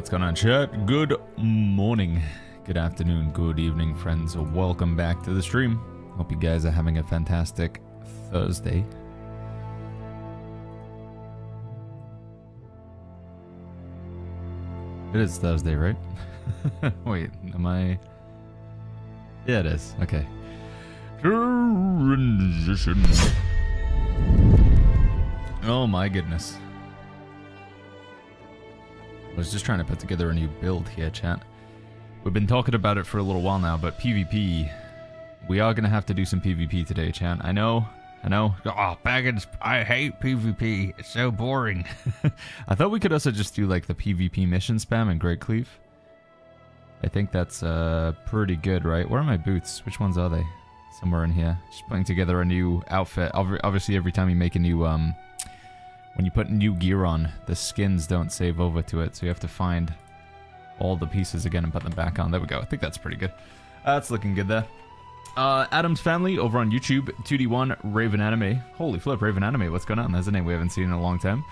What's going on, chat? Good morning, good afternoon, good evening, friends. Welcome back to the stream. Hope you guys are having a fantastic Thursday. It is Thursday, right? Wait, am I... Yeah, it is. Okay. Transition. Oh my goodness. I was just trying to put together a new build here, chat. We've been talking about it for a little while now, but PvP... We are going to have to do some PvP today, chat. I know. Oh, Baggins, I hate PvP. It's so boring. I thought we could also just do, like, the PvP mission spam in Great Cleave. I think that's pretty good, right? Where are my boots? Which ones are they? Somewhere in here. Just putting together a new outfit. Obviously, every time you make a new... When you put new gear on, the skins don't save over to it, so you have to find all the pieces again and put them back on. There we go. I think that's pretty good. That's looking good there. Adam's Family over on YouTube, 2D1, Raven Anime. Holy flip, Raven Anime, what's going on? That's a name we haven't seen in a long time.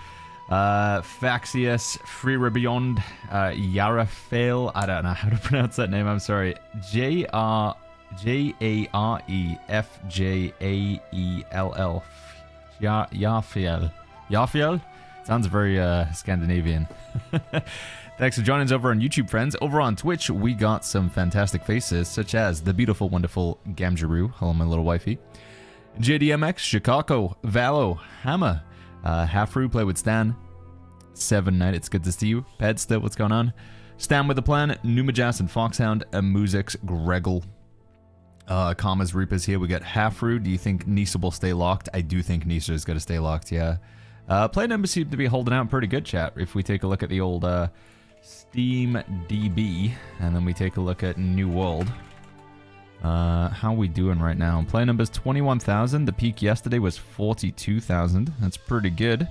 Faxius, Freera Beyond, Yarafael, I don't know how to pronounce that name, I'm sorry. Jarefjaell. Yafiel? Sounds very Scandinavian. Thanks for joining us over on YouTube, friends. Over on Twitch, we got some fantastic faces, such as the beautiful, wonderful Gamjaroo. Hello, my little wifey. JDMX, Chicago, Valo, Hammer, Halfru, Play with Stan, Seven Night, it's good to see you. Pedsta, what's going on? Stan with the Plan, Numajas and Foxhound, Musix, Greggle, Karma's Reapers here. We got Halfru. Do you think Nisa will stay locked? I do think Nisa is going to stay locked, yeah. Play numbers seem to be holding out pretty good, chat. If we take a look at the old Steam DB, and then we take a look at New World. How are we doing right now? Play numbers 21,000. The peak yesterday was 42,000. That's pretty good.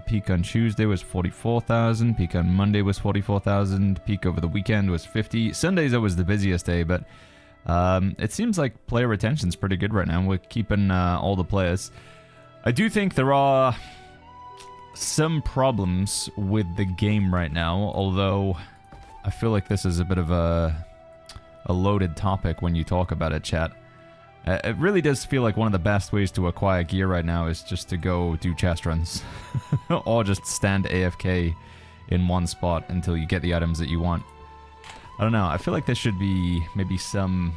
Peak on Tuesday was 44,000. Peak on Monday was 44,000. Peak over the weekend was 50. Sunday's always the busiest day, but it seems like player retention's pretty good right now. We're keeping all the players. I do think there are some problems with the game right now, although I feel like this is a bit of a loaded topic when you talk about it, chat. It really does feel like one of the best ways to acquire gear right now is just to go do chest runs. Or just stand AFK in one spot until you get the items that you want. I don't know, I feel like there should be maybe some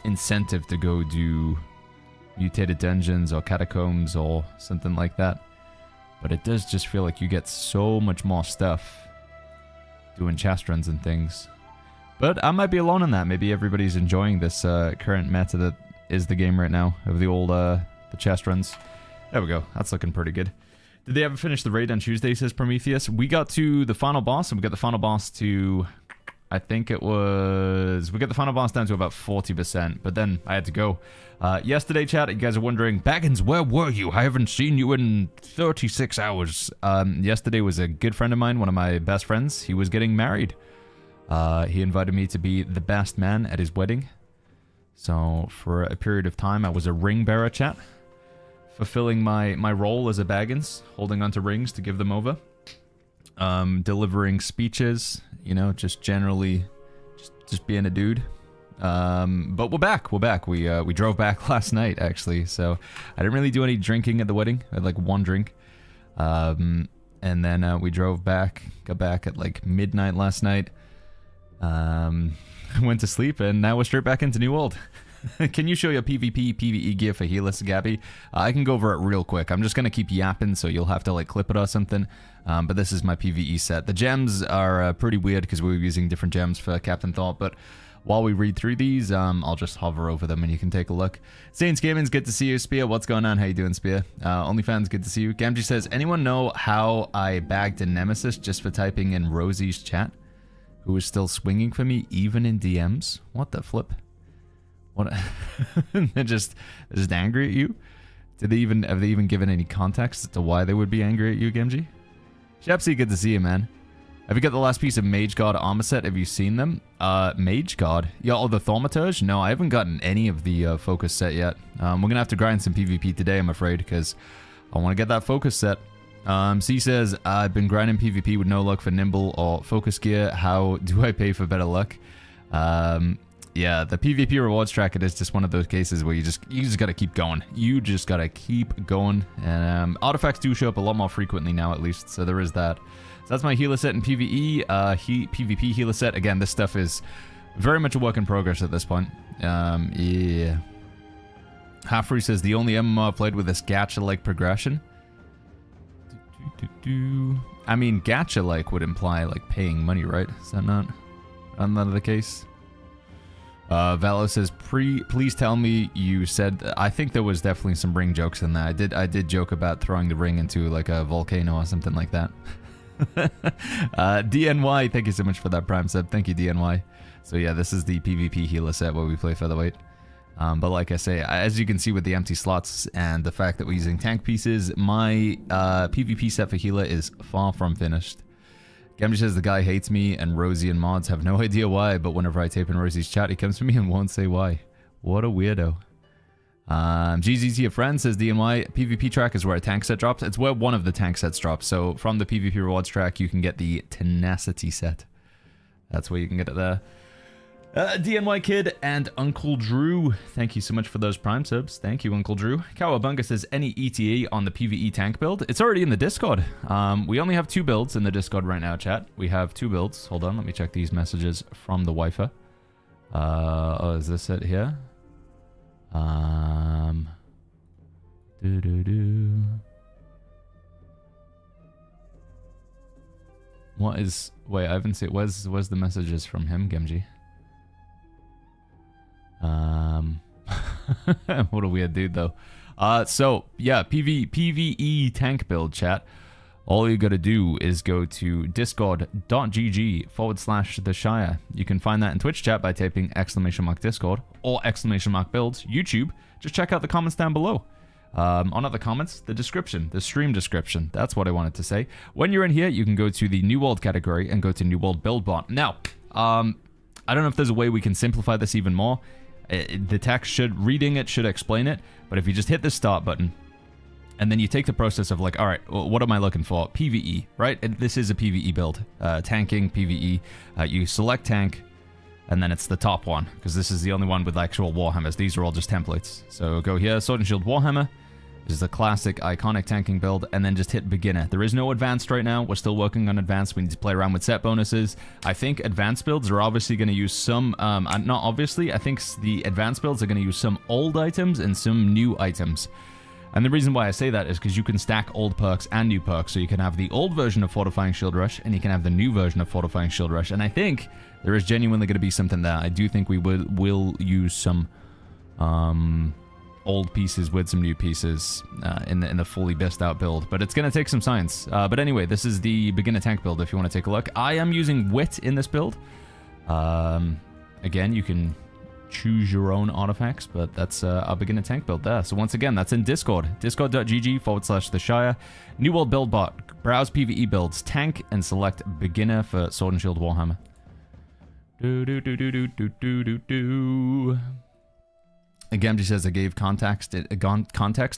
incentive to go do mutated dungeons or catacombs or something like that. But it does just feel like you get so much more stuff doing chest runs and things. But I might be alone in that. Maybe everybody's enjoying this current meta that is the game right now of the old the chest runs. There we go. That's looking pretty good. Did they ever finish the raid on Tuesday, says Prometheus? We got to the final boss, and we got the final boss to... I think it was... We got the final boss down to about 40%, but then I had to go. Yesterday, chat, you guys are wondering, Baggins, where were you? I haven't seen you in 36 hours. Yesterday was a good friend of mine, one of my best friends. He was getting married. He invited me to be the best man at his wedding. So, for a period of time, I was a ring bearer, chat. Fulfilling my role as a Baggins, holding onto rings to give them over. Delivering speeches, you know, just generally, just being a dude. But we're back. We drove back last night, actually, so I didn't really do any drinking at the wedding. I had like one drink. And then we drove back, got back at like midnight last night. Went to sleep, and now we're straight back into New World. Can you show your PvP, PvE gear for Healers, Gabby? I can go over it real quick. I'm just going to keep yapping, so you'll have to like clip it or something. But this is my PvE set. The gems are pretty weird because we were using different gems for Captain Thought, but while we read through these, I'll just hover over them and you can take a look. Saints Gaming's good to see you. Spear, what's going on? How you doing, Spear? OnlyFans, good to see you. Gamgee says, anyone know how I bagged a Nemesis just for typing in Rosie's chat? Who is still swinging for me, even in DMs? What the flip? What? They're just angry at you? Have they even given any context as to why they would be angry at you, Gamgee? Shepsy, good to see you, man. Have you got the last piece of Mage God armor set? Have you seen them? Mage God? Yeah, oh, the Thaumaturge? No, I haven't gotten any of the focus set yet. We're gonna have to grind some PvP today, I'm afraid, because I want to get that focus set. C says, I've been grinding PvP with no luck for nimble or focus gear. How do I pay for better luck? Yeah, the PvP rewards tracker is just one of those cases where you just gotta keep going. You just gotta keep going. And artifacts do show up a lot more frequently now, at least, so there is that. So that's my healer set in PvE. PvP healer set. Again, this stuff is very much a work in progress at this point. Yeah. Halfree says, the only MMO I've played with this gacha-like progression. I mean, gacha-like would imply, like, paying money, right? Is that not the case? Valo says, please tell me you said... I think there was definitely some ring jokes in there. I did joke about throwing the ring into, like, a volcano or something like that. DNY, thank you so much for that prime sub. Thank you, DNY. So yeah, this is the PvP healer set where we play featherweight. But like I say, as you can see with the empty slots and the fact that we're using tank pieces, my PvP set for healer is far from finished. Gamji says the guy hates me and Rosie and mods have no idea why, but whenever I type in Rosie's chat, he comes to me and won't say why. What a weirdo. GZZ, your friend, says DNY, PvP track is where a tank set drops. It's where one of the tank sets drops. So from the PvP rewards track, you can get the tenacity set. That's where you can get it there. DNY Kid and Uncle Drew, thank you so much for those prime subs. Thank you, Uncle Drew. Kawabunga says, any ETA on the PvE tank build? It's already in the Discord. We only have 2 builds in the Discord right now, chat. We have 2 builds. Hold on, let me check these messages from the Wi-Fi. Oh, is this it here? What is... Wait, I haven't seen... Where's the messages from him, Gemji? What a weird dude, though. So, yeah, PvE tank build, chat. All you gotta do is go to discord.gg/the Shire. You can find that in Twitch chat by typing !Discord or !builds. YouTube, just check out the comments down below. On other comments, the description, the stream description. That's what I wanted to say. When you're in here, you can go to the New World category and go to New World Build Bot. Now, I don't know if there's a way we can simplify this even more. The text reading it should explain it, but if you just hit the start button, and then you take the process of like, all right, well, what am I looking for? PvE, right? This is a PvE build. Tanking, PvE. You select tank, and then it's the top one, because this is the only one with actual Warhammers. These are all just templates. So go here, Sword and Shield Warhammer. This is a classic, iconic tanking build, and then just hit beginner. There is no advanced right now. We're still working on advanced. We need to play around with set bonuses. I think advanced builds are obviously going to use some, not obviously, I think the advanced builds are going to use some old items and some new items. And the reason why I say that is because you can stack old perks and new perks. So you can have the old version of Fortifying Shield Rush, and you can have the new version of Fortifying Shield Rush. And I think there is genuinely going to be something there. I do think we will use some old pieces with some new pieces in the fully best out build, but it's going to take some science. But anyway, this is the beginner tank build if you want to take a look. I am using wit in this build. Again, you can choose your own artifacts, but that's our beginner tank build there. So once again, that's in Discord, discord.gg/the Shire. New World Build Bot, browse PvE builds, tank, and select beginner for Sword and Shield Warhammer. Gamgee says I gave context.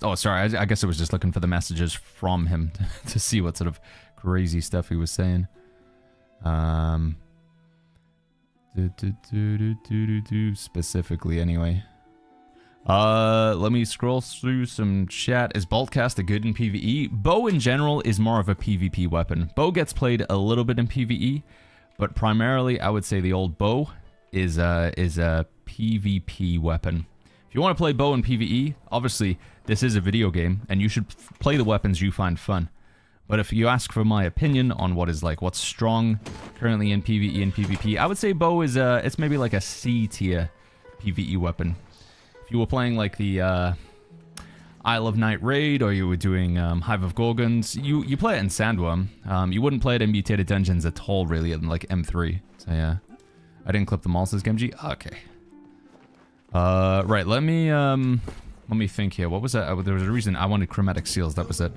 Oh, sorry. I guess I was just looking for the messages from him to see what sort of crazy stuff he was saying. Specifically, anyway. Let me scroll through some chat. Is Boltcaster good in PvE? Bow in general is more of a PvP weapon. Bow gets played a little bit in PvE, but primarily I would say the old bow is a PvP weapon. If you want to play bow in PvE, obviously this is a video game, and you should play the weapons you find fun. But if you ask for my opinion on what's strong currently in PvE and PvP, I would say bow is it's maybe like a C tier PvE weapon. If you were playing like the Isle of Night raid, or you were doing Hive of Gorgons, you play it in Sandworm. You wouldn't play it in Mutated Dungeons at all, really, in like M3. So yeah, I didn't clip them all, says Gemji. Okay. Right, let me think here. What was that? There was a reason I wanted chromatic seals. That was it.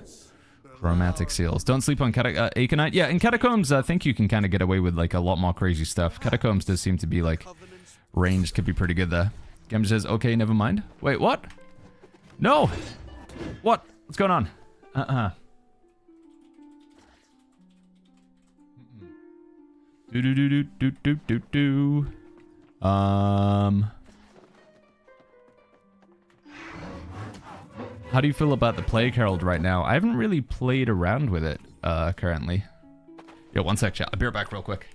Chromatic seals. Don't sleep on Aconite. Yeah, in Catacombs, I think you can kind of get away with like a lot more crazy stuff. Catacombs does seem to be like, range could be pretty good there. Gem says, okay, never mind. Wait, what? No! What? What's going on? Do do do do do do do do. How do you feel about the Plague Herald right now? I haven't really played around with it currently. Yo, one sec, chat. I'll be right back real quick.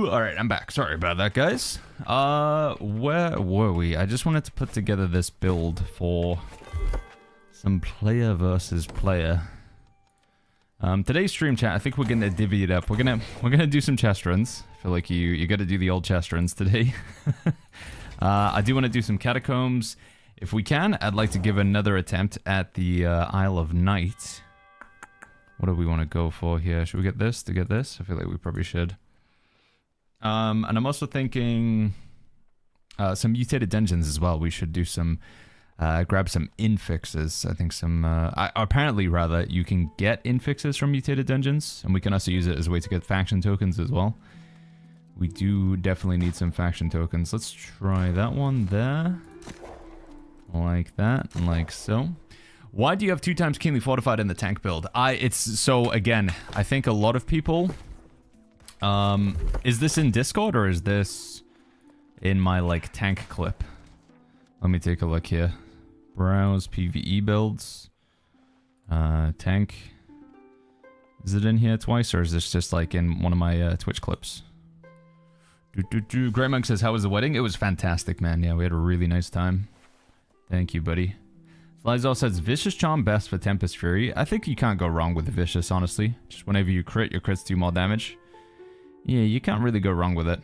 Alright, I'm back. Sorry about that, guys. Where were we? I just wanted to put together this build for some player versus player. Today's stream chat, I think we're gonna divvy it up. We're gonna do some chest runs. I feel like you gotta do the old chest runs today. I do want to do some catacombs. If we can, I'd like to give another attempt at the Isle of Night. What do we want to go for here? Should we get this to get this? I feel like we probably should. And I'm also thinking some mutated dungeons as well. We should do some, grab some infixes. I think some, apparently rather, you can get infixes from mutated dungeons. And we can also use it as a way to get faction tokens as well. We do definitely need some faction tokens. Let's try that one there. Like that, like so. Why do you have 2 times keenly fortified in the tank build? So again, I think a lot of people, is this in Discord or is this in my like tank clip? Let me take a look here. Browse PvE builds, tank. Is it in here twice or is this just like in one of my Twitch clips? Grey Monk says, how was the wedding? It was fantastic, man. Yeah, we had a really nice time. Thank you, buddy. Slizor says, Vicious Charm best for Tempest Fury. I think you can't go wrong with the Vicious, honestly. Just whenever you crit, your crits do more damage. Yeah, you can't really go wrong with it.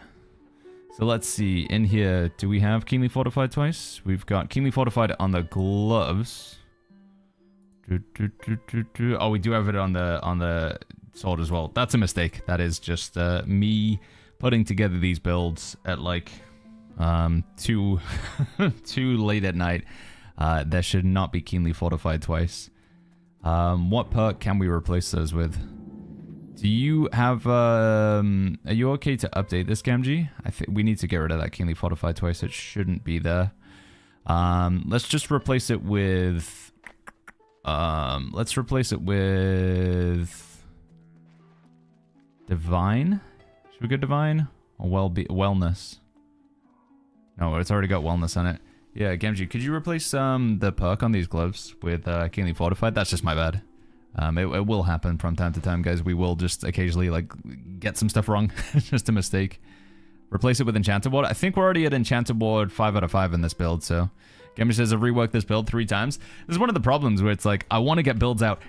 So let's see. In here, do we have Keenly Fortified twice? We've got Keenly Fortified on the gloves. Oh, we do have it on the sword as well. That's a mistake. That is just me putting together these builds at like too late at night. There should not be Keenly Fortified twice. What perk can we replace those with? Do you have are you okay to update this, Gamgee? I think we need to get rid of that Keenly Fortified twice. It shouldn't be there. Let's just replace it with Divine. Should we go Divine or Wellness? No, it's already got Wellness on it. Yeah, Gamgee, could you replace the perk on these gloves with Keenly Fortified? That's just my bad. It will happen from time to time, guys. We will just occasionally like get some stuff wrong. Just a mistake. Replace it with Enchanted Ward. I think we're already at Enchanted Ward 5 out of 5 in this build, so... Gamgee says, I've reworked this build 3 times. This is one of the problems where it's like, I want to get builds out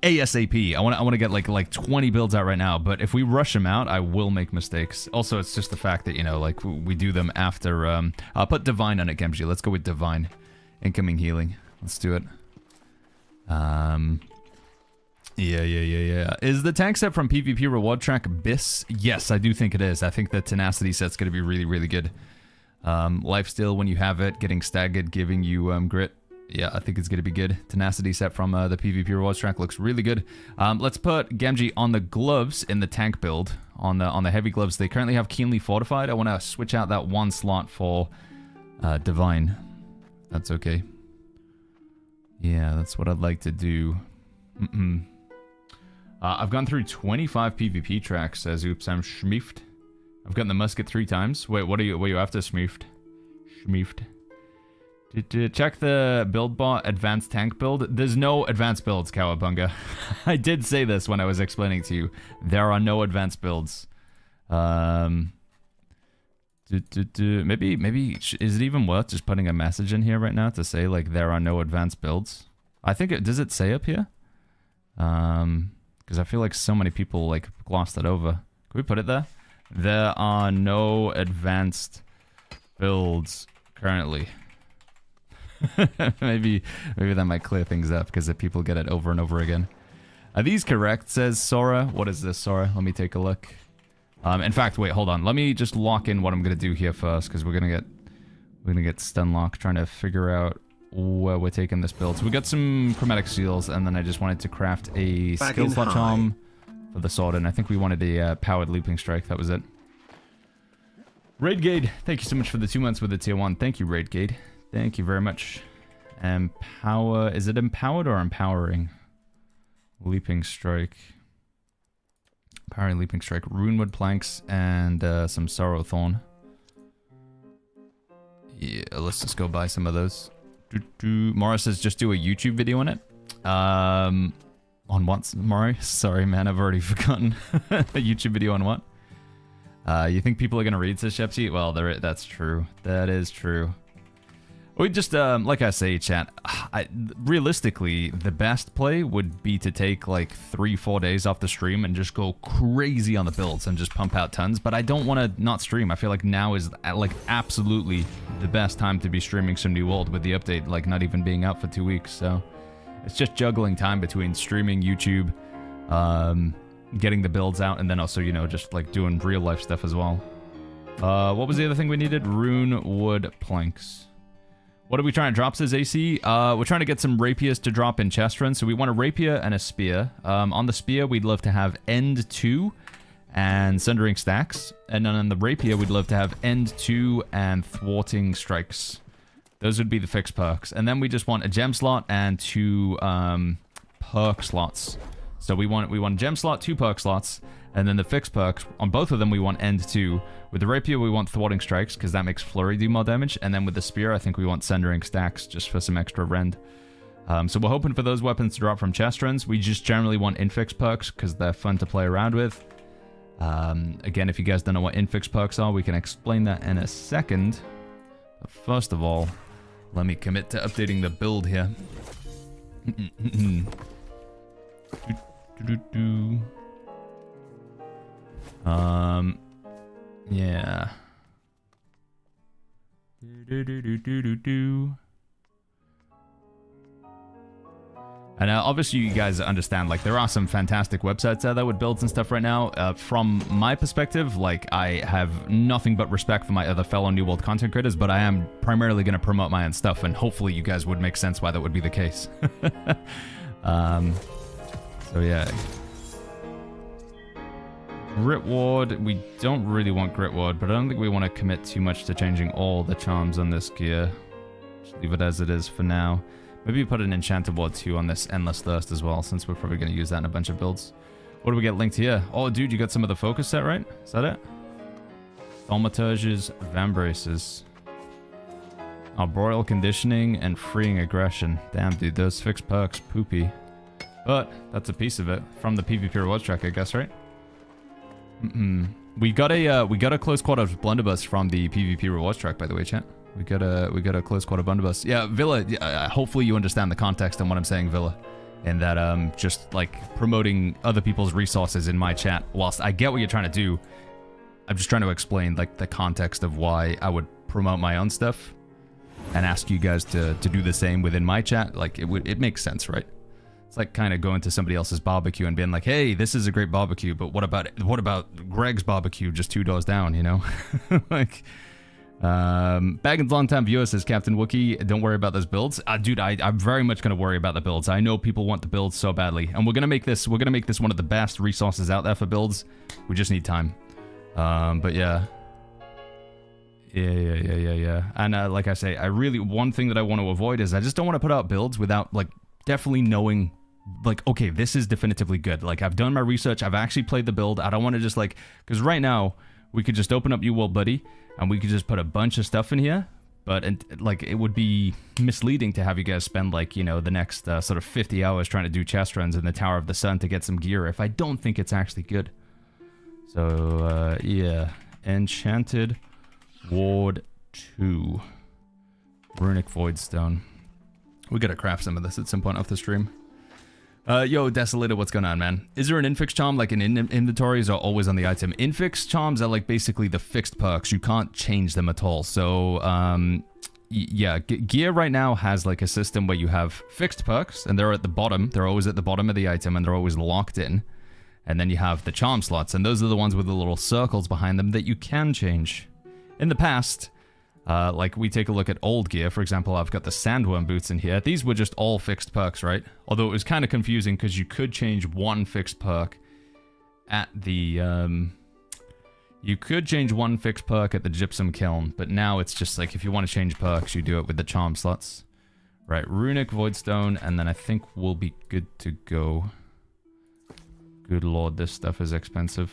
ASAP. I want to get like 20 builds out right now, but if we rush them out, I will make mistakes. Also, it's just the fact that, you know, like, we do them after... I'll put Divine on it, Gamgee. Let's go with Divine. Incoming healing. Let's do it. Yeah. Is the tank set from PvP reward track BIS? Yes, I do think it is. I think the tenacity set's going to be really, really good. Lifesteal when you have it, getting staggered, giving you grit. Yeah, I think it's going to be good. Tenacity set from the PvP rewards track looks really good. Let's put Gamgee on the gloves in the tank build. On the heavy gloves, they currently have Keenly Fortified. I want to switch out that one slot for Divine. That's okay. Yeah, that's what I'd like to do. I've gone through 25 PvP tracks, says Oops, I'm schmeefed. I've gotten the musket 3 times. Wait, what are you after, schmeefed? Schmeefed. Check the build bot advanced tank build. There's no advanced builds, Cowabunga. I did say this when I was explaining to you. There are no advanced builds. Maybe is it even worth just putting a message in here right now to say like there are no advanced builds? I think does it say up here? Because I feel like so many people like glossed it over. Can we put it there? There are no advanced builds currently. maybe that might clear things up because if people get it over and over again. Are these correct? Says Sora. What is this, Sora? Let me take a look. In fact, wait, hold on. Let me just lock in what I'm gonna do here first because we're gonna get stun lock trying to figure out where we're taking this build. So we got some chromatic seals, and then I just wanted to craft a skill slot charm for the sword, and I think we wanted a powered leaping strike. That was it. Raidgate, thank you so much for the 2 months with the tier 1. Thank you, Raidgate. Thank you very much. Empower, is it empowered or empowering? Leaping strike. Empowering leaping strike. Runewood planks and some sorrow thorn. Yeah, let's just go buy some of those. Morris says just do a YouTube video on it. On what, Mari? Sorry, man, I've already forgotten. A YouTube video on what? You think people are going to read, says Shepsy? Well, that's true. That is true. We just, like I say, chat, realistically, the best play would be to take like 3-4 days off the stream and just go crazy on the builds and just pump out tons, but I don't want to not stream. I feel like now is like absolutely the best time to be streaming some New World with the update, like not even being out for 2 weeks, so it's just juggling time between streaming, YouTube, getting the builds out, and then also, you know, just like doing real life stuff as well. What was the other thing we needed? Rune wood planks. What are we trying to drop, says AC? We're trying to get some rapiers to drop in chest runs. So we want a rapier and a spear. On the spear, we'd love to have end 2 and sundering stacks. And then on the rapier, we'd love to have end 2 and thwarting strikes. Those would be the fixed perks. And then we just want a gem slot and 2 perk slots. So we want a gem slot, 2 perk slots, and then the fixed perks, on both of them we want end 2. With the rapier we want thwarting strikes, because that makes flurry do more damage, and then with the spear I think we want sundering stacks, just for some extra rend. So we're hoping for those weapons to drop from chest runs. We just generally want infix perks, because they're fun to play around with. Again, if you guys don't know what infix perks are, we can explain that in a second. But first of all, let me commit to updating the build here. Yeah. And obviously you guys understand, like, there are some fantastic websites out there with builds and stuff right now. From my perspective, like, I have nothing but respect for my other fellow New World content creators, but I am primarily going to promote my own stuff, and hopefully you guys would make sense why that would be the case. So yeah. Grit Ward, we don't really want Grit Ward, but I don't think we want to commit too much to changing all the charms on this gear. Just leave it as it is for now. Maybe put an Enchanted Ward too on this Endless Thirst as well, since we're probably going to use that in a bunch of builds. What do we get linked here? Oh, dude, you got some of the focus set, right? Is that it? Thaumaturge's Vambraces. Arboreal Conditioning and Freeing Aggression. Damn, dude, those fixed perks, poopy. But that's a piece of it from the PvP rewards track, I guess, right? We got a close quarter blunderbuss from the PvP rewards track, by the way, chat. We got a close quarter blunderbuss. Yeah, Villa. Hopefully you understand the context on what I'm saying, Villa, and that just like promoting other people's resources in my chat. Whilst I get what you're trying to do, I'm just trying to explain like the context of why I would promote my own stuff and ask you guys to do the same within my chat. Like it makes sense, right? It's like kind of going to somebody else's barbecue and being like, "Hey, this is a great barbecue, but what about Greg's barbecue just 2 doors down?" You know, like. Baggins longtime viewer says, Captain Wookie, don't worry about those builds. Dude, I'm very much gonna worry about the builds. I know people want the builds so badly, and we're gonna make this one of the best resources out there for builds. We just need time. But yeah. Yeah. And like I say, one thing that I want to avoid is I just don't want to put out builds without like definitely knowing. Like, okay, this is definitively good. Like, I've done my research. I've actually played the build. I don't want to just, like... Because right now, we could just open up New World Buddy, and we could just put a bunch of stuff in here. But, like, it would be misleading to have you guys spend, like, you know, the next sort of 50 hours trying to do chest runs in the Tower of the Sun to get some gear if I don't think it's actually good. So, yeah. Enchanted Ward 2. Runic Voidstone. We gotta craft some of this at some point off the stream. Yo, Desolator, what's going on, man? Is there an infix charm, like in inventories, or always on the item? Infix charms are like basically the fixed perks. You can't change them at all. So, yeah, gear right now has like a system where you have fixed perks, and they're at the bottom. They're always at the bottom of the item, and they're always locked in. And then you have the charm slots, and those are the ones with the little circles behind them that you can change. In the past... like, we take a look at old gear. For example, I've got the Sandworm boots in here. These were just all fixed perks, right? Although it was kind of confusing because you could change one fixed perk at the, You could change one fixed perk at the Gypsum Kiln, but now it's just like, if you want to change perks, you do it with the charm slots. Right, Runic Voidstone, and then I think we'll be good to go. Good lord, this stuff is expensive.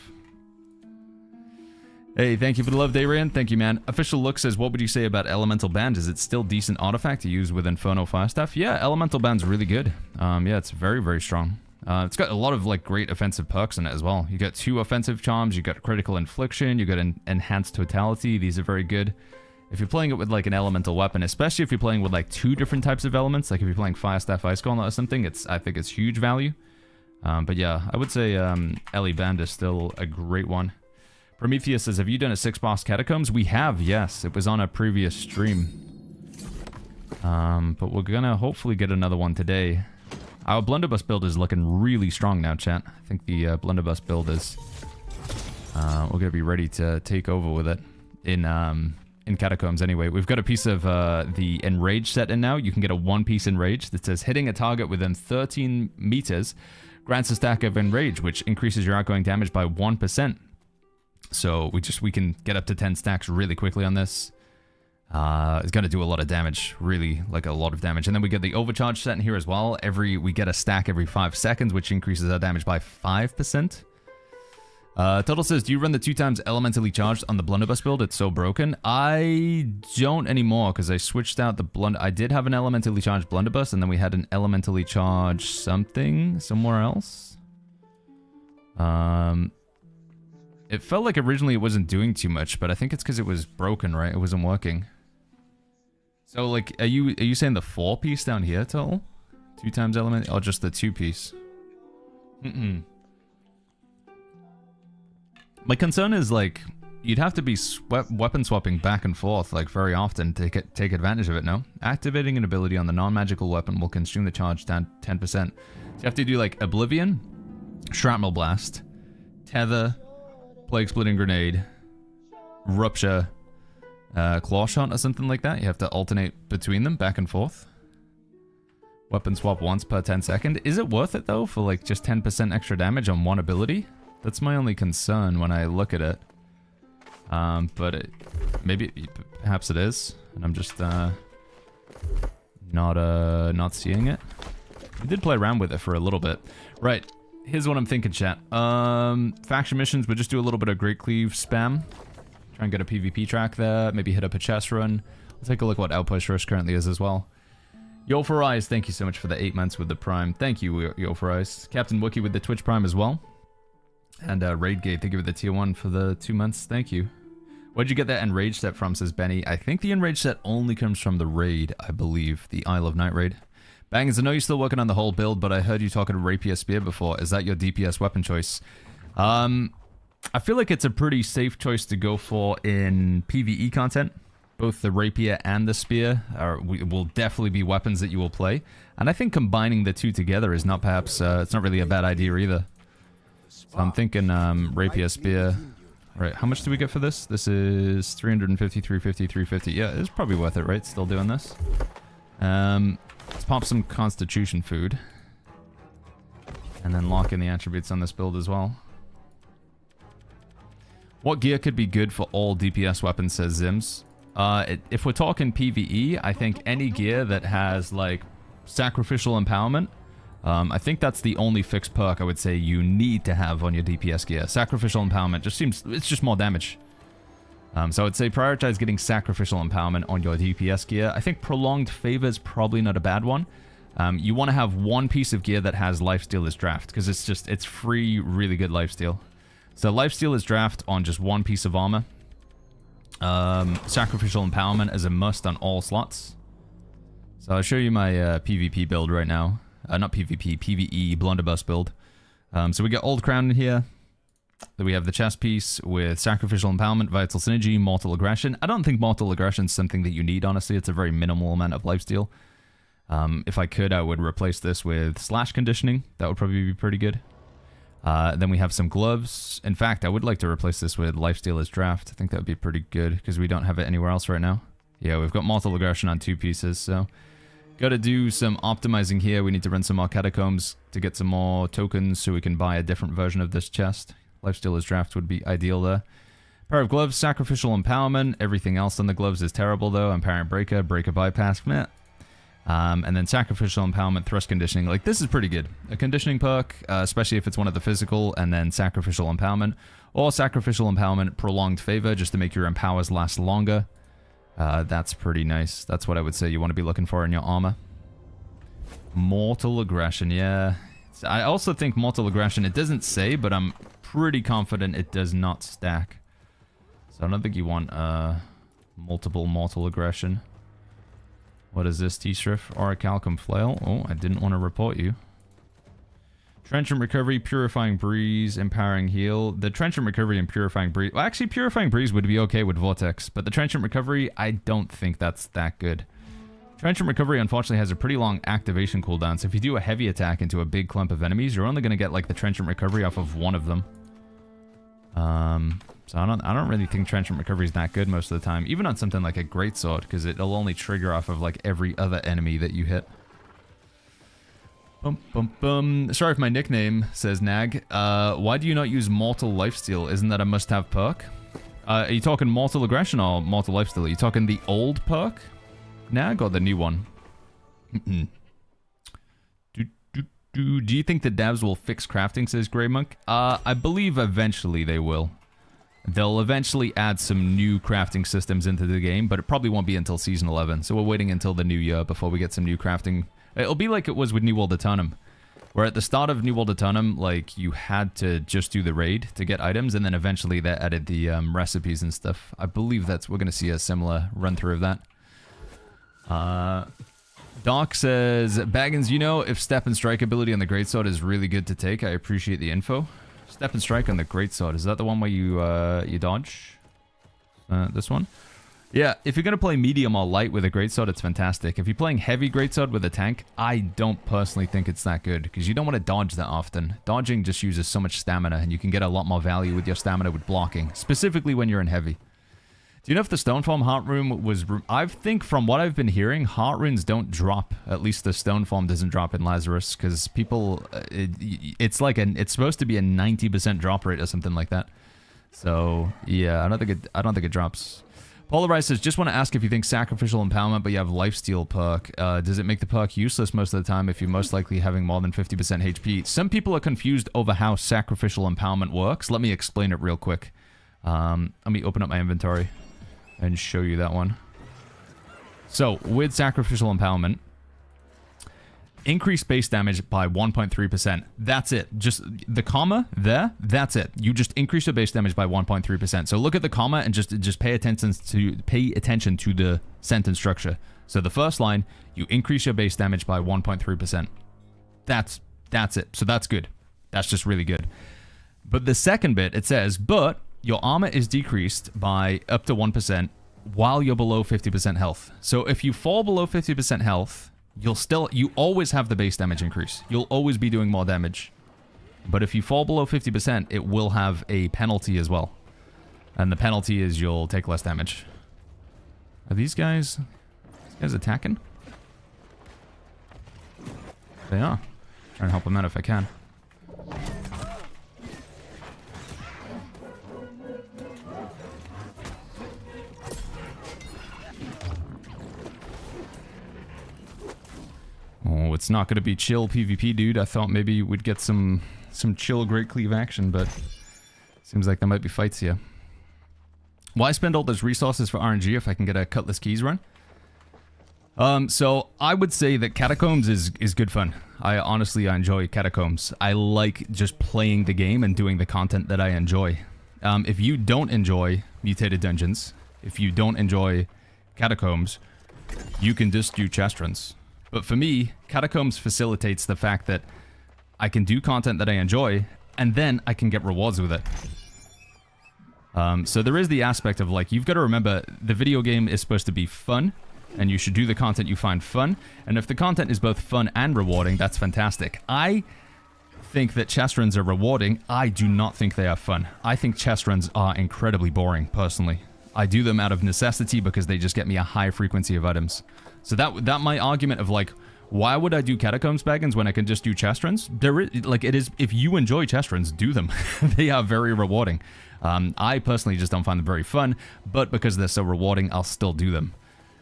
Hey, thank you for the love, Darian. Thank you, man. Official Look says, what would you say about Elemental Band? Is it still decent artifact to use with Inferno Firestaff? Yeah, Elemental Band's really good. Yeah, it's very, very strong. It's got a lot of like great offensive perks in it as well. You get 2 offensive charms, you got critical infliction, you got enhanced totality. These are very good. If you're playing it with like an elemental weapon, especially if you're playing with like 2 different types of elements, like if you're playing Fire Staff, Ice Gauntlet or something, I think it's huge value. But yeah, I would say Ellie Band is still a great one. Prometheus says, have you done a 6-boss Catacombs? We have, yes. It was on a previous stream. But we're gonna hopefully get another one today. Our blunderbuss build is looking really strong now, chat. I think the blunderbuss build is... we're gonna be ready to take over with it in Catacombs anyway. We've got a piece of the Enrage set in now. You can get a 1-piece Enrage that says, hitting a target within 13 meters grants a stack of Enrage, which increases your outgoing damage by 1%. So we can get up to 10 stacks really quickly on this. It's going to do a lot of damage, really, like a lot of damage. And then we get the Overcharge set in here as well. We get a stack every 5 seconds, which increases our damage by 5%. Total says, do you run the 2 times elementally charged on the blunderbuss build? It's so broken. I don't anymore, because I switched out the I did have an elementally charged blunderbuss, and then we had an elementally charged something somewhere else. It felt like originally it wasn't doing too much, but I think it's because it was broken, right? It wasn't working. So, like, are you saying the 4-piece down here, total? 2 times element, or just the 2-piece? My concern is, like, you'd have to be weapon swapping back and forth, like, very often to take advantage of it, no? Activating an ability on the non-magical weapon will consume the charge down 10%. So you have to do, like, Oblivion, Shrapnel Blast, Tether, Plague Splitting Grenade, Rupture, Claw Shot or something like that. You have to alternate between them, back and forth. Weapon swap once per 10 seconds. Is it worth it, though, for, like, just 10% extra damage on one ability? That's my only concern when I look at it. But perhaps it is, and I'm just not seeing it. I did play around with it for a little bit. Right, here's what I'm thinking, chat. Faction missions, we'll just do a little bit of Great Cleave spam. Try and get a PvP track there, maybe hit up a chest run. We'll take a look at what Outpost Rush currently is as well. Yo for Eyes, thank you so much for the 8 months with the Prime. Thank you, Yo for Eyes. Captain Wookie with the Twitch Prime as well. And Raidgate, thank you for the tier 1 for the 2 months. Thank you. Where'd you get that Enrage set from, says Benny? I think the Enrage set only comes from the raid, I believe. The Isle of Night raid. Bangers, I know you're still working on the whole build, but I heard you talking to Rapier Spear before. Is that your DPS weapon choice? I feel like it's a pretty safe choice to go for in PvE content. Both the Rapier and the Spear will definitely be weapons that you will play. And I think combining the 2 together is not perhaps, it's not really a bad idea either. So I'm thinking Rapier Spear. Right, how much do we get for this? This is 350, 350, 350. Yeah, it's probably worth it, right? Still doing this. Let's pop some Constitution food. And then lock in the attributes on this build as well. What gear could be good for all DPS weapons, says Zims. If we're talking PvE, I think any gear that has, like, Sacrificial Empowerment, I think that's the only fixed perk I would say you need to have on your DPS gear. Sacrificial Empowerment just seems... it's just more damage. So I would say prioritize getting Sacrificial Empowerment on your DPS gear. I think Prolonged Favor is probably not a bad one. You want to have one piece of gear that has Lifesteal as draft, because it's free, really good Lifesteal. So Lifesteal is draft on just one piece of armor. Sacrificial Empowerment is a must on all slots. So I'll show you my PvP build right now. Not PvP, PvE blunderbuss build. So we got Old Crown in here. Then we have the chest piece with Sacrificial Empowerment, Vital Synergy, Mortal Aggression. I don't think Mortal Aggression is something that you need, honestly. It's a very minimal amount of lifesteal. If I could, I would replace this with Slash Conditioning. That would probably be pretty good. Then we have some gloves. In fact, I would like to replace this with Lifesteal as draft. I think that would be pretty good, because we don't have it anywhere else right now. Yeah, we've got Mortal Aggression on 2 pieces, so... Gotta do some optimizing here. We need to run some more catacombs to get some more tokens so we can buy a different version of this chest. Lifesteal as draft would be ideal there. Pair of gloves, Sacrificial Empowerment. Everything else on the gloves is terrible though. Apparent Breaker, Breaker Bypass, meh. And then Sacrificial Empowerment, Thrust Conditioning. Like, this is pretty good. A conditioning perk, especially if it's one of the physical, and then Sacrificial Empowerment. Or Sacrificial Empowerment, Prolonged Favor, just to make your empowers last longer. That's pretty nice. That's what I would say you want to be looking for in your armor. Mortal Aggression, yeah. I also think mortal aggression, it doesn't say, but I'm pretty confident it does not stack. So I don't think you want multiple mortal aggression. What is this, T-Striff? Orichalcum Flail. Oh, I didn't want to report you. Trenchant Recovery, Purifying Breeze, Empowering Heal. The Trenchant Recovery and Purifying Breeze... Well, actually, Purifying Breeze would be okay with Vortex, but the Trenchant Recovery, I don't think that's that good. Trenchant Recovery, unfortunately, has a pretty long activation cooldown, so if you do a heavy attack into a big clump of enemies, you're only going to get, like, the Trenchant Recovery off of one of them. So I don't really think Trenchant Recovery is that good most of the time, even on something like a Greatsword, because it'll only trigger off of, like, every other enemy that you hit. Bum, bum, bum. Sorry for my nickname, says Nag. Why do you not use Mortal Lifesteal? Isn't that a must-have perk? Are you talking Mortal Aggression or Mortal Lifesteal? Are you talking the old perk, Nag, or the new one? Do you think the devs will fix crafting, says Grey Monk? I believe eventually they will. They'll eventually add some new crafting systems into the game, but it probably won't be until Season 11, so we're waiting until the new year before we get some new crafting. It'll be like it was with New World Eternum, where at the start of New World Eternum, like, you had to just do the raid to get items, and then eventually they added the recipes and stuff. I believe we're going to see a similar run-through of that. Doc says, Baggins, you know if Step and Strike ability on the Greatsword is really good to take. I appreciate the info. Step and Strike on the Greatsword. Is that the one where you dodge? This one? Yeah, if you're going to play medium or light with a Greatsword, it's fantastic. If you're playing heavy Greatsword with a tank, I don't personally think it's that good, because you don't want to dodge that often. Dodging just uses so much stamina, and you can get a lot more value with your stamina with blocking, specifically when you're in heavy. Do you know if the Stoneform Heart Rune was... I think from what I've been hearing, Heart Runes don't drop. At least the Stoneform doesn't drop in Lazarus, because people... it's supposed to be a 90% drop rate or something like that. So, yeah, I don't think it drops. Polarized says, just want to ask if you think Sacrificial Empowerment, but you have Lifesteal perk. Does it make the perk useless most of the time if you're most likely having more than 50% HP? Some people are confused over how Sacrificial Empowerment works. Let me explain it real quick. Let me open up my inventory and show you that one. So, with Sacrificial Empowerment, increase base damage by 1.3%. That's it. Just the comma there, that's it. You just increase your base damage by 1.3%. So look at the comma and just pay attention to the sentence structure. So the first line, you increase your base damage by 1.3%. That's it. So that's good. That's just really good. But the second bit, it says, but your armor is decreased by up to 1% while you're below 50% health. So if you fall below 50% health, you always have the base damage increase. You'll always be doing more damage. But if you fall below 50%, it will have a penalty as well. And the penalty is you'll take less damage. Are these guys attacking? They are. Try and help them out if I can. Oh, it's not going to be chill PvP, dude. I thought maybe we'd get some chill Great Cleave action, but seems like there might be fights here. Why spend all those resources for RNG if I can get a Cutlass Keys run? So I would say that Catacombs is good fun. I enjoy Catacombs. I like just playing the game and doing the content that I enjoy. If you don't enjoy Mutated Dungeons, if you don't enjoy Catacombs, you can just do chest runs. But for me, Catacombs facilitates the fact that I can do content that I enjoy, and then I can get rewards with it. So there is the aspect of, like, you've got to remember, the video game is supposed to be fun, and you should do the content you find fun, and if the content is both fun and rewarding, that's fantastic. I think that chest runs are rewarding. I do not think they are fun. I think chest runs are incredibly boring, personally. I do them out of necessity because they just get me a high frequency of items. So that my argument of, like, why would I do Catacombs Baggins when I can just do chest runs? If you enjoy chest runs, do them. They are very rewarding. I personally just don't find them very fun, but because they're so rewarding, I'll still do them.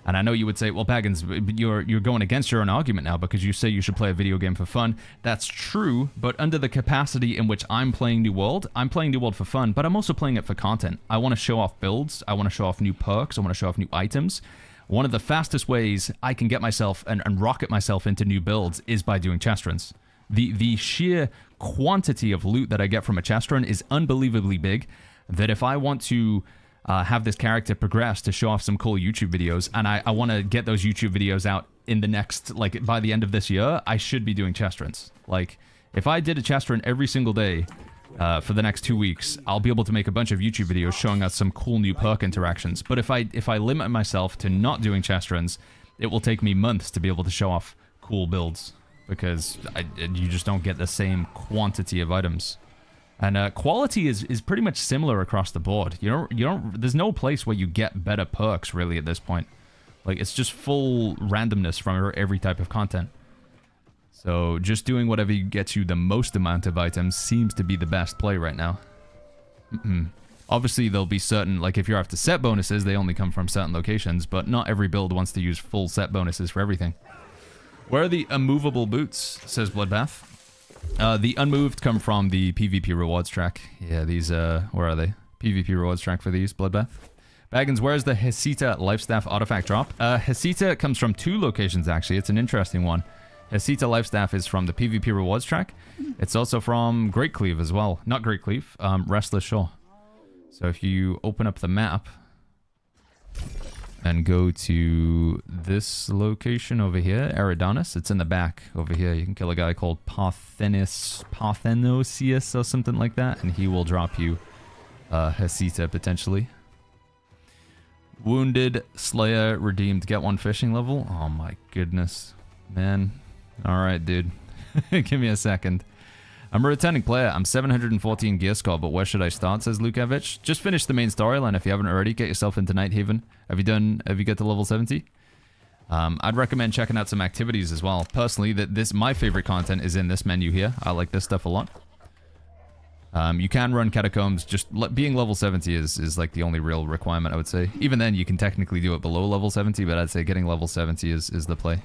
And I know you would say, well, Baggins, you're going against your own argument now because you say you should play a video game for fun. That's true, but under the capacity in which I'm playing New World, I'm playing New World for fun, but I'm also playing it for content. I want to show off builds. I want to show off new perks. I want to show off new items. One of the fastest ways I can get myself and rocket myself into new builds is by doing chest runs. The sheer quantity of loot that I get from a chest run is unbelievably big, that if I want to have this character progress to show off some cool YouTube videos, and I want to get those YouTube videos out in the next, like, by the end of this year, I should be doing chest runs. Like, if I did a chest run every single day for the next 2 weeks, I'll be able to make a bunch of YouTube videos showing us some cool new perk interactions. But if I limit myself to not doing chest runs, it will take me months to be able to show off cool builds, because you just don't get the same quantity of items. And quality is pretty much similar across the board. You don't. There's no place where you get better perks really at this point. Like, it's just full randomness from every type of content. So just doing whatever gets you the most amount of items seems to be the best play right now. Obviously, there'll be certain, like if you're after set bonuses, they only come from certain locations, but not every build wants to use full set bonuses for everything. Where are the immovable boots, says Bloodbath. The unmoved come from the PvP rewards track. Yeah, these, where are they? PvP rewards track for these, Bloodbath. Baggins, where's the Hesita Lifestaff artifact drop? Hesita comes from 2 locations, actually. It's an interesting one. Hesita Lifestaff is from the PvP rewards track. It's also from Great Cleave as well. Not Great Cleave, Restless Shore. So if you open up the map and go to this location over here, Eridanus, it's in the back over here. You can kill a guy called Parthenosius or something like that, and he will drop you Hesita potentially. Wounded Slayer redeemed. Get 1 fishing level. Oh my goodness, man. Alright, dude. Give me a second. I'm a returning player. I'm 714 gear score, but where should I start, says Lukavich. Just finish the main storyline if you haven't already. Get yourself into Nighthaven. Have you got to level 70? I'd recommend checking out some activities as well. Personally, my favorite content is in this menu here. I like this stuff a lot. You can run catacombs. Just being level 70 is like the only real requirement, I would say. Even then, you can technically do it below level 70, but I'd say getting level 70 is the play.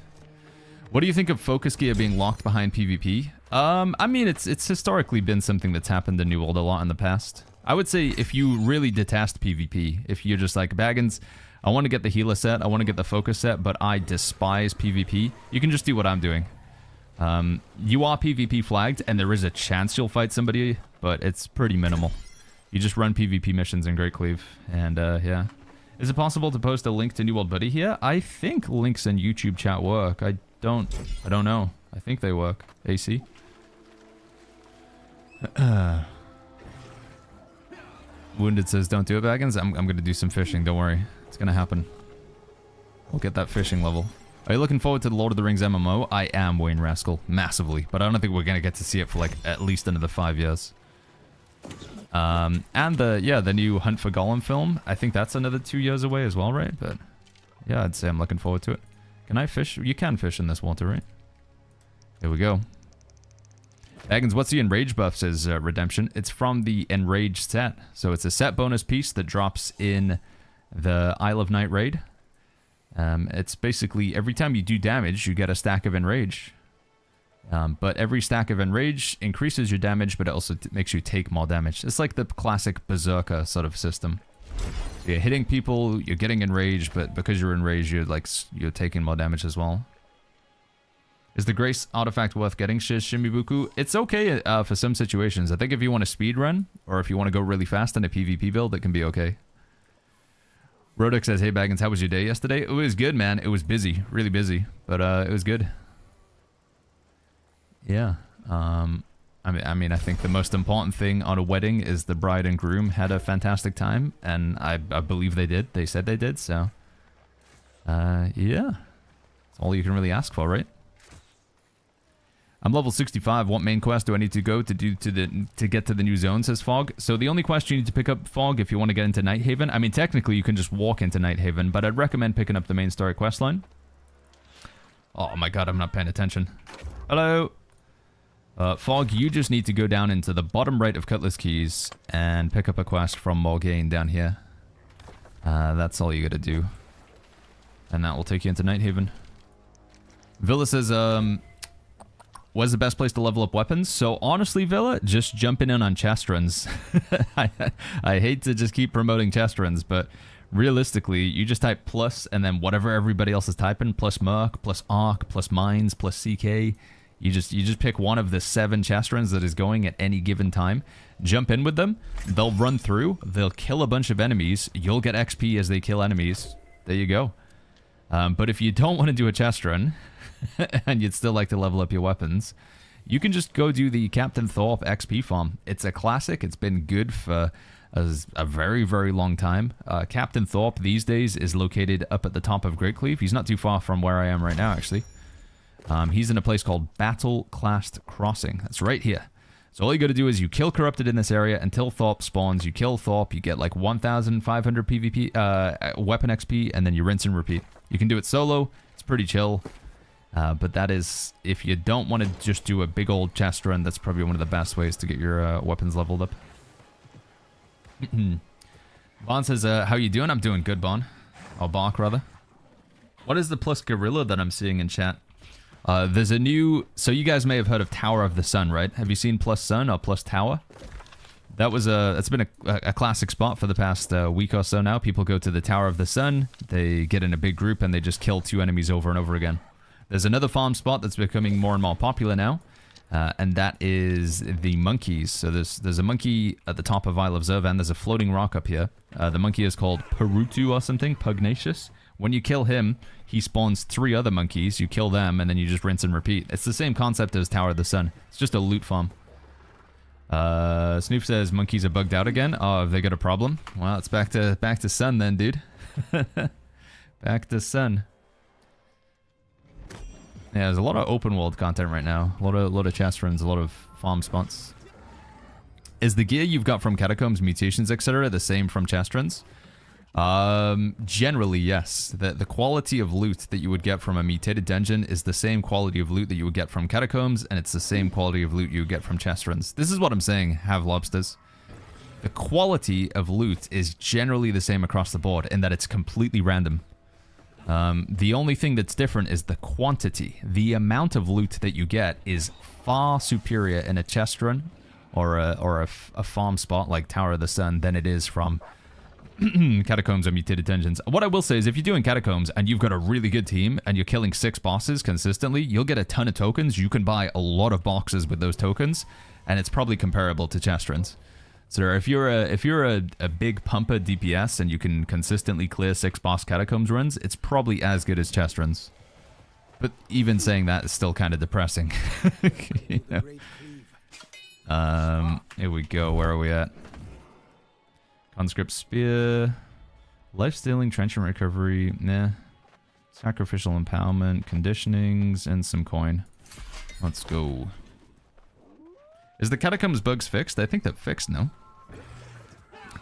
What do you think of focus gear being locked behind PvP? I mean, it's historically been something that's happened in New World a lot in the past. I would say if you really detest PvP, if you're just like, Baggins, I want to get the healer set, I want to get the focus set, but I despise PvP, you can just do what I'm doing. You are PvP flagged, and there is a chance you'll fight somebody, but it's pretty minimal. You just run PvP missions in Great Cleave, and yeah. Is it possible to post a link to New World Buddy here? I think links in YouTube chat work. I don't know. I think they work. AC. Wounded says, don't do it, Baggins. I'm going to do some fishing. Don't worry. It's going to happen. We'll get that fishing level. Are you looking forward to the Lord of the Rings MMO? I am, Wayne Rascal. Massively. But I don't think we're going to get to see it for, like, at least another 5 years. And the new Hunt for Gollum film. I think that's another 2 years away as well, right? But yeah, I'd say I'm looking forward to it. Can I fish? You can fish in this water, right? There we go. Baggins, what's the Enrage buff, says Redemption. It's from the Enrage set. So it's a set bonus piece that drops in the Isle of Night raid. It's basically every time you do damage, you get a stack of Enrage. But every stack of Enrage increases your damage, but it also makes you take more damage. It's like the classic Berserker sort of system. So you're hitting people, you're getting Enraged, but because you're Enraged, you're taking more damage as well. Is the Grace artifact worth getting, Shimibuku? It's okay for some situations. I think if you want to speed run, or if you want to go really fast in a PvP build, it can be okay. Rodek says, hey Baggins, how was your day yesterday? It was good, man. It was busy, really busy, but it was good. Yeah. I mean, I think the most important thing on a wedding is the bride and groom had a fantastic time, and I believe they did. They said they did, so yeah. That's all you can really ask for, right? I'm level 65. What main quest do I need to go to get to the new zone, says Fog. So the only quest you need to pick up, Fog, if you want to get into Nighthaven, I mean, technically you can just walk into Nighthaven, but I'd recommend picking up the main story quest line. Oh my god, I'm not paying attention. Hello? Fog, you just need to go down into the bottom right of Cutlass Keys and pick up a quest from Morgaine down here. That's all you gotta do. And that will take you into Nighthaven. Villa says, where's the best place to level up weapons? So honestly, Villa, just jumping in on chest runs. I hate to just keep promoting chest runs, but realistically, you just type plus and then whatever everybody else is typing, plus Merc, plus Arc, plus Mines, plus CK. You just pick one of the 7 chest runs that is going at any given time. Jump in with them. They'll run through. They'll kill a bunch of enemies. You'll get XP as they kill enemies. There you go. But if you don't want to do a chest run, and you'd still like to level up your weapons, you can just go do the Captain Thorpe XP farm. It's a classic. It's been good for a very, very long time. Captain Thorpe these days is located up at the top of Greatcleave. He's not too far from where I am right now, actually. He's in a place called Battle-Classed Crossing. That's right here. So all you got to do is you kill Corrupted in this area until Thorpe spawns. You kill Thorpe, you get like 1,500 PvP, weapon XP, and then you rinse and repeat. You can do it solo. It's pretty chill. But that is, if you don't want to just do a big old chest run, that's probably one of the best ways to get your weapons leveled up. Bon says, how you doing? I'm doing good, Bon. Or Bark, rather. What is the plus gorilla that I'm seeing in chat? There's a new... So you guys may have heard of Tower of the Sun, right? Have you seen plus Sun or plus Tower? That was it's been a classic spot for the past week or so now. People go to the Tower of the Sun, they get in a big group, and they just kill 2 enemies over and over again. There's another farm spot that's becoming more and more popular now, and that is the monkeys. So there's a monkey at the top of Isle of Zervan. There's a floating rock up here. The monkey is called Perutu or something, Pugnacious. When you kill him, he spawns 3 other monkeys. You kill them, and then you just rinse and repeat. It's the same concept as Tower of the Sun. It's just a loot farm. Snoop says monkeys are bugged out again. Oh, have they got a problem? Well, it's back to Sun then, dude. Back to Sun. Yeah, there's a lot of open world content right now. A lot of chest runs, a lot of farm spots. Is the gear you've got from Catacombs, Mutations, etc. the same from chest runs? Generally, yes. The quality of loot that you would get from a mutated dungeon is the same quality of loot that you would get from Catacombs, and it's the same quality of loot you would get from chest runs. This is what I'm saying, have lobsters. The quality of loot is generally the same across the board, in that it's completely random. The only thing that's different is the quantity. The amount of loot that you get is far superior in a chest run or a farm spot like Tower of the Sun than it is from Catacombs or mutated dungeons. What I will say is if you're doing Catacombs and you've got a really good team and you're killing 6 bosses consistently, you'll get a ton of tokens. You can buy a lot of boxes with those tokens, and it's probably comparable to chest runs. So if you're a big pumper DPS and you can consistently clear 6 boss Catacombs runs, it's probably as good as chest runs. But even saying that is still kind of depressing. You know? Here we go. Where are we at? Conscript Spear. Life-stealing, Trenchant Recovery. Nah. Sacrificial Empowerment, Conditionings, and some coin. Let's go. Is the Catacombs bugs fixed? I think they're fixed, no?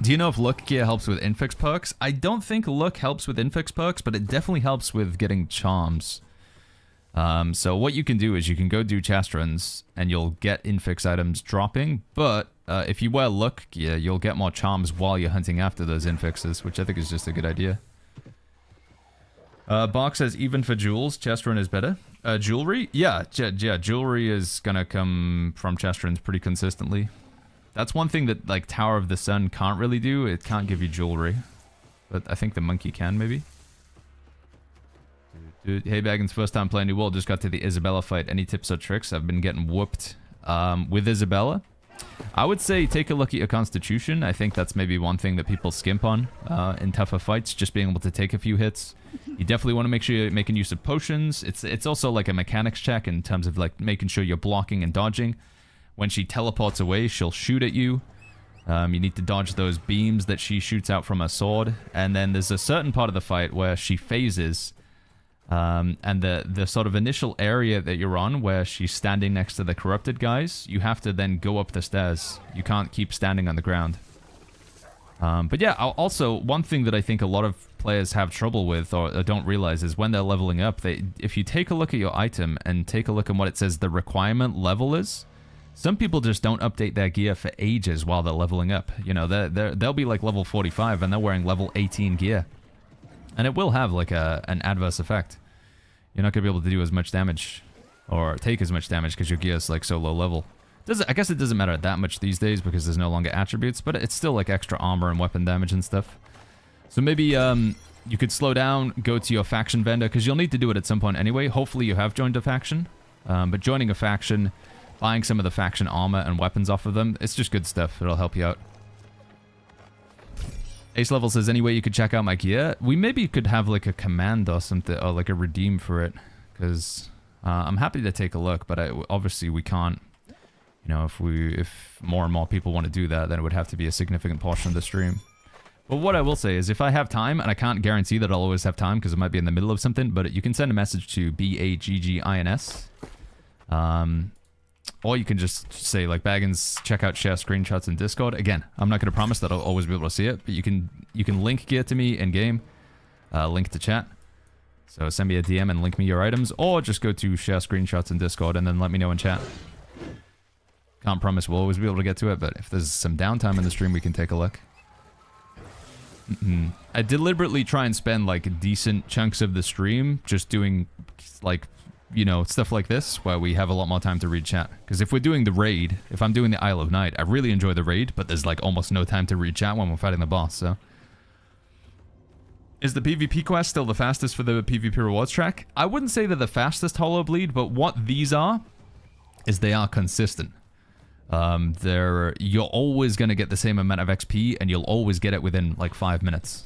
Do you know if Luck gear helps with infix perks? I don't think Luck helps with infix perks, but it definitely helps with getting charms. So what you can do is you can go do chest runs, and you'll get infix items dropping, but if you wear Luck gear, you'll get more charms while you're hunting after those infixes, which I think is just a good idea. Bark says, even for jewels, chest run is better. Jewelry? Yeah, jewelry is gonna come from chest runs pretty consistently. That's one thing that, like, Tower of the Sun can't really do. It can't give you jewelry. But I think the monkey can, maybe. Dude, hey, Baggins, first time playing New World. Just got to the Isabella fight. Any tips or tricks? I've been getting whooped with Isabella. I would say take a look at your constitution. I think that's maybe one thing that people skimp on in tougher fights, just being able to take a few hits. You definitely want to make sure you're making use of potions. It's also like a mechanics check in terms of like making sure you're blocking and dodging. When she teleports away, she'll shoot at you. You need to dodge those beams that she shoots out from her sword. And then there's a certain part of the fight where she phases. And the sort of initial area that you're on, where she's standing next to the corrupted guys, you have to then go up the stairs. You can't keep standing on the ground. But yeah, also, one thing that I think a lot of players have trouble with or don't realize is when they're leveling up, if you take a look at your item and take a look at what it says the requirement level is, some people just don't update their gear for ages while they're leveling up. You know, they'll be like level 45 and they're wearing level 18 gear. And it will have like an adverse effect. You're not going to be able to do as much damage or take as much damage because your gear is like so low level. I guess it doesn't matter that much these days because there's no longer attributes, but it's still like extra armor and weapon damage and stuff. So maybe you could slow down, go to your faction vendor, because you'll need to do it at some point anyway. Hopefully you have joined a faction. But joining a faction, buying some of the faction armor and weapons off of them, it's just good stuff. It'll help you out. Ace Level says, any way you could check out my gear? We maybe could have like a command or something, or like a redeem for it. Because I'm happy to take a look, but obviously we can't. You know, if more and more people want to do that, then it would have to be a significant portion of the stream. But what I will say is, if I have time, and I can't guarantee that I'll always have time because it might be in the middle of something, but you can send a message to BAGGINS. Or you can just say, like, Baggins, check out share screenshots in Discord. Again, I'm not going to promise that I'll always be able to see it, but you can link gear to me in game, link to chat. So send me a DM and link me your items, or just go to share screenshots in Discord and then let me know in chat. Can't promise we'll always be able to get to it, but if there's some downtime in the stream, we can take a look. I deliberately try and spend, like, decent chunks of the stream just doing, like, you know, stuff like this, where we have a lot more time to read chat. Because if we're doing the raid, if I'm doing the Isle of Night, I really enjoy the raid, but there's, like, almost no time to read chat when we're fighting the boss, so... Is the PvP quest still the fastest for the PvP rewards track? I wouldn't say they're the fastest Hollow Bleed, but what these are, is they are consistent. You're always going to get the same amount of XP, and you'll always get it within, like, 5 minutes.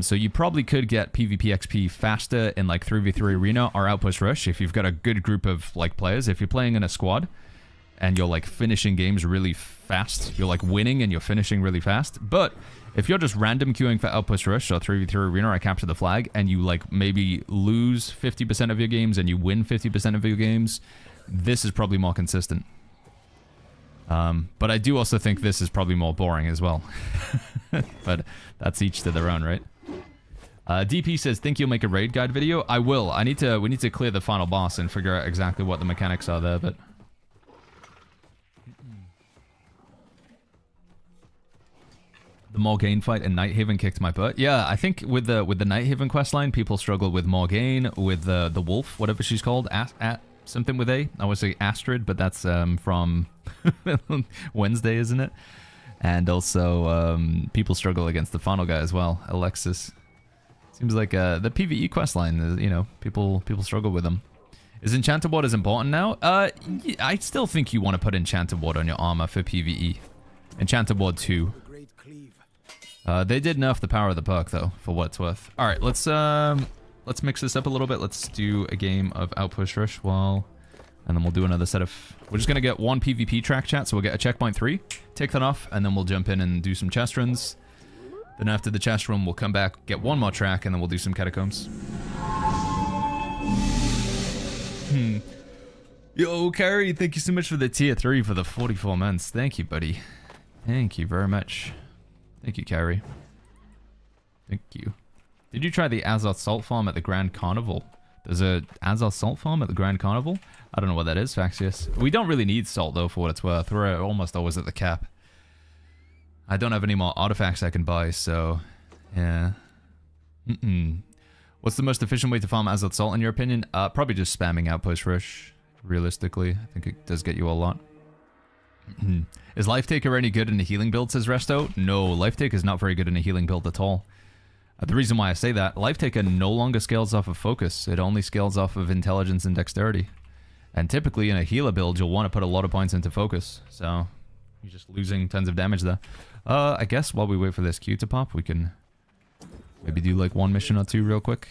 So you probably could get PvP XP faster in, like, 3v3 Arena or Outpost Rush if you've got a good group of, like, players. If you're playing in a squad, and you're, like, finishing games really fast, you're, like, winning and you're finishing really fast. But if you're just random queuing for Outpost Rush or 3v3 Arena or Capture the Flag, and you, like, maybe lose 50% of your games and you win 50% of your games, this is probably more consistent. But I do also think this is probably more boring as well. But that's each to their own, right? DP says, think you'll make a raid guide video? I will. We need to clear the final boss and figure out exactly what the mechanics are there, but... The Morgaine fight in Nighthaven kicked my butt. Yeah, I think with the Nighthaven questline, people struggle with Morgaine, with the wolf, whatever she's called, something with A. I would say Astrid, but that's from Wednesday, isn't it? And also, people struggle against the final guy as well, Alexis. Seems like the PvE questline, you know, people struggle with them. Is Enchanted Ward as important now? I still think you want to put Enchanted Ward on your armor for PvE. Enchanted Ward 2. They did nerf the power of the perk, though, for what it's worth. Alright, let's mix this up a little bit. Let's do a game of Outpost Rush and then we'll do another set of... We're just going to get one PvP track, chat, so we'll get a checkpoint 3, take that off, and then we'll jump in and do some chest runs. Then after the chest run, we'll come back, get one more track, and then we'll do some catacombs. Yo, Carrie, thank you so much for the tier 3 for the 44 months. Thank you, buddy. Thank you very much. Thank you, Carrie. Thank you. Did you try the Azoth Salt Farm at the Grand Carnival? There's a Azoth Salt Farm at the Grand Carnival? I don't know what that is, Faxius. We don't really need salt, though, for what it's worth. We're almost always at the cap. I don't have any more artifacts I can buy, so... Yeah. What's the most efficient way to farm Azoth Salt, in your opinion? Probably just spamming Outpost Rush, realistically. I think it does get you a lot. Is Life Taker any good in a healing build, says Resto? No, Life Taker is not very good in a healing build at all. The reason why I say that, Life Taker no longer scales off of focus. It only scales off of intelligence and dexterity. And typically in a healer build, you'll want to put a lot of points into focus. So, you're just losing tons of damage there. I guess while we wait for this queue to pop, we can maybe do like one mission or two real quick.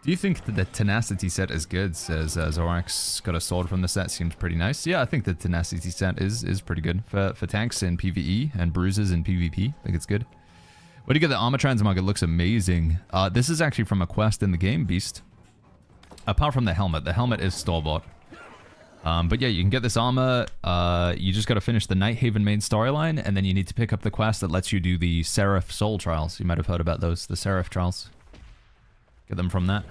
Do you think that the Tenacity set is good? Says Zorax. Got a sword from the set. Seems pretty nice. Yeah, I think the Tenacity set is pretty good. For tanks in PvE and bruises in PvP. I think it's good. Where do you get the armor transmog? It looks amazing. This is actually from a quest in the game, Beast. Apart from the helmet. The helmet is store-bought. But yeah, you can get this armor. You just got to finish the Nighthaven main storyline. And then you need to pick up the quest that lets you do the Seraph Soul Trials. You might have heard about those. The Seraph Trials. Get them from that.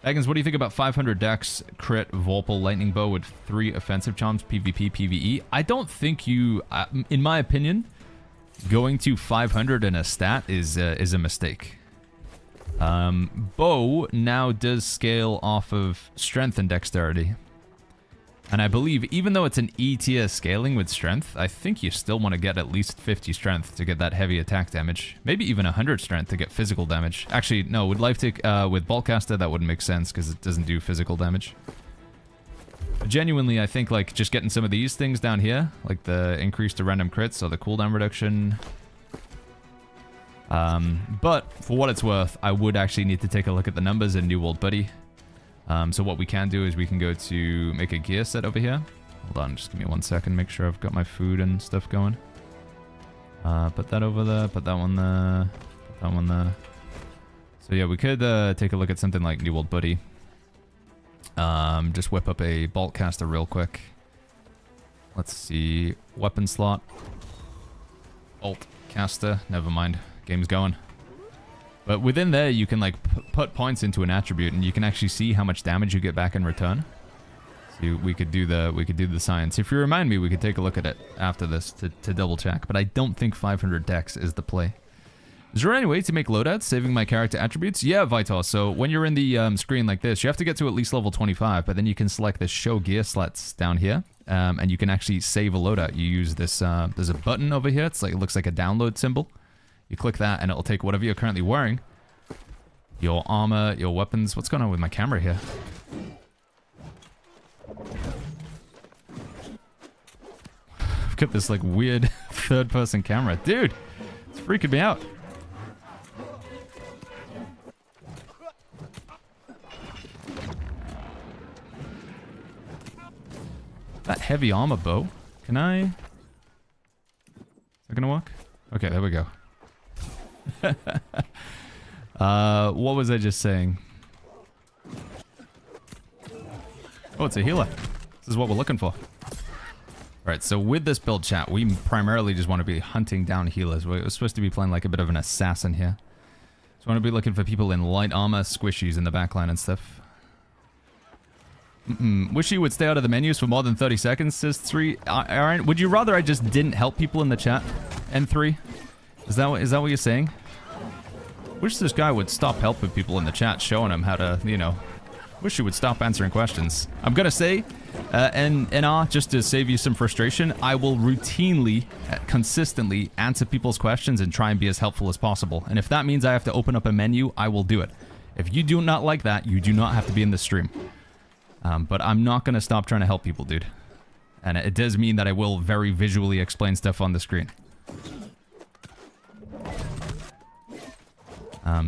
Baggins, what do you think about 500 dex, crit, Vorpal, lightning bow with 3 offensive charms, PvP, PvE? I don't think you, in my opinion, going to 500 in a stat is a mistake. Bow now does scale off of strength and dexterity. And I believe even though it's an E tier scaling with strength, I think you still want to get at least 50 strength to get that heavy attack damage. Maybe even 100 strength to get physical damage. Actually, no, with life tick, with Boltcaster, that wouldn't make sense because it doesn't do physical damage. But genuinely, I think like just getting some of these things down here, like the increase to random crits or the cooldown reduction. But for what it's worth, I would actually need to take a look at the numbers in New World Buddy. So what we can do is we can go to make a gear set over here. Hold on, just give me 1 second, make sure I've got my food and stuff going. Put that over there, put that one there, put that one there. So yeah, we could take a look at something like New World Buddy. Just whip up a Boltcaster real quick. Let's see, weapon slot. Bolt caster, never mind, game's going. But within there, you can like put points into an attribute, and you can actually see how much damage you get back in return. So we could do the science. If you remind me, we could take a look at it after this to double check. But I don't think 500 dex is the play. Is there any way to make loadouts saving my character attributes? Yeah, Vitor. So when you're in the screen like this, you have to get to at least level 25, but then you can select the show gear slots down here, and you can actually save a loadout. You use this. There's a button over here. It's like it looks like a download symbol. You click that and it'll take whatever you're currently wearing. Your armor, your weapons. What's going on with my camera here? I've got this like weird third-person camera. Dude, it's freaking me out. That heavy armor bow. Can I? Is that gonna work? Okay, there we go. What was I just saying? Oh, it's a healer. This is what we're looking for. Alright, so with this build, chat, we primarily just want to be hunting down healers. We're supposed to be playing like a bit of an assassin here. So we want to be looking for people in light armor, squishies in the backline and stuff. Wish you would stay out of the menus for more than 30 seconds, says 3. Aaron, would you rather I just didn't help people in the chat? N3? Is that what you're saying? Wish this guy would stop helping people in the chat, showing them how to, you know... Wish you would stop answering questions. I'm gonna say, NR, just to save you some frustration, I will routinely, consistently answer people's questions and try and be as helpful as possible. And if that means I have to open up a menu, I will do it. If you do not like that, you do not have to be in the stream. But I'm not gonna stop trying to help people, dude. And it does mean that I will very visually explain stuff on the screen.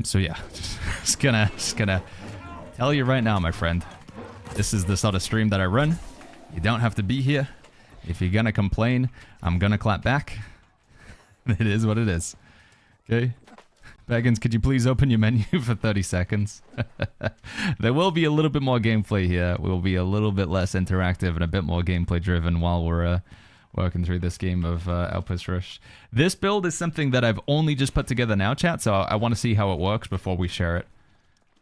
So yeah, just gonna tell you right now, my friend. This is the sort of stream that I run. You don't have to be here. If you're gonna complain, I'm gonna clap back. It is what it is. Okay? Baggins, could you please open your menu for 30 seconds? There will be a little bit more gameplay here. We'll be a little bit less interactive and a bit more gameplay driven while we're working through this game of Outpost Rush. This build is something that I've only just put together now, chat, so I want to see how it works before we share it.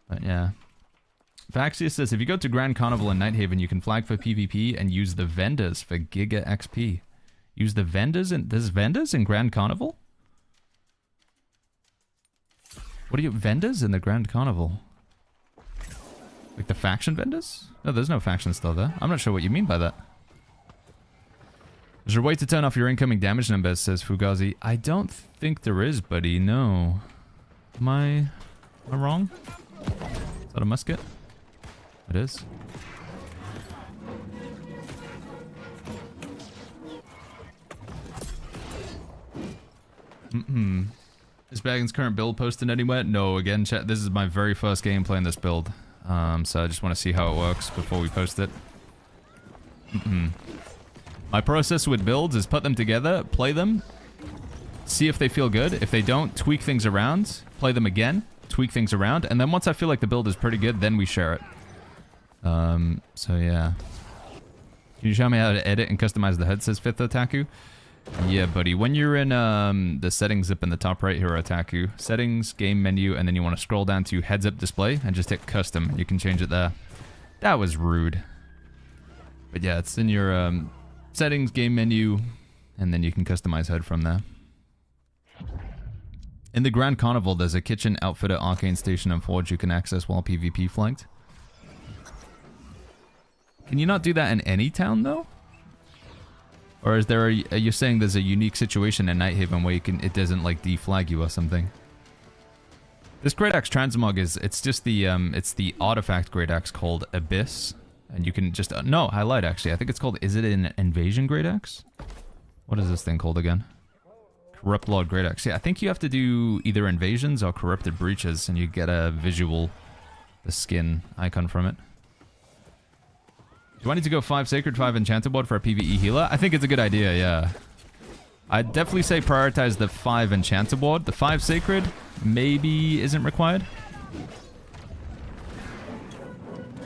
But yeah. Faxius says, if you go to Grand Carnival in Nighthaven, you can flag for PvP and use the vendors for Giga XP. Use the vendors in... There's vendors in Grand Carnival? What are you... Vendors in the Grand Carnival? Like the faction vendors? No, there's no faction still there. I'm not sure what you mean by that. Is there a way to turn off your incoming damage numbers, says Fugazi. I don't think there is, buddy. No. Am I wrong? Is that a musket? It is. Is Baggins' current build posted anywhere? No, again, chat, this is my very first game playing this build. So I just want to see how it works before we post it. My process with builds is put them together, play them, see if they feel good. If they don't, tweak things around, play them again, tweak things around, and then once I feel like the build is pretty good, then we share it. So yeah. Can you show me how to edit and customize the HUD, says Fifth Otaku? Yeah, buddy. When you're in the settings up in the top right here, Otaku, settings, game menu, and then you want to scroll down to heads up display and just hit custom. You can change it there. That was rude. But yeah, it's in your settings, game menu, and then you can customize HUD from there. In the Grand Carnival, there's a kitchen, outfitter, arcane station, and forge you can access while PvP flanked. Can you not do that in any town, though? Or is there are you saying there's a unique situation in Nighthaven where you can, it doesn't, like, deflag you or something? This Great Axe Transmog is, it's just the, it's the artifact Great Axe called Abyss. And you can just, no, I lied, actually. I think it's called, is it an Invasion Great Axe? What is this thing called again? Corrupt Lord Great Axe. Yeah, I think you have to do either Invasions or Corrupted Breaches, and you get a visual, the skin icon from it. Do I need to go 5 Sacred, 5 Enchanted Ward for a PvE healer? I think it's a good idea, yeah. I'd definitely say prioritize the 5 Enchanted Ward. The 5 Sacred maybe isn't required.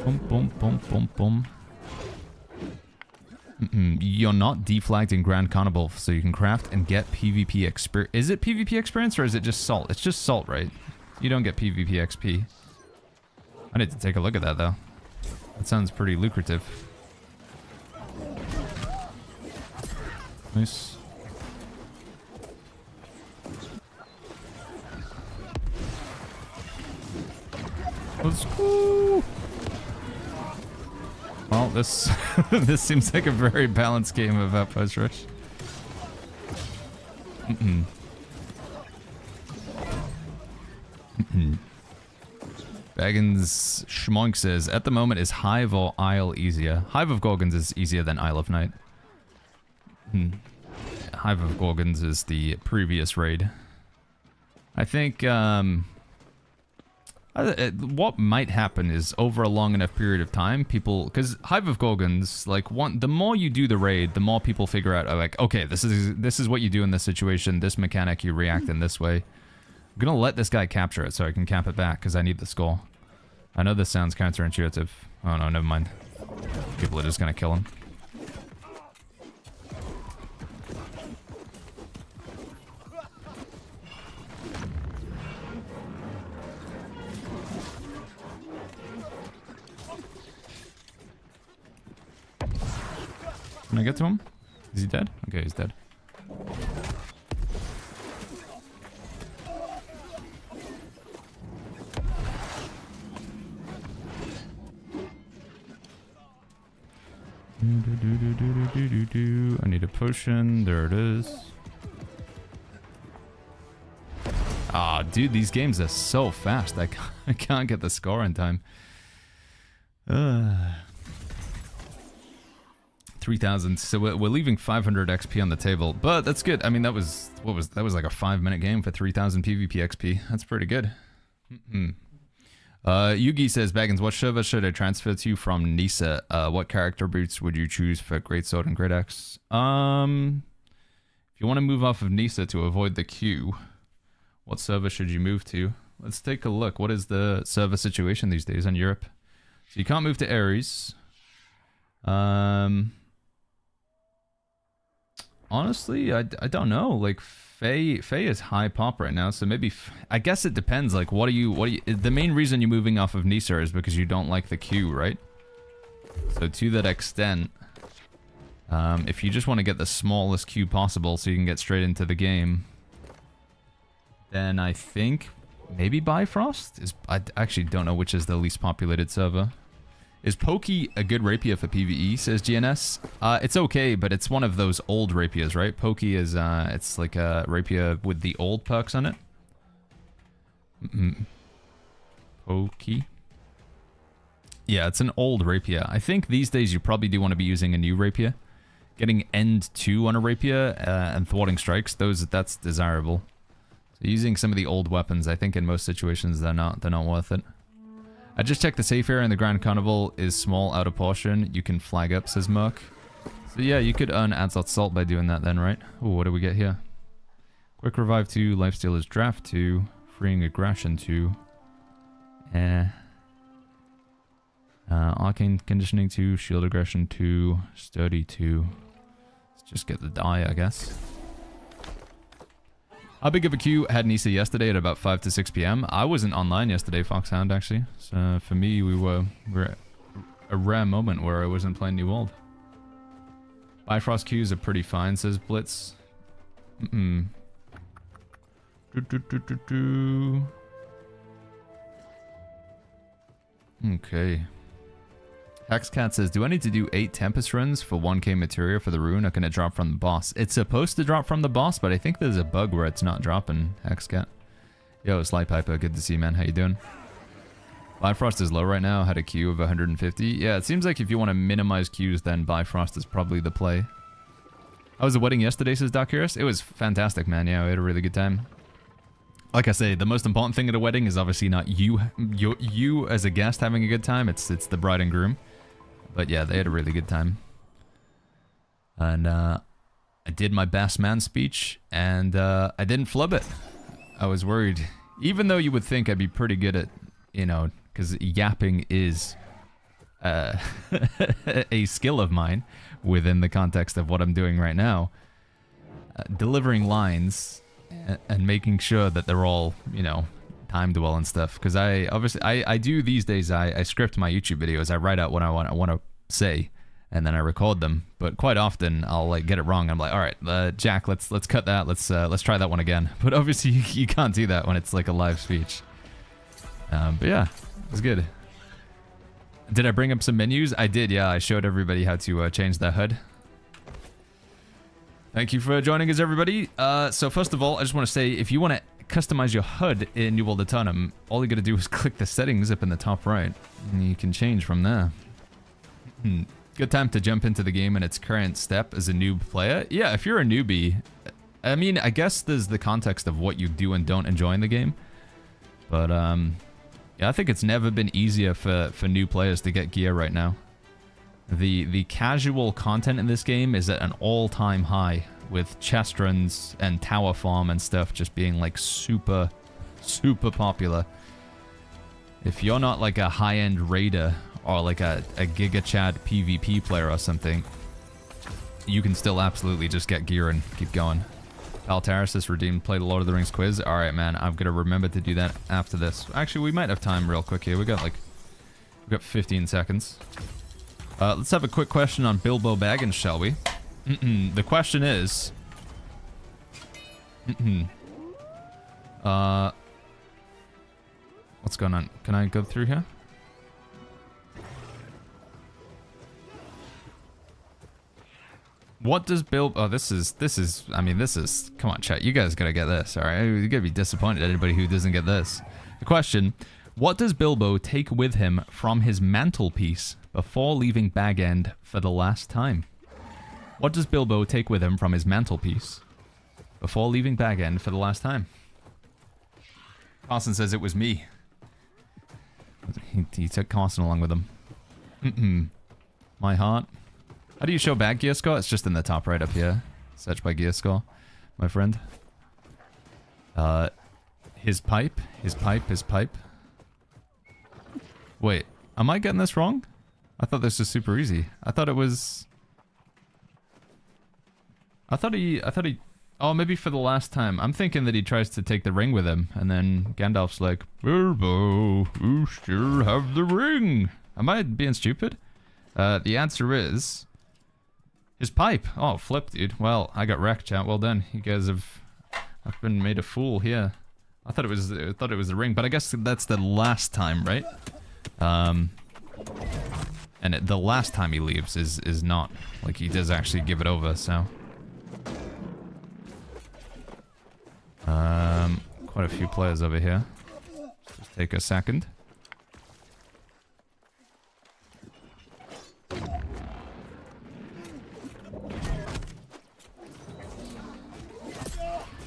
Boom, boom, boom, boom, boom. You're not deflagged in Grand Carnival, so you can craft and get PvP experience. Is it PvP experience or is it just salt? It's just salt, right? You don't get PvP XP. I need to take a look at that, though. That sounds pretty lucrative. Nice. Let's go. Well, this this seems like a very balanced game of Outpost Rush. Baggins Schmoink says, at the moment, is Hive or Isle easier? Hive of Gorgons is easier than Isle of Night. Hive of Gorgons is the previous raid. I think, what might happen is over a long enough period of time, people, because Hive of Gorgons, like, the more you do the raid, the more people figure out, like, okay, this is what you do in this situation, this mechanic, you react in this way. I'm gonna let this guy capture it so I can cap it back, because I need the skull. I know this sounds counterintuitive. Oh no, never mind. People are just gonna kill him. Can I get to him? Is he dead? Okay, he's dead. I need a potion. There it is. Ah, dude, these games are so fast. I can't get the score in time. 3,000. So we're leaving 500 XP on the table, but that's good. I mean, that was like a 5-minute game for 3,000 PvP XP. That's pretty good. Yugi says, Baggins, what server should I transfer to from Nisa? What character boots would you choose for Greatsword and Great Axe? If you want to move off of Nisa to avoid the queue, what server should you move to? Let's take a look. What is the server situation these days in Europe? So you can't move to Ares. Honestly, I don't know. Like, Faye is high pop right now, so maybe I guess it depends. Like, what are you? The main reason you're moving off of Nisa is because you don't like the queue, right? So to that extent, if you just want to get the smallest queue possible so you can get straight into the game, then I think maybe Bifrost is. I actually don't know which is the least populated server. Is Pokey a good rapier for PvE, says GNS? It's okay, but it's one of those old rapiers, right? Pokey is, it's like a rapier with the old perks on it. Pokey. Yeah, it's an old rapier. I think these days you probably do want to be using a new rapier. Getting End 2 on a rapier and thwarting strikes, that's desirable. So using some of the old weapons, I think in most situations they're not worth it. I just checked the safe area in the Grand Carnival is small out of portion. You can flag up, says Merc. So yeah, you could earn Adslot Salt by doing that then, right? Oh, what do we get here? Quick Revive 2, Lifesteal is Draft 2, Freeing Aggression 2. Arcane Conditioning 2, Shield Aggression 2, Sturdy 2. Let's just get the die, I guess. How big of a queue had Nisa yesterday at about 5 to 6 p.m.? I wasn't online yesterday, Foxhound, actually. So for me, we were at a rare moment where I wasn't playing New World. Bifrost queues are pretty fine, says Blitz. Okay. Hexcat says, do I need to do 8 Tempest runs for 1k materia for the rune, or can it drop from the boss? It's supposed to drop from the boss, but I think there's a bug where it's not dropping, Hexcat. Yo, Sly Piper, good to see you, man. How you doing? Bifrost is low right now, had a Q of 150. Yeah, it seems like if you want to minimize Qs, then Bifrost is probably the play. I was at a wedding yesterday, says Docurus. It was fantastic, man. Yeah, we had a really good time. Like I say, the most important thing at a wedding is obviously not you as a guest having a good time. It's the bride and groom. But yeah, they had a really good time. And I did my best man speech, and I didn't flub it. I was worried. Even though you would think I'd be pretty good at, you know, because yapping is a skill of mine within the context of what I'm doing right now. Delivering lines and making sure that they're all, you know, timed well and stuff, because I do these days. I script my YouTube videos. I write out what I want to say, and then I record them. But quite often I'll like get it wrong. I'm like, all right, Jack, let's cut that. Let's try that one again. But obviously you can't do that when it's like a live speech. But yeah, it was good. Did I bring up some menus? I did. Yeah, I showed everybody how to change the HUD. Thank you for joining us, everybody. So first of all, I just want to say, if you want to customize your HUD in New World Eternum, all you got to do is click the settings up in the top right, and you can change from there. Good time to jump into the game in its current step as a noob player. Yeah, if you're a newbie, I mean, I guess there's the context of what you do and don't enjoy in the game. But, yeah, I think it's never been easier for new players to get gear right now. The casual content in this game is at an all-time high, with chest runs and tower farm and stuff just being like super popular. If you're not like a high-end raider or like a Giga Chad PvP player or something, you can still absolutely just get gear and keep going. Paltaris redeemed, played a Lord of the Rings quiz. Alright, man, I'm gonna remember to do that after this. Actually, we might have time real quick here. We got 15 seconds. Let's have a quick question on Bilbo Baggins, shall we? The question is... what's going on? Can I go through here? What does Bilbo... Oh, this is... I mean, this is... Come on, chat. You guys gotta get this, alright? You're gonna be disappointed at anybody who doesn't get this. The question... What does Bilbo take with him from his mantelpiece before leaving Bag End for the last time? What does Bilbo take with him from his mantelpiece before leaving Bag End for the last time? Carson says it was me. He took Carson along with him. My heart. How do you show bag gear score? It's just in the top right up here. Search by gear score, my friend. His pipe. Wait, am I getting this wrong? I thought this was super easy. I thought he... Oh, maybe for the last time. I'm thinking that he tries to take the ring with him, and then Gandalf's like, Bilbo, you still have the ring. Am I being stupid? The answer is... his pipe. Oh, flip, dude. Well, I got wrecked, chat. Well done. You guys have... I've been made a fool here. I thought it was the ring, but I guess that's the last time, right? And the last time he leaves is not. Like, he does actually give it over, so... quite a few players over here. Just take a second.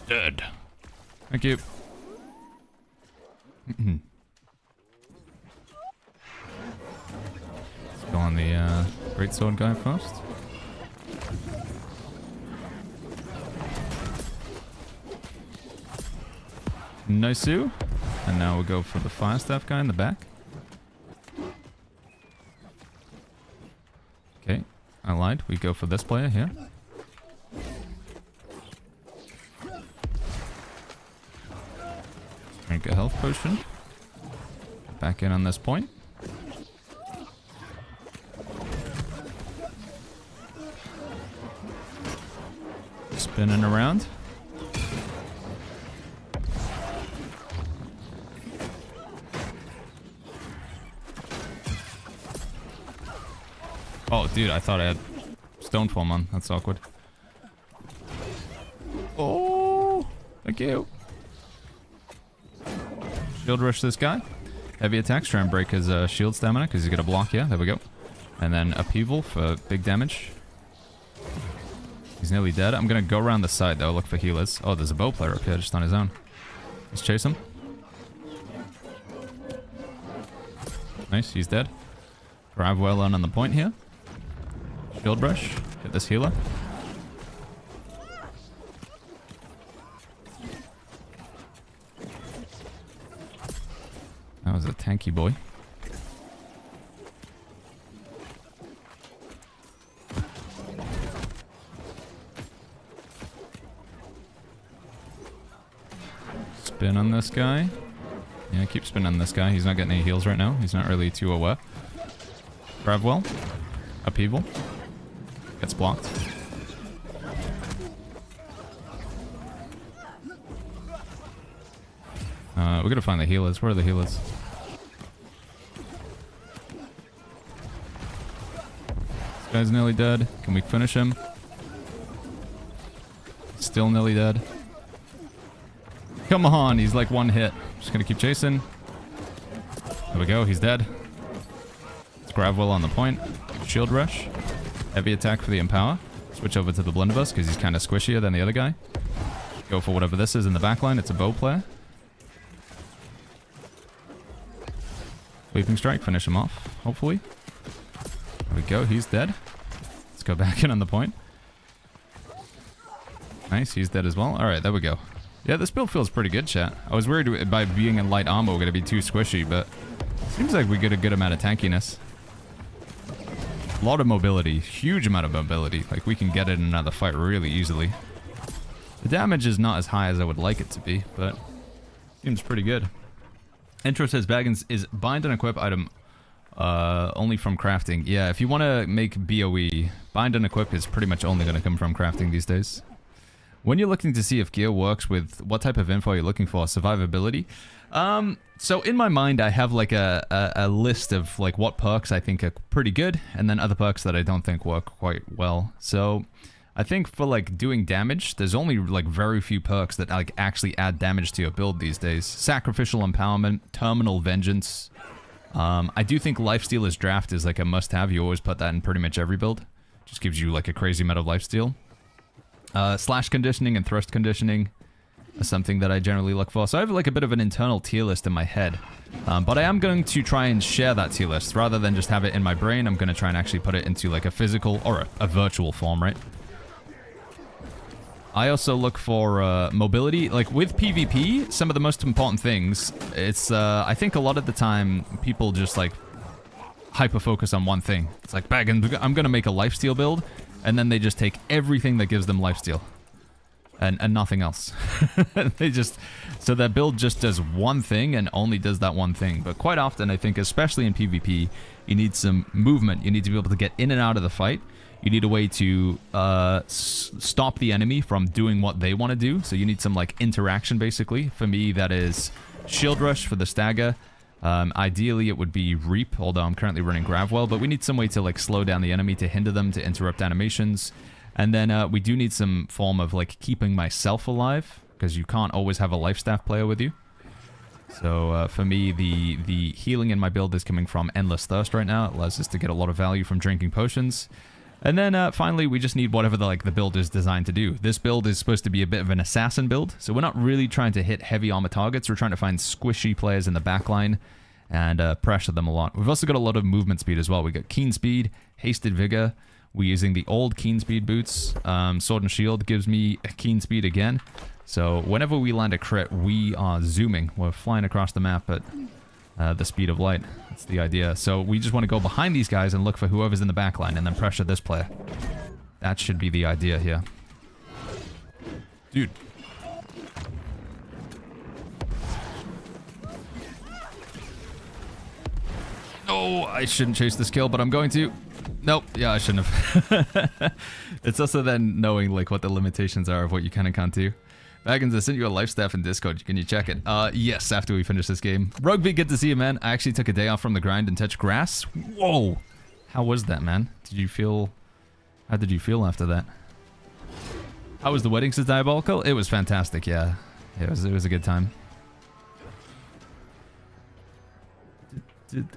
Dead. Thank you. Let's go on the greatsword guy first. Nice. And now we'll go for the fire staff guy in the back. Okay, I lied. We go for this player here. Drink a health potion. Back in on this point. Spinning around. Oh, dude, I thought I had Stoneform on. That's awkward. Oh, thank you. Shield rush this guy. Heavy attacks, try and break his shield stamina because he's going to block. Yeah, there we go. And then upheaval for big damage. He's nearly dead. I'm going to go around the side though, look for healers. Oh, there's a bow player up here just on his own. Let's chase him. Nice, he's dead. Drive well on the point here. Shield brush. Hit this healer. That was a tanky boy. Spin on this guy. Yeah, keep spinning on this guy. He's not getting any heals right now. He's not really too aware. Grab well. Upheaval. Gets blocked. We're gonna find the healers. Where are the healers? This guy's nearly dead. Can we finish him? Still nearly dead. Come on, he's like one hit. Just gonna keep chasing. There we go, he's dead. Let's grab well on the point. Shield rush. Heavy attack for the empower. Switch over to the blunderbuss because he's kind of squishier than the other guy. Go for whatever this is in the backline. It's a bow player. Leaping strike, finish him off, hopefully. There we go, he's dead. Let's go back in on the point. Nice, he's dead as well. Alright, there we go. Yeah, this build feels pretty good, chat. I was worried by being in light armor we're going to be too squishy, but seems like we get a good amount of tankiness. A lot of mobility, huge amount of mobility. Like, we can get it in another fight really easily. The damage is not as high as I would like it to be, but seems pretty good. Intro says Baggins is bind and equip item only from crafting. Yeah, if you want to make BOE, bind and equip is pretty much only going to come from crafting these days. When you're looking to see if gear works with what type of info you're looking for, survivability. So in my mind, I have like a list of like what perks I think are pretty good, and then other perks that I don't think work quite well. So I think for like doing damage, there's only like very few perks that like actually add damage to your build these days. Sacrificial Empowerment, Terminal Vengeance. I do think Lifestealer's Draft is like a must-have. You always put that in pretty much every build. Just gives you like a crazy amount of lifesteal. Slash Conditioning and Thrust Conditioning is something that I generally look for. So I have like a bit of an internal tier list in my head. But I am going to try and share that tier list. Rather than just have it in my brain, I'm going to try and actually put it into like a physical or a virtual form, right? I also look for mobility. Like with PvP, some of the most important things, it's I think a lot of the time people just like hyper focus on one thing. It's like, Baggins, I'm going to make a lifesteal build, and then they just take everything that gives them lifesteal and nothing else. They just, so their build just does one thing and only does that one thing. But quite often, I think, especially in PvP, you need some movement. You need to be able to get in and out of the fight. You need a way to stop the enemy from doing what they want to do. So you need some like interaction, basically. For me, that is Shield Rush for the stagger. Ideally, it would be Reap, although I'm currently running Gravwell. But we need some way to like slow down the enemy, to hinder them, to interrupt animations. And then we do need some form of like keeping myself alive, because you can't always have a life staff player with you. So for me, the healing in my build is coming from Endless Thirst right now. It allows us to get a lot of value from drinking potions. And then finally, we just need whatever the build is designed to do. This build is supposed to be a bit of an assassin build, so we're not really trying to hit heavy armor targets. We're trying to find squishy players in the backline and pressure them a lot. We've also got a lot of movement speed as well. We got Keen Speed, Hasted Vigor. We're using the old Keen Speed boots. Sword and Shield gives me a Keen Speed again. So whenever we land a crit, we are zooming. We're flying across the map at the speed of light. That's the idea. So we just want to go behind these guys and look for whoever's in the backline and then pressure this player. That should be the idea here. Dude. Oh, I shouldn't chase this kill, but I'm going to. Nope. Yeah, I shouldn't have. It's also then knowing like what the limitations are of what you can and can't do. Baggins, I sent you a life staff in Discord. Can you check it? Yes, after we finish this game. Rugby, good to see you, man. I actually took a day off from the grind and touched grass. Whoa! how was that, man? Did you feel... How did you feel after that? How was the wedding, says Diabolical? It was fantastic, yeah. It was a good time.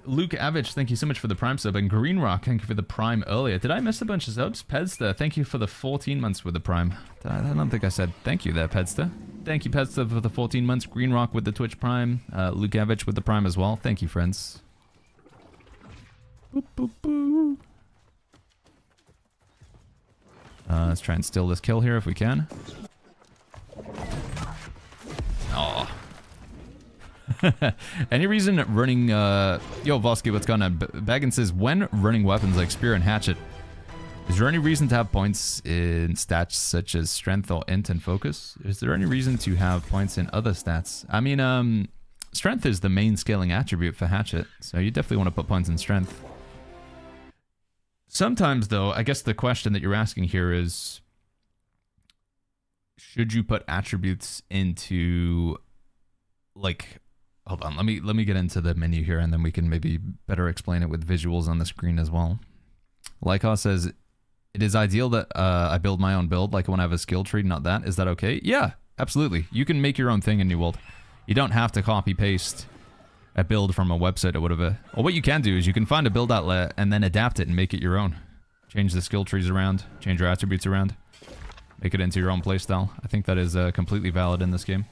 Luke Avich, thank you so much for the Prime sub. And Green Rock, thank you for the Prime earlier. Did I miss a bunch of subs? Pedster, thank you for the 14 months with the Prime. I don't think I said thank you there, Pedster. Thank you, Pedster, for the 14 months. Green Rock with the Twitch Prime. Luke Avich with the Prime as well. Thank you, friends. Boop, boop, boop. Let's try and steal this kill here if we can. Oh. Any reason running... Yo, Vosky, what's going on? Baggin says, when running weapons like Spear and Hatchet, is there any reason to have points in stats such as Strength or Int and Focus? Is there any reason to have points in other stats? I mean, Strength is the main scaling attribute for Hatchet, so you definitely want to put points in Strength. Sometimes, though, I guess the question that you're asking here is, should you put attributes into, like, hold on, let me get into the menu here, and then we can maybe better explain it with visuals on the screen as well. Lycos says, it is ideal that I build my own build, like when I have a skill tree, not that. Is that okay? Yeah, absolutely. You can make your own thing in New World. You don't have to copy-paste a build from a website or whatever. Or what you can do is you can find a build outlet and then adapt it and make it your own. Change the skill trees around, change your attributes around, make it into your own playstyle. I think that is completely valid in this game.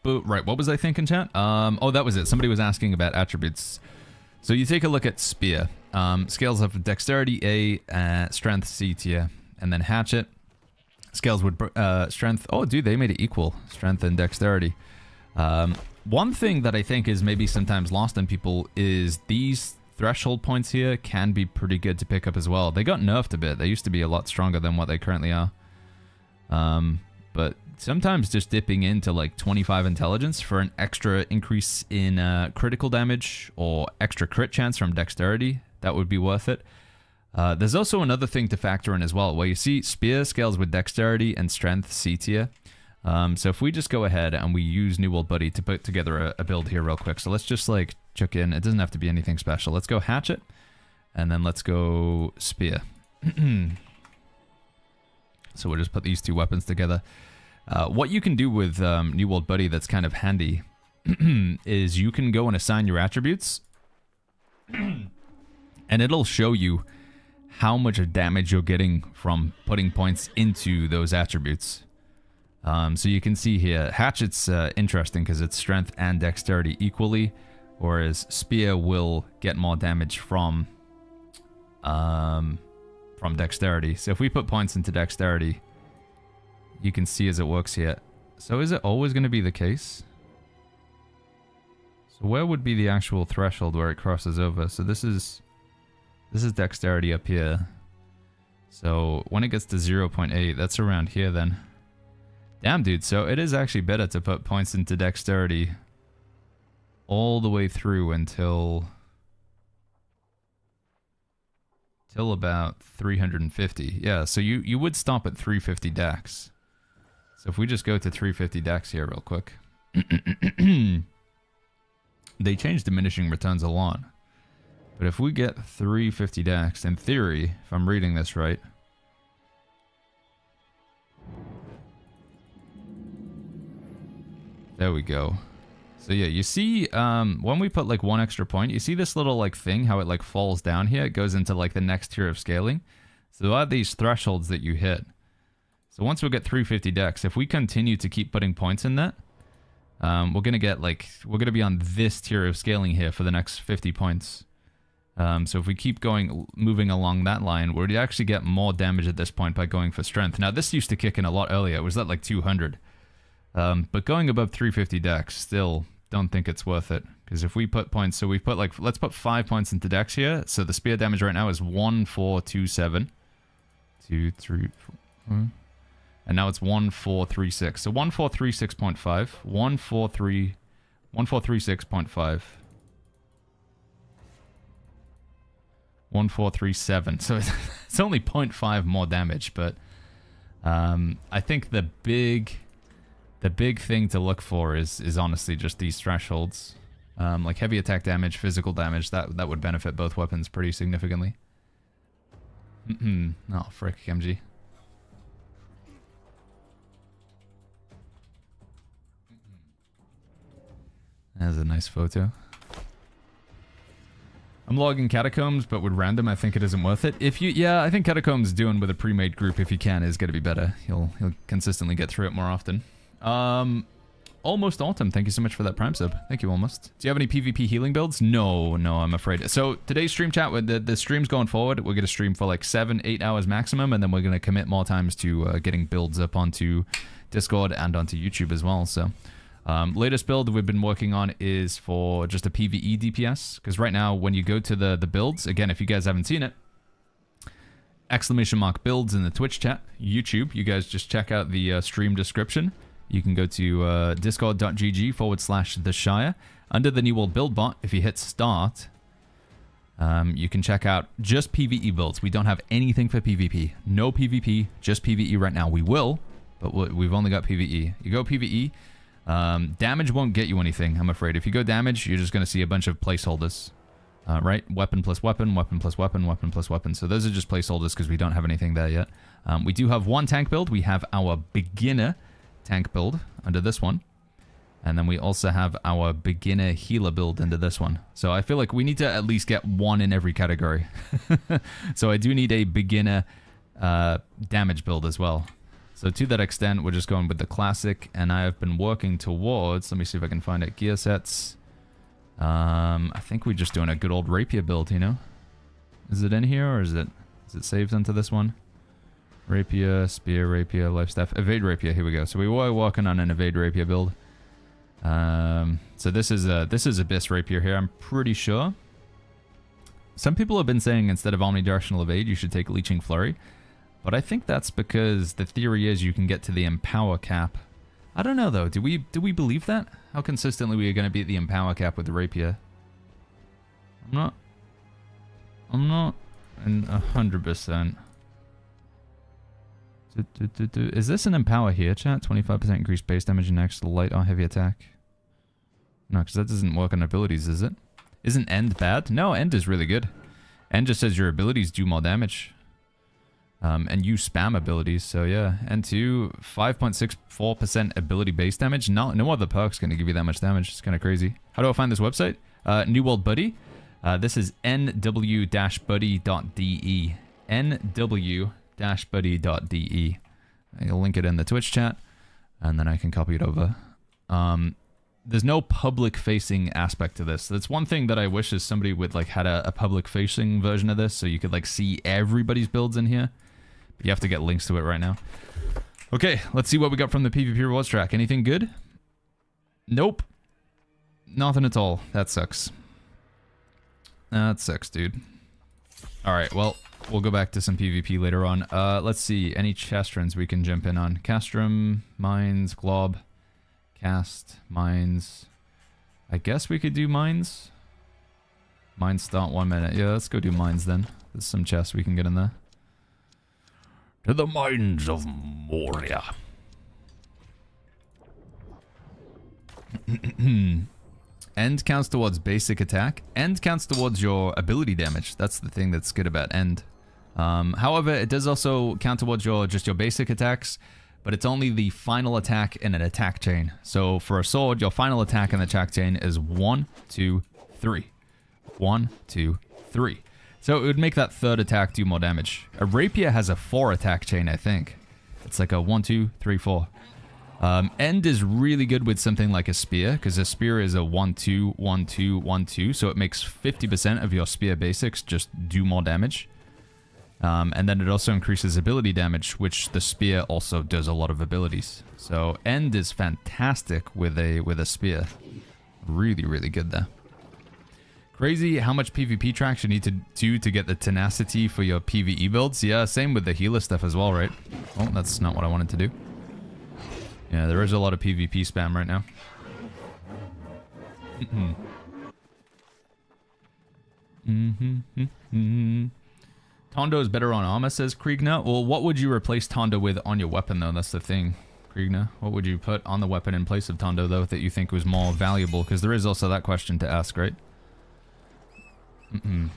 Right, what was I thinking, chat? Oh, that was it. Somebody was asking about attributes. So you take a look at Spear. Scales of Dexterity A, Strength C tier, and then Hatchet. Scales with Strength. Oh, dude, they made it equal. Strength and Dexterity. One thing that I think is maybe sometimes lost on people is these threshold points here can be pretty good to pick up as well. They got nerfed a bit. They used to be a lot stronger than what they currently are. But sometimes just dipping into like 25 intelligence for an extra increase in critical damage or extra crit chance from Dexterity, that would be worth it. There's also another thing to factor in as well, where you see Spear scales with Dexterity and Strength C tier. So if we just go ahead and we use New World Buddy to put together a build here real quick. So let's just like chuck in, it doesn't have to be anything special. Let's go Hatchet, and then let's go Spear. So we'll just put these two weapons together. What you can do with New World Buddy that's kind of handy is you can go and assign your attributes, and it'll show you how much damage you're getting from putting points into those attributes. So you can see here, Hatchet's interesting because it's Strength and Dexterity equally, whereas Spear will get more damage from Dexterity. So if we put points into Dexterity, you can see as it works here. So is it always going to be the case? So where would be the actual threshold where it crosses over? So this is Dexterity up here. So when it gets to 0.8, that's around here then. Damn, dude. So it is actually better to put points into Dexterity all the way through until about 350. Yeah, so you would stop at 350 dex. So if we just go to 350 dex here real quick. They changed diminishing returns a lot. But if we get 350 dex, in theory, if I'm reading this right, there we go. So yeah, you see, when we put like one extra point, you see this little like thing, how it like falls down here? It goes into like the next tier of scaling. So there are these thresholds that you hit. So once we get 350 dex, if we continue to keep putting points in that, we're gonna get like, we're gonna be on this tier of scaling here for the next 50 points. So if we keep going, moving along that line, we'd actually get more damage at this point by going for Strength. Now this used to kick in a lot earlier. It was at like 200. But going above 350 dex, still don't think it's worth it. Because if we put points, so we put like, let's put 5 points into dex here. So the spear damage right now is 1427. 2, 3, 4. And now it's 1436. So 1436.5. 1436.5. 1437. So it's only 0.5 more damage, but I think the big The big thing to look for is honestly just these thresholds. Like heavy attack damage, physical damage, that would benefit both weapons pretty significantly. Oh, frick, MG. That's a nice photo. I'm logging Catacombs, but with random, I think it isn't worth it. If you, yeah, I think Catacombs doing with a pre-made group, if you can, is going to be better. You'll consistently get through it more often. Almost Autumn, thank you so much for that Prime sub. Thank you, Almost. Do you have any PvP healing builds? No, I'm afraid. So today's stream chat, with the streams going forward, we're going to stream for like 7-8 hours maximum, and then we're going to commit more times to getting builds up onto Discord and onto YouTube as well. So latest build we've been working on is for just a PvE DPS, because right now when you go to the builds, again, if you guys haven't seen it, ! builds in the Twitch chat, YouTube, you guys just check out the stream description. You can go to discord.gg/The Shire. Under the New World Build bot, if you hit start, you can check out just PvE builds. We don't have anything for PvP. No PvP, just PvE right now. We will, but we've only got PvE. You go PvE, damage won't get you anything, I'm afraid. If you go damage, you're just going to see a bunch of placeholders. Right? Weapon plus weapon, weapon plus weapon, weapon plus weapon. So those are just placeholders because we don't have anything there yet. We do have one tank build. We have our beginner tank build under this one, and then we also have our beginner healer build under this one. So I feel like we need to at least get one in every category. So I do need a beginner damage build as well. So to that extent, we're just going with the classic, and I have been working towards, let me see if I can find it, gear sets. I think we're just doing a good old rapier build, you know? Is it in here, or is it saved into this one? Rapier, spear, rapier, life staff, evade rapier. Here we go. So we were working on an evade rapier build. So this is abyss rapier here. I'm pretty sure. Some people have been saying instead of omnidirectional evade, you should take leeching flurry, but I think that's because the theory is you can get to the empower cap. I don't know though. Do we believe that? How consistently we are going to beat the empower cap with the rapier? I'm not 100%. Is this an empower here, chat? 25% increased base damage and extra light or heavy attack? No, because that doesn't work on abilities, is it? Isn't end bad? No, end is really good. End just says your abilities do more damage. And you spam abilities, so yeah. N2, 5.64% ability base damage. No other perk's going to give you that much damage. It's kind of crazy. How do I find this website? New World Buddy. This is nw-buddy.de. nw-buddy.de. I'll link it in the Twitch chat, and then I can copy it over. There's no public-facing aspect to this. That's one thing that I wish is somebody would like had a public-facing version of this, so you could like see everybody's builds in here. But you have to get links to it right now. Okay, let's see what we got from the PvP rewards track. Anything good? Nope. Nothing at all. That sucks. That sucks, dude. Alright, well, we'll go back to some PvP later on. Let's see. Any chastrons we can jump in on? Castrum, mines, glob, cast, mines. I guess we could do mines. Mines start 1 minute. Yeah, let's go do mines then. There's some chests we can get in there. To the mines of Moria. End counts towards basic attack. End counts towards your ability damage. That's the thing that's good about end. However, it does also count towards your basic attacks, but it's only the final attack in an attack chain. So for a sword, your final attack in the attack chain is 1, 2, 3. 1, 2, 3. So it would make that third attack do more damage. A rapier has a 4 attack chain, I think. It's like a 1, 2, 3, 4. End is really good with something like a spear, because a spear is a 1, 2, 1, 2, 1, 2, so it makes 50% of your spear basics just do more damage. And then it also increases ability damage, which the spear also does a lot of abilities. So end is fantastic with a spear. Really, really good there. Crazy how much PvP tracks you need to do to get the tenacity for your PvE builds. Yeah, same with the healer stuff as well, right? Oh, that's not what I wanted to do. Yeah, there is a lot of PvP spam right now. Tondo is better on armor, says Kriegner. Well, what would you replace Tondo with on your weapon, though? That's the thing. Kriegner, what would you put on the weapon in place of Tondo, though, that you think was more valuable? Because there is also that question to ask, right? Boop,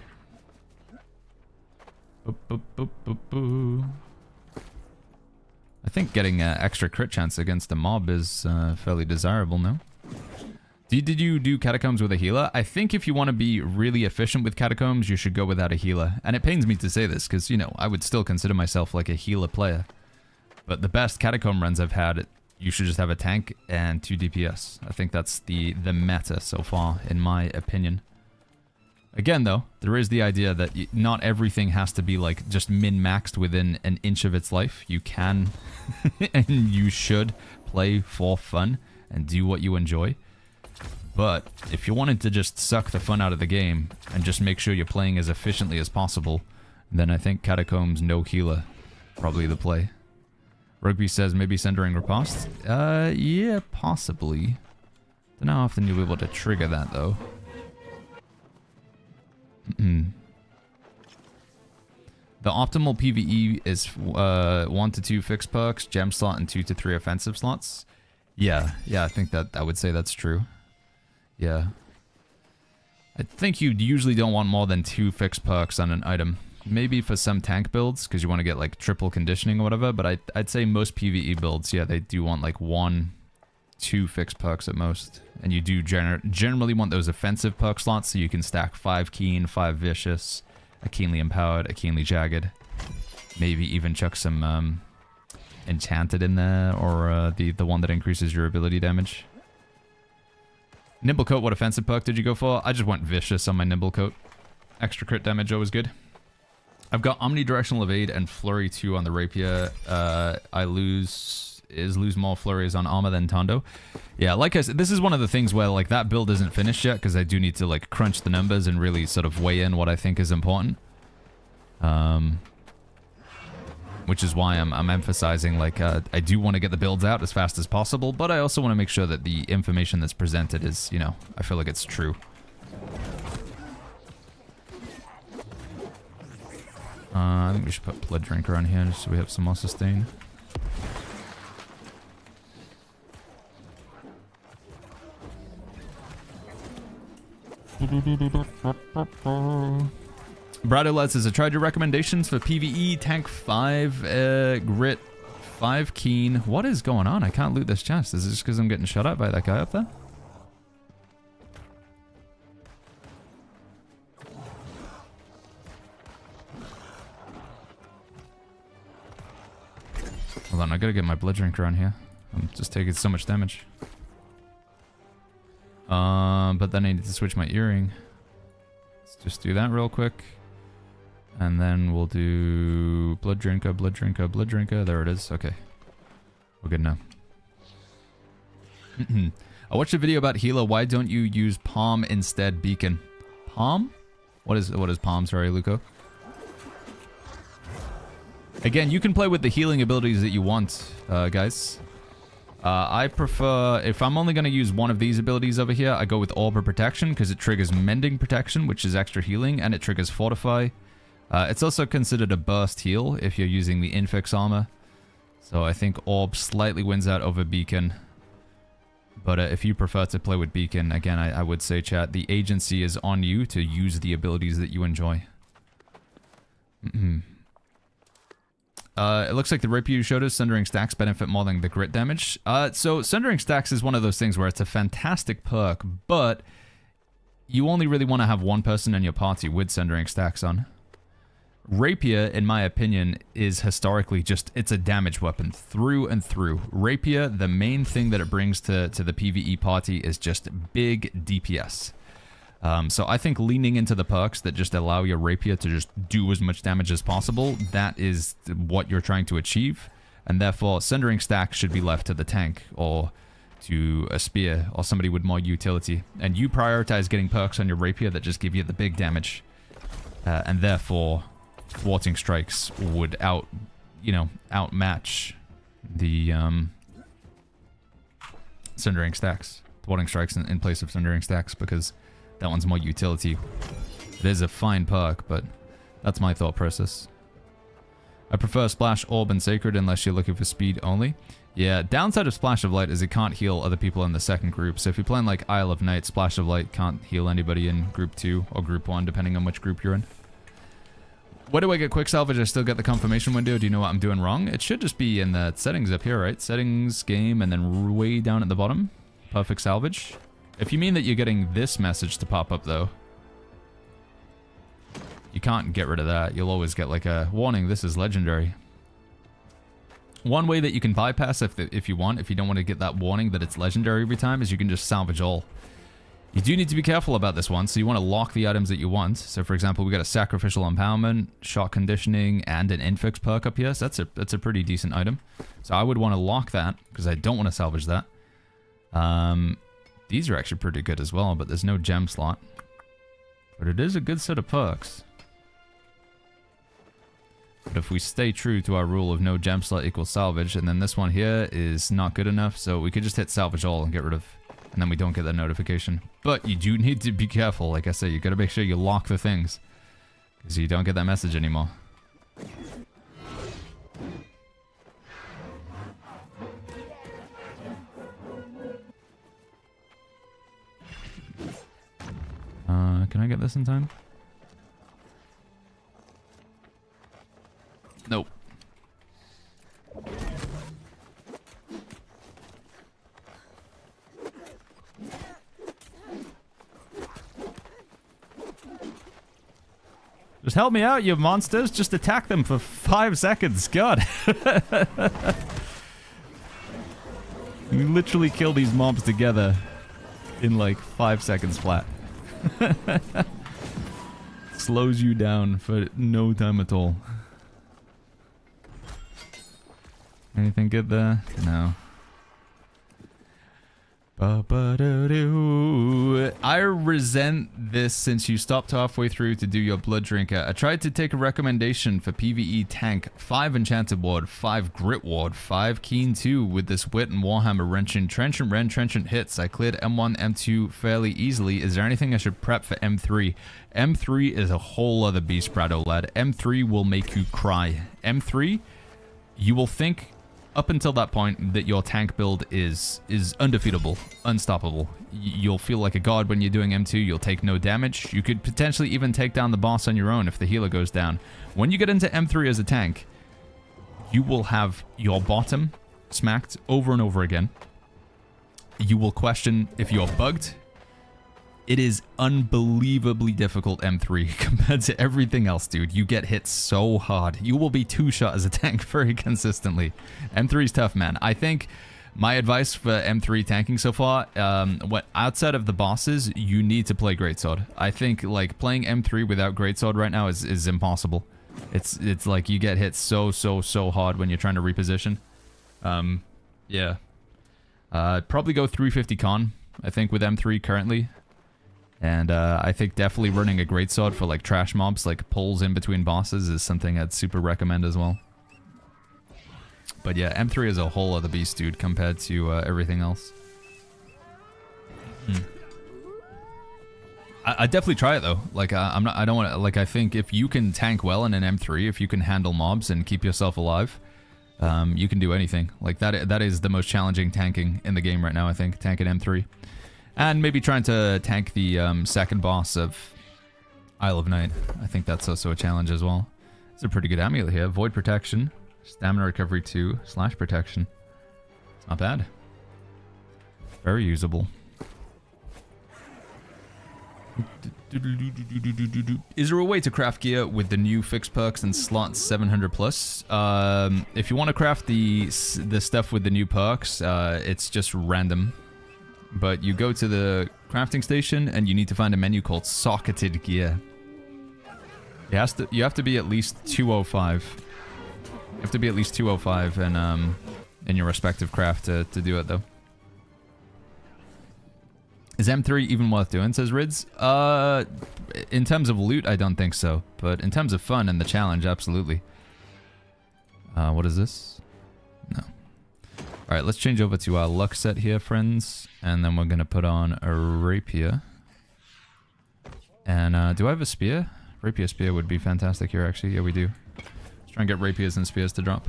boop, boop, boop, boop. I think getting extra crit chance against a mob is fairly desirable, no? Did you do Catacombs with a healer? I think if you want to be really efficient with Catacombs, you should go without a healer. And it pains me to say this, because, you know, I would still consider myself like a healer player. But the best Catacomb runs I've had, you should just have a tank and 2 DPS. I think that's the meta so far, in my opinion. Again, though, there is the idea that not everything has to be, like, just min-maxed within an inch of its life. You can, and you should, play for fun and do what you enjoy. But if you wanted to just suck the fun out of the game and just make sure you're playing as efficiently as possible, then I think Catacombs no healer probably the play. Rugby says maybe Sendering Riposte. Yeah, possibly. Don't know how often you'll be able to trigger that, though. The optimal PvE is 1 to 2 fixed perks, gem slot, and 2 to 3 offensive slots. Yeah, I think that I would say that's true. Yeah. I think you usually don't want more than 2 fixed perks on an item. Maybe for some tank builds, because you want to get like triple conditioning or whatever, but I'd say most PvE builds, yeah, they do want like 1, 2 fixed perks at most. And you do generally want those offensive perk slots so you can stack 5 keen, 5 vicious, a keenly empowered, a keenly jagged. Maybe even chuck some enchanted in there, or the one that increases your ability damage. Nimble Coat, what offensive perk did you go for? I just went vicious on my Nimble Coat. Extra crit damage, always good. I've got Omnidirectional Evade and Flurry 2 on the Rapier. I lose more flurries on armor than Tondo. Yeah, like I said, this is one of the things where like that build isn't finished yet, because I do need to like crunch the numbers and really sort of weigh in what I think is important. Which is why I'm emphasizing like I do want to get the builds out as fast as possible, but I also want to make sure that the information that's presented is, you know, I feel like it's true. I think we should put Blood Drinker on here just so we have some more sustain. Brado says, I tried your recommendations for PvE, tank 5, grit 5 keen. What is going on? I can't loot this chest. Is it just because I'm getting shot at by that guy up there? Hold on, I gotta get my Blood Drinker on here. I'm just taking so much damage. But then I need to switch my earring. Let's just do that real quick. And then we'll do Blood Drinker, Blood Drinker, Blood Drinker. There it is. Okay. We're good now. I watched a video about healer. Why don't you use Palm instead Beacon? Palm? What is Palm? Sorry, Luco. Again, you can play with the healing abilities that you want, guys. I prefer, if I'm only going to use one of these abilities over here, I go with Orb of Protection, because it triggers Mending Protection, which is extra healing, and it triggers Fortify. It's also considered a burst heal if you're using the Infix armor. So I think Orb slightly wins out over Beacon. But if you prefer to play with Beacon, again, I would say, chat, the agency is on you to use the abilities that you enjoy. It looks like the rapier you showed us, Sundering Stacks benefit more than the grit damage. So Sundering Stacks is one of those things where it's a fantastic perk, but you only really want to have one person in your party with Sundering Stacks on. Rapier, in my opinion, is historically just, it's a damage weapon through and through. Rapier, the main thing that it brings to the PvE party is just big DPS. So I think leaning into the perks that just allow your rapier to just do as much damage as possible, that is what you're trying to achieve. And therefore, Sundering Stacks should be left to the tank or to a spear or somebody with more utility. And you prioritize getting perks on your rapier that just give you the big damage. And therefore, Thwarting Strikes would outmatch the Sundering Stacks. Thwarting Strikes in place of Sundering Stacks, because that one's more utility. It is a fine perk, but that's my thought process. I prefer Splash, Orb, and Sacred unless you're looking for speed only. Yeah, downside of Splash of Light is it can't heal other people in the second group. So if you're playing like Isle of Night, Splash of Light can't heal anybody in group 2 or group 1, depending on which group you're in. Where do I get quick salvage? I still get the confirmation window. Do you know what I'm doing wrong? It should just be in the settings up here, right? Settings, game, and then way down at the bottom. Perfect salvage. If you mean that you're getting this message to pop up, though, you can't get rid of that. You'll always get like a warning, this is legendary. One way that you can bypass if you want, if you don't want to get that warning that it's legendary every time, is you can just salvage all. You do need to be careful about this one, so you want to lock the items that you want. So for example, we got a Sacrificial Empowerment, Shock Conditioning, and an Infix perk up here, so that's a pretty decent item. So I would want to lock that, because I don't want to salvage that. These are actually pretty good as well, but there's no gem slot. But it is a good set of perks. But if we stay true to our rule of no gem slot equals salvage, and then this one here is not good enough, so we could just hit salvage all and get rid of, and then we don't get that notification. But you do need to be careful, like I say, you gotta make sure you lock the things, because you don't get that message anymore. Can I get this in time? Nope. Just help me out, you monsters. Just attack them for 5 seconds. God. You literally kill these mobs together in like 5 seconds flat. Slows you down for no time at all. Anything good there? No. I resent this since you stopped halfway through to do your blood drinker. I tried to take a recommendation for PvE tank, 5 enchanted ward, 5 grit ward, 5 keen 2 with this wit and warhammer wrenching, trenchant ren, trenchant hits. I cleared M1, M2 fairly easily. Is there anything I should prep for M3? M3 is a whole other beast, Brado lad. M3 will make you cry. M3, you will think up until that point that your tank build is undefeatable, unstoppable. You'll feel like a god when you're doing M2. You'll take no damage. You could potentially even take down the boss on your own if the healer goes down. When you get into M3 as a tank, you will have your bottom smacked over and over again. You will question if you're bugged. It is unbelievably difficult M3 compared to everything else, dude. You get hit so hard. You will be 2-shot as a tank very consistently. M3 is tough, man. I think my advice for M3 tanking so far, outside of the bosses, you need to play Greatsword. I think like playing M3 without Greatsword right now is impossible. It's like you get hit so hard when you're trying to reposition. Yeah. Probably go 350 con, I think, with M3 currently. And I think definitely running a greatsword for like trash mobs, like pulls in between bosses, is something I'd super recommend as well. But yeah, M3 is a whole other beast, dude, compared to everything else. I definitely try it though. Like I don't want to. Like I think if you can tank well in an M3, if you can handle mobs and keep yourself alive, you can do anything. Like that is the most challenging tanking in the game right now. I think tanking M3. And maybe trying to tank the second boss of Isle of Night. I think that's also a challenge as well. It's a pretty good amulet here. Void Protection, Stamina Recovery 2, Slash Protection. It's not bad. Very usable. Is there a way to craft gear with the new fixed perks and slots 700 plus? If you want to craft the stuff with the new perks, it's just random. But you go to the crafting station and you need to find a menu called Socketed Gear. You have to be at least 205. You have to be at least 205 in your respective craft to do it though. Is M3 even worth doing, says Rids? In terms of loot, I don't think so. But in terms of fun and the challenge, absolutely. What is this? No. Alright, let's change over to our luck set here, friends. And then we're going to put on a rapier. And do I have a spear? Rapier spear would be fantastic here, actually. Yeah, we do. Let's try and get rapiers and spears to drop.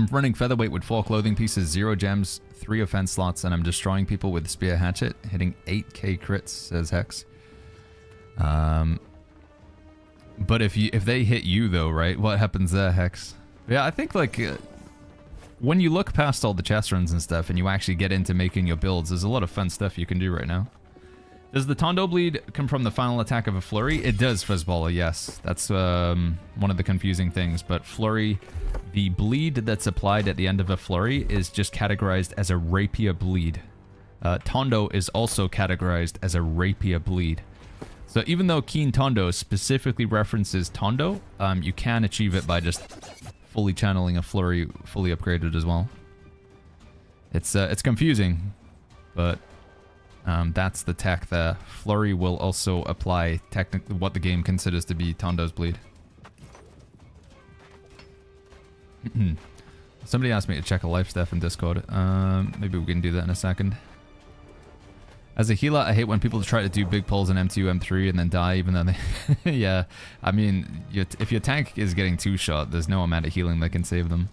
I'm running featherweight with 4 clothing pieces, 0 gems, 3 offense slots, and I'm destroying people with spear hatchet, hitting 8k crits, says Hex. But if they hit you though, right? What happens there, Hex? Yeah, I think like when you look past all the chest runs and stuff and you actually get into making your builds, there's a lot of fun stuff you can do right now. Does the Tondo bleed come from the final attack of a flurry? It does, Fuzzballer, yes. That's one of the confusing things, but flurry, the bleed that's applied at the end of a flurry is just categorized as a rapier bleed. Tondo is also categorized as a rapier bleed. So even though Keen Tondo specifically references Tondo, you can achieve it by just fully channeling a flurry fully upgraded as well. It's confusing, but that's the tech there. Flurry will also apply technically what the game considers to be Tondo's bleed. Somebody asked me to check a life stuff in Discord. Maybe we can do that in a second. As a healer, I hate when people try to do big pulls in M2, M3 and then die even though they... Yeah, I mean, if your tank is getting 2-shot, there's no amount of healing that can save them.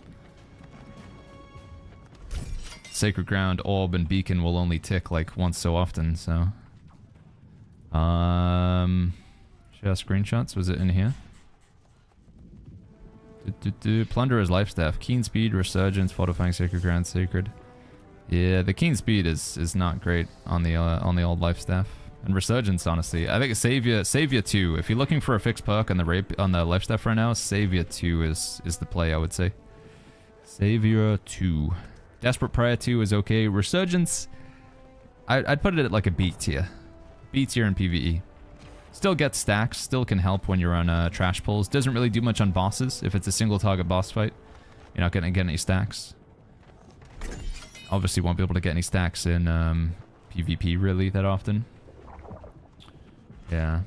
Sacred Ground, Orb, and Beacon will only tick like once so often, so... Share screenshots, was it in here? Plunderer's Life Staff, Keen Speed, Resurgence, Fortifying Sacred Ground, Sacred. Yeah, the Keen Speed is not great on the old Life Staff. And Resurgence, honestly. I think Savior 2. If you're looking for a fixed perk on the Life Staff right now, Savior 2 is the play, I would say. Savior 2. Desperate Prayer 2 is okay. Resurgence, I'd put it at like a B tier. B tier in PvE. Still gets stacks, still can help when you're on trash pulls. Doesn't really do much on bosses. If it's a single target boss fight, you're not gonna get any stacks. Obviously won't be able to get any stacks in PvP really that often. Yeah.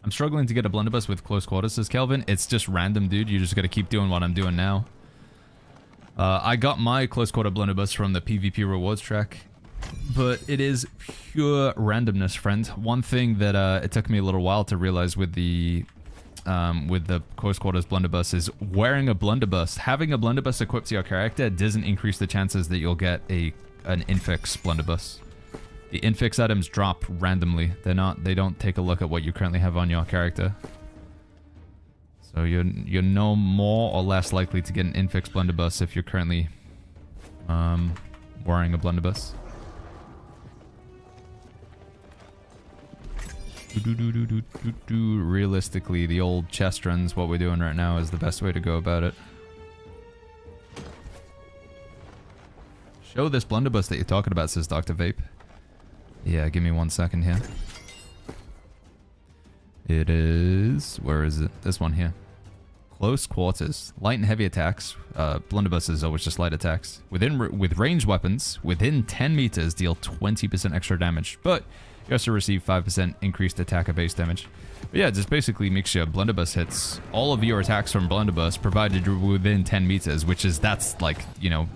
I'm struggling to get a blunderbuss with close quarters, says Kelvin. It's just random, dude. You just gotta keep doing what I'm doing now. I got my close quarter blunderbuss from the PvP rewards track, but it is pure randomness, friend. One thing that it took me a little while to realize with the close quarters blunderbuss is wearing a blunderbuss. Having a blunderbuss equipped to your character doesn't increase the chances that you'll get an infix blunderbuss. The infix items drop randomly. They don't take a look at what you currently have on your character. So you're no more or less likely to get an infix blunderbuss if you're currently wearing a blunderbuss. Realistically, the old chest runs, what we're doing right now, is the best way to go about it. Show this blunderbuss that you're talking about, says Dr. Vape. Yeah, give me 1 second here. It is... where is it? This one here. Close quarters. Light and heavy attacks. Blunderbuss is always just light attacks. With ranged weapons, within 10 meters, deal 20% extra damage. But you also receive 5% increased attacker base damage. But yeah, it just basically makes your blunderbuss hits all of your attacks from blunderbuss, provided you're within 10 meters, which is, that's like, you know,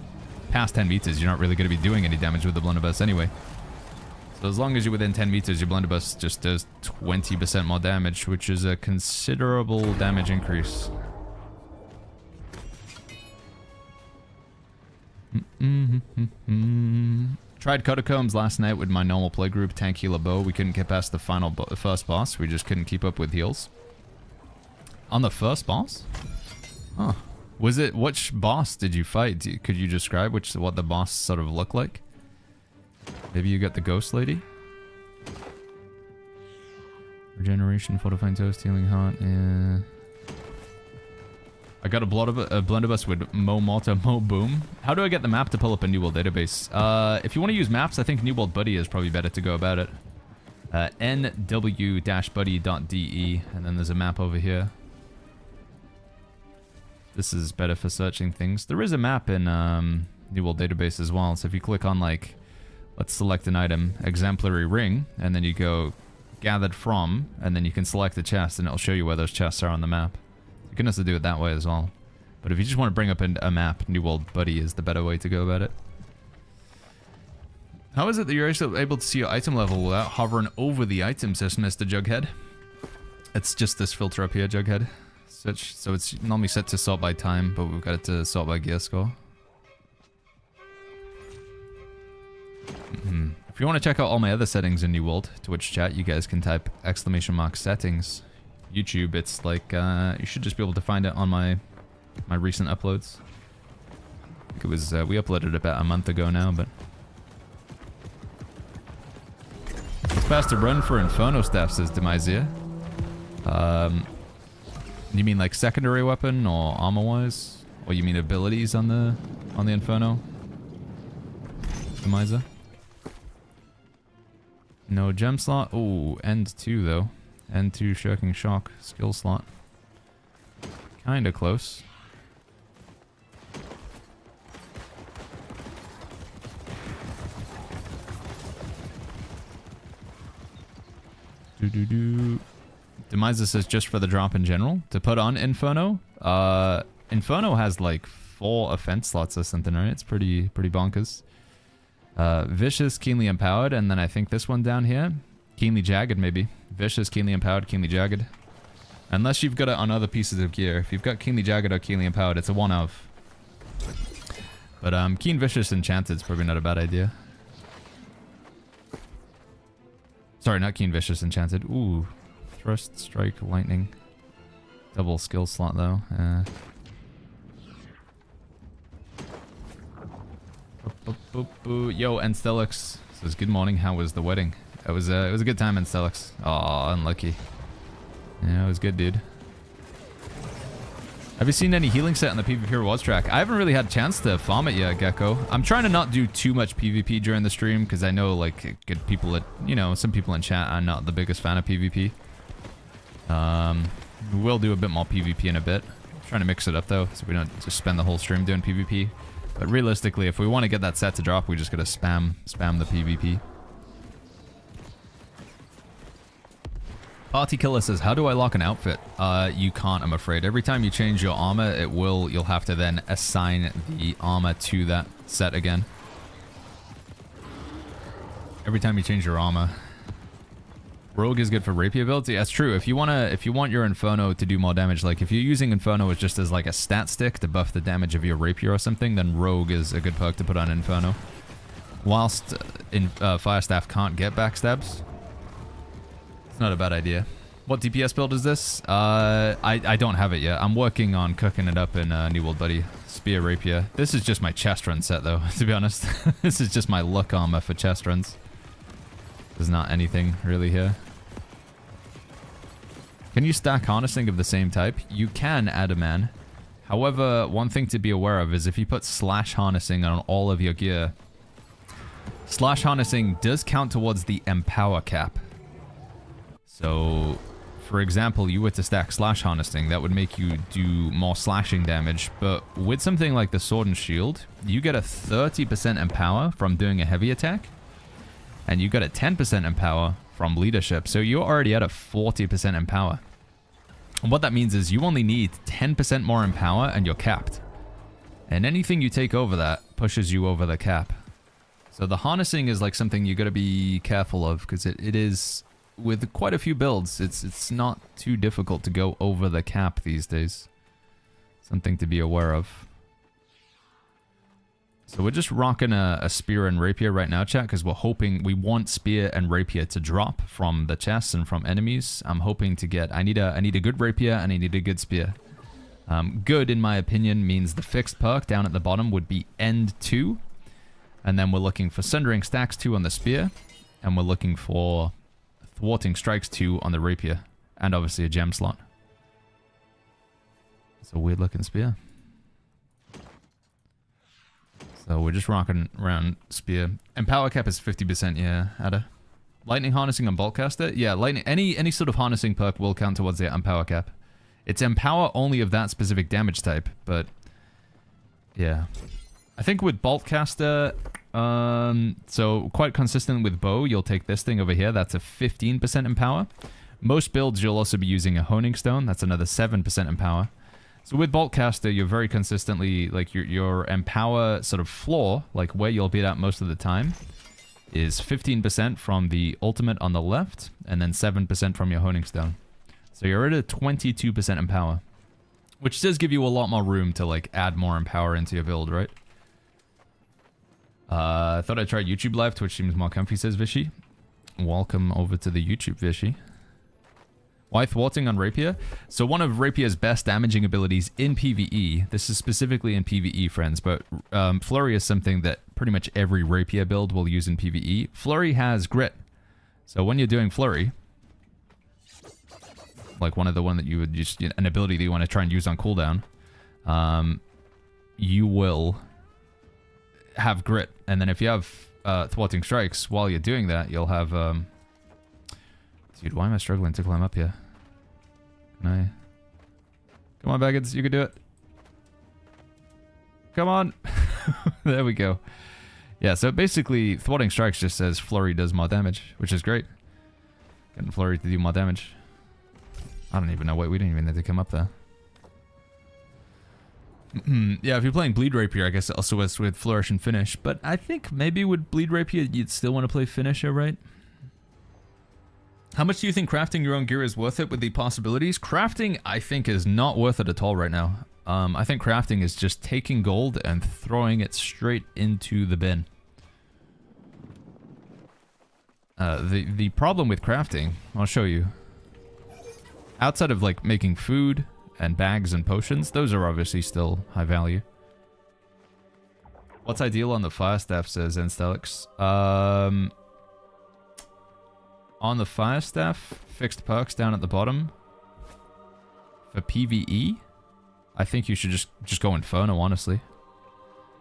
past 10 meters, you're not really going to be doing any damage with the blunderbuss anyway. So as long as you're within 10 meters, your blunderbuss just does 20% more damage, which is a considerable damage increase. Tried Catacombs last night with my normal play group, tank healer bow. We couldn't get past the first boss. We just couldn't keep up with heals. On the first boss? Huh. Was it, which boss did you fight? Could you describe what the boss sort of looked like? Maybe you got the ghost lady? Regeneration, fortifying toast, healing heart, yeah. I got a blunderbuss with Mo Mortar, Mo Boom. How do I get the map to pull up a New World database? If you want to use maps, I think New World Buddy is probably better to go about it. nw-buddy.de, and then there's a map over here. This is better for searching things. There is a map in New World database as well, so if you click on, like, let's select an item, exemplary ring, and then you go gathered from, and then you can select a chest, and it'll show you where those chests are on the map. You can also do it that way as well. But if you just want to bring up a map, New World Buddy is the better way to go about it. How is it that you're actually able to see your item level without hovering over the item, says Mr. Jughead? It's just this filter up here, Jughead. Switch. So it's normally set to sort by time, but we've got it to sort by gear score. If you want to check out all my other settings in New World, Twitch chat, you guys can type !settings. YouTube, it's like, you should just be able to find it on my recent uploads. I think it was, we uploaded about a month ago now, but... It's fast to run for Inferno Staff, says Demizia. You mean like secondary weapon or armor-wise? Or you mean abilities on the Inferno? Demizia? No gem slot. Ooh, end 2 though. End 2 shirking shock skill slot. Kinda close. Demizia says just for the drop in general. To put on Inferno. Inferno has like 4 offense slots or something, right? It's pretty bonkers. Vicious, keenly empowered, and then I think this one down here. Keenly jagged, maybe. Vicious, keenly empowered, keenly jagged. Unless you've got it on other pieces of gear. If you've got keenly jagged or keenly empowered, it's a one of. But keen, vicious, enchanted is probably not a bad idea. Sorry, not keen, vicious, enchanted. Ooh. Thrust, strike, lightning. Double skill slot though. Yo, Enstelix says good morning. How was the wedding? It was a good time, Enstelix. Aw, unlucky. Yeah, it was good, dude. Have you seen any healing set on the PvP rewards track? I haven't really had a chance to farm it yet, Gecko. I'm trying to not do too much PvP during the stream because I know like good people that, you know, some people in chat are not the biggest fan of PvP. We will do a bit more PvP in a bit. Trying to mix it up though, so we don't just spend the whole stream doing PvP. But realistically, if we want to get that set to drop, we just gotta spam the PvP. Party Killer says, how do I lock an outfit? You can't, I'm afraid. Every time you change your armor, you'll have to then assign the armor to that set again. Every time you change your armor. Rogue is good for rapier builds. Yeah, that's true. If you want your Inferno to do more damage, like if you're using Inferno as just as like a stat stick to buff the damage of your rapier or something, then Rogue is a good perk to put on Inferno. Whilst Firestaff can't get backstabs, it's not a bad idea. What DPS build is this? I don't have it yet. I'm working on cooking it up in New World Buddy. Spear Rapier. This is just my chest run set though, to be honest. This is just my luck armor for chest runs. There's not anything really here. Can you stack harnessing of the same type? You can, Adaman. However, one thing to be aware of is if you put slash harnessing on all of your gear, slash harnessing does count towards the empower cap. So, for example, you were to stack slash harnessing, that would make you do more slashing damage, but with something like the sword and shield, you get a 30% empower from doing a heavy attack, and you got a 10% empower from leadership, so you're already at a 40% empower. And what that means is you only need 10% more empower and you're capped. And anything you take over that pushes you over the cap. So the harnessing is like something you gotta be careful of, because it is, with quite a few builds, it's not too difficult to go over the cap these days. Something to be aware of. So we're just rocking a spear and rapier right now, chat, because we want spear and rapier to drop from the chests and from enemies. I'm hoping to get, I need a good rapier and I need a good spear. Good, in my opinion, means the fixed perk down at the bottom would be end 2. And then we're looking for Sundering Stacks 2 on the spear. And we're looking for Thwarting Strikes 2 on the rapier. And obviously a gem slot. It's a weird looking spear. So we're just rocking around spear. Empower cap is 50%, yeah, Ada. Lightning harnessing on Boltcaster? Yeah, lightning. Any sort of harnessing perk will count towards the empower cap. It's empower only of that specific damage type, but yeah. I think with Boltcaster, so quite consistent with bow, you'll take this thing over here. That's a 15% empower. Most builds, you'll also be using a honing stone. That's another 7% empower. So with Boltcaster, you're very consistently, like your empower sort of floor, like where you'll be at most of the time, is 15% from the ultimate on the left, and then 7% from your honing stone. So you're at a 22% empower. which does give you a lot more room to like add more power into your build, right? I thought I'd try YouTube Live. Twitch seems more comfy, says Vishy. Welcome over to the YouTube, Vishy. Why thwarting on Rapier? So one of Rapier's best damaging abilities in PvE, this is specifically in PvE, friends, but Flurry is something that pretty much every Rapier build will use in PvE. Flurry has grit. So when you're doing Flurry, like one that you would just, an ability that you want to try and use on cooldown, you will have grit. And then if you have thwarting strikes while you're doing that, you'll have... Dude, why am I struggling to climb up here? Can I... Come on, Baggins, you can do it. Come on. There we go. Yeah, so basically, thwarting strikes just says Flurry does more damage, which is great. Getting Flurry to do more damage. I don't even know. Wait, we didn't even need to come up there. Yeah, if you're playing Bleed Rapier, I guess it also is with Flourish and Finish. But I think maybe with Bleed Rapier, you'd still want to play Finisher, right? How much do you think crafting your own gear is worth it with the possibilities? Crafting, I think, is not worth it at all right now. I think crafting is just taking gold and throwing it straight into the bin. The problem with crafting, I'll show you. Outside of like making food and bags and potions, those are obviously still high value. What's ideal on the fire staff, says Enstelix. On the fire staff, fixed perks down at the bottom. For PvE, I think you should just go Inferno, honestly.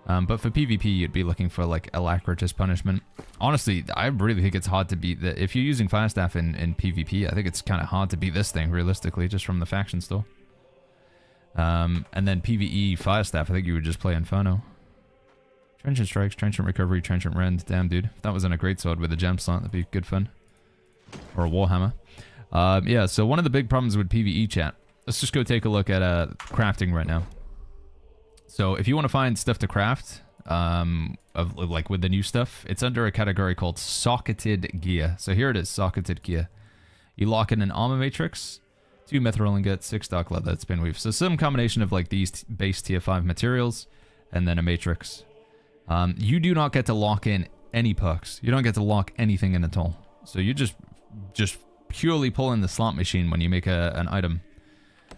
But for PvP, you'd be looking for like Alacritus punishment. Honestly, I really think it's hard to beat that. If you're using fire staff in PvP, I think it's kind of hard to beat this thing realistically, just from the faction store. And then PvE fire staff, I think you would just play Inferno. Trenchant Strikes, Trenchant Recovery, Trenchant Rend. Damn, dude. If that was in a greatsword with a gem slot, that'd be good fun. Or a Warhammer. Yeah, so one of the big problems with PvE, chat. Let's just go take a look at crafting right now. So if you want to find stuff to craft, like with the new stuff, it's under a category called Socketed Gear. So here it is, Socketed Gear. You lock in an armor matrix, 2 mithril ingots, 6 dark leather, spin weave. So some combination of like these base tier 5 materials, and then a matrix. You do not get to lock in any perks. You don't get to lock anything in at all. So you just purely pull in the slot machine when you make an item.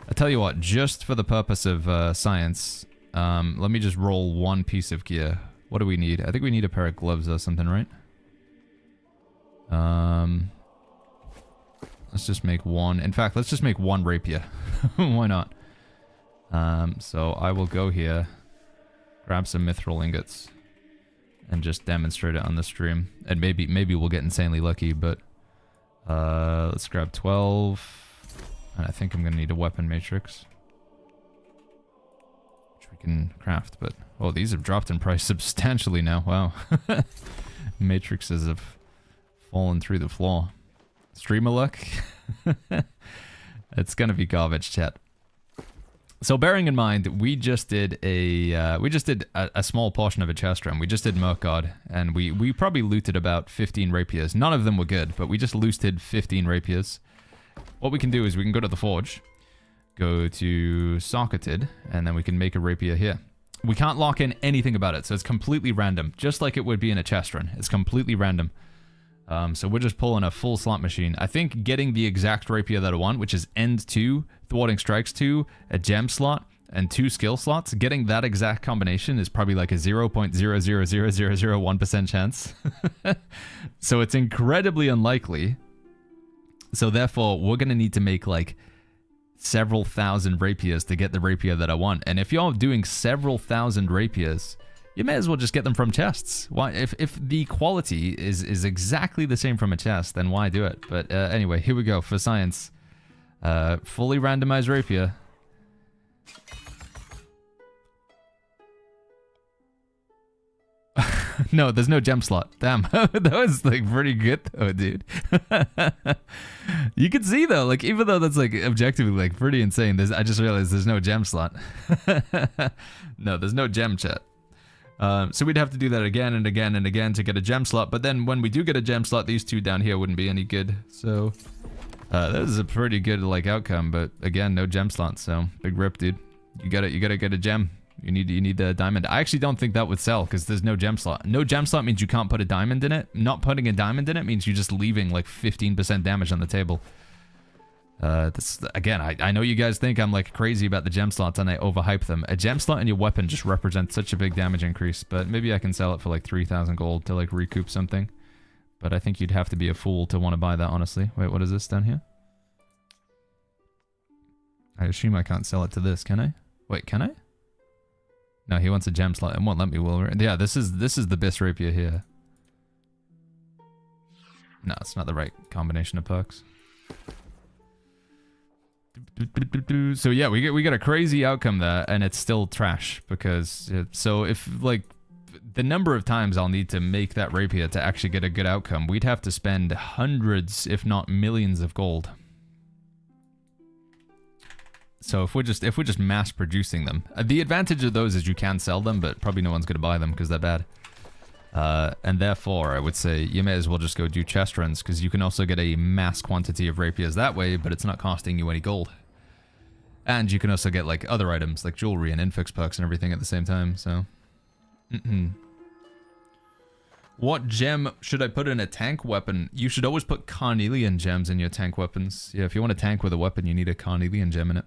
I tell you what, just for the purpose of science, let me just roll one piece of gear. What do we need? I think we need a pair of gloves or something, right? Let's just make one. In fact, let's just make one rapier. Why not? So I will go here, grab some mithril ingots, and just demonstrate it on the stream. And maybe we'll get insanely lucky, but let's grab 12. And I think I'm going to need a weapon matrix, which we can craft, but... Oh, these have dropped in price substantially now. Wow. Matrices have fallen through the floor. Streamer luck? It's going to be garbage, chat. So bearing in mind, we just did a small portion of a chest run. We just did Merkgard, and we probably looted about 15 rapiers. None of them were good, but we just looted 15 rapiers. What we can do is we can go to the forge, go to Socketed, and then we can make a rapier here. We can't lock in anything about it, so it's completely random, just like it would be in a chest run. It's completely random. So we're just pulling a full slot machine. I think getting the exact rapier that I want, which is End 2, Thwarting Strikes 2, a gem slot, and 2 skill slots, getting that exact combination is probably like a 0.0000001% chance. So it's incredibly unlikely. So therefore, we're going to need to make like several thousand rapiers to get the rapier that I want. And if you're doing several thousand rapiers, you may as well just get them from chests. Why? If the quality is exactly the same from a chest, then why do it? But anyway, here we go for science. Fully randomized rapier. No, there's no gem slot. Damn, that was like pretty good though, dude. You can see though, like even though that's like objectively like pretty insane, I just realized there's no gem slot. No, there's no gem, chat. So we'd have to do that again and again and again to get a gem slot. But then when we do get a gem slot, these two down here wouldn't be any good. So that is a pretty good like outcome. But again, no gem slot. So big rip, dude. You gotta get a gem. You need the diamond. I actually don't think that would sell because there's no gem slot. No gem slot means you can't put a diamond in it. Not putting a diamond in it means you're just leaving like 15% damage on the table. This again, I know you guys think I'm like crazy about the gem slots and I overhype them. A gem slot in your weapon just represents such a big damage increase, but maybe I can sell it for like 3,000 gold to like recoup something. But I think you'd have to be a fool to want to buy that, honestly. Wait, what is this down here? I assume I can't sell it to this, can I? Wait, can I? No, he wants a gem slot. It won't let me, will it? Yeah, this is the Bis Rapier here. No, it's not the right combination of perks. So yeah, we get a crazy outcome there, and it's still trash because so if like the number of times I'll need to make that rapier to actually get a good outcome, we'd have to spend hundreds, if not millions, of gold. So if we're just mass producing them, the advantage of those is you can sell them, but probably no one's gonna buy them because they're bad. And therefore, I would say you may as well just go do chest runs because you can also get a mass quantity of rapiers that way, but it's not costing you any gold. And you can also get like other items like jewelry and infix perks and everything at the same time. So, what gem should I put in a tank weapon? You should always put carnelian gems in your tank weapons. Yeah, if you want to tank with a weapon, you need a carnelian gem in it.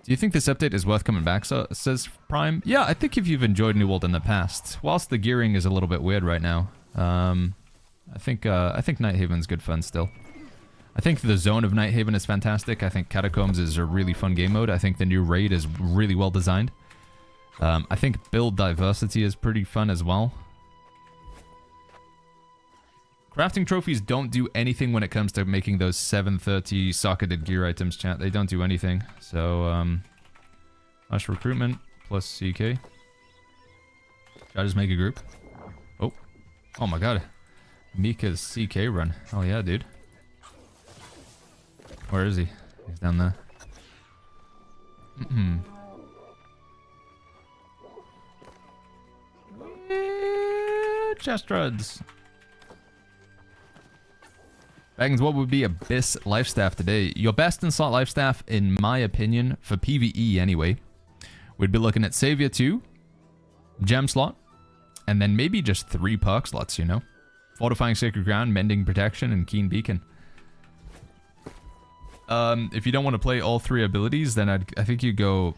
Do you think this update is worth coming back, says Prime? Yeah, I think if you've enjoyed New World in the past, whilst the gearing is a little bit weird right now, I think Nighthaven's good fun still. I think the zone of Nighthaven is fantastic. I think Catacombs is a really fun game mode. I think the new raid is really well designed. I think build diversity is pretty fun as well. Crafting trophies don't do anything when it comes to making those 730 socketed gear items, chat. They don't do anything. So, slash recruitment plus CK. Should I just make a group? Oh. Oh my god. Mika's CK run. Oh yeah, dude. Where is he? He's down there. Chest runs. Baggins, what would be a Bis lifestaff today? Your best in slot lifestaff, in my opinion, for PvE anyway, we'd be looking at Savior 2, Gem slot, and then maybe just 3 perk slots, you know? Fortifying Sacred Ground, Mending Protection, and Keen Beacon. If you don't want to play all 3 abilities, then I think you go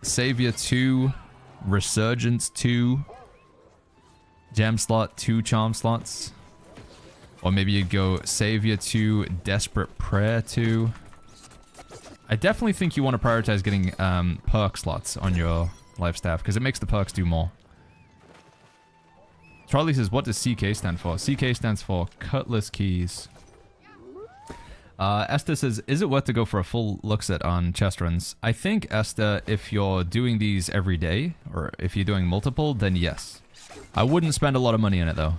Savior 2, Resurgence 2, Gem slot, 2 Charm slots. Or maybe you'd go Savior 2, Desperate Prayer 2. I definitely think you want to prioritize getting perk slots on your lifestaff, because it makes the perks do more. Charlie says, what does CK stand for? CK stands for Cutlass Keys. Esther says, is it worth to go for a full look set on chest runs? I think, Esther, if you're doing these every day, or if you're doing multiple, then yes. I wouldn't spend a lot of money on it, though.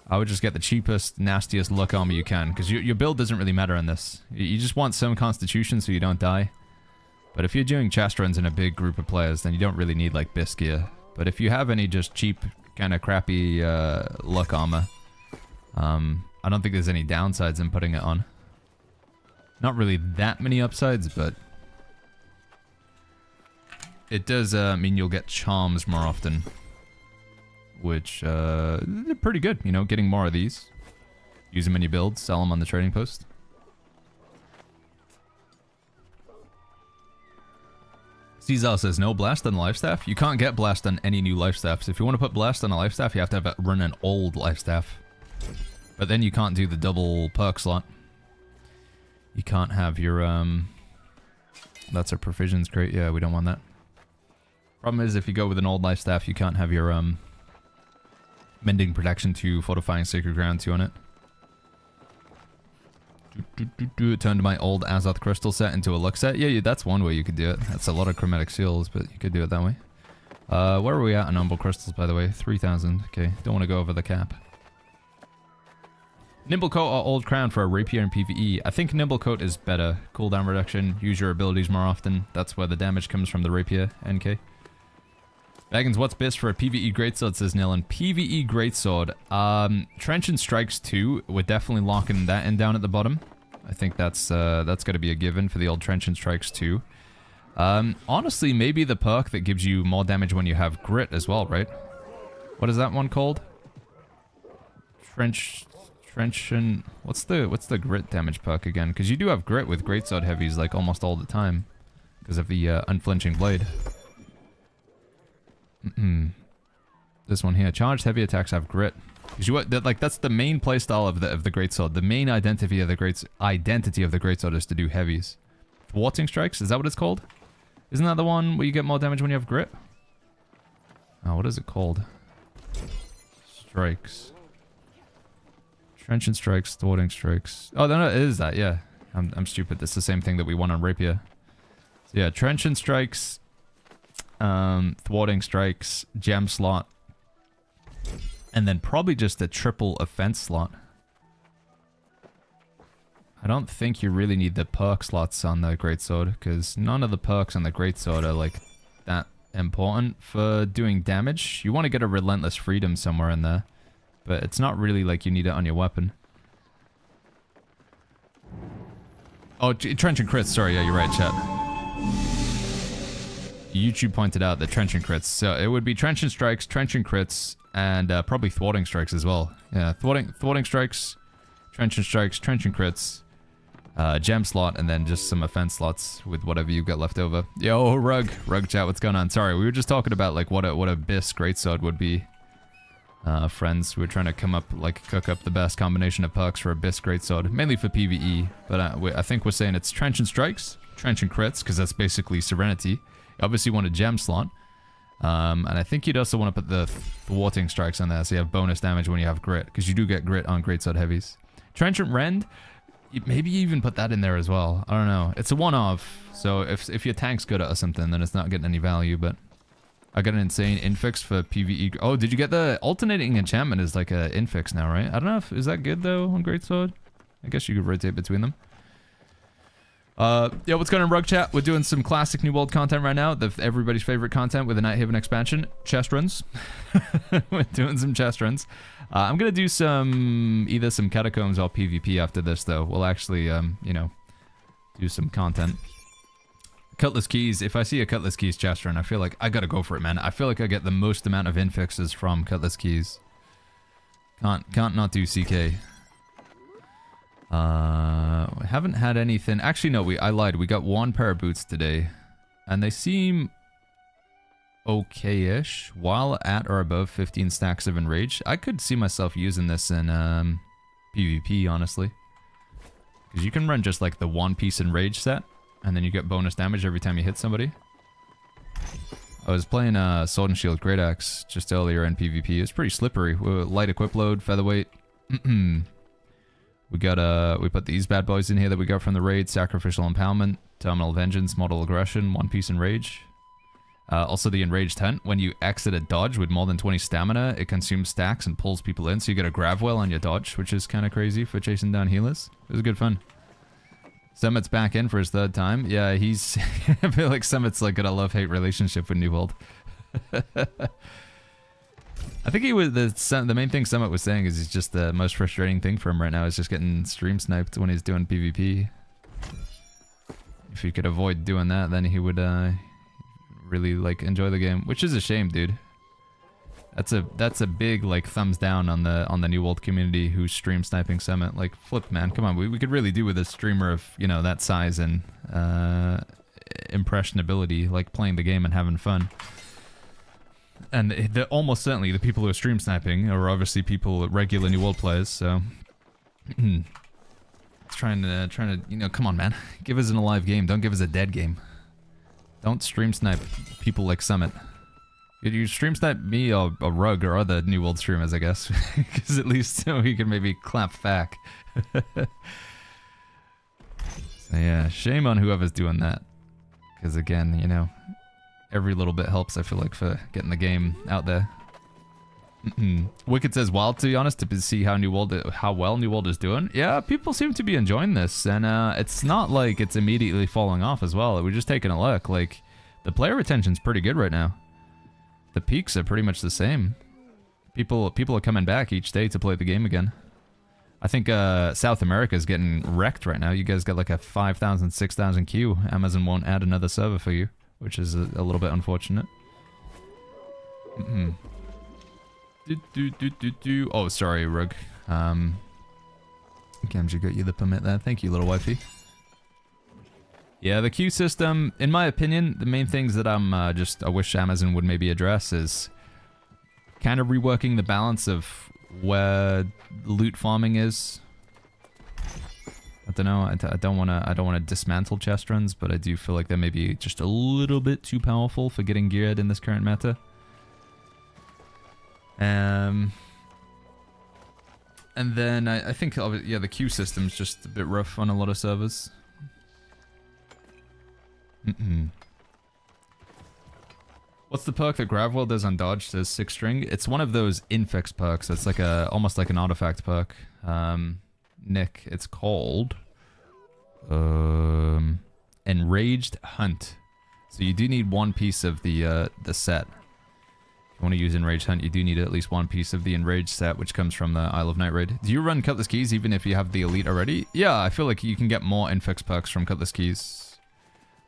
I would just get the cheapest, nastiest luck armor you can, because your build doesn't really matter on this. You just want some constitution so you don't die. But if you're doing chest runs in a big group of players, then you don't really need, like, Bis gear. But if you have any just cheap, kind of crappy luck armor, I don't think there's any downsides in putting it on. Not really that many upsides, but it does mean you'll get charms more often. Which, they're pretty good, you know, getting more of these. Use them in your builds, sell them on the trading post. Cesar says, no blast on the lifestaff? You can't get blast on any new lifestaffs. If you want to put blast on a lifestaff, you have to have it run an old lifestaff. But then you can't do the double perk slot. You can't have your, that's a provisions crate. Yeah, we don't want that. Problem is, if you go with an old lifestaff, you can't have your, Mending Protection 2, Fortifying Sacred Ground 2 on it. Turned my old Azoth Crystal set into a look set. Yeah, that's one way you could do it. That's a lot of chromatic seals, but you could do it that way. Where are we at on Umbral Crystals, by the way? 3,000. Okay, don't want to go over the cap. Nimble Coat or Old Crown for a Rapier and PvE. I think Nimble Coat is better. Cooldown reduction, use your abilities more often. That's where the damage comes from the Rapier, NK. Baggins, what's Bis for a PvE Greatsword, says Nilan. PvE Greatsword. Trench and Strikes 2, we're definitely locking that in down at the bottom. I think that's got to be a given for the old Trenchant Strikes too. Honestly, maybe the perk that gives you more damage when you have grit as well, right? What is that one called? Trenchant... What's the grit damage perk again? Because you do have grit with greatsword heavies like almost all the time. Because of the unflinching blade. This one here. Charged heavy attacks have grit. Because that's the main playstyle of the greatsword. The main identity of the greatsword is to do heavies. Thwarting strikes, is that what it's called? Isn't that the one where you get more damage when you have grit? Oh, what is it called? Strikes. Trenchant strikes, thwarting strikes. Oh, no, it is that, yeah. I'm stupid. That's the same thing that we want on Rapier. So yeah, trenchant strikes, thwarting strikes, gem slot, and then probably just a triple offense slot. I don't think you really need the perk slots on the greatsword, because none of the perks on the greatsword are like that important for doing damage. You want to get a relentless freedom somewhere in there, but it's not really like you need it on your weapon. Oh, trenchant crits. Sorry, yeah, you're right, chat. YouTube pointed out the trenchant crits, so it would be trenchant strikes, trenchant crits, and probably thwarting strikes as well. Yeah, thwarting strikes, trenchant crits, gem slot, and then just some offense slots with whatever you've got left over. Yo, Rug chat, what's going on? Sorry, we were just talking about like what a Biss greatsword would be. Friends, we were trying to cook up the best combination of perks for a Biss greatsword, mainly for PvE. But I think we're saying it's trenchant strikes, trenchant crits, because that's basically Serenity. You obviously want a gem slot. And I think you'd also want to put the thwarting strikes on there so you have bonus damage when you have grit, because you do get grit on greatsword heavies. Trenchant rend, maybe you even put that in there as well. I don't know. It's a one-off, so if your tank's good at something, then it's not getting any value, but I got an insane infix for PvE. Oh, did you get the alternating enchantment is like a infix now, right? I don't know if, is that good though on greatsword? I guess you could rotate between them. Yeah, what's going on, Rug Chat? We're doing some classic New World content right now. Everybody's favorite content with the Nighthaven expansion. Chest runs. We're doing some chest runs. I'm going to do either some catacombs or PvP after this, though. We'll actually, you know, do some content. Cutlass Keys. If I see a Cutlass Keys chest run, I feel like I got to go for it, man. I feel like I get the most amount of infixes from Cutlass Keys. Can't not do CK. We haven't had anything. Actually, no, I lied. We got one pair of boots today, and they seem okay-ish. While at or above 15 stacks of Enrage, I could see myself using this in PvP, honestly, because you can run just like the one-piece Enrage set, and then you get bonus damage every time you hit somebody. I was playing Sword and Shield Great Axe just earlier in PvP. It's pretty slippery. Light equip load, featherweight. We put these bad boys in here that we got from the raid. Sacrificial Empowerment, Terminal Vengeance, Mortal Aggression, One Piece Enrage. Also the Enraged Tent. When you exit a dodge with more than 20 stamina, it consumes stacks and pulls people in, so you get a grab well on your dodge, which is kind of crazy for chasing down healers. It was good fun. Summit's back in for his third time. Yeah, he's... I feel like Summit's like got a love-hate relationship with New World. I think he was the main thing Summit was saying is it's just the most frustrating thing for him right now is just getting stream sniped when he's doing PvP. If he could avoid doing that, then he would really like enjoy the game, which is a shame, dude. That's a big like thumbs down on the New World community who's stream sniping Summit. Like, flip, man, come on, we could really do with a streamer of, you know, that size and impressionability, like playing the game and having fun. And almost certainly the people who are stream sniping are obviously people, regular New World players, so... trying to, you know, come on, man. Give us an alive game, don't give us a dead game. Don't stream snipe people like Summit. You stream snipe me or Rug or other New World streamers, I guess. Because at least we can maybe clap back. So yeah, shame on whoever's doing that. Because again, you know... Every little bit helps, I feel like, for getting the game out there. Wicked says, wild, to be honest, to see how well New World is doing. Yeah, people seem to be enjoying this, and it's not like it's immediately falling off as well. We're just taking a look. Like, the player retention's pretty good right now. The peaks are pretty much the same. People are coming back each day to play the game again. I think South America is getting wrecked right now. You guys got like a 5,000, 6,000 queue. Amazon won't add another server for you, which is a little bit unfortunate. Oh, sorry, Rug. Gamji got you the permit there. Thank you, little wifey. Yeah, the queue system, in my opinion, the main things that I wish Amazon would maybe address is kind of reworking the balance of where loot farming is. I don't know. I don't want to dismantle chest runs, but I do feel like they may be just a little bit too powerful for getting geared in this current meta. And then I think, yeah, the queue system's just a bit rough on a lot of servers. What's the perk that Gravwell does on dodge? Says 6 string. It's one of those infix perks. It's like almost like an artifact perk. Nick, it's called Enraged Hunt. So you do need one piece of the set. If you want to use Enraged Hunt, you do need at least one piece of the Enraged set, which comes from the Isle of Night raid. Do you run Cutlass Keys even if you have the Elite already? Yeah, I feel like you can get more infix perks from Cutlass Keys.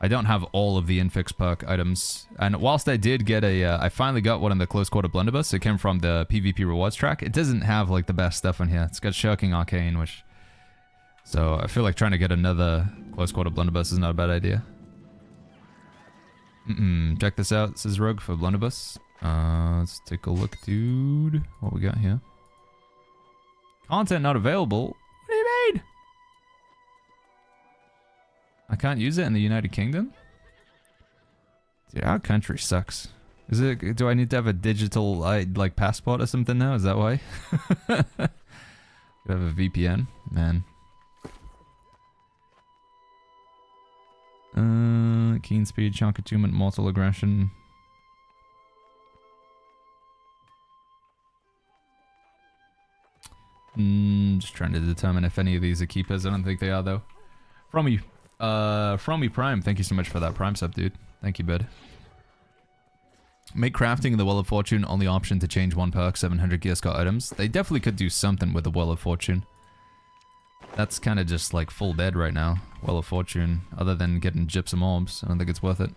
I don't have all of the infix perk items, and whilst I did get I finally got one in the Close Quarter Blunderbuss. It came from the PvP rewards track. It doesn't have like the best stuff in here. It's got Shirking Arcane, so I feel like trying to get another Close Quarter Blunderbuss is not a bad idea. Check this out, says Rogue for Blunderbuss. Let's take a look, dude. What we got here? Content not available? What do you mean? I can't use it in the United Kingdom? Dude, our country sucks. Do I need to have a digital, like, passport or something now? Is that why? You have a VPN? Man. Keen Speed, Shock Attunement, Mortal Aggression. Just trying to determine if any of these are keepers. I don't think they are, though. From me Prime, thank you so much for that Prime sub, dude. Thank you, bud. Make crafting in the Well of Fortune only option to change one perk, 700 gear score items. They definitely could do something with the Well of Fortune. That's kind of just like full dead right now, Well of Fortune. Other than getting gypsum orbs, I don't think it's worth it.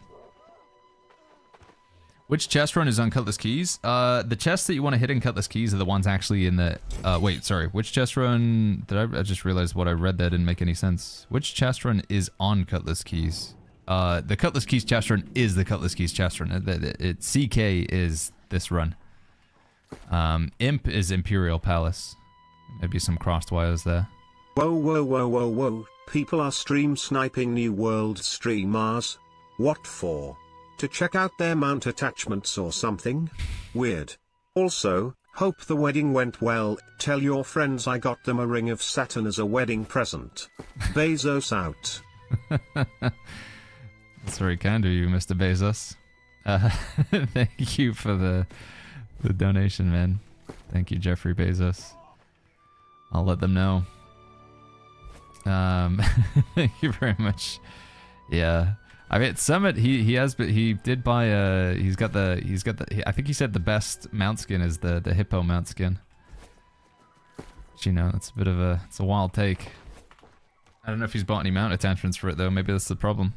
Which chest run is on Cutlass Keys? The chests that you want to hit in Cutlass Keys are the ones actually in the... wait, sorry. Which chest run... I just realized what I read there didn't make any sense. Which chest run is on Cutlass Keys? The Cutlass Keys chest run is the Cutlass Keys chest run. CK is this run. Imp is Imperial Palace. Maybe some crossed wires there. Whoa, whoa, whoa, whoa, whoa. People are stream sniping New World streamers. What for? To check out their mount attachments or something? Weird. Also, hope the wedding went well. Tell your friends I got them a ring of Saturn as a wedding present. Bezos out. That's very kind of you, Mr. Bezos. Thank you for the donation, man. Thank you, Jeffrey Bezos. I'll let them know. Thank you very much. Yeah. I mean, Summit, he did buy he's got the I think he said the best mount skin is the hippo mount skin. But, you know, it's a bit of it's a wild take. I don't know if he's bought any mount attachments for it though. Maybe that's the problem.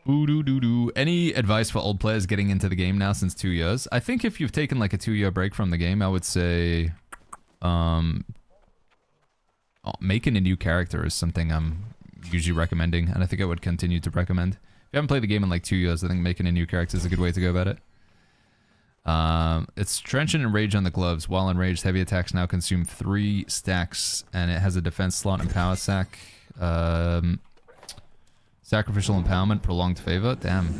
Any advice for old players getting into the game now since 2 years? I think if you've taken like a 2-year break from the game, I would say making a new character is something I'm usually recommending, and I think I would continue to recommend. If you haven't played the game in like 2 years, I think making a new character is a good way to go about it. It's Trenchant and Rage on the gloves. While enraged, heavy attacks now consume 3 stacks, and it has a defense slot and power sack. Sacrificial Empowerment, Prolonged Favor. Damn.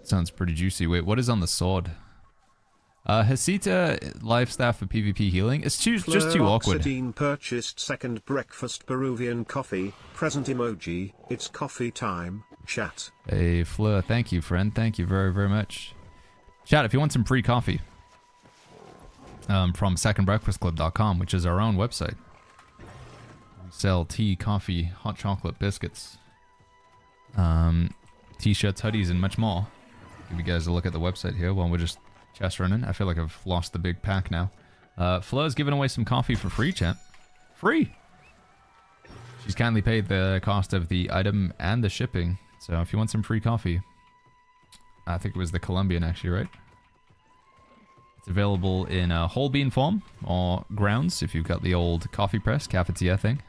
Sounds pretty juicy. Wait, what is on the sword? Hasita Life Staff for PvP healing. It's just too awkward. Oxidine purchased second breakfast Peruvian coffee. Present emoji. It's coffee time. Chat. Hey, Fleur. Thank you, friend. Thank you very, very much. Chat, if you want some free coffee from secondbreakfastclub.com, which is our own website. We sell tea, coffee, hot chocolate, biscuits, t-shirts, hoodies, and much more. give you guys a look at the website here while we're just chest running. I feel like I've lost the big pack now. Fleur's giving away some coffee for free, chat. Free! She's kindly paid the cost of the item and the shipping. So if you want some free coffee, I think it was the Colombian actually, right? It's available in a whole bean form or grounds if you've got the old coffee press, cafetiere thing.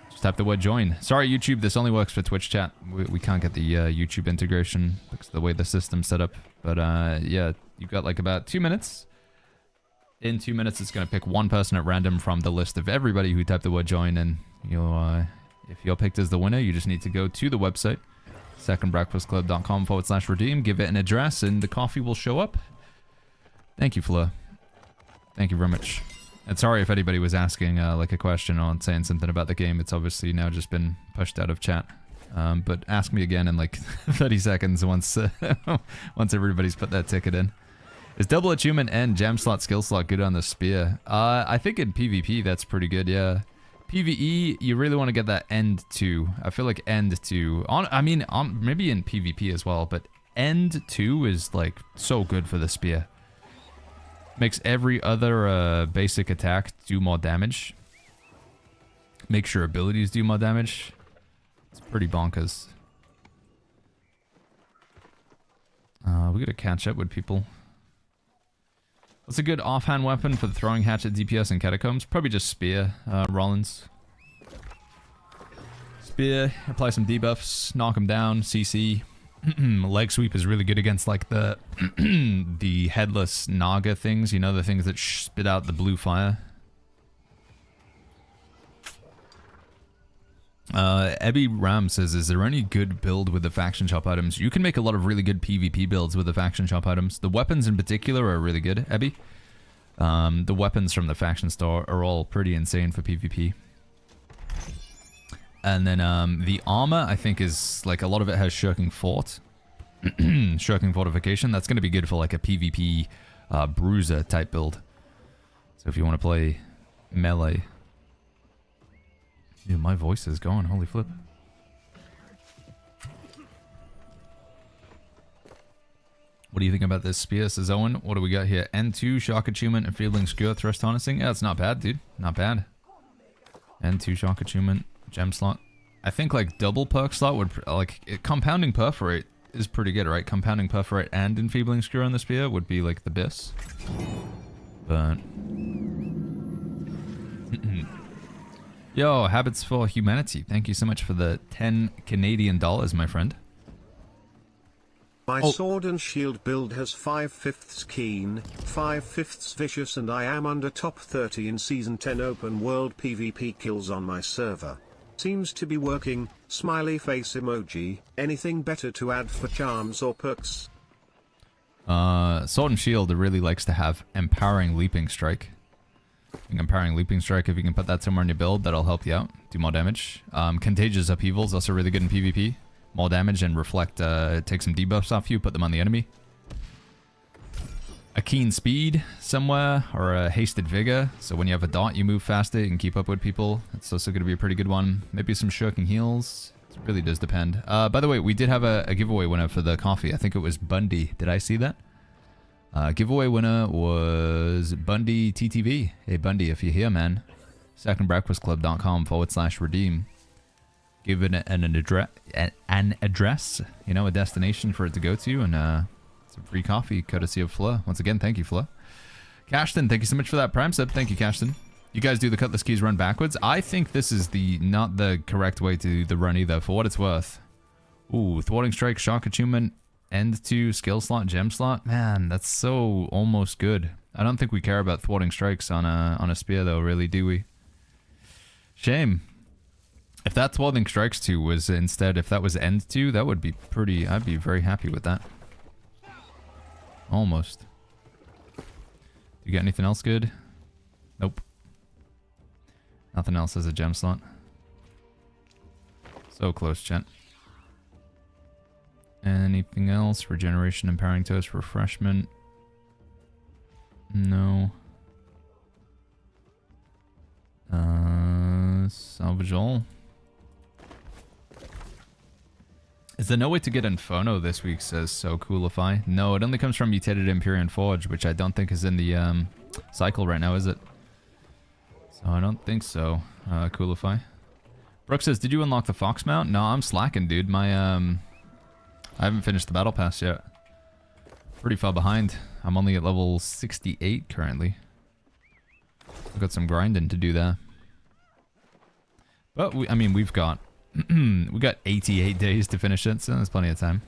Just type the word join. Sorry, YouTube, this only works for Twitch chat. We can't get the YouTube integration because of the way the system's set up. But yeah, you've got like about 2 minutes. In 2 minutes, it's going to pick one person at random from the list of everybody who typed the word join. And you'll, if you're picked as the winner, you just need to go to the website, secondbreakfastclub.com/redeem, give it an address, and the coffee will show up. Thank you, Fleur. Thank you very much. And sorry if anybody was asking like a question or saying something about the game. It's obviously now just been pushed out of chat. But ask me again in like 30 seconds once once everybody's put that ticket in. Is double achievement and gem slot, skill slot good on the spear? I think in PvP that's pretty good, yeah. PvE, you really want to get that end 2. I feel like end 2. Maybe in PvP as well, but end 2 is like so good for the spear. Makes every other basic attack do more damage. Makes your abilities do more damage. It's pretty bonkers. We gotta catch up with people. What's a good offhand weapon for the throwing hatchet, DPS, and catacombs? Probably just spear, Rollins. Spear, apply some debuffs, knock them down, CC. Leg sweep is really good against like the the headless Naga things, you know, the things that spit out the blue fire. Ebby Ram says, is there any good build with the faction shop items? You can make a lot of really good PvP builds with the faction shop items. The weapons in particular are really good, Ebby. The weapons from the faction store are all pretty insane for PvP. And then the armor, I think, is like a lot of it has shirking fort. Shirking fortification. That's going to be good for like a PvP bruiser type build. So if you want to play melee. Dude, my voice is gone. Holy flip. What do you think about this spear? Says Owen. What do we got here? N2, shock attunement, and enfeebling skewer, thrust harnessing. Yeah, it's not bad, dude. Not bad. N2, shock attunement, gem slot. I think like double perk slot would compounding perforate is pretty good, right? Compounding perforate and enfeebling skewer on the spear would be like the best. But yo, Habits for Humanity. Thank you so much for the 10 Canadian dollars, my friend. My sword and shield build has 5/5 keen, 5/5 vicious, and I am under top 30 in Season 10 open world PvP kills on my server. Seems to be working, smiley face emoji. Anything better to add for charms or perks? Sword and shield really likes to have empowering leaping strike. Empowering leaping strike, if you can put that somewhere in your build, that'll help you out. Do more damage. Contagious upheaval is also really good in PvP. More damage and reflect, take some debuffs off you, put them on the enemy. A keen speed somewhere, or a hasted vigor. So when you have a dot, you move faster, you can keep up with people. It's also going to be a pretty good one. Maybe some shirking heals. It really does depend. By the way, we did have a giveaway winner for the coffee. I think it was Bundy. Did I see that? Giveaway winner was Bundy TTV. Hey Bundy, if you're here, man. secondbreakfastclub.com/redeem. Give it an address, you know, a destination for it to go to, and some free coffee courtesy of Fleur. Once again, thank you, Fleur. Cashton, thank you so much for that prime sub. Thank you, Cashton. You guys do the Cutlass keys run backwards? I think this is not the correct way to do the run either, for what it's worth. Ooh, thwarting strike, shock attunement, end 2, skill slot, gem slot. Man, that's so almost good. I don't think we care about thwarting strikes on a spear though, really, do we? Shame. If that thwarting strikes 2 was instead, if that was end 2, that would be pretty, I'd be very happy with that. Almost. You got anything else good? Nope. Nothing else as a gem slot. So close, chat. Anything else? Regeneration, empowering toast, refreshment. No. Salvage all. Is there no way to get Inferno this week, says So Coolify? No, it only comes from Mutated Empyrean Forge, which I don't think is in the cycle right now, is it? So I don't think so, Coolify. Brooke says, did you unlock the Fox mount? No, I'm slacking, dude. My, I haven't finished the Battle Pass yet. Pretty far behind. I'm only at level 68 currently. I've got some grinding to do there. But, I mean, we've got... we got 88 days to finish it, so there's plenty of time.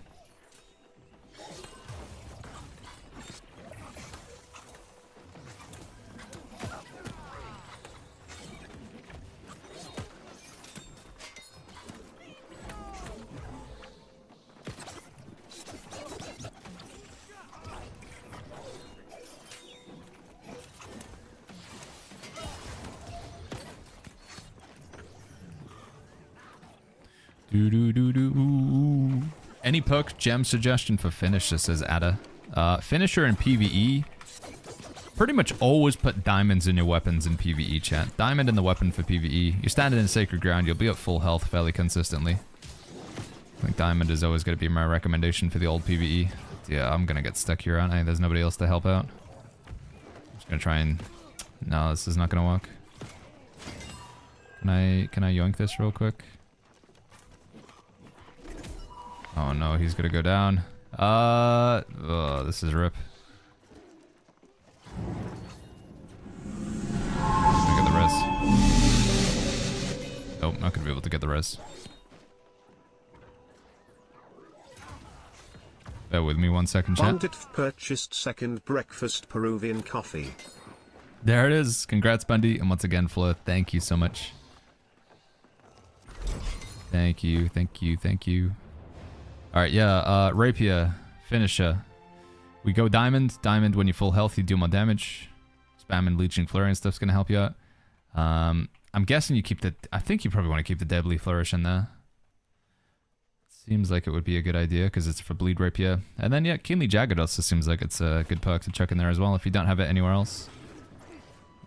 Any perk gem suggestion for finisher, says Ada. Finisher in PvE. Pretty much always put diamonds in your weapons in PvE, chat. Diamond in the weapon for PvE. You're standing in sacred ground, you'll be at full health fairly consistently. I think diamond is always going to be my recommendation for the old PvE. Yeah, I'm going to get stuck here, aren't I? There's nobody else to help out. I'm just going to try and... No, this is not going to work. Can I yoink this real quick? Oh no, he's gonna go down. Oh, this is rip. I get the res. Nope, not gonna be able to get the res. Bear with me 1 second, chat. Bandit purchased second breakfast Peruvian coffee. There it is. Congrats, Bundy. And once again, Flo, thank you so much. Thank you, thank you, thank you. Alright, yeah, Rapier, Finisher. We go Diamond. Diamond, when you're full health, you do more damage. Spamming Leeching Flurry and stuff's gonna help you out. I'm guessing you keep the... I think you probably want to keep the Deadly Flourish in there. Seems like it would be a good idea, because it's for Bleed Rapier. And then, yeah, Keenly Jagged also seems like it's a good perk to chuck in there as well, if you don't have it anywhere else.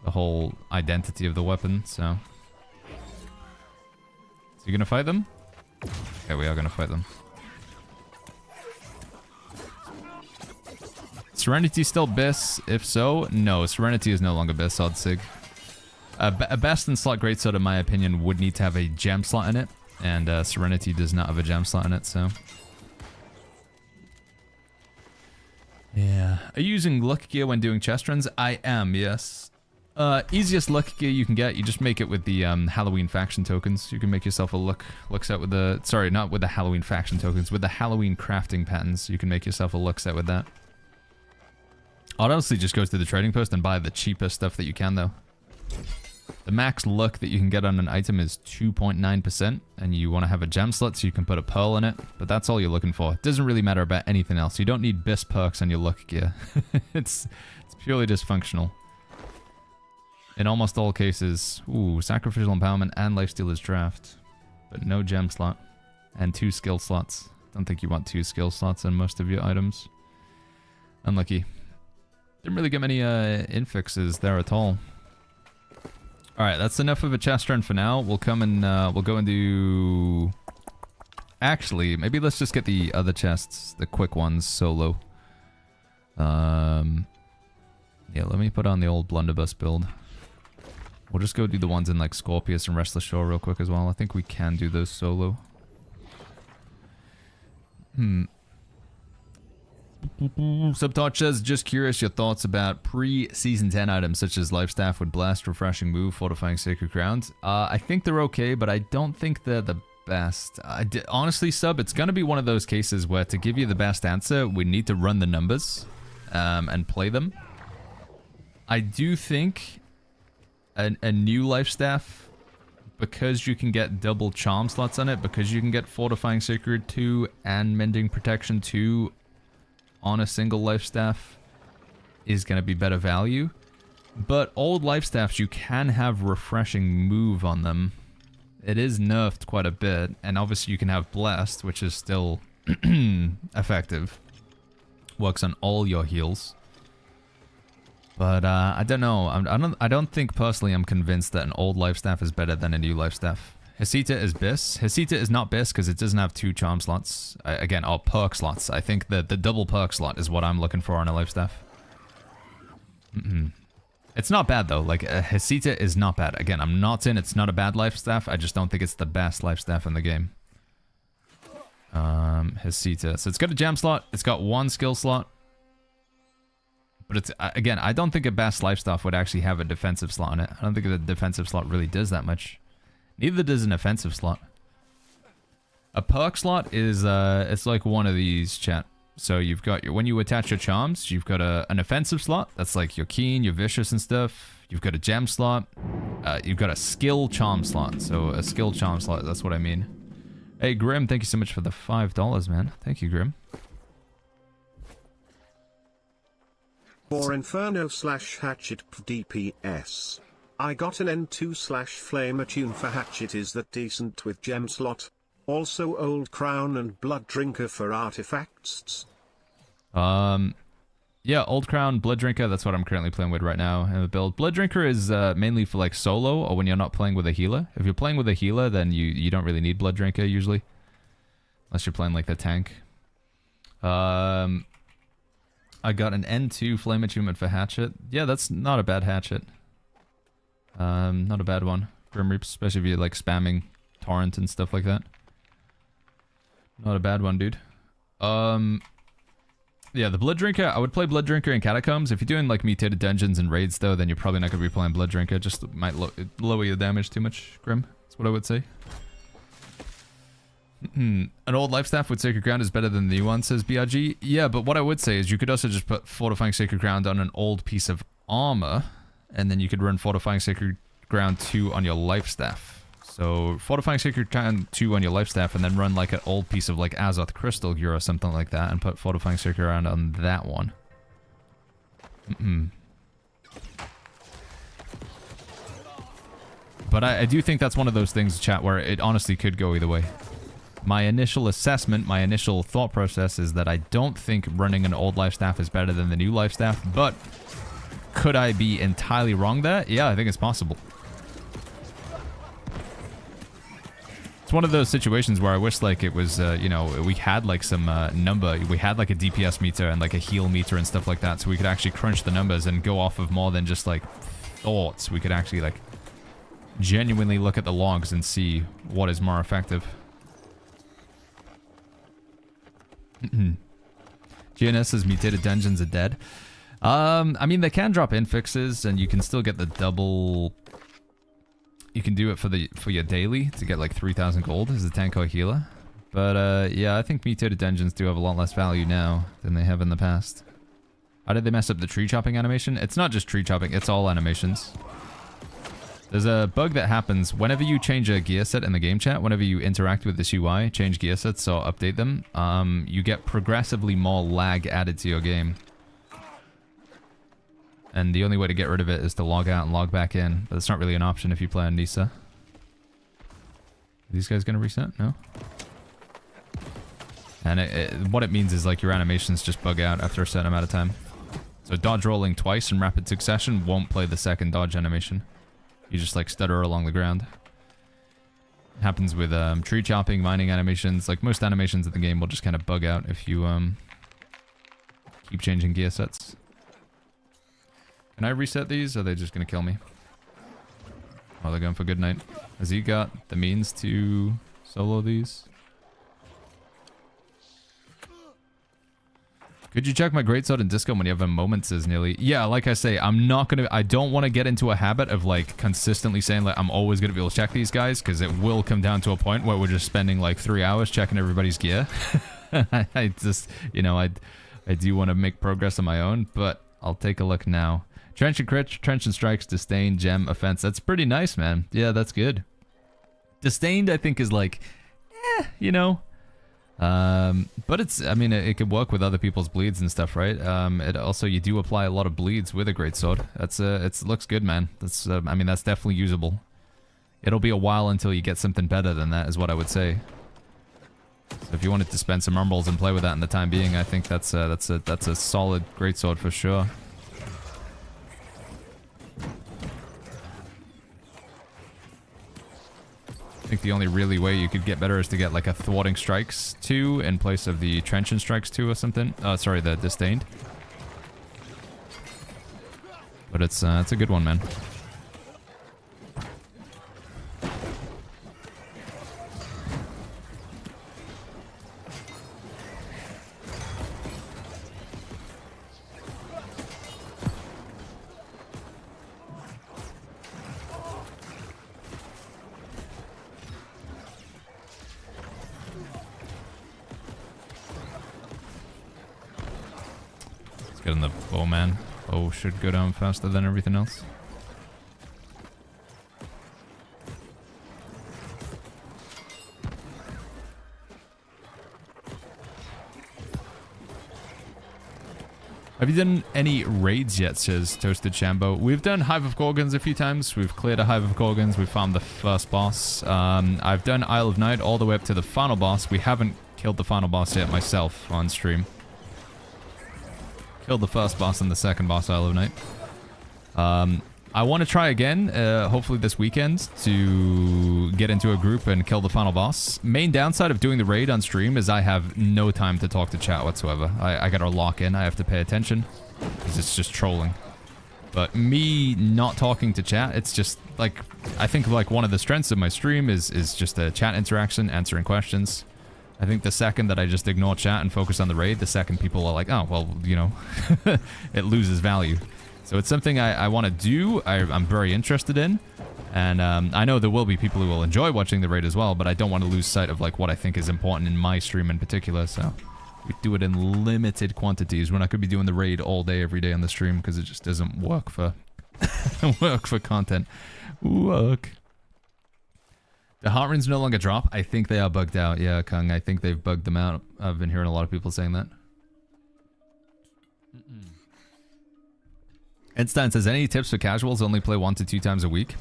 The whole identity of the weapon, so... So you gonna fight them? Okay, we are gonna fight them. Serenity still BIS? If so, no. Serenity is no longer BIS, odd sig. A best in slot greatsword, in my opinion, would need to have a gem slot in it. And Serenity does not have a gem slot in it, so... Yeah. Are you using luck gear when doing chest runs? I am, yes. Easiest luck gear you can get, you just make it with the Halloween faction tokens. You can make yourself a look set with the... Sorry, not with the Halloween faction tokens. With the Halloween crafting patterns, you can make yourself a look set with that. I'd honestly just go to the trading post and buy the cheapest stuff that you can, though. The max luck that you can get on an item is 2.9%, and you want to have a gem slot so you can put a pearl in it, but that's all you're looking for. It doesn't really matter about anything else. You don't need BIS perks on your luck gear. It's purely just functional. In almost all cases, ooh, Sacrificial Empowerment and Lifestealer's Draft, but no gem slot, and 2 skill slots. Don't think you want 2 skill slots on most of your items. Unlucky. Didn't really get many infixes there at all. Alright, that's enough of a chest run for now. We'll come and we'll go and do... Actually, maybe let's just get the other chests, the quick ones, solo. Yeah, let me put on the old blunderbuss build. We'll just go do the ones in like Scorpius and Restless Shore real quick as well. I think we can do those solo. Subtouch says, just curious your thoughts about pre-Season 10 items such as Lifestaff with Blast, Refreshing Move, Fortifying Sacred Ground. I think they're okay, but I don't think they're the best. Honestly, Sub, it's going to be one of those cases where to give you the best answer, we need to run the numbers and play them. I do think a new Lifestaff, because you can get double Charm slots on it, because you can get Fortifying Sacred 2 and Mending Protection 2 on a single Lifestaff, is going to be better value. But old Lifestaffs, you can have Refreshing Move on them. It is nerfed quite a bit, and obviously you can have Blessed, which is still effective. Works on all your heals. But I don't know. I don't think personally I'm convinced that an old Lifestaff is better than a new Lifestaff. Hesita is Bis. Hesita is not Bis because it doesn't have 2 charm slots. Again, all perk slots. I think the double perk slot is what I'm looking for on a life staff. It's not bad though. Like Hesita is not bad. Again, I'm not saying it's not a bad life staff. I just don't think it's the best life staff in the game. Hesita. So it's got a gem slot. It's got 1 skill slot. But it's, again, I don't think a best life staff would actually have a defensive slot on it. I don't think the defensive slot really does that much. Neither does an offensive slot. A perk slot is, it's like one of these, chat. So you've got your, when you attach your charms, you've got an offensive slot. That's like your keen, your vicious and stuff. You've got a gem slot. You've got a skill charm slot. So a skill charm slot, that's what I mean. Hey, Grim, thank you so much for the $5, man. Thank you, Grim. For Inferno/Hatchet DPS. I got an N2/Flame attune for Hatchet. Is that decent with gem slot? Also Old Crown and Blood Drinker for artifacts. Yeah, Old Crown, Blood Drinker, that's what I'm currently playing with right now in the build. Blood Drinker is mainly for like solo or when you're not playing with a healer. If you're playing with a healer, then you don't really need Blood Drinker usually. Unless you're playing like the tank. I got an N2 Flame Attunement for Hatchet. Yeah, that's not a bad Hatchet. Not a bad one. Grim Reaps, especially if you're like spamming Torrent and stuff like that. Not a bad one, dude. Yeah, the Blood Drinker, I would play Blood Drinker in Catacombs. If you're doing like mutated dungeons and raids though, then you're probably not going to be playing Blood Drinker. Just might lower your damage too much, Grim. That's what I would say. An old life staff with Sacred Ground is better than the new one, says BRG. Yeah, but what I would say is you could also just put Fortifying Sacred Ground on an old piece of armor, and then you could run Fortifying Sacred Ground 2 on your life staff. So, Fortifying Sacred Ground 2 on your life staff, and then run like an old piece of like Azoth Crystal Gear or something like that, and put Fortifying Sacred Ground on that one. But I do think that's one of those things, chat, where it honestly could go either way. My initial assessment, my initial thought process is that I don't think running an old life staff is better than the new life staff, but could I be entirely wrong there? Yeah, I think it's possible. It's one of those situations where I wish like it was, you know, we had like some number, we had like a DPS meter and like a heal meter and stuff like that, so we could actually crunch the numbers and go off of more than just like thoughts. We could actually like genuinely look at the logs and see what is more effective. GNS says mutated dungeons are dead. I mean, they can drop in fixes and you can still get the double. You can do it for your daily to get like 3,000 gold as a tank or healer. But yeah, I think mutated dungeons do have a lot less value now than they have in the past. How did they mess up the tree chopping animation? It's not just tree chopping, it's all animations. There's a bug that happens whenever you change a gear set in the game chat, whenever you interact with this UI, change gear sets or update them, you get progressively more lag added to your game. And the only way to get rid of it is to log out and log back in. But it's not really an option if you play on Nisa. Are these guys gonna reset? No? And what it means is like your animations just bug out after a certain amount of time. So dodge rolling twice in rapid succession won't play the second dodge animation. You just like stutter along the ground. It happens with tree chopping, mining animations. Like most animations in the game will just kind of bug out if you keep changing gear sets. Can I reset these, or are they just gonna kill me? Oh, they're going for good night. Has he got the means to solo these? Could you check my greatsword and disco when you have a moment, says Nearly? Yeah, like I say, I don't want to get into a habit of like consistently saying like I'm always gonna be able to check these guys, because it will come down to a point where we're just spending like 3 hours checking everybody's gear. I just, you know, I do want to make progress on my own, but I'll take a look now. Trench and crit, trench and strikes, disdain, gem, offense. That's pretty nice, man. Yeah, that's good. Disdained, I think, is like, you know. But it's, I mean, it could work with other people's bleeds and stuff, right? It also, you do apply a lot of bleeds with a greatsword. That's, it looks good, man. That's, I mean, that's definitely usable. It'll be a while until you get something better than that, is what I would say. So if you wanted to spend some rumbles and play with that in the time being, I think that's a solid greatsword for sure. I think the only really way you could get better is to get like a Thwarting Strikes 2 in place of the Trenchant Strikes 2 or something. Sorry, the Disdained. But it's a good one, man. Get in the bowman. Bow should go down faster than everything else. Have you done any raids yet, says Toasted Shambo? We've done Hive of Gorgons a few times. We've cleared a Hive of Gorgons. We've found the first boss. I've done Isle of Night all the way up to the final boss. We haven't killed the final boss yet myself on stream. Killed the first boss and the second boss, Isle of Night. I want to try again, hopefully this weekend, to get into a group and kill the final boss. Main downside of doing the raid on stream is I have no time to talk to chat whatsoever. I gotta lock in, I have to pay attention, because it's just trolling. But me not talking to chat, it's just, like, I think, like, one of the strengths of my stream is just the chat interaction, answering questions. I think the second that I just ignore chat and focus on the raid, the second people are like, oh, well, you know, it loses value. So it's something I want to do, I'm very interested in, and I know there will be people who will enjoy watching the raid as well, but I don't want to lose sight of like what I think is important in my stream in particular, so we do it in limited quantities. We're not going to be doing the raid all day, every day on the stream, because it just doesn't work for, work for content. Work. The heart runes no longer drop. I think they are bugged out. Yeah, Kung, I think they've bugged them out. I've been hearing a lot of people saying that. Einstein says, any tips for casuals? Only play 1 to 2 times a week.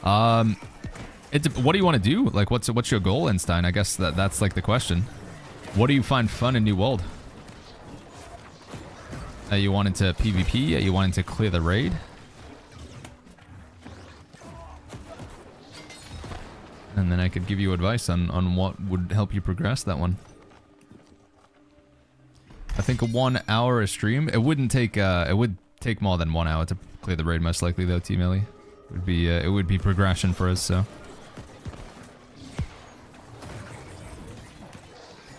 What do you want to do? Like, what's your goal, Einstein? I guess that's like the question. What do you find fun in New World? Are you wanting to PvP? Are you wanting to clear the raid? And then I could give you advice on what would help you progress that one. I think a 1 hour a stream, it wouldn't take, it would take more than 1 hour to clear the raid most likely though, Team Ellie. It would be progression for us, so.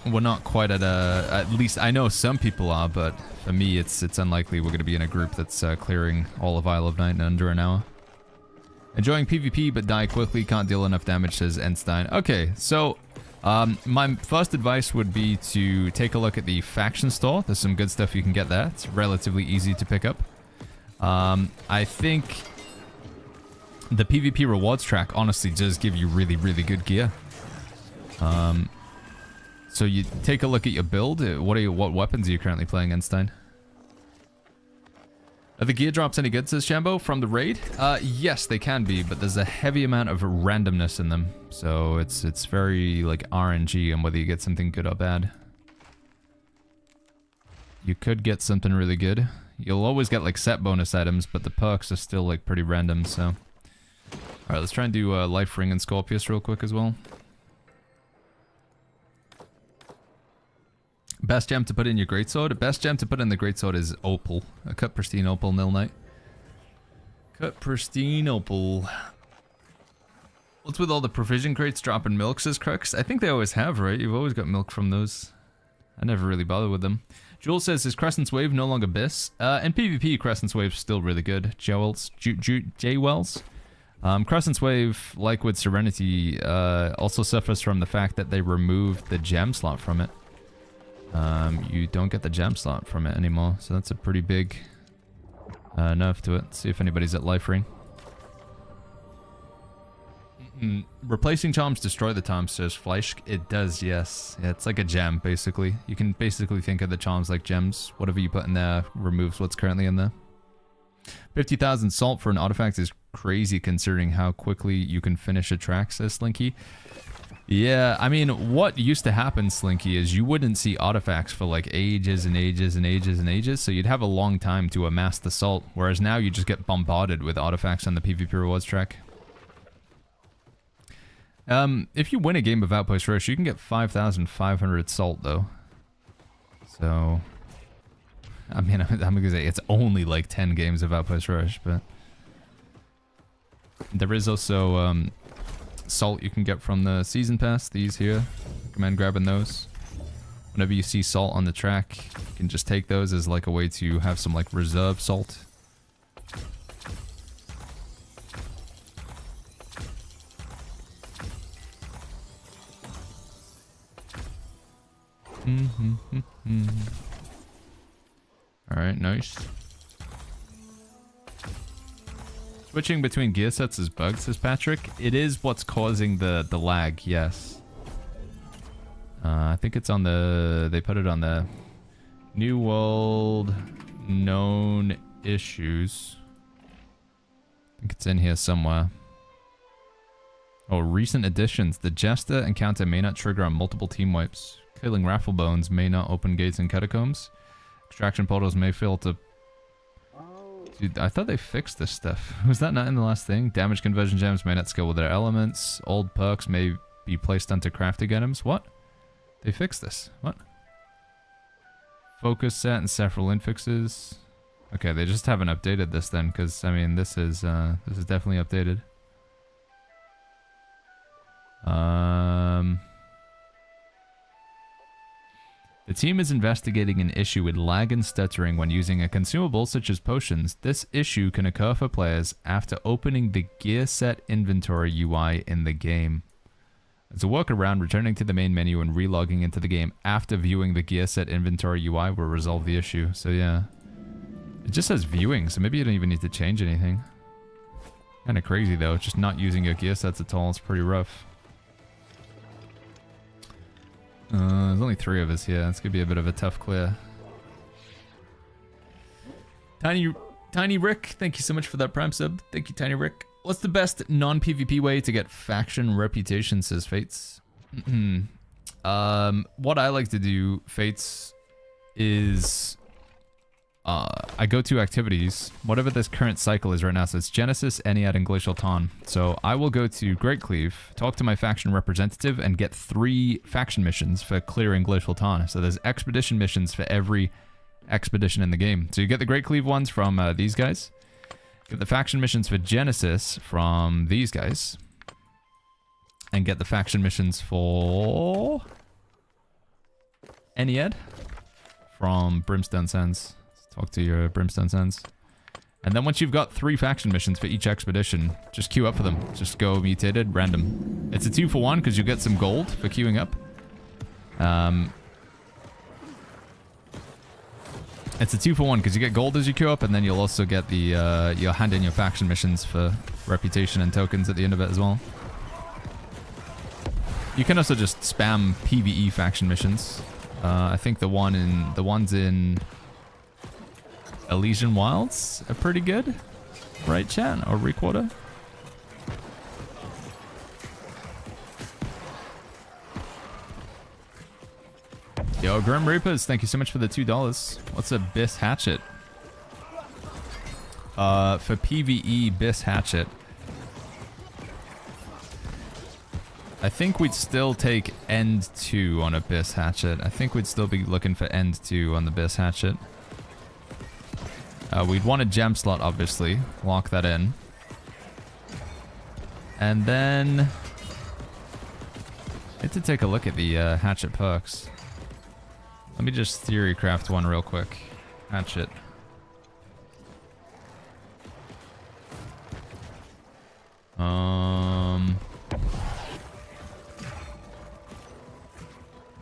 We're not quite at least I know some people are, but for me it's unlikely we're going to be in a group that's clearing all of Isle of Night in under an hour. Enjoying PvP but die quickly, can't deal enough damage, says Einstein. Okay, so my first advice would be to take a look at the faction store. There's some good stuff you can get there. It's relatively easy to pick up. I think the PvP rewards track honestly does give you really, really good gear. So you take a look at your build. What weapons are you currently playing, Einstein? Are the gear drops any good, says Shambo, from the raid? Yes, they can be, but there's a heavy amount of randomness in them. So it's very, like, RNG on whether you get something good or bad. You could get something really good. You'll always get, like, set bonus items, but the perks are still, like, pretty random, so. Alright, let's try and do Life Ring and Scorpius real quick as well. Best gem to put in your greatsword? Best gem to put in the greatsword is Opal. A cut pristine Opal, Nil Knight. Cut pristine Opal. What's with all the provision crates dropping milk, says Crux? I think they always have, right? You've always got milk from those. I never really bother with them. Joel says, is Crescent's Wave no longer Biss? In PvP, Crescent's Wave's still really good. J-Wells. Crescent's Wave, like with Serenity, also suffers from the fact that they removed the gem slot from it. You don't get the gem slot from it anymore, so that's a pretty big nerf to it. Let's see if anybody's at Life Ring. Replacing charms destroy the charms, says Fleisch. It does, yes. Yeah, it's like a gem, basically. You can basically think of the charms like gems. Whatever you put in there removes what's currently in there. 50,000 salt for an artifact is crazy considering how quickly you can finish a track, says Slinky. Yeah, I mean, what used to happen, Slinky, is you wouldn't see artifacts for like ages and ages and ages and ages, so you'd have a long time to amass the salt, whereas now you just get bombarded with artifacts on the PvP rewards track. If you win a game of Outpost Rush, you can get 5,500 salt, though. So, I mean, I'm gonna say it's only like 10 games of Outpost Rush, but there is also salt you can get from the season pass. These here, recommend grabbing those. Whenever you see salt on the track, you can just take those as like a way to have some like reserve salt. Alright, nice. Switching between gear sets is bugged, says Patrick. It is what's causing the lag, yes. I think it's on the... They put it on the New World Known Issues. I think it's in here somewhere. Oh, recent additions. The Jester encounter may not trigger on multiple team wipes. Killing raffle bones may not open gates in catacombs. Extraction portals may fail to... Dude, I thought they fixed this stuff. Was that not in the last thing? Damage conversion gems may not scale with their elements. Old perks may be placed onto crafting items. What? They fixed this. What? Focus set and several infixes. Okay, they just haven't updated this then, because, I mean, this is definitely updated. The team is investigating an issue with lag and stuttering when using a consumable such as potions. This issue can occur for players after opening the gear set inventory UI in the game. As a workaround, returning to the main menu and relogging into the game after viewing the gear set inventory UI will resolve the issue. So yeah, it just says viewing, so maybe you don't even need to change anything. Kind of crazy though, just not using your gear sets at all. It's pretty rough. There's only 3 of us here. It's gonna be a bit of a tough clear. Tiny Rick, thank you so much for that Prime sub. Thank you, Tiny Rick. What's the best non-PvP way to get faction reputation, says Fates? What I like to do, Fates, is I go to activities, whatever this current cycle is right now. So it's Genesis, Ennead, and Glacial Tawn. So I will go to Great Cleave, talk to my faction representative, and get 3 faction missions for clearing Glacial Tawn. So there's expedition missions for every expedition in the game. So you get the Great Cleave ones from these guys. Get the faction missions for Genesis from these guys. And get the faction missions for Ennead from Brimstone Sands. Talk to your Brimstone Sands. And then once you've got 3 faction missions for each expedition, just queue up for them. Just go mutated, random. It's a 2-for-1 because you get some gold for queuing up. It's a 2-for-1 because you get gold as you queue up, and then you'll also get the, you'll hand in your faction missions for reputation and tokens at the end of it as well. You can also just spam PvE faction missions. I think the ones in Elysian Wilds are pretty good. Right, chat? Or Requarter? Yo, Grim Reapers, thank you so much for the $2. What's a Biss Hatchet? For PvE, Biss Hatchet. I think we'd still take End 2 on a Biss Hatchet. I think we'd still be looking for End 2 on the Biss Hatchet. We'd want a gem slot, obviously. Lock that in. And then... I had to take a look at the hatchet perks. Let me just theory craft one real quick. Hatchet.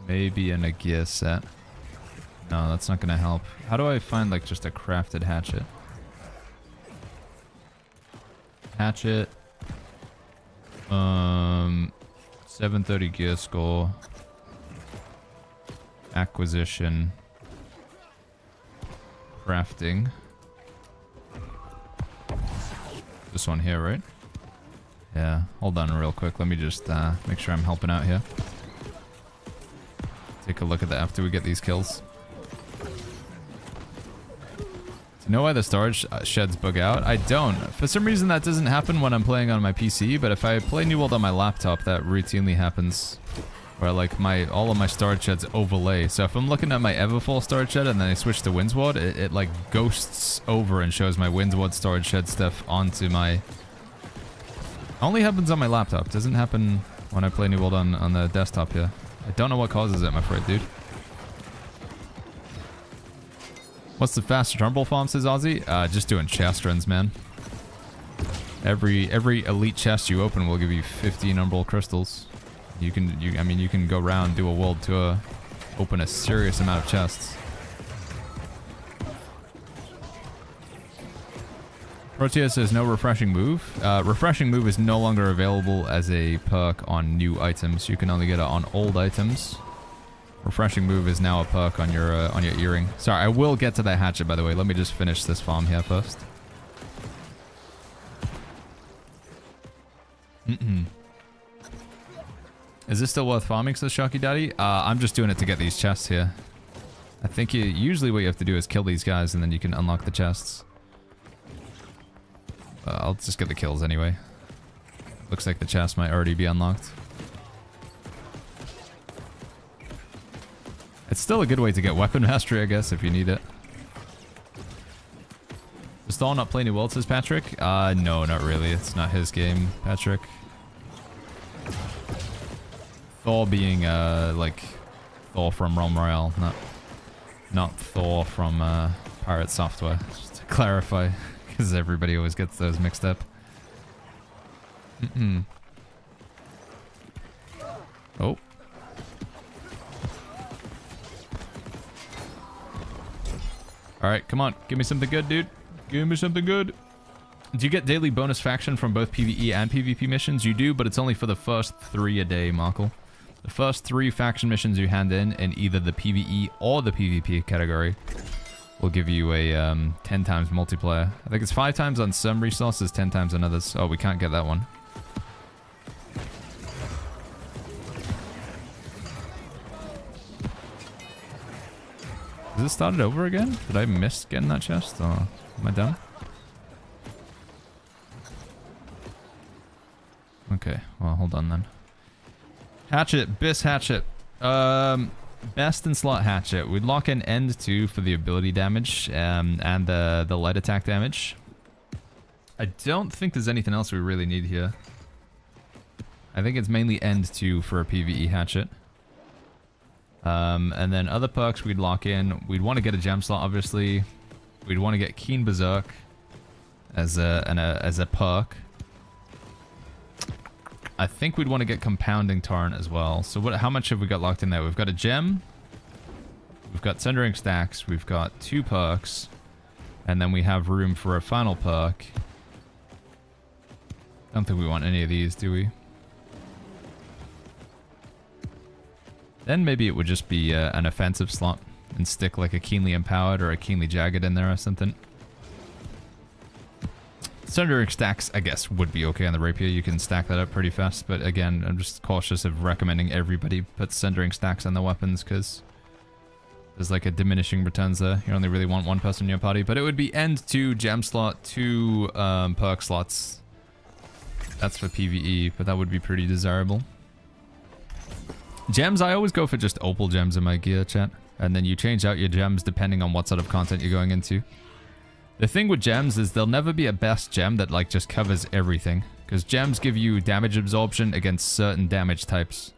Maybe in a gear set. No, that's not gonna help. How do I find like just a crafted hatchet? Hatchet. 730 gear score. Acquisition. Crafting. This one here, right? Yeah, hold on real quick. Let me just make sure I'm helping out here. Take a look at that after we get these kills. Do you know why the storage sheds bug out? I don't. For some reason that doesn't happen when I'm playing on my PC, but if I play New World on my laptop, that routinely happens. Where like all of my storage sheds overlay. So if I'm looking at my Everfull storage shed and then I switch to Windsward, it like ghosts over and shows my Windsward storage shed stuff onto my... Only happens on my laptop. Doesn't happen when I play New World on the desktop here. I don't know what causes it, I'm afraid, dude. What's the fastest Rumble farm, says Ozzy? Just doing chest runs, man. Every elite chest you open will give you 15 Umbral crystals. I mean, you can go around, do a world tour, open a serious amount of chests. Protea says no refreshing move. Refreshing move is no longer available as a perk on new items. You can only get it on old items. Refreshing move is now a perk on your earring. Sorry, I will get to that hatchet, by the way. Let me just finish this farm here first. Is this still worth farming, says Sharky Daddy? I'm just doing it to get these chests here. I think usually what you have to do is kill these guys and then you can unlock the chests. I'll just get the kills anyway. Looks like the chest might already be unlocked. It's still a good way to get weapon mastery, I guess, if you need it. Does Thor not play New World, says Patrick? No, not really. It's not his game, Patrick. Thor being, like, Thor from Realm Royale, not Thor from, Pirate Software, just to clarify, because everybody always gets those mixed up. Oh. Alright, come on, give me something good, dude. Give me something good. Do you get daily bonus faction from both PvE and PvP missions? You do, but it's only for the first 3 a day, Markle. The first 3 faction missions you hand in either the PvE or the PvP category will give you a 10 times multiplier. I think it's 5 times on some resources, 10 times on others. Oh, we can't get that one. Has this started over again? Did I miss getting that chest? Or am I done? Okay, well, hold on then. Hatchet, Biss Hatchet. Best in slot Hatchet. We'd lock in End 2 for the ability damage and the light attack damage. I don't think there's anything else we really need here. I think it's mainly End 2 for a PvE Hatchet. And then other perks we'd lock in. We'd want to get a gem slot, obviously. We'd want to get Keen Berserk as a perk. I think we'd want to get Compounding Torrent as well. So how much have we got locked in there? We've got a gem. We've got Sundering Stacks. We've got 2 perks. And then we have room for a final perk. Don't think we want any of these, do we? Then maybe it would just be an offensive slot and stick like a Keenly Empowered or a Keenly Jagged in there or something. Sundering Stacks, I guess, would be okay on the Rapier. You can stack that up pretty fast, but again, I'm just cautious of recommending everybody put Sundering Stacks on the weapons because there's like a diminishing returns there. You only really want 1 person in your party, but it would be End 2 gem slot, 2 perk slots. That's for PvE, but that would be pretty desirable. Gems, I always go for just opal gems in my gear, chat. And then you change out your gems depending on what sort of content you're going into. The thing with gems is there'll never be a best gem that like just covers everything. Because gems give you damage absorption against certain damage types.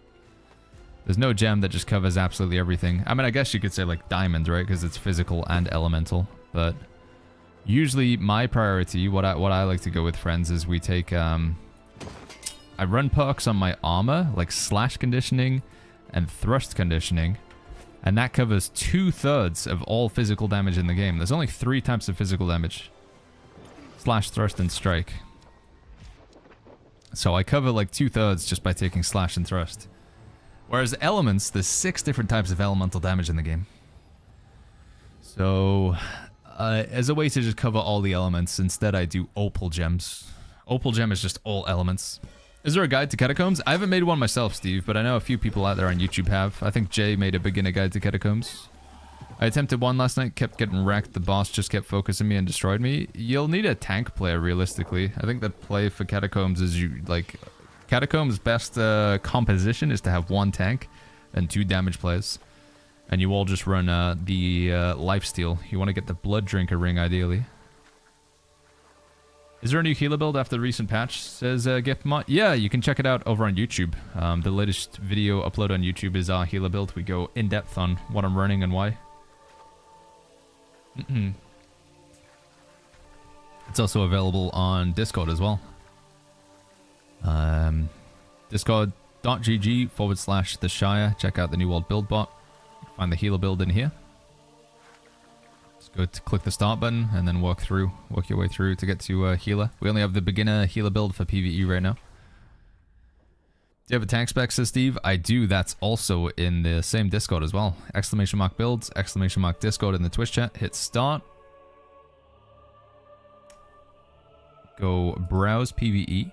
There's no gem that just covers absolutely everything. I mean, I guess you could say like diamond, right? Because it's physical and elemental. But usually my priority, what I like to go with, friends, is we take... I run perks on my armor, like slash conditioning and thrust conditioning. And that covers 2/3 of all physical damage in the game. There's only 3 types of physical damage. Slash, thrust, and strike. So I cover like 2/3 just by taking slash and thrust. Whereas elements, there's 6 different types of elemental damage in the game. So, as a way to just cover all the elements, instead I do opal gems. Opal gem is just all elements. Is there a guide to catacombs? I haven't made one myself, Steve, but I know a few people out there on YouTube have. I think Jay made a beginner guide to catacombs. I attempted one last night, kept getting wrecked. The boss just kept focusing me and destroyed me. You'll need a tank player, realistically. I think the play for Catacombs is Catacombs' best composition is to have 1 tank and 2 damage players. And you all just run the lifesteal. You want to get the Blood Drinker ring, ideally. Is there a new healer build after the recent patch, says Gipmot? Yeah, you can check it out over on YouTube. The latest video upload on YouTube is our healer build. We go in-depth on what I'm running and why. It's also available on Discord as well. Discord.gg/The Shire. Check out the New World build bot. Find the healer build in here. Just go to click the start button and then work your way through to get to healer. We only have the beginner healer build for PvE right now. Do you have a tank spec, says Steve? I do. That's also in the same Discord as well. !builds, !Discord in the Twitch chat. Hit start. Go browse PvE.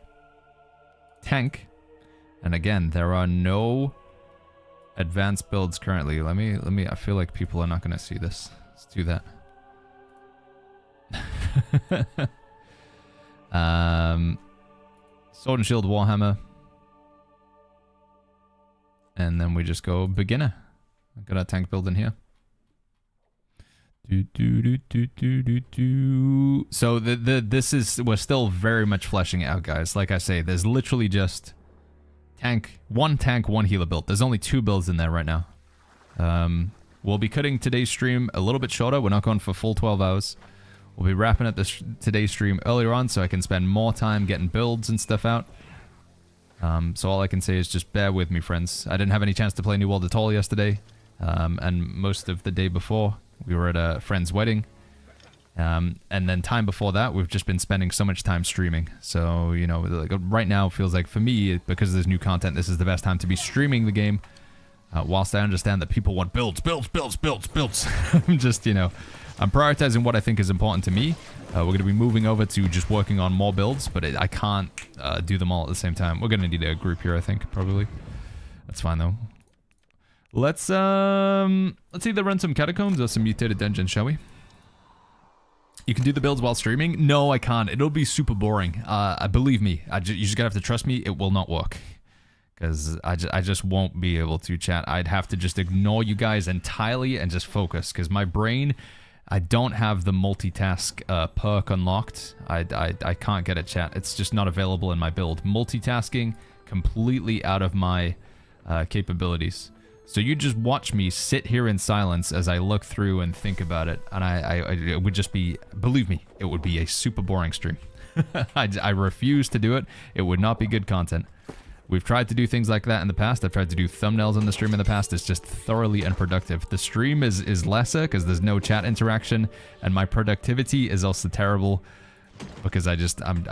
Tank. And again, there are no advanced builds currently. Let me, I feel like people are not going to see this. Let's do that. Sword and Shield Warhammer. And then we just go beginner. I've got our tank build in here. So we're still very much fleshing it out, guys. Like I say, there's literally just one tank, one healer build. There's only 2 builds in there right now. We'll be cutting today's stream a little bit shorter. We're not going for full 12 hours. We'll be wrapping up today's stream earlier on so I can spend more time getting builds and stuff out. So all I can say is just bear with me, friends. I didn't have any chance to play New World at all yesterday. And most of the day before, we were at a friend's wedding. And then time before that, we've just been spending so much time streaming. So, you know, like right now it feels like for me, because there's new content, this is the best time to be streaming the game. Whilst I understand that people want builds. I'm just, you know, I'm prioritizing what I think is important to me. We're going to be moving over to just working on more builds, but I can't do them all at the same time. We're going to need a group here, I think, probably. That's fine, though. Let's either run some Catacombs or some Mutated Dungeons, shall we? You can do the builds while streaming? No, I can't. It'll be super boring. Believe me, you just gotta have to trust me, it will not work. Because I just won't be able to chat. I'd have to just ignore you guys entirely and just focus. Because my brain, I don't have the multitask perk unlocked. I can't get it, chat. It's just not available in my build. Multitasking, completely out of my capabilities. So you just watch me sit here in silence as I look through and think about it. And it would just be, believe me, it would be a super boring stream. I refuse to do it. It would not be good content. We've tried to do things like that in the past. I've tried to do thumbnails on the stream in the past. It's just thoroughly unproductive. The stream is lesser because there's no chat interaction. And my productivity is also terrible because I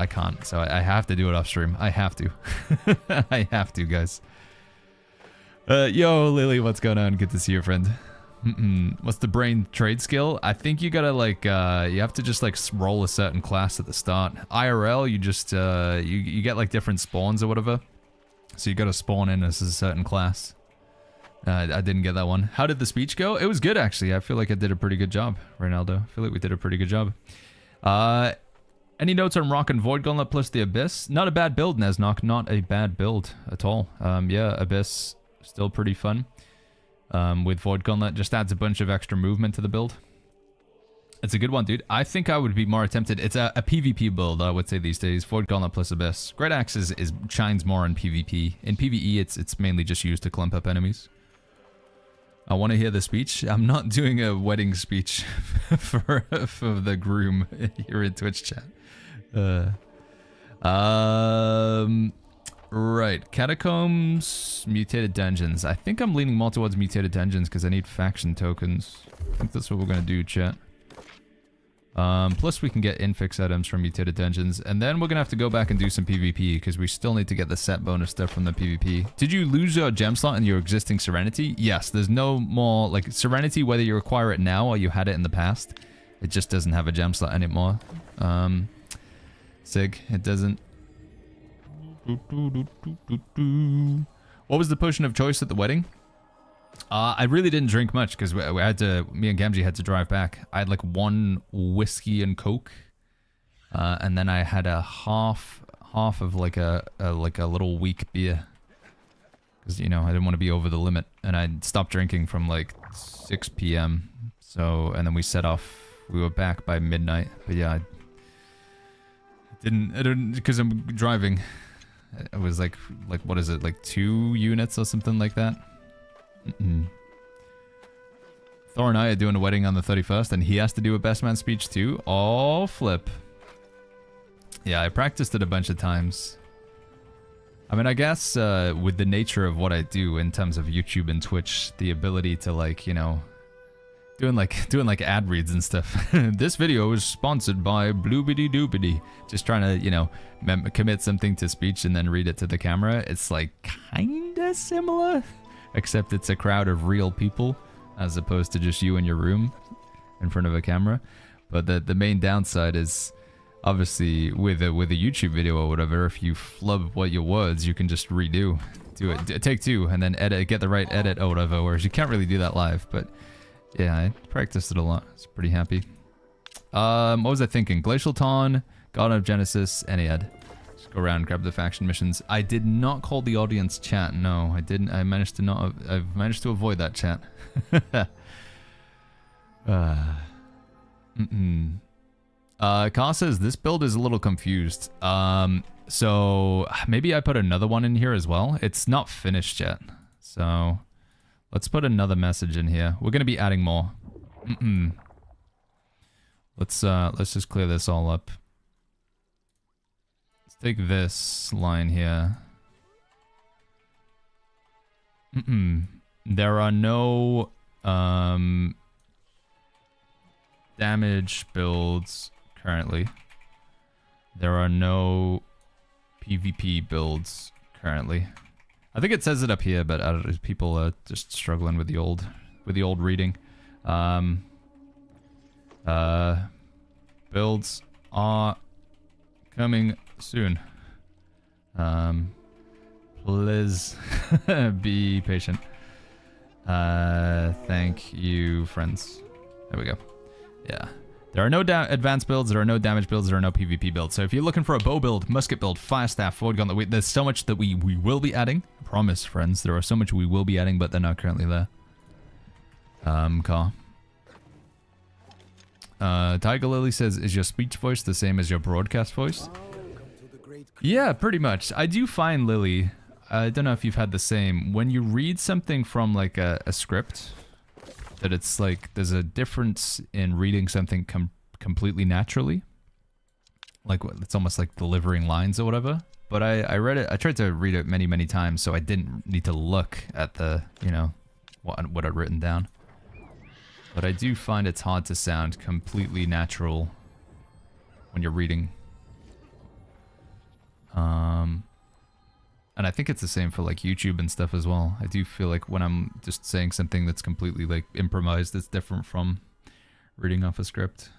can't. So I have to do it off stream. I have to. I have to, guys. Yo, Lily, what's going on? Good to see you, friend. What's the brain trade skill? I think you gotta, like, you have to just, like, roll a certain class at the start. IRL, you just, you get, like, different spawns or whatever. So you gotta spawn in as a certain class. I didn't get that one. How did the speech go? It was good, actually. I feel like I did a pretty good job, Ronaldo. I feel like we did a pretty good job. Any notes on Rock and Void Gauntlet plus the Abyss? Not a bad build, Nesnock. Not a bad build at all. Yeah, Abyss, still pretty fun. With Void Gauntlet, just adds a bunch of extra movement to the build. It's a good one, dude. I think I would be more tempted. It's a PvP build, I would say these days. Void Gauntlet plus Abyss. Great Axe shines more in PvP. In PvE, it's mainly just used to clump up enemies. I want to hear the speech. I'm not doing a wedding speech for the groom here in Twitch chat. Right. Catacombs, Mutated Dungeons. I think I'm leaning more towards Mutated Dungeons because I need faction tokens. I think that's what we're going to do, chat. Plus we can get infix items from Mutated Dungeons. And then we're going to have to go back and do some PvP because we still need to get the set bonus stuff from the PvP. Did you lose your gem slot in your existing Serenity? Yes, there's no more, like, Serenity, whether you acquire it now or you had it in the past. It just doesn't have a gem slot anymore. Sig, it doesn't. What was the potion of choice at the wedding? I really didn't drink much because we had to. Me and Gamgee had to drive back. I had like 1 whiskey and Coke, and then I had a half of like a little weak beer. Because, you know, I didn't want to be over the limit. And I stopped drinking from like 6 p.m. So, and then we set off. We were back by midnight. But yeah, I didn't, because I'm driving. It was like, what is it? Like 2 units or something like that? Thor and I are doing a wedding on the 31st, and he has to do a best man speech too. Oh, flip. Yeah, I practiced it a bunch of times. I mean, I guess with the nature of what I do in terms of YouTube and Twitch, the ability to, like, you know, doing like ad reads and stuff. This video is sponsored by Bloobity Doobity. Just trying to, you know, commit something to speech and then read it to the camera. It's like kinda similar, except it's a crowd of real people as opposed to just you in your room in front of a camera. But the main downside is, obviously, with a YouTube video or whatever, if you flub what your words, you can just do it, take 2, and then get the right edit or whatever, whereas you can't really do that live. But yeah, I practiced it a lot. It's pretty happy. What was I thinking? Glacial Tawn, God of Genesis, Ennead. Just go around, grab the faction missions. I did not call the audience chat. No, I didn't. I've managed to avoid that chat. Car says this build is a little confused. So maybe I put another one in here as well. It's not finished yet. So let's put another message in here. We're gonna be adding more. Let's just clear this all up. Let's take this line here. There are no damage builds currently. There are no PvP builds currently. I think it says it up here, but people are just struggling with the old reading. Builds are coming soon. Please be patient. Thank you, friends. There we go. Yeah. There are no advanced builds, there are no damage builds, there are no PvP builds. So if you're looking for a bow build, musket build, fire staff, forward gauntlet, there's so much that we will be adding. I promise, friends. There are so much we will be adding, but they're not currently there. Car. Tiger Lily says, is your speech voice the same as your broadcast voice? Yeah, pretty much. I do find, Lily, I don't know if you've had the same, when you read something from like a script, that it's like there's a difference in reading something completely naturally. Like it's almost like delivering lines or whatever. But I read it, I tried to read it many times, so I didn't need to look at the, you know, what I'd written down. But I do find it's hard to sound completely natural when you're reading. And I think it's the same for like YouTube and stuff as well. I do feel like when I'm just saying something that's completely like improvised, it's different from reading off a script.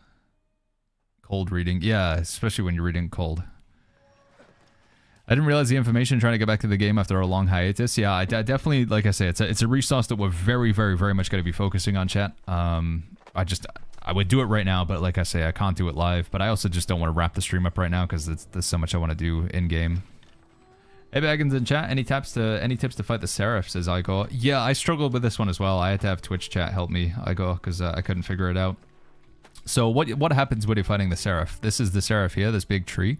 Cold reading. Yeah, especially when you're reading cold. I didn't realize the information trying to get back to the game after a long hiatus. Yeah, I definitely, like I say, it's a resource that we're very much going to be focusing on, chat. I would do it right now, but like I say, I can't do it live. But I also just don't want to wrap the stream up right now because there's so much I want to do in game. Hey Baggins in chat, any tips to fight the Seraph, says Igor. Yeah, I struggled with this one as well. I had to have Twitch chat help me, Igor, because I couldn't figure it out. So what happens when you're fighting the Seraph? This is the Seraph here, this big tree.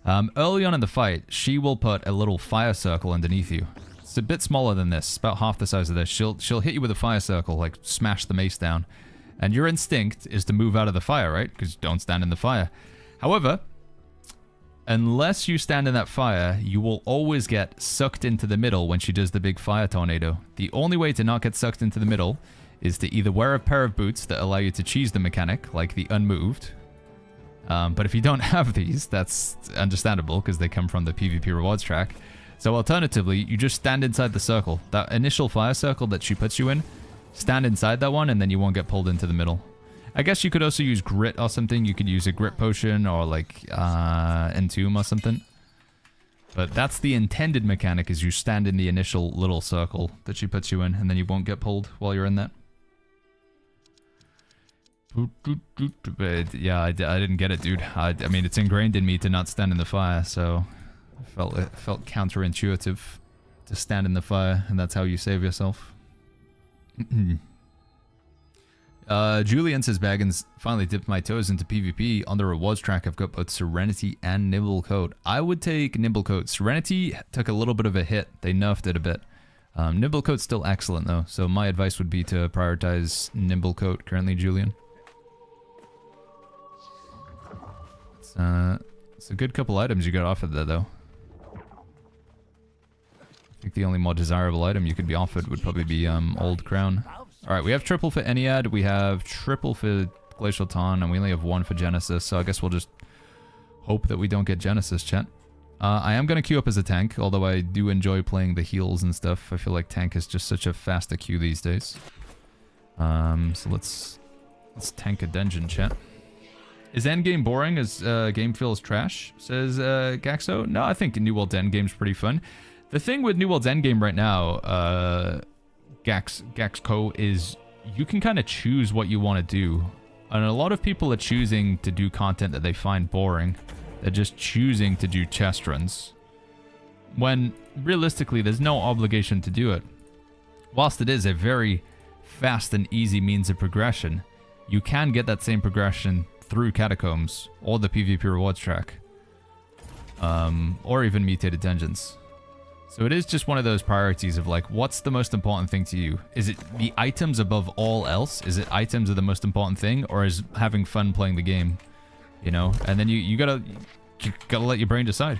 Early on in the fight, she will put a little fire circle underneath you. It's a bit smaller than this, about half the size of this. She'll hit you with a fire circle, like smash the mace down. And your instinct is to move out of the fire, right? Because don't stand in the fire. However, unless you stand in that fire, you will always get sucked into the middle when she does the big fire tornado. The only way to not get sucked into the middle is to either wear a pair of boots that allow you to cheese the mechanic, like the unmoved. But if you don't have these, that's understandable because they come from the PvP rewards track. So alternatively, you just stand inside the circle. That initial fire circle that she puts you in, stand inside that one and then you won't get pulled into the middle. I guess you could also use grit or something. You could use a grit potion or like entomb or something. But that's the intended mechanic, is you stand in the initial little circle that she puts you in, and then you won't get pulled while you're in that. But yeah, I didn't get it, dude. I mean, it's ingrained in me to not stand in the fire, so it felt counterintuitive to stand in the fire, and that's how you save yourself. Julian says, Baggins, finally dipped my toes into PvP. On the rewards track, I've got both Serenity and Nimble Coat. I would take Nimble Coat. Serenity took a little bit of a hit. They nerfed it a bit. Nimble Coat's still excellent, though, so my advice would be to prioritize Nimble Coat currently, Julian. It's a good couple items you got offered there, though. I think the only more desirable item you could be offered would probably be Old Crown. Alright, we have triple for Ennead, we have triple for Glacial Tarn, and we only have one for Genesis, so I guess we'll just hope that we don't get Genesis, chat. I am going to queue up as a tank, although I do enjoy playing the heals and stuff. I feel like tank is just such a faster queue these days. So let's tank a dungeon, chat. Is Endgame boring as game feels trash, says Gaxo? No, I think New World's Endgame's pretty fun. The thing with New World's Endgame right now, Gaxco, is you can kind of choose what you want to do. And a lot of people are choosing to do content that they find boring. They're just choosing to do chest runs. When, realistically, there's no obligation to do it. Whilst it is a very fast and easy means of progression, you can get that same progression through Catacombs, or the PvP rewards track. Or even mutated dungeons. So it is just one of those priorities of like, what's the most important thing to you? Is it the items above all else? Is it items are the most important thing? Or is having fun playing the game? You know? And then you gotta let your brain decide.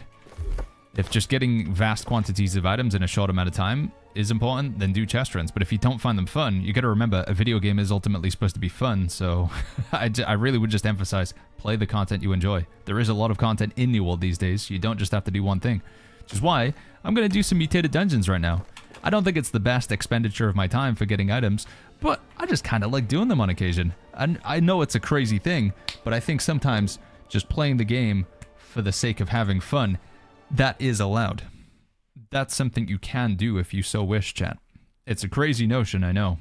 If just getting vast quantities of items in a short amount of time is important, then do chest runs. But if you don't find them fun, you gotta remember, a video game is ultimately supposed to be fun, so I really would just emphasize, play the content you enjoy. There is a lot of content in New World these days, you don't just have to do one thing. Which is why I'm gonna do some mutated dungeons right now. I don't think it's the best expenditure of my time for getting items, but I just kinda like doing them on occasion. And I know it's a crazy thing, but I think sometimes just playing the game for the sake of having fun, that is allowed. That's something you can do if you so wish, chat. It's a crazy notion, I know.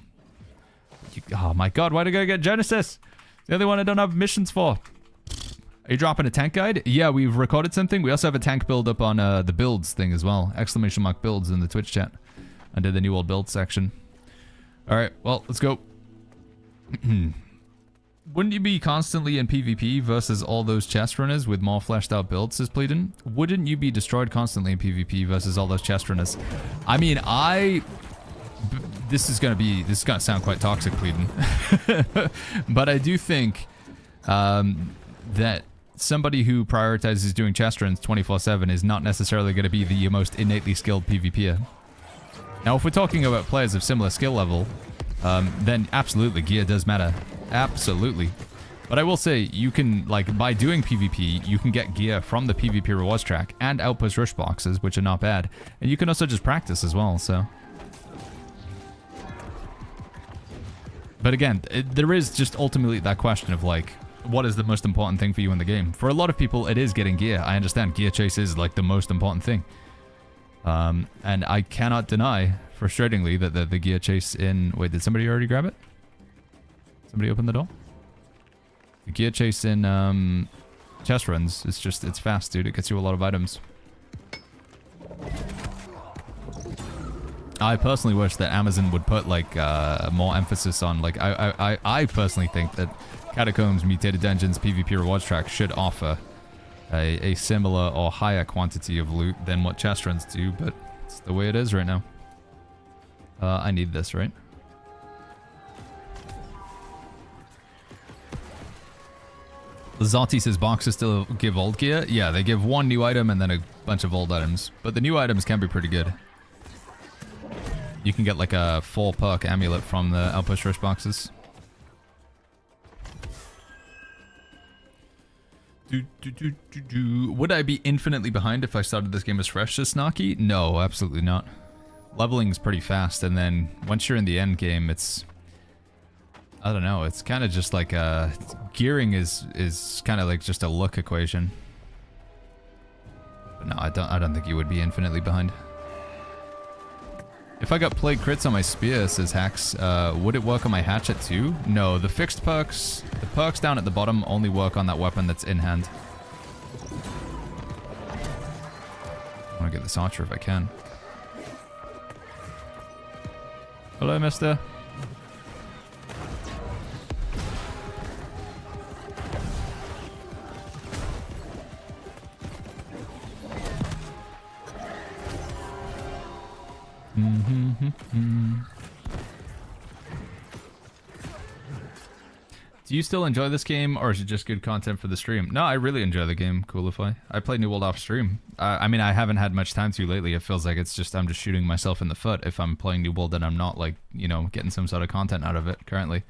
Oh my god, why did I get Genesis? It's the only one I don't have missions for. Are you dropping a tank guide? Yeah, we've recorded something. We also have a tank build up on the builds thing as well. ! Builds in the Twitch chat. Under the New World build section. Alright, well, let's go. Wouldn't you be constantly in PvP versus all those chest runners with more fleshed out builds, says Pleadon? Wouldn't you be destroyed constantly in PvP versus all those chest runners? I mean, this is gonna sound quite toxic, Pleadon. But I do think that somebody who prioritizes doing chest runs 24/7 is not necessarily going to be the most innately skilled PvPer. Now, if we're talking about players of similar skill level, then absolutely gear does matter. Absolutely. But I will say, you can, like, by doing PvP, you can get gear from the PvP rewards track and Outpost rush boxes, which are not bad. And you can also just practice as well, so. But again, there is just ultimately that question of, like, what is the most important thing for you in the game? For a lot of people, it is getting gear. I understand gear chase is, like, the most important thing. And I cannot deny, frustratingly, that the gear chase in... Wait, did somebody already grab it? Somebody open the door? The gear chase in chest runs, it's fast, dude. It gets you a lot of items. I personally wish that Amazon would put, like, more emphasis on, like, I personally think that Catacombs, Mutated Dungeons, PvP Rewards Track should offer a similar or higher quantity of loot than what chest runs do, but it's the way it is right now. I need this, right? Lazati says boxes still give old gear. Yeah, they give one new item and then a bunch of old items. But the new items can be pretty good. You can get like a full perk amulet from the Outpost rush boxes. Would I be infinitely behind if I started this game as fresh as Snarky? No, absolutely not. Leveling's pretty fast, and then once you're in the end game, it's... I don't know, it's kind of just like gearing is kind of like just a look equation. But no, I don't think you would be infinitely behind. If I got plague crits on my spear, says Hacks, would it work on my hatchet too? No, the fixed perks, the perks down at the bottom only work on that weapon that's in hand. I want to get this archer if I can. Hello, mister. Do you still enjoy this game, or is it just good content for the stream? No, I really enjoy the game, Coolify. I play New World off stream. I mean, I haven't had much time to lately. It feels like I'm just shooting myself in the foot if I'm playing New World and I'm not, like, you know, getting some sort of content out of it currently.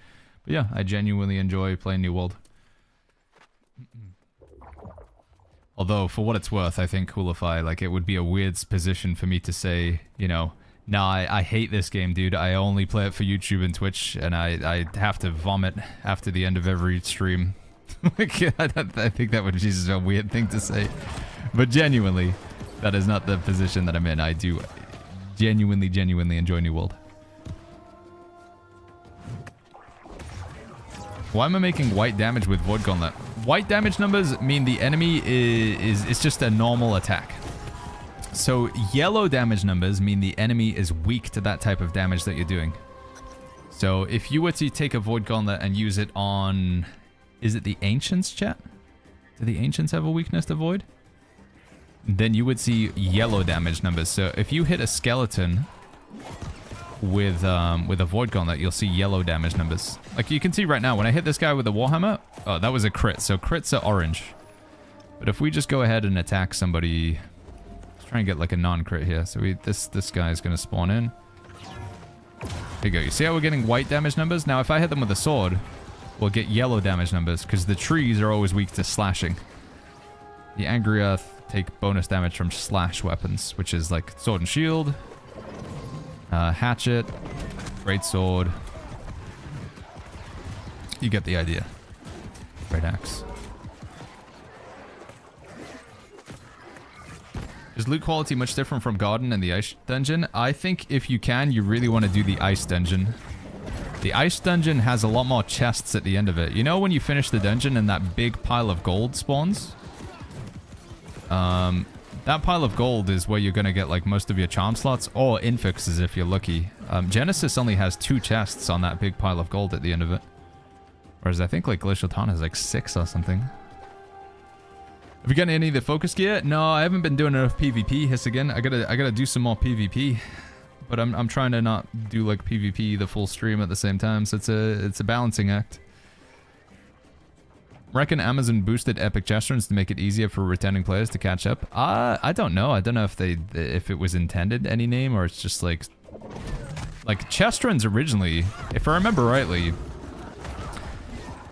But yeah, I genuinely enjoy playing New World. Although, for what it's worth, I think Coolify, like, it would be a weird position for me to say, you know, nah, I hate this game, dude. I only play it for YouTube and Twitch, and I have to vomit after the end of every stream. I think that would be just a weird thing to say. But genuinely, that is not the position that I'm in. I do genuinely enjoy New World. Why am I making white damage with Void Gauntlet? White damage numbers mean the enemy is just a normal attack. So yellow damage numbers mean the enemy is weak to that type of damage that you're doing. So if you were to take a Void Gauntlet and use it on... Is it the Ancients, chat? Do the Ancients have a weakness to Void? Then you would see yellow damage numbers. So if you hit a skeleton with a Void Gauntlet, you'll see yellow damage numbers. Like you can see right now, when I hit this guy with a Warhammer, oh, that was a crit. So crits are orange. But if we just go ahead and attack somebody... Try and get like a non-crit here. So this guy is going to spawn in. There you go. You see how we're getting white damage numbers? Now if I hit them with a sword, we'll get yellow damage numbers because the trees are always weak to slashing. The Angry Earth take bonus damage from slash weapons, which is like sword and shield, hatchet, great sword. You get the idea. Great axe. Is loot quality much different from Garden and the Ice Dungeon? I think if you can, you really want to do the Ice Dungeon. The Ice Dungeon has a lot more chests at the end of it. You know when you finish the dungeon and that big pile of gold spawns? That pile of gold is where you're going to get like most of your charm slots, or infixes if you're lucky. Genesis only has 2 chests on that big pile of gold at the end of it. Whereas I think like Glacial Dawn has like 6 or something. Have you gotten any of the focus gear? No, I haven't been doing enough PvP. Hiss again. I gotta do some more PvP, but I'm trying to not do like PvP the full stream at the same time. So it's a balancing act. Reckon Amazon boosted epic chest runs to make it easier for returning players to catch up. I don't know. I don't know if it was intended any name or it's just like chest runs originally. If I remember rightly.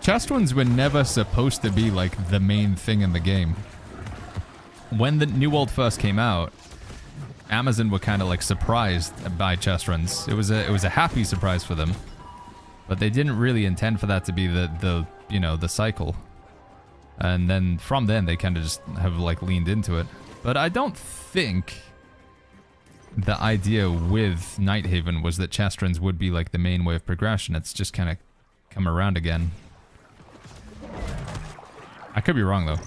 Chest runs were never supposed to be like the main thing in the game. When the New World first came out, Amazon were kind of like surprised by chest runs. It was a happy surprise for them, but they didn't really intend for that to be the you know, the cycle. And then from then they kind of just have like leaned into it. But I don't think the idea with Nighthaven was that chest runs would be like the main way of progression. It's just kind of come around again. I could be wrong, though.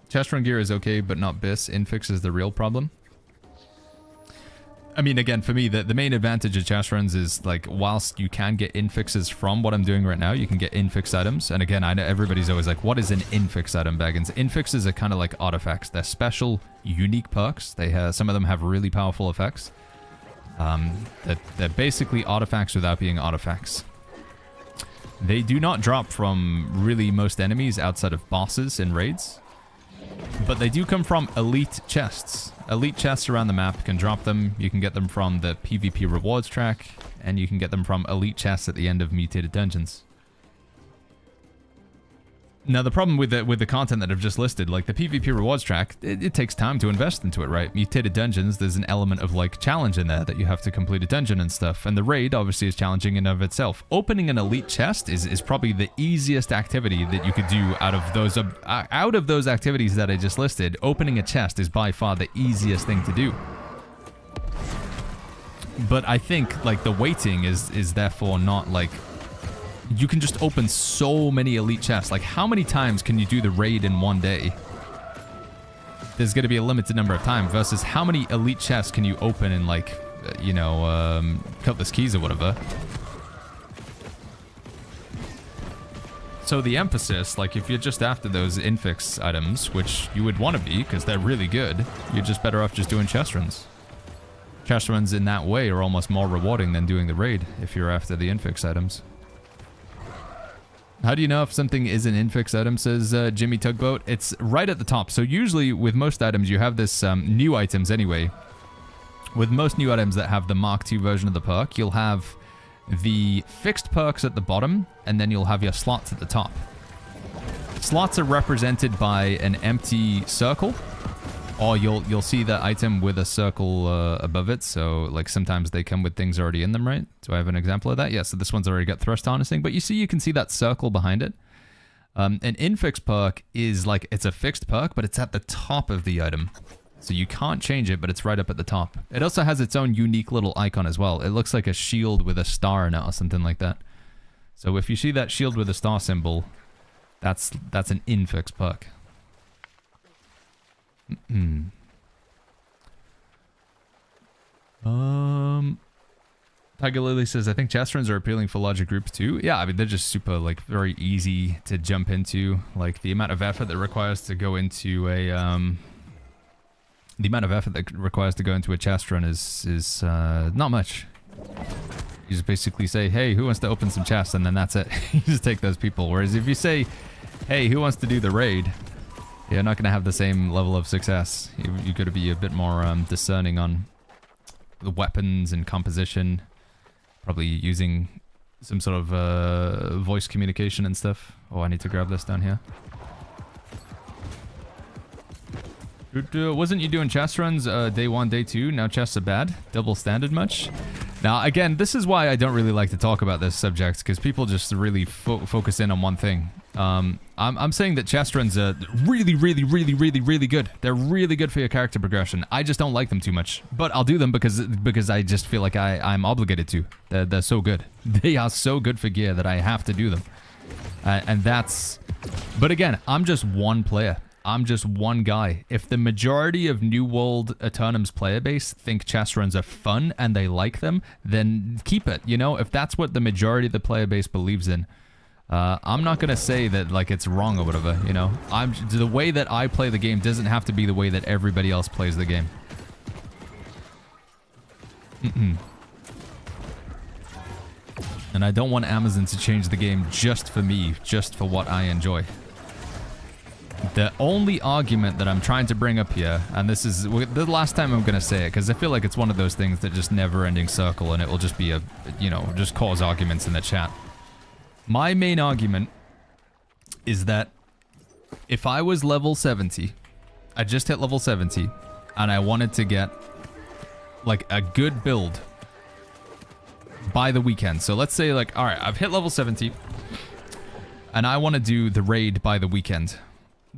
Chest run gear is okay, but not BIS. Infix is the real problem. I mean, again, for me, the main advantage of chest runs is, like, whilst you can get infixes from what I'm doing right now, you can get infix items. And again, I know everybody's always like, what is an infix item, Baggins? Infixes are kind of like artifacts. They're special, unique perks. They have, some of them have really powerful effects. They're basically artifacts without being artifacts. They do not drop from really most enemies outside of bosses in raids. But they do come from elite chests. Elite chests around the map can drop them. You can get them from the PvP rewards track. And you can get them from elite chests at the end of mutated dungeons. Now, the problem with the content that I've just listed, like the PvP rewards track, it takes time to invest into it, right? Mutated dungeons, there's an element of like challenge in there that you have to complete a dungeon and stuff. And the raid obviously is challenging in and of itself. Opening an elite chest is probably the easiest activity that you could do out of those activities that I just listed. Opening a chest is by far the easiest thing to do. But I think like the waiting is therefore not like... You can just open so many elite chests. Like, how many times can you do the raid in one day? There's going to be a limited number of times versus how many elite chests can you open in, like, you know, Cutlass Keys or whatever. So the emphasis, like, if you're just after those infix items, which you would want to be because they're really good, you're just better off just doing chest runs. Chest runs in that way are almost more rewarding than doing the raid if you're after the infix items. How do you know if something is an infix item, says Jimmy Tugboat? It's right at the top. So usually with most items, you have this new items anyway. With most new items that have the Mark II version of the perk, you'll have the fixed perks at the bottom, and then you'll have your slots at the top. Slots are represented by an empty circle, or you'll see the item with a circle above it. So like sometimes they come with things already in them, right? Do I have an example of that? Yeah, so this one's already got thrust harnessing, but you can see that circle behind it. An infix perk is like, it's a fixed perk, but it's at the top of the item. So you can't change it, but it's right up at the top. It also has its own unique little icon as well. It looks like a shield with a star in it or something like that. So if you see that shield with a star symbol, that's an infix perk. Tiger Lily says, I think chest runs are appealing for larger groups too. Yeah, I mean, they're just super, like, very easy to jump into. Like, the amount of effort that requires to go into a, chest run is not much. You just basically say, hey, who wants to open some chests? And then that's it. You just take those people. Whereas if you say, hey, who wants to do the raid? You're not going to have the same level of success. You've got to be a bit more discerning on the weapons and composition. Probably using some sort of voice communication and stuff. Oh, I need to grab this down here. Wasn't you doing chest runs day 1, day 2? Now chests are bad? Double standard much? Now, again, this is why I don't really like to talk about this subject, because people just really focus in on one thing. I'm saying that chest runs are really, really, really, really, really good. They're really good for your character progression. I just don't like them too much, but I'll do them because I just feel like I'm obligated to. They're so good. They are so good for gear that I have to do them. And that's... But again, I'm just one player. I'm just one guy. If the majority of New World Eternum's player base think chest runs are fun and they like them, then keep it, you know? If that's what the majority of the player base believes in, I'm not gonna say that, like, it's wrong or whatever, you know? The way that I play the game doesn't have to be the way that everybody else plays the game. And I don't want Amazon to change the game just for me, just for what I enjoy. The only argument that I'm trying to bring up here, and this is the last time I'm going to say it, because I feel like it's one of those things that just never-ending circle, and it will just be a, you know, just cause arguments in the chat. My main argument is that if I was level 70, I just hit level 70, and I wanted to get, like, a good build by the weekend. So let's say, like, alright, I've hit level 70, and I want to do the raid by the weekend.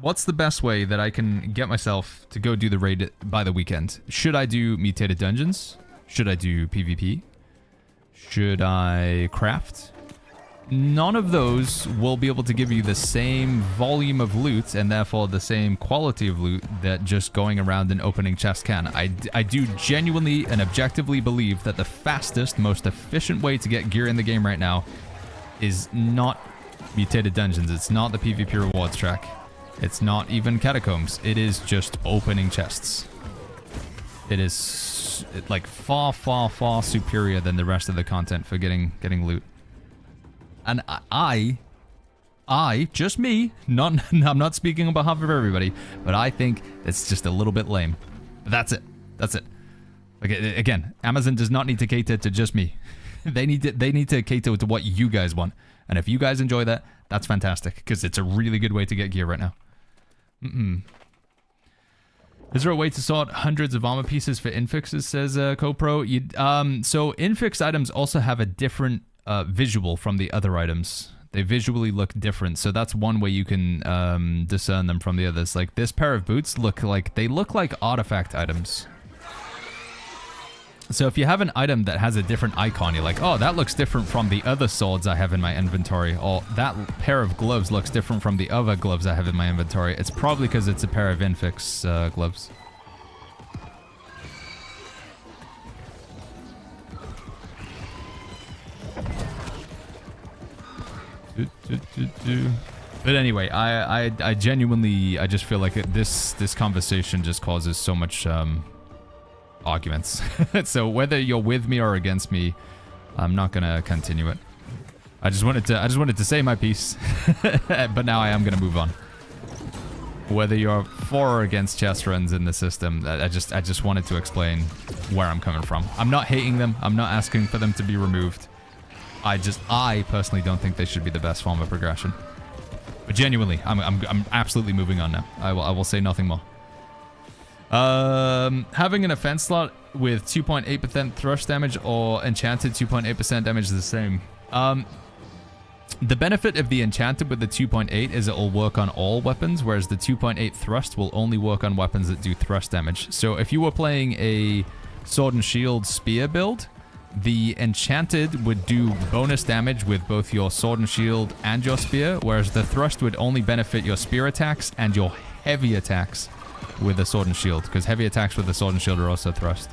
What's the best way that I can get myself to go do the raid by the weekend? Should I do mutated dungeons? Should I do PvP? Should I craft? None of those will be able to give you the same volume of loot and therefore the same quality of loot that just going around and opening chests can. I do genuinely and objectively believe that the fastest, most efficient way to get gear in the game right now is not mutated dungeons. It's not the PvP rewards track. It's not even catacombs. It is just opening chests. It is like far, far, far superior than the rest of the content for getting loot. And I, just me, I'm not speaking on behalf of everybody, but I think it's just a little bit lame. That's it. That's it. Like, again, Amazon does not need to cater to just me. They need to cater to what you guys want. And if you guys enjoy that, that's fantastic, because it's a really good way to get gear right now. Is there a way to sort hundreds of armor pieces for infixes, says CoPro? So infix items also have a different visual from the other items. They visually look different, so that's one way you can discern them from the others. Like this pair of boots look like artifact items. So if you have an item that has a different icon, you're like, oh, that looks different from the other swords I have in my inventory, or that pair of gloves looks different from the other gloves I have in my inventory. It's probably because it's a pair of infix gloves. But anyway, I genuinely, I just feel like this conversation just causes so much arguments. So whether you're with me or against me, I'm not gonna continue it. I just wanted to say my piece, but now I am gonna move on. Whether you're for or against chest runs in the system, I just wanted to explain where I'm coming from. I'm not hating them. I'm not asking for them to be removed. I personally don't think they should be the best form of progression. But genuinely, I'm absolutely moving on now. I will say nothing more. Having an offense slot with 2.8% thrust damage or enchanted 2.8% damage is the same. The benefit of the enchanted with the 2.8 is it will work on all weapons, whereas the 2.8 thrust will only work on weapons that do thrust damage. So if you were playing a sword and shield spear build, the enchanted would do bonus damage with both your sword and shield and your spear, whereas the thrust would only benefit your spear attacks and your heavy attacks with the sword and shield, because heavy attacks with the sword and shield are also thrust.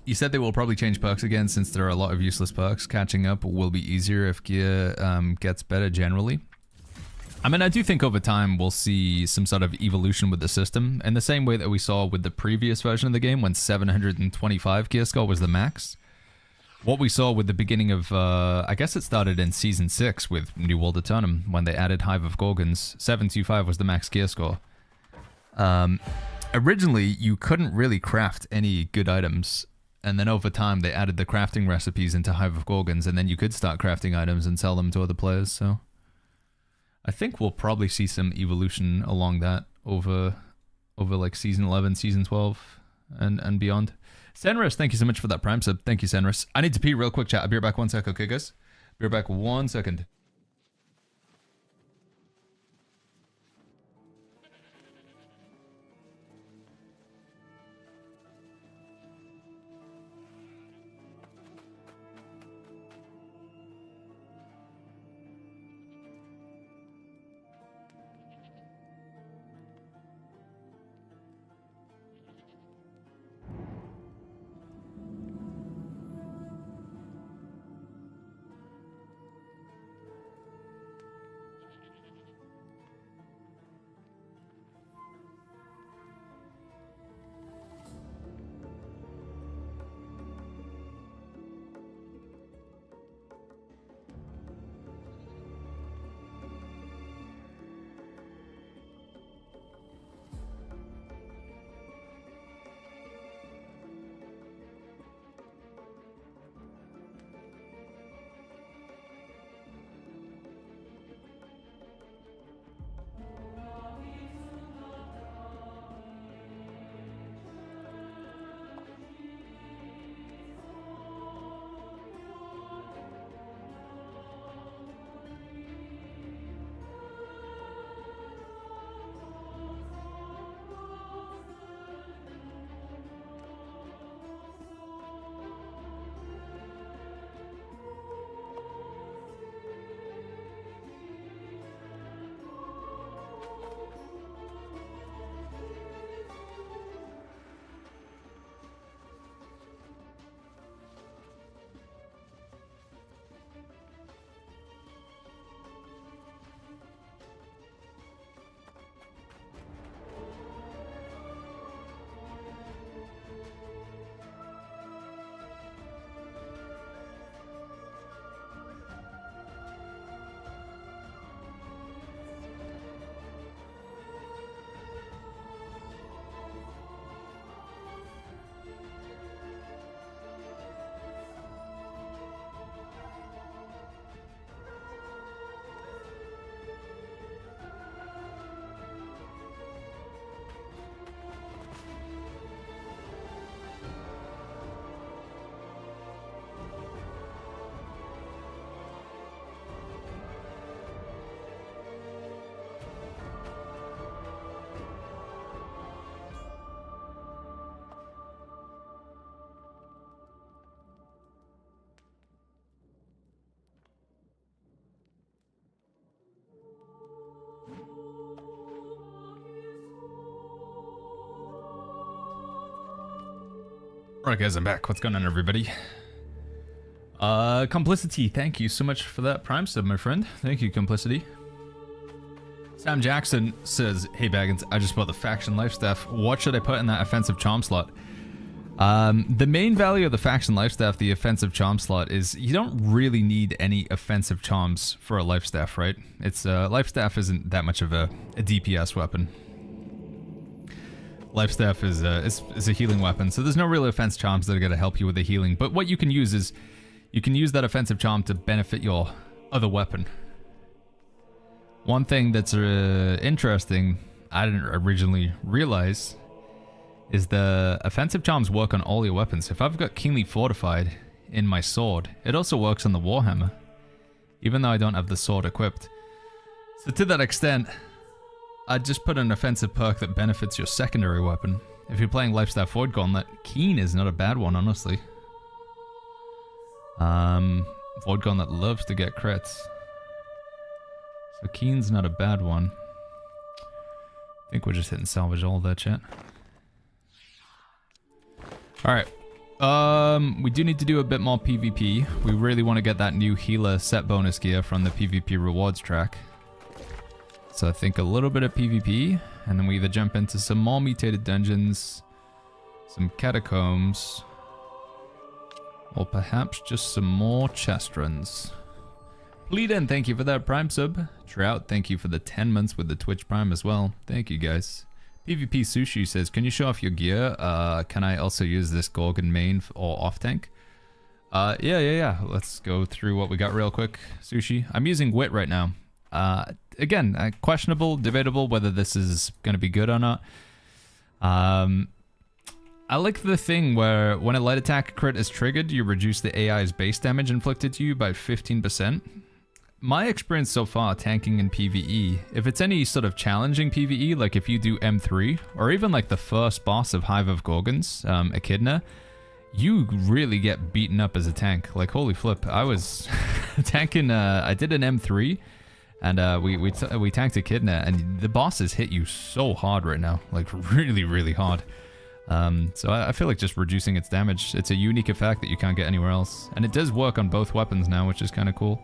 You said they will probably change perks again since there are a lot of useless perks. Catching up will be easier if gear gets better generally. I mean, I do think over time we'll see some sort of evolution with the system, in the same way that we saw with the previous version of the game when 725 gear score was the max. What we saw with the beginning of, I guess it started in Season 6 with New World Eternum, when they added Hive of Gorgons. 725 was the max gear score. Originally, you couldn't really craft any good items, and then over time they added the crafting recipes into Hive of Gorgons, and then you could start crafting items and sell them to other players, so... I think we'll probably see some evolution along that over like Season 11, Season 12, and beyond. Senris, thank you so much for that Prime sub. Thank you, Senris. I need to pee real quick, chat. I'll be right back 1 sec, okay, guys? Be right back 1 second. Right, guys, I'm back. What's going on, everybody? Complicity, thank you so much for that Prime sub, my friend. Thank you, Complicity. Sam Jackson says, hey, Baggins, I just bought the Faction Life Staff. What should I put in that offensive charm slot? The main value of the Faction Life Staff, the offensive charm slot, is you don't really need any offensive charms for a Life Staff, right? It's Life Staff isn't that much of a DPS weapon. Life Staff is a healing weapon, so there's no real offense charms that are going to help you with the healing. But what you can use is, you can use that offensive charm to benefit your other weapon. One thing that's interesting, I didn't originally realize, is the offensive charms work on all your weapons. If I've got Keenly Fortified in my sword, it also works on the Warhammer, even though I don't have the sword equipped. So to that extent, I'd just put an offensive perk that benefits your secondary weapon. If you're playing Lifestaff Void Gauntlet, Keen is not a bad one, honestly. Void Gauntlet loves to get crits. So Keen's not a bad one. I think we're just hitting salvage all there, chat. Alright. We do need to do a bit more PvP. We really want to get that new healer set bonus gear from the PvP rewards track. So I think a little bit of PvP, and then we either jump into some more mutated dungeons, some catacombs, or perhaps just some more chest runs. Bleedin, thank you for that Prime sub. Trout, thank you for the 10 months with the Twitch Prime as well. Thank you, guys. PvP Sushi says, can you show off your gear? Can I also use this Gorgon main or off tank? Yeah. Let's go through what we got real quick, Sushi. I'm using Wit right now. Again, questionable, debatable whether this is going to be good or not. I like the thing where when a light attack crit is triggered, you reduce the AI's base damage inflicted to you by 15%. My experience so far tanking in PvE, if it's any sort of challenging PvE, like if you do M3, or even like the first boss of Hive of Gorgons, Echidna, you really get beaten up as a tank. Like, holy flip, I was tanking, I did an M3, and we tanked Echidna, and the bosses hit you so hard right now, like really hard. So I feel like just reducing its damage, it's a unique effect that you can't get anywhere else. And it does work on both weapons now, which is kind of cool.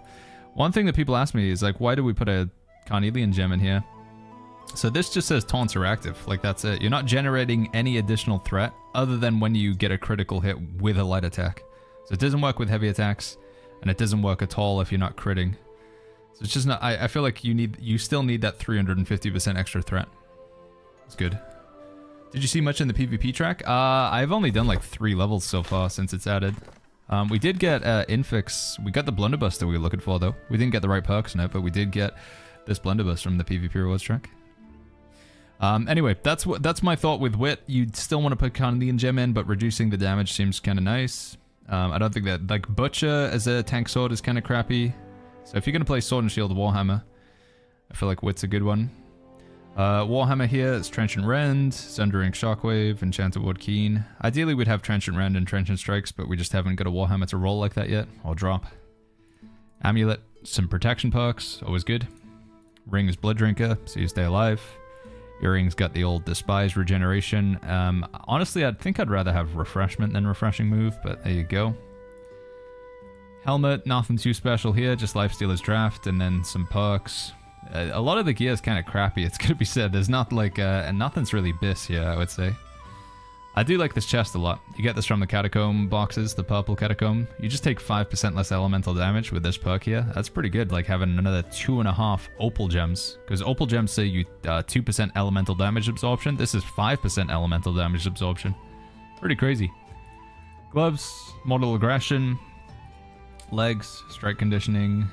One thing that people ask me is like, why do we put a Carnelian gem in here? So this just says taunts are active, like that's it. You're not generating any additional threat other than when you get a critical hit with a light attack. So it doesn't work with heavy attacks, and it doesn't work at all if you're not critting. So it's just not, I feel like you still need that 350% extra threat. It's good. Did you see much in the PvP track? I've only done like 3 levels so far since it's added. We did get Infix. We got the Blunderbuster we were looking for, though. We didn't get the right perks in it, but we did get this Blunderbuster from the PvP rewards track. Anyway, that's my thought with Wit. You'd still want to put Carnelian Gem in, but reducing the damage seems kind of nice. I don't think that, like, Butcher as a tank sword is kind of crappy. So if you're going to play Sword and Shield Warhammer, I feel like Wit's a good one. Warhammer here, it's Trenchant Rend, Sundering Shockwave, Enchanted Ward Keen. Ideally we'd have Trenchant Rend and Trenchant Strikes, but we just haven't got a Warhammer to roll like that yet, or drop. Amulet, some protection perks, always good. Ring is Blood Drinker, so you stay alive. Earring's got the old Despise regeneration. Honestly, I think I'd rather have Refreshment than Refreshing Move, but there you go. Helmet, nothing too special here, just Lifestealer's Draft, and then some perks. A lot of the gear is kind of crappy, it's gonna be said. There's not like, and nothing's really bis here, I would say. I do like this chest a lot. You get this from the Catacomb boxes, the purple Catacomb. You just take 5% less elemental damage with this perk here. That's pretty good, like having another 2.5 Opal Gems. Because Opal Gems say you 2% elemental damage absorption. This is 5% elemental damage absorption. Pretty crazy. Gloves, Mortal Aggression, legs, strike conditioning,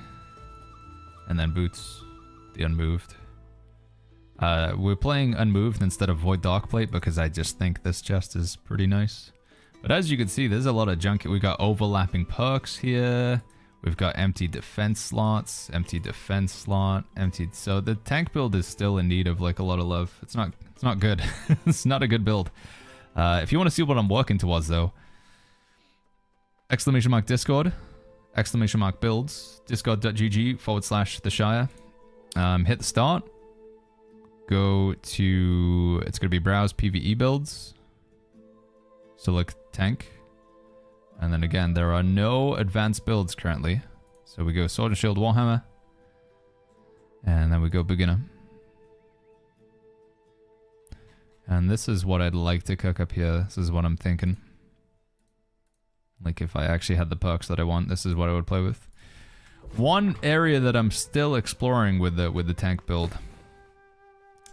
and then boots. The unmoved. We're playing unmoved instead of Void Darkplate because I just think this chest is pretty nice. But as you can see, there's a lot of junk. We got overlapping perks here. We've got empty defense slots, empty defense slot, emptied. So the tank build is still in need of like a lot of love. It's not good. It's not a good build. If you want to see what I'm working towards though, !Discord, !builds, discord.gg/the Shire. Hit the start. Go to, it's going to be browse PvE builds. Select tank. And then again, there are no advanced builds currently. So we go Sword and Shield Warhammer. And then we go beginner. And this is what I'd like to cook up here. This is what I'm thinking. Like if I actually had the perks that I want, this is what I would play with. One area that I'm still exploring with the tank build,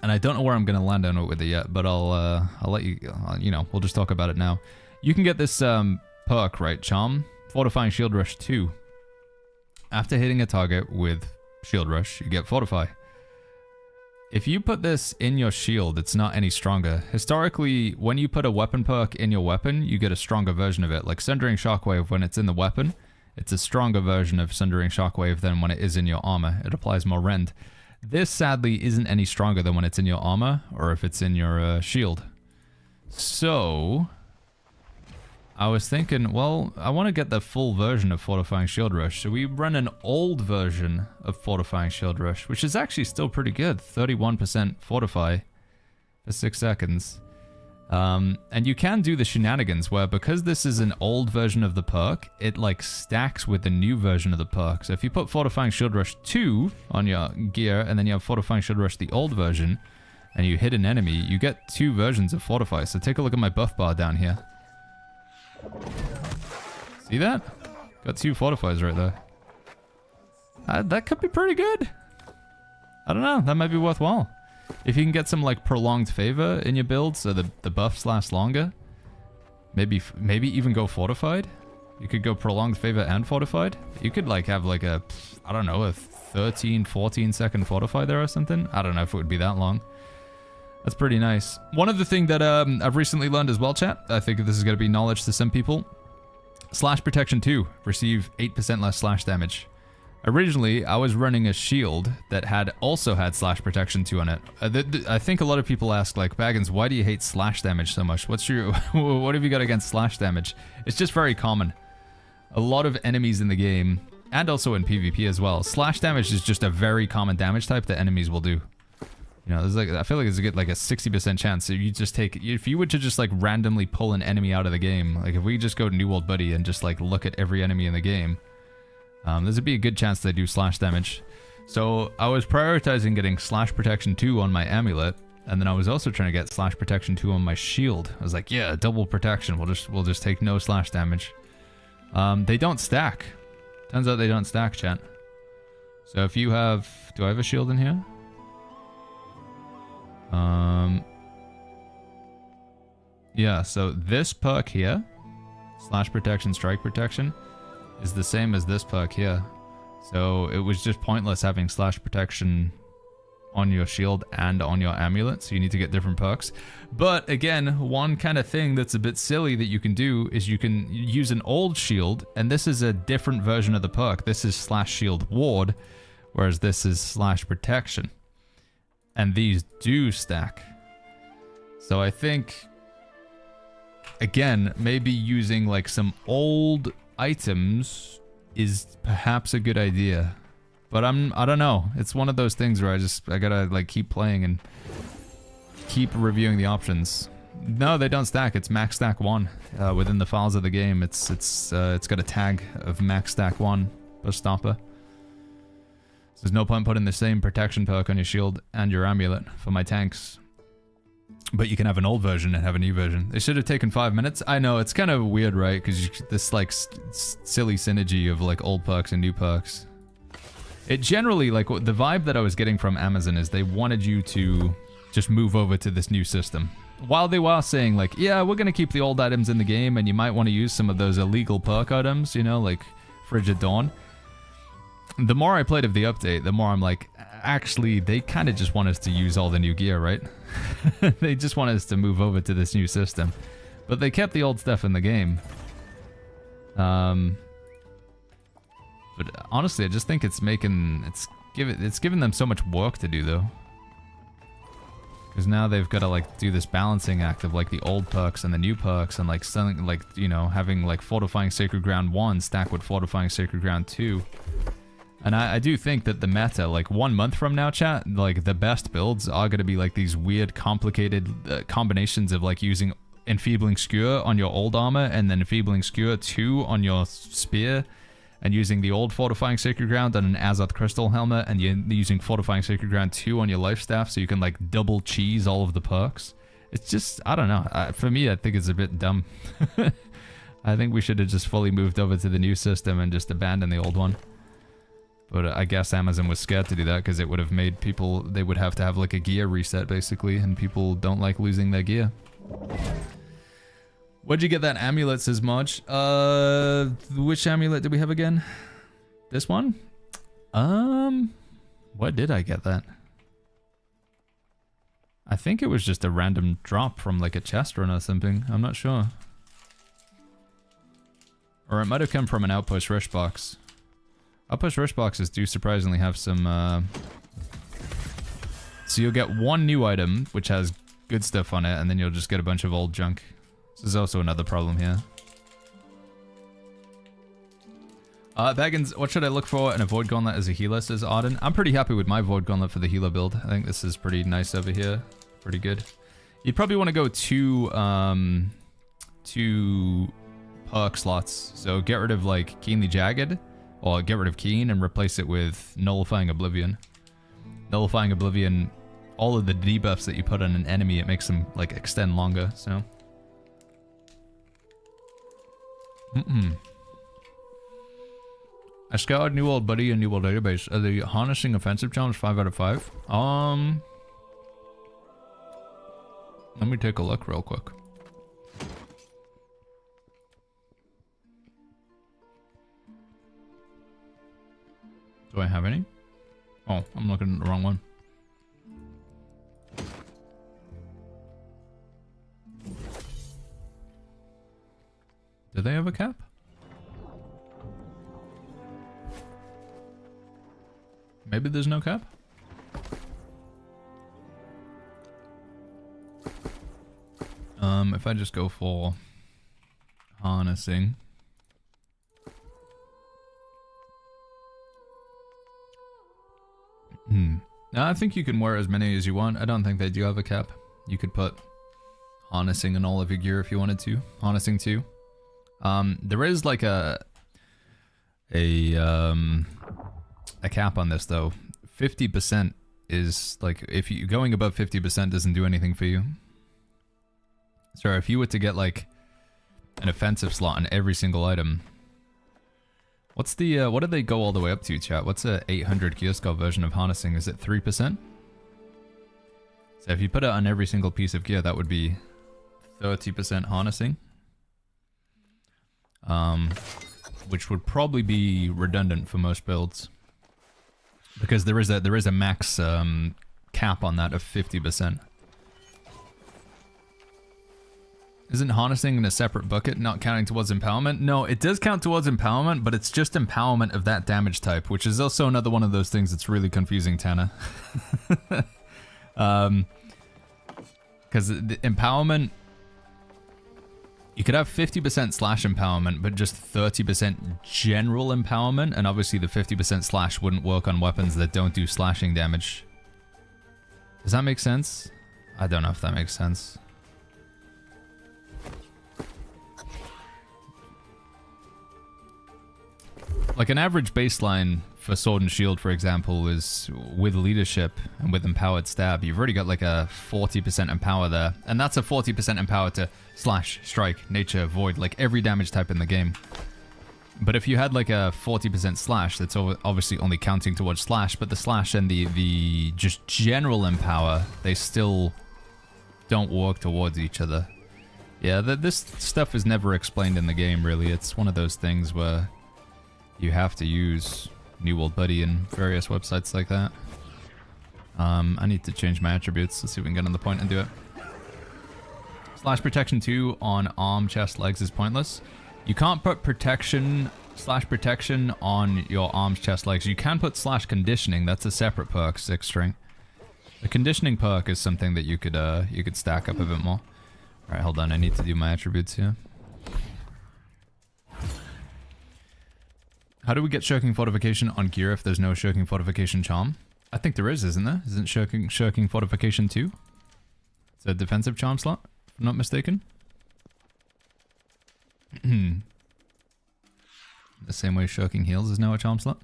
and I don't know where I'm gonna land on it with it yet, but I'll let you, you know, we'll just talk about it now. You can get this perk, right? Charm, Fortifying Shield Rush 2. After hitting a target with Shield Rush, you get Fortify. If you put this in your shield, it's not any stronger. Historically, when you put a weapon perk in your weapon, you get a stronger version of it. Like Sundering Shockwave, when it's in the weapon, it's a stronger version of Sundering Shockwave than when it is in your armor. It applies more rend. This, sadly, isn't any stronger than when it's in your armor, or if it's in your shield. So, I was thinking, well, I want to get the full version of Fortifying Shield Rush. So we run an old version of Fortifying Shield Rush, which is actually still pretty good. 31% Fortify for 6 seconds. And you can do the shenanigans where, because this is an old version of the perk, it like stacks with the new version of the perk. So if you put Fortifying Shield Rush 2 on your gear, and then you have Fortifying Shield Rush the old version, and you hit an enemy, you get 2 versions of Fortify. So take a look at my buff bar down here. See that? Got 2 fortifies right there. That could be pretty good. I don't know. That might be worthwhile. If you can get some like prolonged favor in your build so the buffs last longer. Maybe even go fortified. You could go prolonged favor and fortified. You could like have like a, I don't know, a 13, 14 second fortify there or something. I don't know if it would be that long. That's pretty nice. One other thing that I've recently learned as well, chat, I think this is going to be knowledge to some people. Slash Protection 2. Receive 8% less slash damage. Originally, I was running a shield that also had Slash Protection 2 on it. I think a lot of people ask, like, Baggins, why do you hate slash damage so much? What have you got against slash damage? It's just very common. A lot of enemies in the game, and also in PvP as well, slash damage is just a very common damage type that enemies will do. You know, there's like, I feel like it's a 60% chance. So you just if you were to just like randomly pull an enemy out of the game, like if we just go to New World Buddy and just like look at every enemy in the game, there'd be a good chance they do slash damage. So I was prioritizing getting Slash Protection 2 on my amulet, and then I was also trying to get Slash Protection 2 on my shield. I was like, yeah, double protection. We'll just take no slash damage. They don't stack. Turns out they don't stack, chat. So if you have, do I have a shield in here? Yeah, so this perk here, Slash Protection, Strike Protection, is the same as this perk here. So it was just pointless having Slash Protection on your shield and on your amulet, so you need to get different perks. But again, one kind of thing that's a bit silly that you can do is you can use an old shield, and this is a different version of the perk. This is Slash Shield Ward, whereas this is Slash Protection. And these do stack. So I think, again, maybe using like some old items is perhaps a good idea. But I don't know. It's one of those things where I gotta like keep playing and keep reviewing the options. No, they don't stack. It's max stack 1 within the files of the game. It's got a tag of max stack 1 per stopper. So there's no point putting the same protection perk on your shield and your amulet for my tanks. But you can have an old version and have a new version. They should have taken 5 minutes. I know, it's kind of weird, right? Because this like silly synergy of like old perks and new perks. It generally, like the vibe that I was getting from Amazon is they wanted you to just move over to this new system. While they were saying like, yeah, we're going to keep the old items in the game and you might want to use some of those illegal perk items, you know, like Frigid Dawn. The more I played of the update, the more I'm like, actually, they kind of just want us to use all the new gear, right? They just want us to move over to this new system. But they kept the old stuff in the game. But honestly, I just think it's giving them so much work to do, though. Because now they've got to like do this balancing act of like the old perks and the new perks and like something like, you know, having like Fortifying Sacred Ground 1 stack with Fortifying Sacred Ground 2. And I do think that the meta, like 1 month from now, chat, like the best builds are going to be like these weird, complicated combinations of like using Enfeebling Skewer on your old armor, and then Enfeebling Skewer 2 on your spear, and using the old Fortifying Sacred Ground on an Azoth Crystal helmet, and you're using Fortifying Sacred Ground 2 on your life staff, so you can like double cheese all of the perks. It's just, I don't know. For me, I think it's a bit dumb. I think we should have just fully moved over to the new system and just abandoned the old one. But I guess Amazon was scared to do that because it would have made people, they would have to have like a gear reset basically, and people don't like losing their gear. Where'd you get that amulet, says Marge? Which amulet did we have again? This one? Where did I get that? I think it was just a random drop from like a chest run or something. I'm not sure. Or it might have come from an Outpost rush box. Outpost rush boxes do surprisingly have some, So you'll get one new item, which has good stuff on it, and then you'll just get a bunch of old junk. This is also another problem here. Baggins, what should I look for in a Void Gauntlet as a healer, says Arden. I'm pretty happy with my Void Gauntlet for the healer build. I think this is pretty nice over here. Pretty good. You'd probably want to go two perk slots. So get rid of like Keenly Jagged, or get rid of Keen and replace it with Nullifying Oblivion. Nullifying Oblivion, all of the debuffs that you put on an enemy, it makes them like extend longer, so. I scoured New World Buddy and New World Database. Are the harnessing offensive charms 5 out of 5? Let me take a look real quick. Do I have any? Oh, I'm looking at the wrong one. Do they have a cap? Maybe there's no cap? If I just go for harnessing. No, I think you can wear as many as you want. I don't think they do have a cap. You could put harnessing in all of your gear if you wanted to. Harnessing too. There is like a cap on this though. 50% is like, if you going above 50% doesn't do anything for you. So if you were to get like an offensive slot on every single item, what's the what did they go all the way up to, chat? What's a 800 gear score version of harnessing? Is it 3%? So if you put it on every single piece of gear, that would be 30% harnessing. Which would probably be redundant for most builds, because there is a max cap on that of 50%. Isn't harnessing in a separate bucket, not counting towards empowerment? No, it does count towards empowerment, but it's just empowerment of that damage type, which is also another one of those things that's really confusing, Tana. Because the empowerment, you could have 50% slash empowerment, but just 30% general empowerment, and obviously the 50% slash wouldn't work on weapons that don't do slashing damage. Does that make sense? I don't know if that makes sense. Like an average baseline for Sword and Shield, for example, is with leadership and with empowered stab. You've already got like a 40% empower there. And that's a 40% empower to slash, strike, nature, void, like every damage type in the game. But if you had like a 40% slash, that's obviously only counting towards slash, but the slash and the just general empower, they still don't work towards each other. Yeah, this stuff is never explained in the game, really. It's one of those things where you have to use New World Buddy and various websites like that. I need to change my attributes. Let's see if we can get on the point and do it. Slash protection 2 on arm, chest, legs is pointless. You can't put protection, slash protection on your arms, chest, legs. You can put slash conditioning. That's a separate perk, 6 string. The conditioning perk is something that you could stack up a bit more. Alright, hold on. I need to do my attributes here. How do we get Shirking Fortification on gear if there's no Shirking Fortification charm? I think there is, isn't there? Isn't Shirking Fortification 2? It's a defensive charm slot, if I'm not mistaken. The same way Shirking Heals is now a charm slot.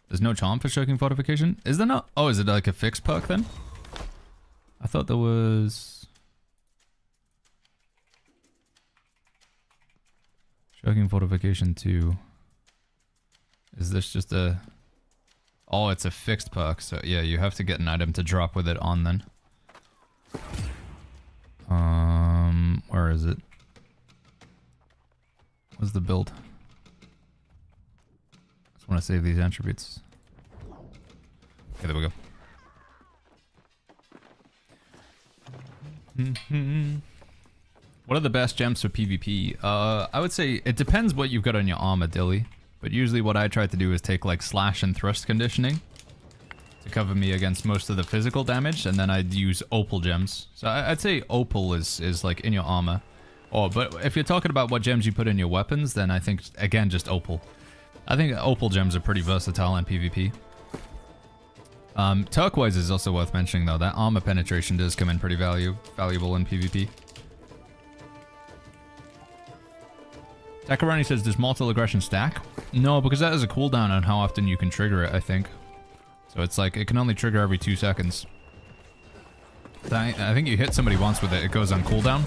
There's no charm for Shirking Fortification? Is there not? Oh, is it like a fixed perk then? I thought there was... Shirking Fortification 2. Is this just a... Oh, it's a fixed perk, so yeah, you have to get an item to drop with it on then. Where is it? What's the build? Just want to save these attributes. Okay, there we go. What are the best gems for PvP? I would say it depends what you've got on your armor, Dilly. But usually what I try to do is take like slash and thrust conditioning to cover me against most of the physical damage, and then I'd use opal gems. So I'd say opal is like in your armor. Oh, but if you're talking about what gems you put in your weapons, then I think, again, just opal. I think opal gems are pretty versatile in PvP. Turquoise is also worth mentioning though. That armor penetration does come in pretty valuable in PvP. Takarani says, does mortal aggression stack? No, because that has a cooldown on how often you can trigger it, I think. So it's like, it can only trigger every 2 seconds. I think you hit somebody once with it, it goes on cooldown.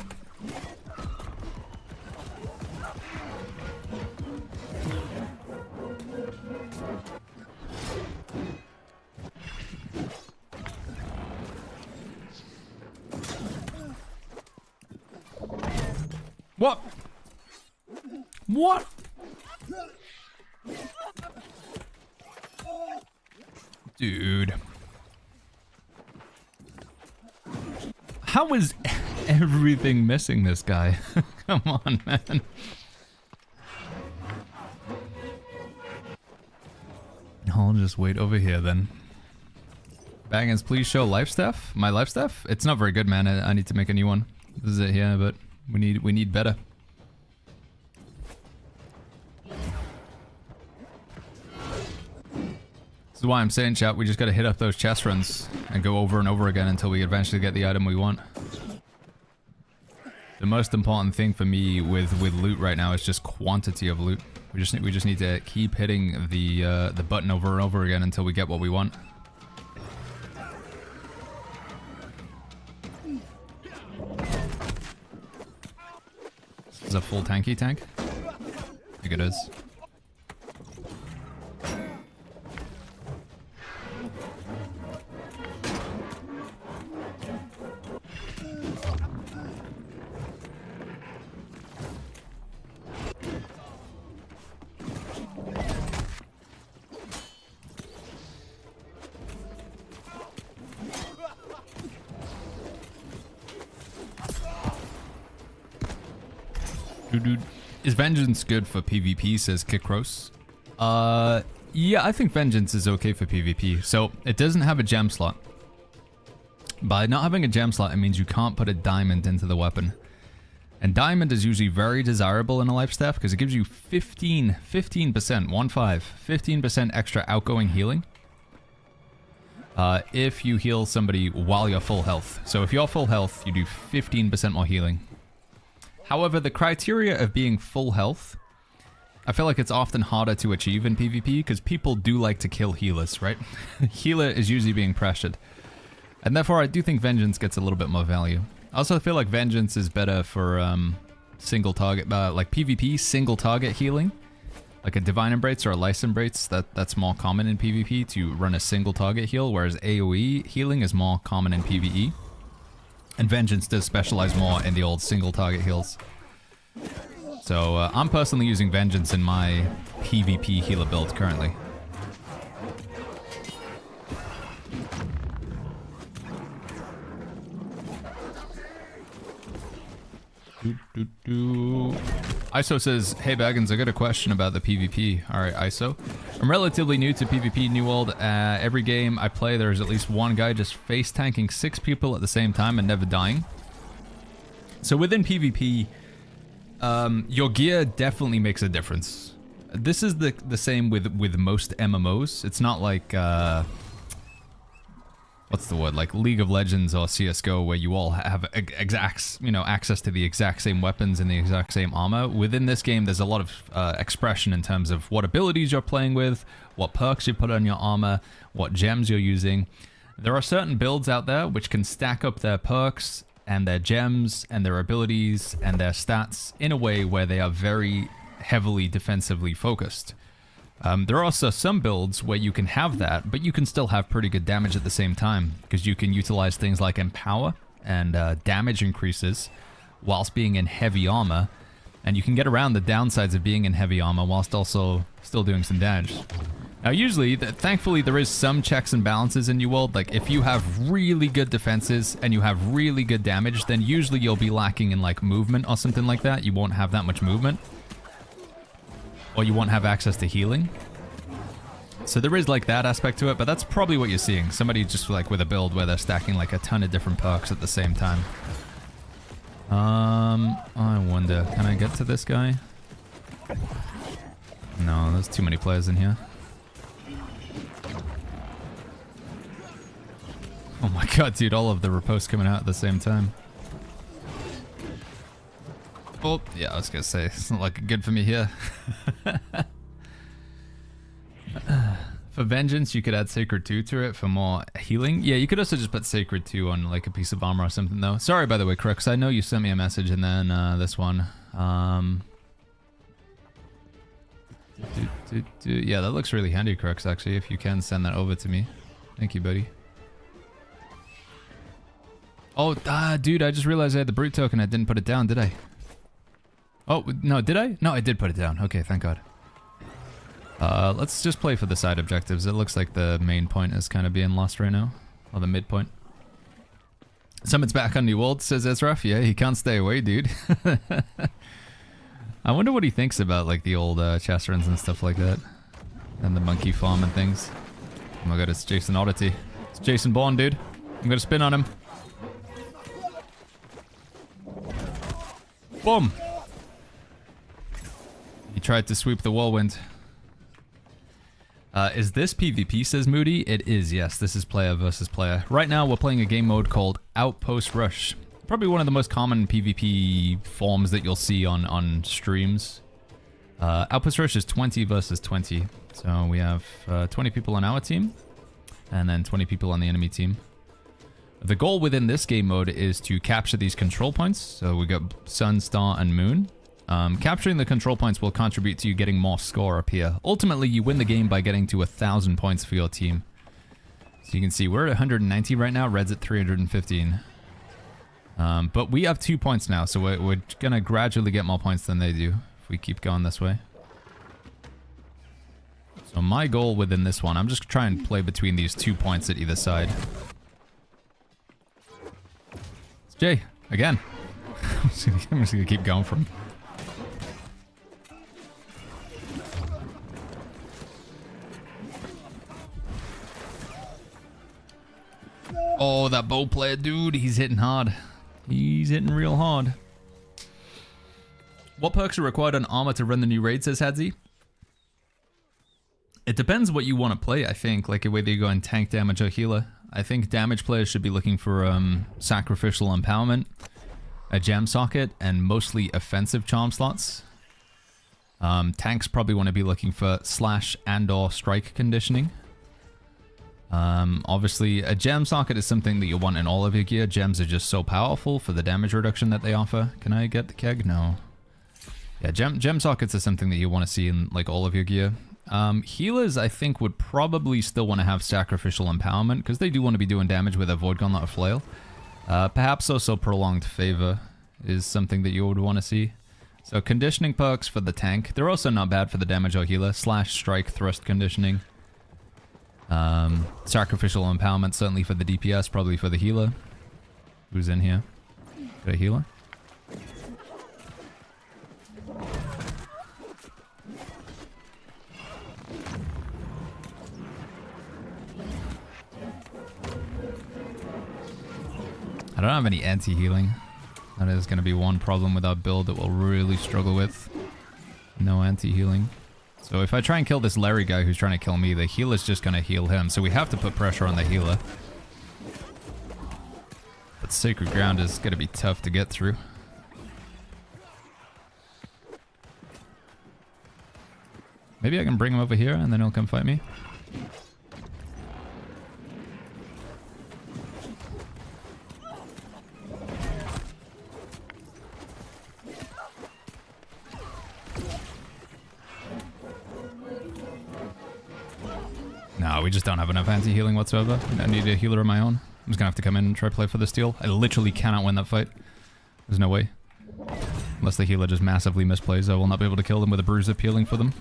What? What? Dude. How is everything missing this guy? Come on, man. I'll just wait over here then. Baggins, please show life staff. My life staff? It's not very good, man. I need to make a new one. This is it here, but we need better. This is why I'm saying, chat, we just gotta hit up those chest runs and go over and over again until we eventually get the item we want. The most important thing for me with loot right now is just quantity of loot. We just need to keep hitting the button over and over again until we get what we want. This is a full tanky tank? I think it is. Dude, is Vengeance good for PvP, says Kikros. Yeah, I think Vengeance is okay for PvP. So, it doesn't have a gem slot. By not having a gem slot, it means you can't put a diamond into the weapon. And diamond is usually very desirable in a life staff because it gives you 15% extra outgoing healing. If you heal somebody while you're full health. So if you're full health, you do 15% more healing. However, the criteria of being full health, I feel like it's often harder to achieve in PvP because people do like to kill healers, right? Healer is usually being pressured. And therefore, I do think Vengeance gets a little bit more value. I also feel like Vengeance is better for single target, like PvP, single target healing. Like a Divine Embrace or a Lice Embrace, that's more common in PvP to run a single target heal, whereas AoE healing is more common in PvE. And Vengeance does specialize more in the old single target heals. So I'm personally using Vengeance in my PvP healer build currently. ISO says, hey Baggins, I got a question about the PvP. Alright, ISO. I'm relatively new to PvP New World. Every game I play, there's at least one guy just face tanking 6 people at the same time and never dying. So within PvP, your gear definitely makes a difference. This is the same with most MMOs. It's not like what's the word, like League of Legends or CSGO, where you all have access to the exact same weapons and the exact same armor. Within this game, there's a lot of expression in terms of what abilities you're playing with, what perks you put on your armor, what gems you're using. There are certain builds out there which can stack up their perks and their gems and their abilities and their stats in a way where they are very heavily defensively focused. There are also some builds where you can have that, but you can still have pretty good damage at the same time, because you can utilize things like Empower and damage increases whilst being in heavy armor, and you can get around the downsides of being in heavy armor whilst also still doing some damage. Now usually, thankfully, there is some checks and balances in New World. Like if you have really good defenses and you have really good damage, then usually you'll be lacking in like movement or something like that. You won't have that much movement. Or you won't have access to healing. So there is like that aspect to it, but that's probably what you're seeing. Somebody just like with a build where they're stacking like a ton of different perks at the same time. I wonder, can I get to this guy? No, there's too many players in here. Oh my god, dude, all of the riposts coming out at the same time. Oh, yeah, I was gonna say, it's not looking good for me here. For Vengeance, you could add Sacred 2 to it for more healing. Yeah, you could also just put Sacred 2 on like a piece of armor or something though. Sorry, by the way, Crooks, I know you sent me a message and then this one. Yeah, that looks really handy, Crooks, actually, if you can send that over to me. Thank you, buddy. Oh, dude, I just realized I had the brute token. I didn't put it down, did I? Oh, no, did I? No, I did put it down. Okay, thank God. Let's just play for the side objectives. It looks like the main point is kind of being lost right now. Or the midpoint. Summit's back on New World, says Ezra. Yeah, he can't stay away, dude. I wonder what he thinks about, like, the old chest runs and stuff like that. And the monkey farm and things. Oh my god, it's Jason Oddity. It's Jason Bourne, dude. I'm gonna spin on him. Boom! He tried to sweep the whirlwind. Is this PvP, says Moody? It is, yes. This is player versus player. Right now, we're playing a game mode called Outpost Rush. Probably one of the most common PvP forms that you'll see on streams. Outpost Rush is 20 versus 20. So we have 20 people on our team, and then 20 people on the enemy team. The goal within this game mode is to capture these control points. So we got Sun, Star, and Moon. Capturing the control points will contribute to you getting more score up here. Ultimately, you win the game by getting to 1,000 points for your team. So you can see we're at 190 right now. Red's at 315. But we have 2 points now, so we're going to gradually get more points than they do if we keep going this way. So my goal within this one, I'm just trying to play between these 2 points at either side. It's Jay, again. I'm just going to keep going from... Oh, that bow player, dude, he's hitting hard. He's hitting real hard. What perks are required on armor to run the new raid, says Hadzi? It depends what you want to play, I think, like whether you go in tank damage or healer. I think damage players should be looking for sacrificial empowerment, a gem socket, and mostly offensive charm slots. Tanks probably want to be looking for slash and or strike conditioning. Obviously, a gem socket is something that you want in all of your gear. Gems are just so powerful for the damage reduction that they offer. Can I get the keg? No. Yeah, gem sockets are something that you want to see in like all of your gear. Healers, I think, would probably still want to have sacrificial empowerment because they do want to be doing damage with a void gauntlet or flail. Perhaps also prolonged favor is something that you would want to see. So conditioning perks for the tank. They're also not bad for the damage or healer. Slash, strike, thrust conditioning. Sacrificial empowerment certainly for the DPS, probably for the healer. Who's in here? Got a healer? I don't have any anti-healing. That is going to be one problem with our build that we'll really struggle with. No anti-healing. So if I try and kill this Larry guy who's trying to kill me, the healer's just going to heal him. So we have to put pressure on the healer. That sacred ground is going to be tough to get through. Maybe I can bring him over here and then he'll come fight me. No, we just don't have enough anti-healing whatsoever. I need a healer of my own. I'm just gonna have to come in and try to play for the steal. I literally cannot win that fight. There's no way. Unless the healer just massively misplays, I will not be able to kill them with a bruiser peeling for them.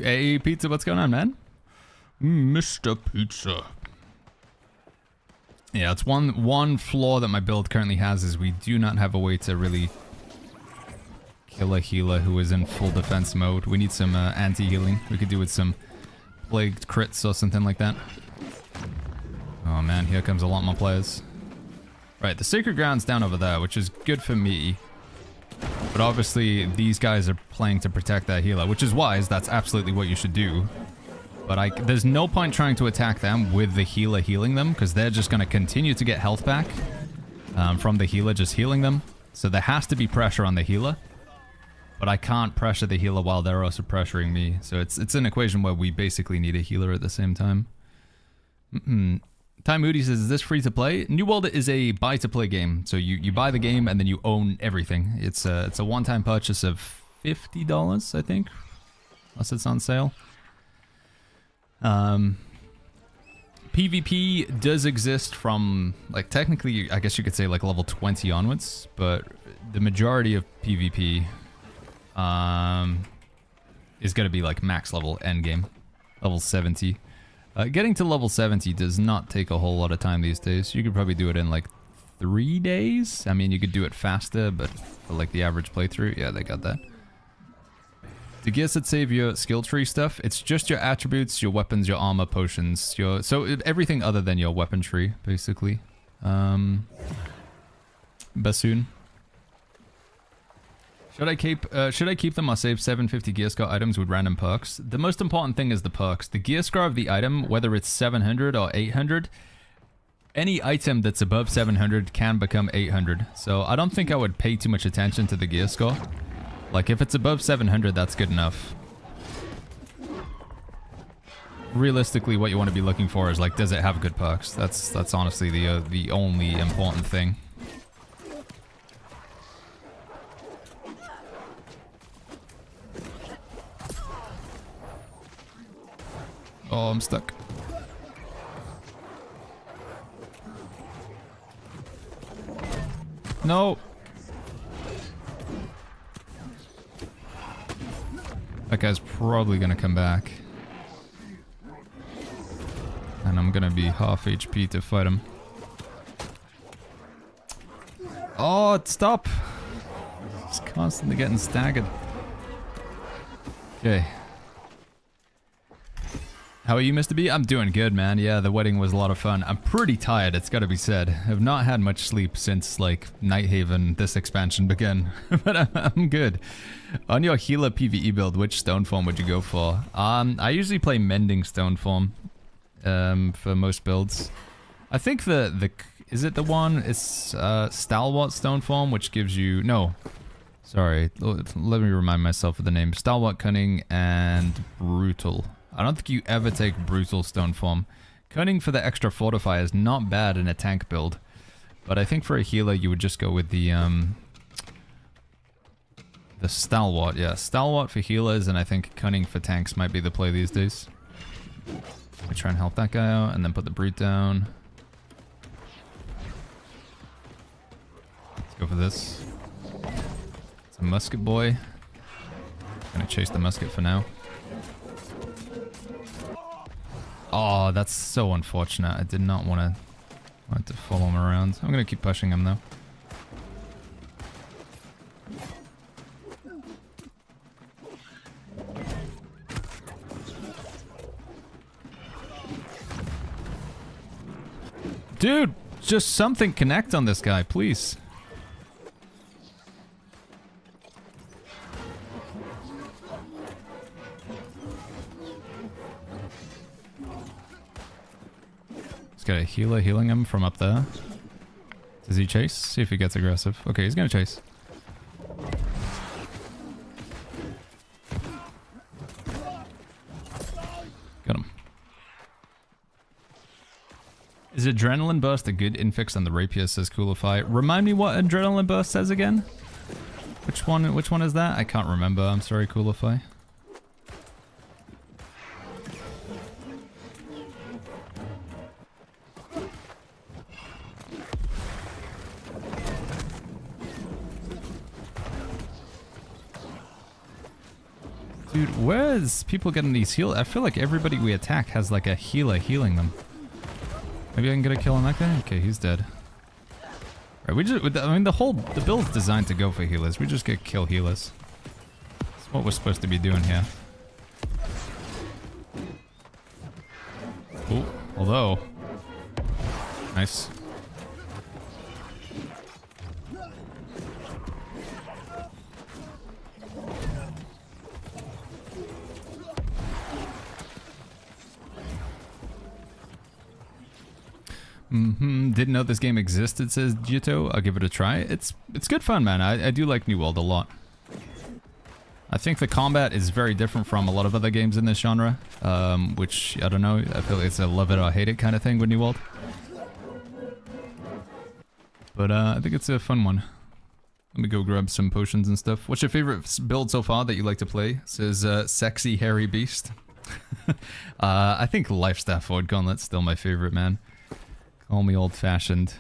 Hey, Pizza, what's going on, man? Mr. Pizza. Yeah, it's one flaw that my build currently has is we do not have a way to really kill a healer who is in full defense mode. We need some anti-healing. We could do with some plagued crits or something like that. Oh man, here comes a lot more players. Right, the sacred ground's down over there, which is good for me. But obviously, these guys are playing to protect that healer, which is wise. That's absolutely what you should do. But there's no point trying to attack them with the healer healing them, because they're just going to continue to get health back from the healer just healing them. So there has to be pressure on the healer. But I can't pressure the healer while they're also pressuring me. So it's an equation where we basically need a healer at the same time. Ty Moody says, is this free to play? New World is a buy to play game. So you buy the game and then you own everything. It's a one-time purchase of $50, I think. Unless it's on sale. PvP does exist from, like, technically, I guess you could say, like, level 20 onwards, but the majority of PvP is going to be, like, max level endgame, level 70. Getting to level 70 does not take a whole lot of time these days. You could probably do it in, like, 3 days. I mean, you could do it faster, but for, like, the average playthrough, yeah, they got that. The gears that save your skill tree stuff, it's just your attributes, your weapons, your armor, potions, everything other than your weapon tree, basically. Bassoon. Should I keep them or save 750 gear score items with random perks? The most important thing is the perks. The gear score of the item, whether it's 700 or 800, any item that's above 700 can become 800. So I don't think I would pay too much attention to the gear score. Like, if it's above 700, that's good enough. Realistically, what you want to be looking for is, like, does it have good perks? That's honestly the only important thing. Oh, I'm stuck. No! That guy's probably gonna come back. And I'm gonna be half HP to fight him. Oh, stop! He's constantly getting staggered. Okay. How are you, Mr. B? I'm doing good, man. Yeah, the wedding was a lot of fun. I'm pretty tired, it's gotta be said. I've not had much sleep since, like, Nighthaven, this expansion began. But I'm good. On your healer PvE build, which stone form would you go for? I usually play Mending stone form for most builds. I think is it the one? It's Stalwart stone form, which gives you... No. Sorry. Let me remind myself of the name. Stalwart, Cunning, and Brutal. I don't think you ever take Brutal stone form. Cunning for the extra fortify is not bad in a tank build. But I think for a healer you would just go with the Stalwart. Yeah, Stalwart for healers, and I think Cunning for tanks might be the play these days. I try and help that guy out, and then put the Brute down. Let's go for this. It's a musket boy. Gonna chase the musket for now. Oh, that's so unfortunate. I did not want to follow him around. I'm gonna keep pushing him though. Dude, just something connect on this guy, please. got a healer healing him from up there. Does he chase? See if he gets aggressive. Okay, he's gonna chase. Got him. Is Adrenaline Burst a good infix on the rapier, says Coolify? Remind me what Adrenaline Burst says again? Which one is that? I can't remember. I'm sorry, Coolify. Dude, where's people getting these heal? I feel like everybody we attack has like a healer healing them. Maybe I can get a kill on that guy? Okay, he's dead. Right, I mean, the build's designed to go for healers. We just get kill healers. That's what we're supposed to be doing here. Oh, although. Nice. Didn't know this game existed, says Jito. I'll give it a try. It's good fun, man. I do like New World a lot. I think the combat is very different from a lot of other games in this genre, which, I don't know, I feel like it's a love it or hate it kind of thing with New World. But I think it's a fun one. Let me go grab some potions and stuff. What's your favorite build so far that you like to play? Says Sexy Hairy Beast. I think Lifestaff Void Gauntlet's still my favorite, man. Call me old-fashioned.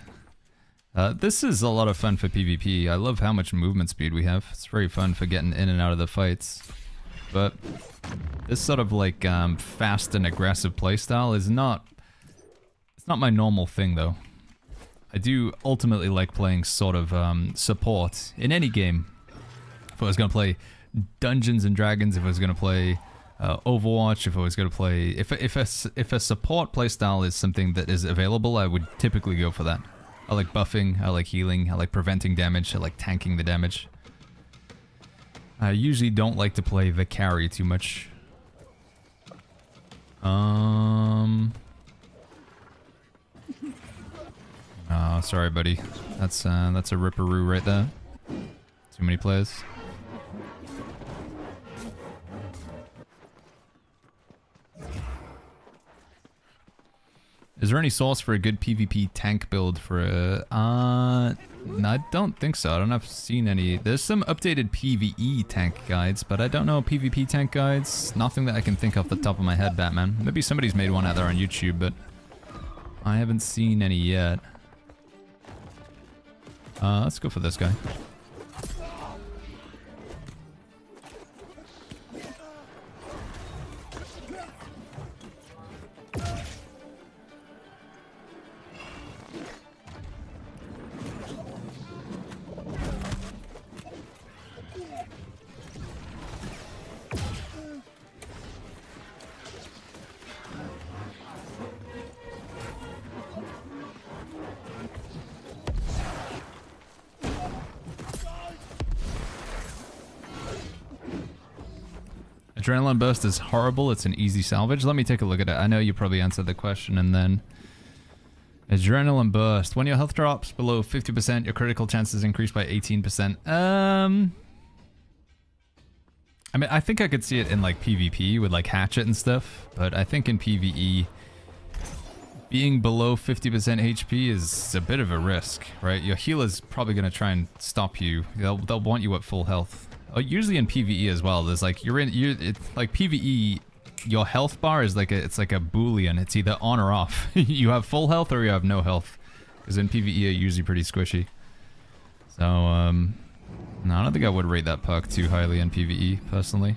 This is a lot of fun for PvP. I love how much movement speed we have. It's very fun for getting in and out of the fights. But this sort of like fast and aggressive playstyle is not... It's not my normal thing though. I do ultimately like playing sort of support in any game. If I was going to play Dungeons and Dragons, if I was going to play... Overwatch, if I was going to play... If a support playstyle is something that is available, I would typically go for that. I like buffing, I like healing, I like preventing damage, I like tanking the damage. I usually don't like to play the carry too much. Oh, sorry buddy. That's a ripperoo right there. Too many players. Is there any source for a good PvP tank build for a... No, I don't think so. I don't have seen any. There's some updated PvE tank guides, but I don't know PvP tank guides. Nothing that I can think off the top of my head, Batman. Maybe somebody's made one out there on YouTube, but I haven't seen any yet. Let's go for this guy. Adrenaline Burst is horrible. It's an easy salvage. Let me take a look at it. I know you probably answered the question and then... Adrenaline Burst. When your health drops below 50%, your critical chances increase by 18%. I mean, I think I could see it in like PvP with like Hatchet and stuff, but I think in PvE, being below 50% HP is a bit of a risk, right? Your healer's probably going to try and stop you. They'll want you at full health. Usually in PvE as well, there's like, it's like PvE, your health bar is like it's like a boolean. It's either on or off. You have full health or you have no health. Because in PvE, you're usually pretty squishy. So, no, I don't think I would rate that perk too highly in PvE, personally.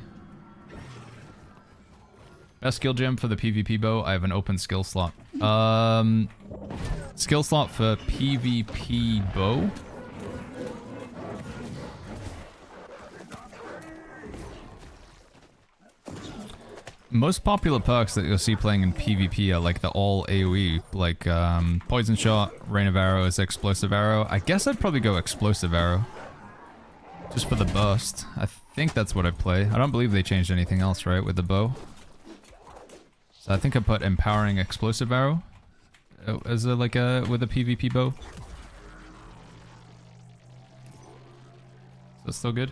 Best skill gem for the PvP bow, I have an open skill slot. Skill slot for PvP bow? Most popular perks that you'll see playing in PvP are like the all AoE, like Poison Shot, Rain of Arrows, Explosive Arrow. I guess I'd probably go Explosive Arrow. Just for the burst. I think that's what I play. I don't believe they changed anything else, right, with the bow. So I think I put Empowering Explosive Arrow. as a, like a with a PvP bow. Is that still good?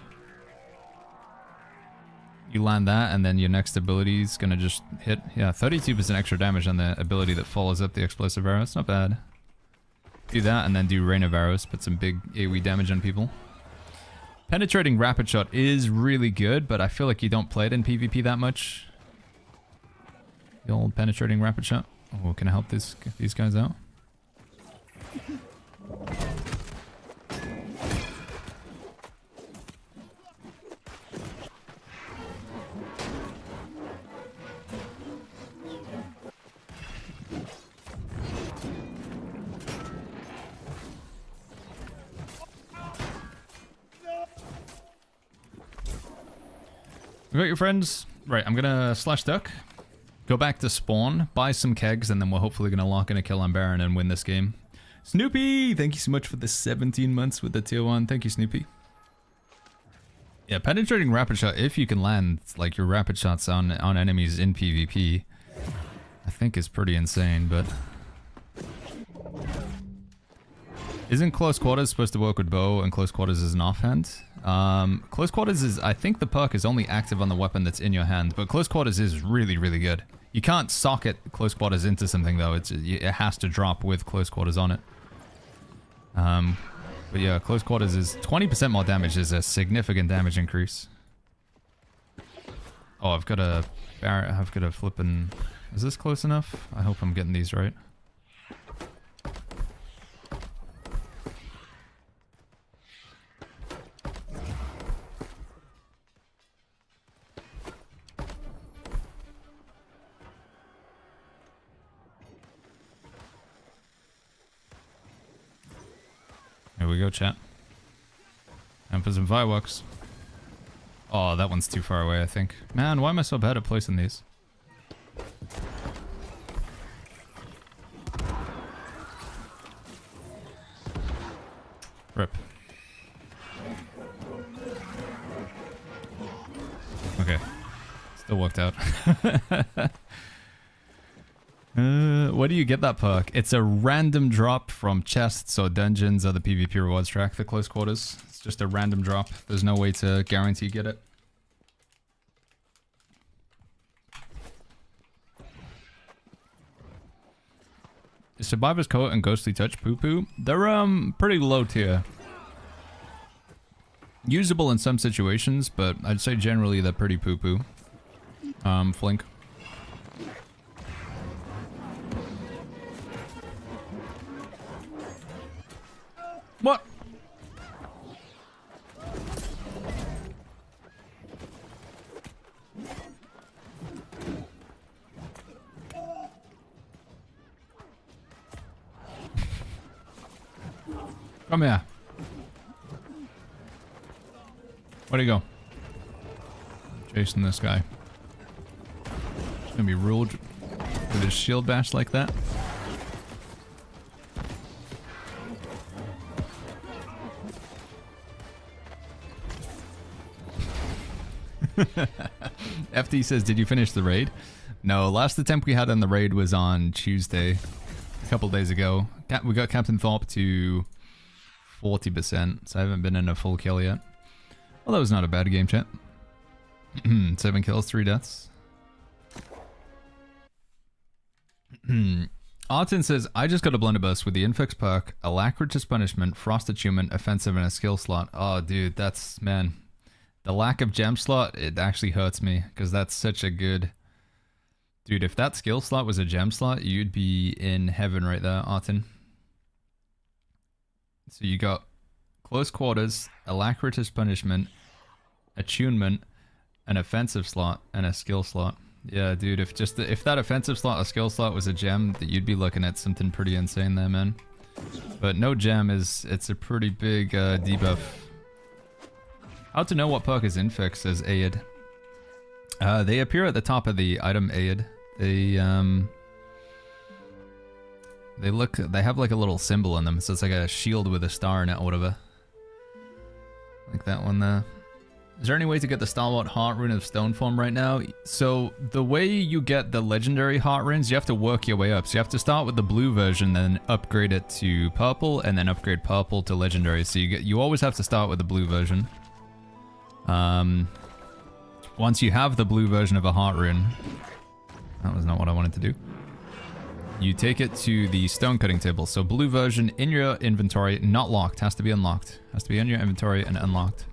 You land that, and then your next ability is gonna just hit. Yeah, 32% extra damage on the ability that follows up the explosive arrow. It's not bad. Do that, and then do rain of arrows. Put some big AoE damage on people. Penetrating rapid shot is really good, but I feel like you don't play it in PvP that much. The old penetrating rapid shot. Oh, can I help these guys out? We got your friends. Right, I'm gonna slash duck. Go back to spawn, buy some kegs, and then we're hopefully gonna lock in a kill on Baron and win this game. Snoopy! Thank you so much for the 17 months with the tier 1. Thank you, Snoopy. Yeah, penetrating rapid shot, if you can land like your rapid shots on enemies in PvP, I think is pretty insane, but... Isn't close quarters supposed to work with bow and close quarters is an offhand? Close quarters is, I think the perk is only active on the weapon that's in your hand, but close quarters is really, really good. You can't socket close quarters into something though, it has to drop with close quarters on it. But yeah, close quarters is 20% more damage is a significant damage increase. Oh, I've got a flippin'... Is this close enough? I hope I'm getting these right. Here we go, chat. And for some fireworks. Oh, that one's too far away, I think. Man, why am I so bad at placing these? Rip. Okay. Still worked out. Where do you get that perk? It's a random drop from chests or dungeons or the PvP rewards track, the close quarters. It's just a random drop. There's no way to guarantee get it. Is Survivor's Coat and Ghostly Touch poo-poo? They're pretty low tier. Usable in some situations, but I'd say generally they're pretty poo-poo. Flink. What? Come here. Where'd he go? Chasing this guy. He's gonna be ruled with his shield bash like that. FD says, did you finish the raid? No, last attempt we had on the raid was on Tuesday, a couple days ago. We got Captain Thorpe to 40%, so I haven't been in a full kill yet. Well, that was not a bad game, chat. 7 kills, 3 deaths. Artin says, I just got a blunderbuss with the Infix perk, Alacritus Punishment, Frost Attunement, Offensive, and a skill slot. Oh, dude, that's, man. The lack of gem slot, it actually hurts me, because that's such a good... Dude, if that skill slot was a gem slot, you'd be in heaven right there, Artin. So you got Close Quarters, Alacritus Punishment, Attunement, an offensive slot, and a skill slot. Yeah, dude, if that offensive slot or skill slot was a gem, that you'd be looking at something pretty insane there, man. But no gem it's a pretty big debuff. How to know what perk is infix as Aid? They appear at the top of the item Aid. They have like a little symbol in them, so it's like a shield with a star in it or whatever. Like that one there. Is there any way to get the Stalwart Heart Rune of Stone form right now? So the way you get the legendary heart runes, you have to work your way up. So you have to start with the blue version, then upgrade it to purple, and then upgrade purple to legendary. So you always have to start with the blue version. Once you have the blue version of a heart rune, that was not what I wanted to do. You take it to the stone cutting table. So blue version in your inventory, not locked, has to be unlocked. Has to be in your inventory and unlocked.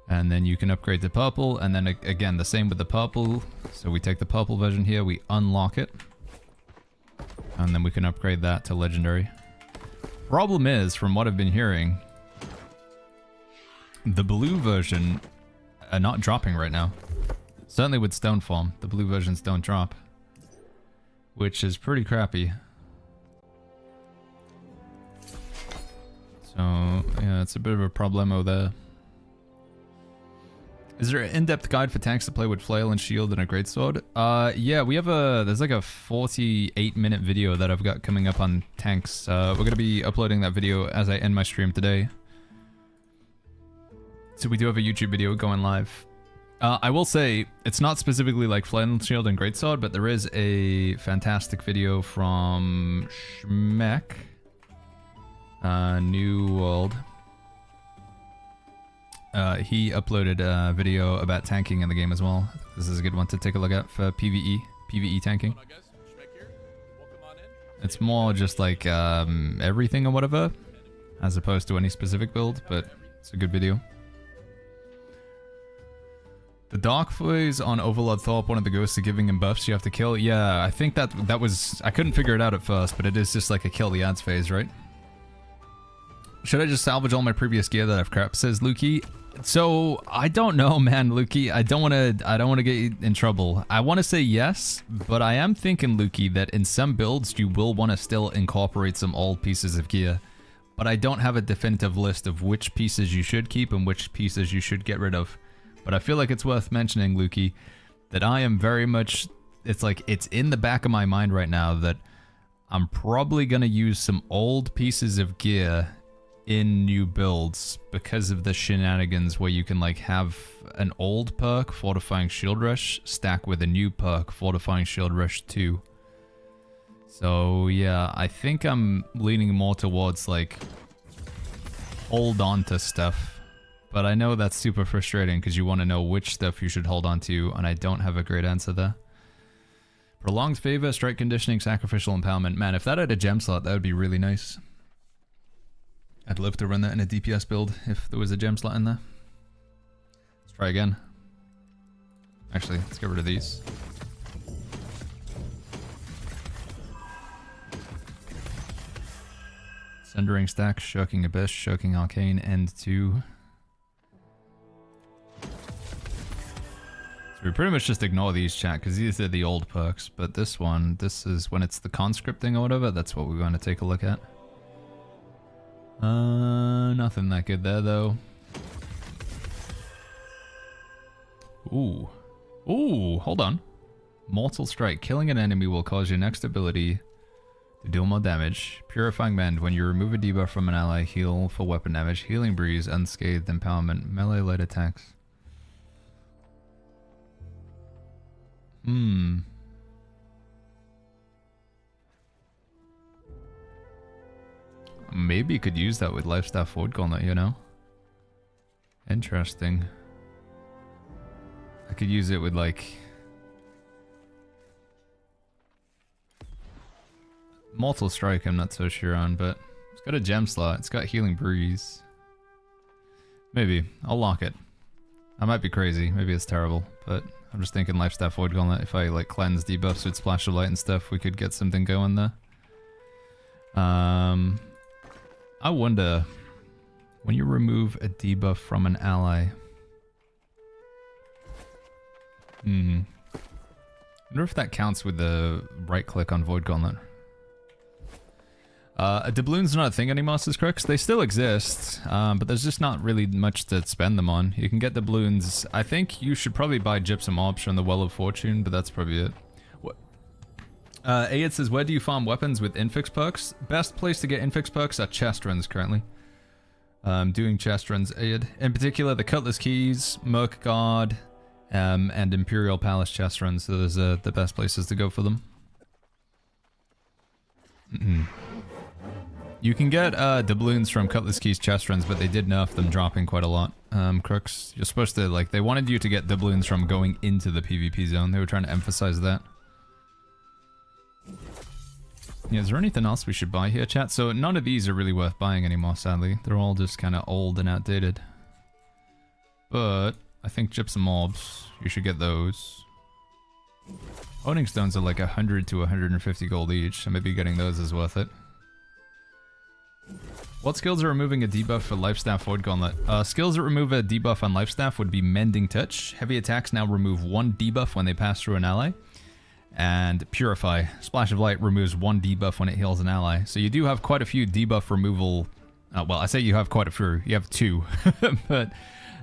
And then you can upgrade to purple, and then again, the same with the purple. So we take the purple version here, we unlock it. And then we can upgrade that to legendary. Problem is, from what I've been hearing, the blue version are not dropping right now. Certainly with stone form, the blue versions don't drop. Which is pretty crappy. So, yeah, it's a bit of a problemo there. Is there an in-depth guide for tanks to play with flail and shield and a greatsword? Yeah, we have there's like a 48-minute video that I've got coming up on tanks. We're gonna be uploading that video as I end my stream today. So we do have a YouTube video going live. I will say, it's not specifically like flail and shield and greatsword, but there is a fantastic video from Schmeck. New World. He uploaded a video about tanking in the game as well. This is a good one to take a look at for PvE tanking. It's more just like everything or whatever, as opposed to any specific build, but it's a good video. The Dark Phase on Overlord Thorpe, one of the ghosts are giving him buffs you have to kill. Yeah, I think that was... I couldn't figure it out at first, but it is just like a kill the ads phase, right? Should I just salvage all my previous gear that I've crap, says Lukey. So I don't know, man, Lukey. I don't want to get you in trouble. I want to say yes, but I am thinking, Lukey, that in some builds you will want to still incorporate some old pieces of gear. But I don't have a definitive list of which pieces you should keep and which pieces you should get rid of. But I feel like it's worth mentioning, Lukey, that I am very much... It's like, it's in the back of my mind right now that I'm probably going to use some old pieces of gear in new builds because of the shenanigans where you can like have an old perk, Fortifying Shield Rush, stack with a new perk, Fortifying Shield Rush 2. So yeah, I think I'm leaning more towards like hold on to stuff, but I know that's super frustrating because you want to know which stuff you should hold on to, and I don't have a great answer there. Prolonged Favor, Strike Conditioning, Sacrificial Empowerment. Man, if that had a gem slot, that would be really nice. I'd love to run that in a DPS build if there was a gem slot in there. Let's try again. Actually, let's get rid of these. Sundering Stack, Shirking Abyss, Shirking Arcane, End 2. So we pretty much just ignore these, chat, because these are the old perks. But this one, this is when it's the conscripting or whatever, that's what we're going to take a look at. Nothing that good there, though. Ooh. Ooh, hold on. Mortal Strike. Killing an enemy will cause your next ability to deal more damage. Purifying Mend. When you remove a debuff from an ally, heal for weapon damage. Healing Breeze. Unscathed. Empowerment. Melee light attacks. Maybe you could use that with Lifestaff Void Gauntlet, you know? Interesting. I could use it with, like... Mortal Strike, I'm not so sure on, but... It's got a gem slot. It's got Healing Breeze. Maybe. I'll lock it. I might be crazy. Maybe it's terrible, but... I'm just thinking Lifestaff Void Gauntlet. If I, like, cleanse debuffs with Splash of Light and stuff, we could get something going there. I wonder, when you remove a debuff from an ally... I wonder if that counts with the right click on Void Gauntlet. Doubloon's not a thing anymore, says Crux. They still exist, but there's just not really much to spend them on. You can get doubloons. I think you should probably buy Gypsum Orbs from the Well of Fortune, but that's probably it. Ayed says, where do you farm weapons with infix perks? Best place to get infix perks are chest runs currently. Doing chest runs aid. In particular, the Cutlass Keys, Merc Guard, and Imperial Palace chest runs. So those are the best places to go for them. You can get doubloons from Cutlass Keys chest runs, but they did nerf them, dropping quite a lot. Crooks, you're supposed to, like, they wanted you to get doubloons from going into the PvP zone. They were trying to emphasize that. Yeah, is there anything else we should buy here, chat? So none of these are really worth buying anymore, sadly. They're all just kind of old and outdated. But I think gypsum mobs, you should get those. Honing stones are like 100 to 150 gold each, so maybe getting those is worth it. What skills are removing a debuff for Lifestaff Void Gauntlet? Skills that remove a debuff on Lifestaff would be Mending Touch. Heavy attacks now remove 1 debuff when they pass through an ally. And Purify. Splash of Light removes 1 debuff when it heals an ally. So you do have quite a few debuff removal... well, I say you have quite a few. You have 2.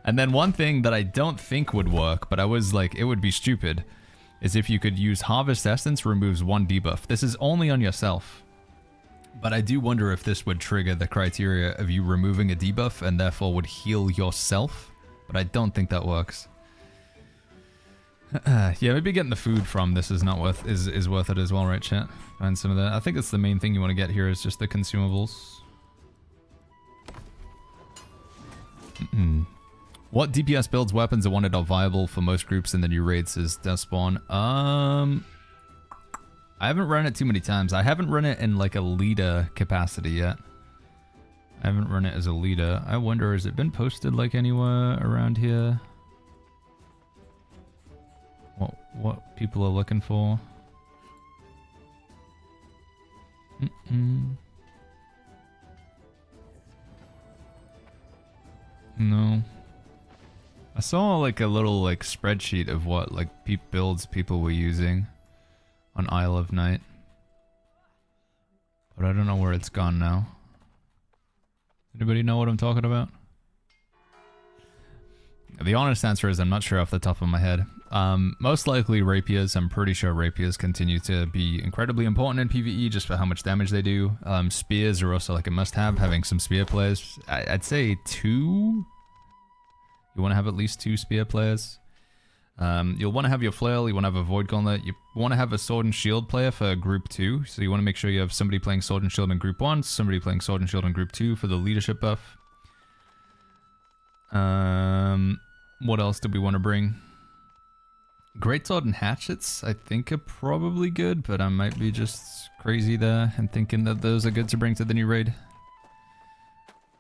And then one thing that I don't think would work, but I was like, it would be stupid, is if you could use Harvest Essence removes 1 debuff. This is only on yourself. But I do wonder if this would trigger the criteria of you removing a debuff and therefore would heal yourself. But I don't think that works. Yeah, maybe getting the food from this is not worth is worth it as well, right, chat? Find some of that. I think that's the main thing you want to get here is just the consumables. What DPS builds, weapons, and wanted are viable for most groups in the new raids is Death Spawn. I haven't run it too many times. I haven't run it in like a leader capacity yet. I haven't run it as a leader. I wonder, has it been posted like anywhere around here? What people are looking for? No. I saw like a little like spreadsheet of what like builds people were using on Isle of Night, but I don't know where it's gone now. Anybody know what I'm talking about? The honest answer is I'm not sure off the top of my head. Most likely rapiers. I'm pretty sure rapiers continue to be incredibly important in PvE just for how much damage they do. Spears are also like a must-have, having some spear players. I'd say 2. You want to have at least 2 spear players. You'll want to have your flail, you want to have a void gauntlet, you want to have a sword and shield player for group 2. So you want to make sure you have somebody playing sword and shield in group 1, somebody playing sword and shield in group 2 for the leadership buff. What else do we want to bring? Greatsword and hatchets, I think, are probably good, but I might be just crazy there and thinking that those are good to bring to the new raid.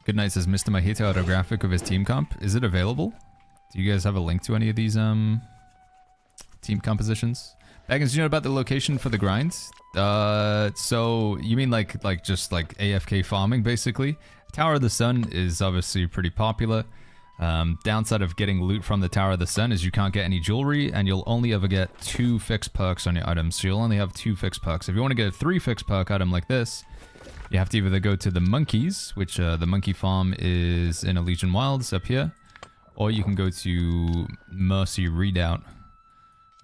Good night says Mr. Mahito autographic of his team comp. Is it available? Do you guys have a link to any of these team compositions? Baggins, do you know about the location for the grinds? So you mean like just like AFK farming basically? Tower of the Sun is obviously pretty popular. Downside of getting loot from the Tower of the Sun is you can't get any jewelry, and you'll only ever get 2 fixed perks on your items. So you'll only have 2 fixed perks. If you want to get a 3 fixed perk item like this, you have to either go to the monkeys, which the monkey farm is in Elysian Wilds up here, or you can go to Mercy Redoubt,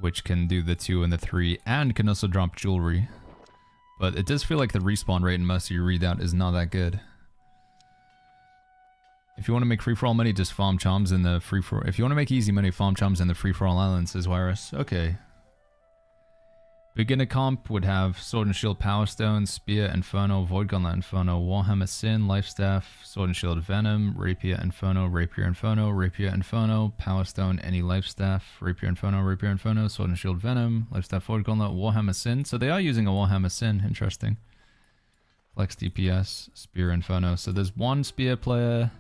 which can do the 2 and the 3, and can also drop jewelry. But it does feel like the respawn rate in Mercy Redoubt is not that good. If you want to make free-for-all money, just farm charms in the free-for-all... If you want to make easy money, farm charms in the free-for-all islands, says Wirus. Okay. Beginner comp would have Sword and Shield Power Stone, Spear Inferno, Void Gauntlet Inferno, Warhammer Sin, Lifestaff, Sword and Shield Venom, Rapier Inferno, Rapier Inferno, Rapier Inferno, Power Stone, any Lifestaff, Rapier Inferno, Sword and Shield Venom, Lifestaff Void Gauntlet, Warhammer Sin. So they are using a Warhammer Sin. Interesting. Flex DPS, Spear Inferno. So there's 1 Spear player...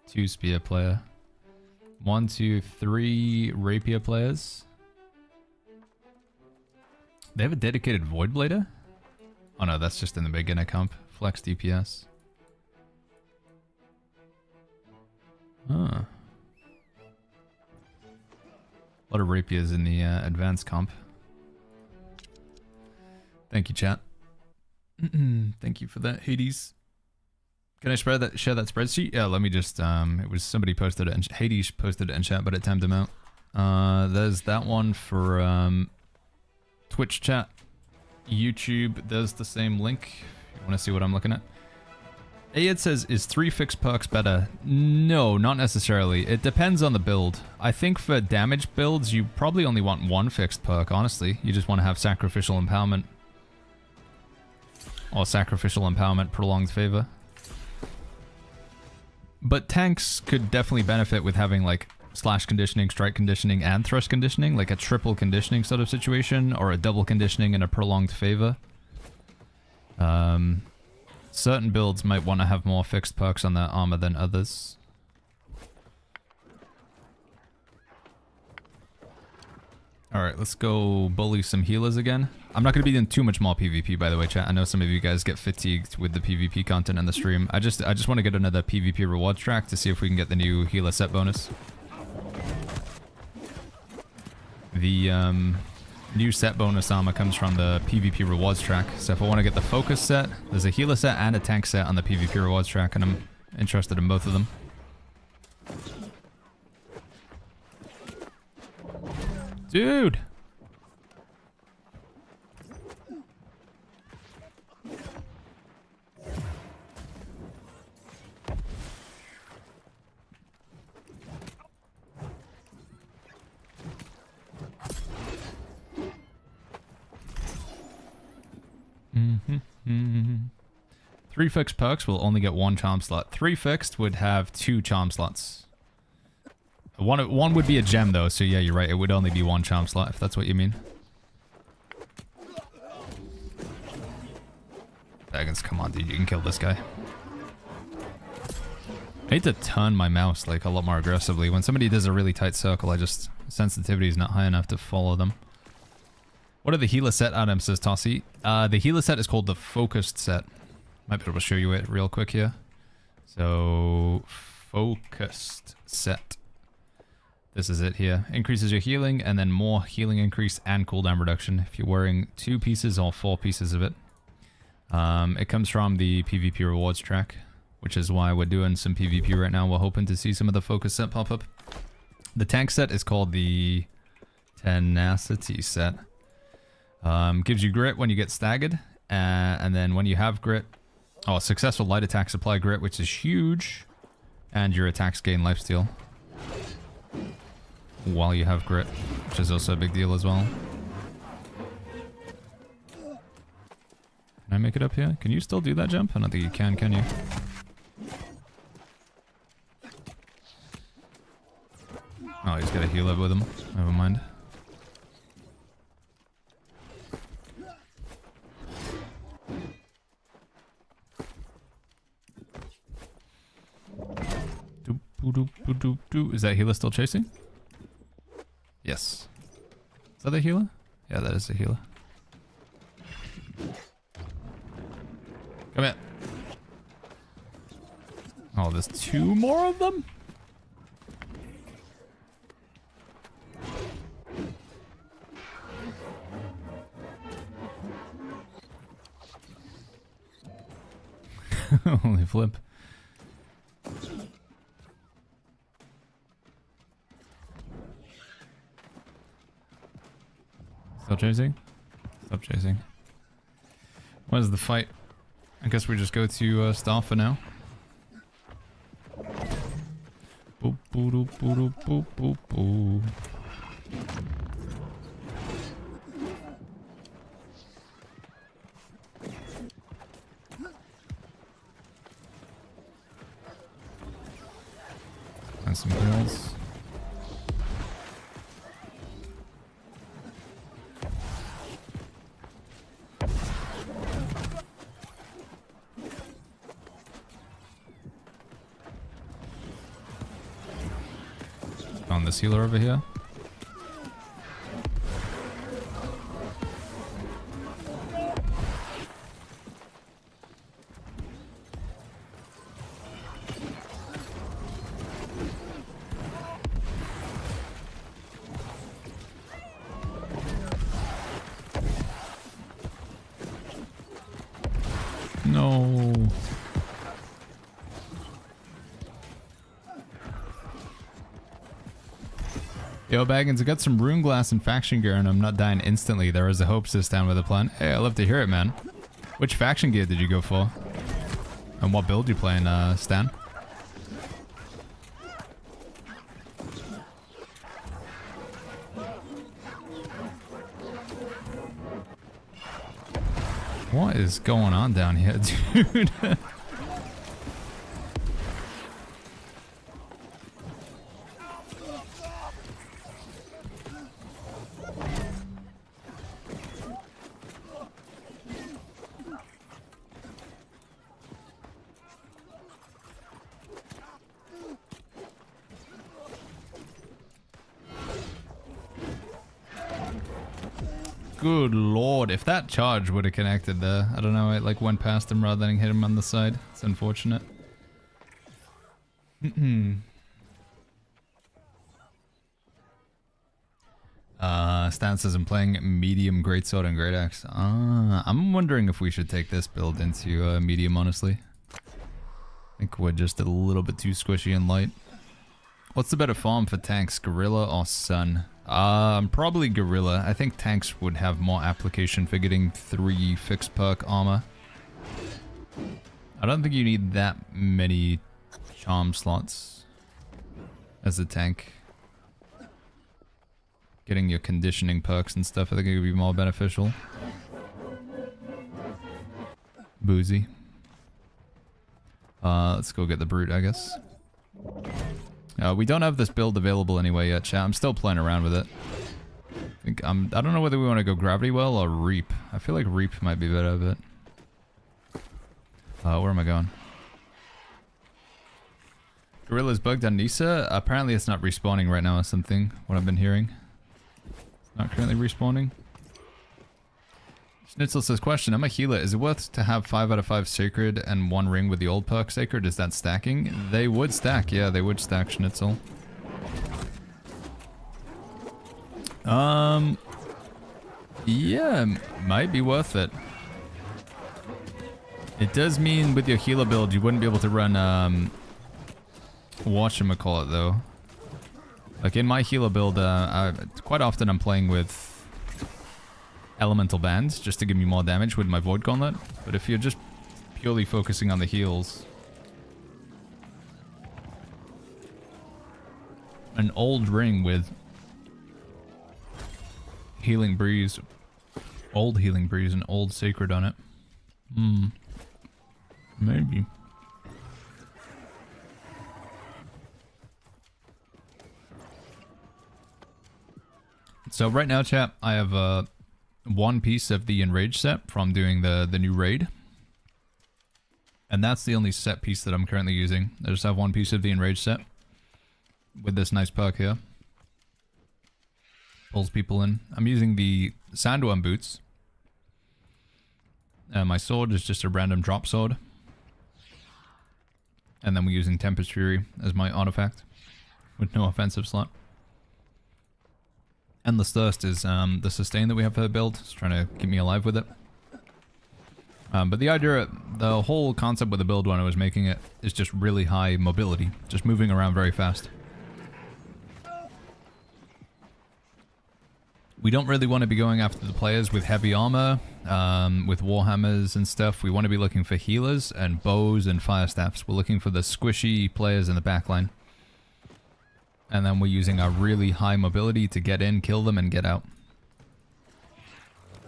2 spear player. 1, 2, 3 rapier players. They have a dedicated void blader? Oh no, that's just in the beginner comp. Flex DPS. Huh. A lot of rapiers in the advanced comp. Thank you, chat. Thank you for that, Hades. Can I share that spreadsheet? Yeah, let me just, it was somebody posted it, and Hades posted it in chat, but it timed him out. There's that one for Twitch chat. YouTube, there's the same link. If you want to see what I'm looking at. Ayed says, is 3 fixed perks better? No, not necessarily. It depends on the build. I think for damage builds, you probably only want 1 fixed perk, honestly. You just want to have Sacrificial Empowerment. Or Sacrificial Empowerment Prolonged Favor. But tanks could definitely benefit with having like slash conditioning, strike conditioning, and thrust conditioning. Like a triple conditioning sort of situation, or a double conditioning and a prolonged favor. Certain builds might want to have more fixed perks on their armor than others. Alright, let's go bully some healers again. I'm not going to be doing too much more PvP, by the way, chat. I know some of you guys get fatigued with the PvP content in the stream. I just want to get another PvP rewards track to see if we can get the new healer set bonus. The new set bonus armor comes from the PvP rewards track. So if I want to get the focus set, there's a healer set and a tank set on the PvP rewards track, and I'm interested in both of them. Dude! Three fixed perks will only get 1 charm slot. 3 fixed would have 2 charm slots. One would be a gem though, so yeah, you're right. It would only be 1 charm slot if that's what you mean. Baggins, come on, dude, you can kill this guy. I need to turn my mouse like a lot more aggressively. When somebody does a really tight circle, sensitivity is not high enough to follow them. What are the healer set items, says Tossie? The healer set is called the focused set. Might be able to show you it real quick here. So, focused set. This is it here. Increases your healing, and then more healing increase and cooldown reduction if you're wearing 2 pieces or 4 pieces of it. It comes from the PvP rewards track, which is why we're doing some PvP right now. We're hoping to see some of the focus set pop up. The tank set is called the tenacity set. Gives you grit when you get staggered, and then when you have grit, successful light attacks apply grit, which is huge, and your attacks gain lifesteal while you have grit, which is also a big deal as well. Can I make it up here? Can you still do that jump? I don't think you can you? Oh, he's got a heal up with him. Never mind. Is that healer still chasing? Yes. Is that the healer? Yeah, that is the healer. Come here. Oh, there's 2 more of them? Holy flip. Still chasing? Stop chasing. What is the fight? I guess we just go to Star for now. Boop, boop, boop, boop, boop, boop. And some girls. Found this healer over here. No. Yo, Baggins, I got some rune glass and faction gear and I'm not dying instantly. There is a hope system with a plan. Hey, I love to hear it, man. Which faction gear did you go for? And what build you playing, Stan? What is going on down here, dude? Good lord, if that charge would have connected there, I don't know, it like went past him rather than hit him on the side. It's unfortunate. Stan says I'm playing medium greatsword and great axe. I'm wondering if we should take this build into medium, honestly. I think we're just a little bit too squishy and light. What's the better farm for tanks, Gorilla or Sun? Probably Gorilla. I think tanks would have more application for getting 3 fixed perk armor. I don't think you need that many charm slots as a tank. Getting your conditioning perks and stuff, I think it would be more beneficial. Boozy. Let's go get the brute, I guess. We don't have this build available anyway yet, chat. I'm still playing around with it. I don't know whether we want to go Gravity Well or Reap. I feel like Reap might be better, but... where am I going? Gorilla's bugged on Nisa? Apparently it's not respawning right now or something, what I've been hearing. It's not currently respawning. Schnitzel says, question, I'm a healer. Is it worth to have 5 out of 5 Sacred and 1 ring with the old perk Sacred? Is that stacking? They would stack, yeah, they would stack, Schnitzel. Yeah, might be worth it. It does mean with your healer build, you wouldn't be able to run, whatchamacallit though. Like in my healer build, quite often I'm playing with elemental bands just to give me more damage with my Void Gauntlet. But if you're just purely focusing on the heals, an old ring with Healing Breeze, old Healing Breeze and old Sacred on it. Maybe. So right now, chat, I have one piece of the Enrage set from doing the new raid. And that's the only set piece that I'm currently using. I just have one piece of the Enrage set with this nice perk here. Pulls people in. I'm using the Sandworm boots. My sword is just a random drop sword. And then we're using Tempest Fury as my artifact with no offensive slot. Endless Thirst is the sustain that we have for the build. It's trying to keep me alive with it. But the idea, the whole concept with the build when I was making it is just really high mobility. Just moving around very fast. We don't really want to be going after the players with heavy armor, with warhammers and stuff. We want to be looking for healers and bows and fire staffs. We're looking for the squishy players in the backline. And then we're using our really high mobility to get in, kill them, and get out.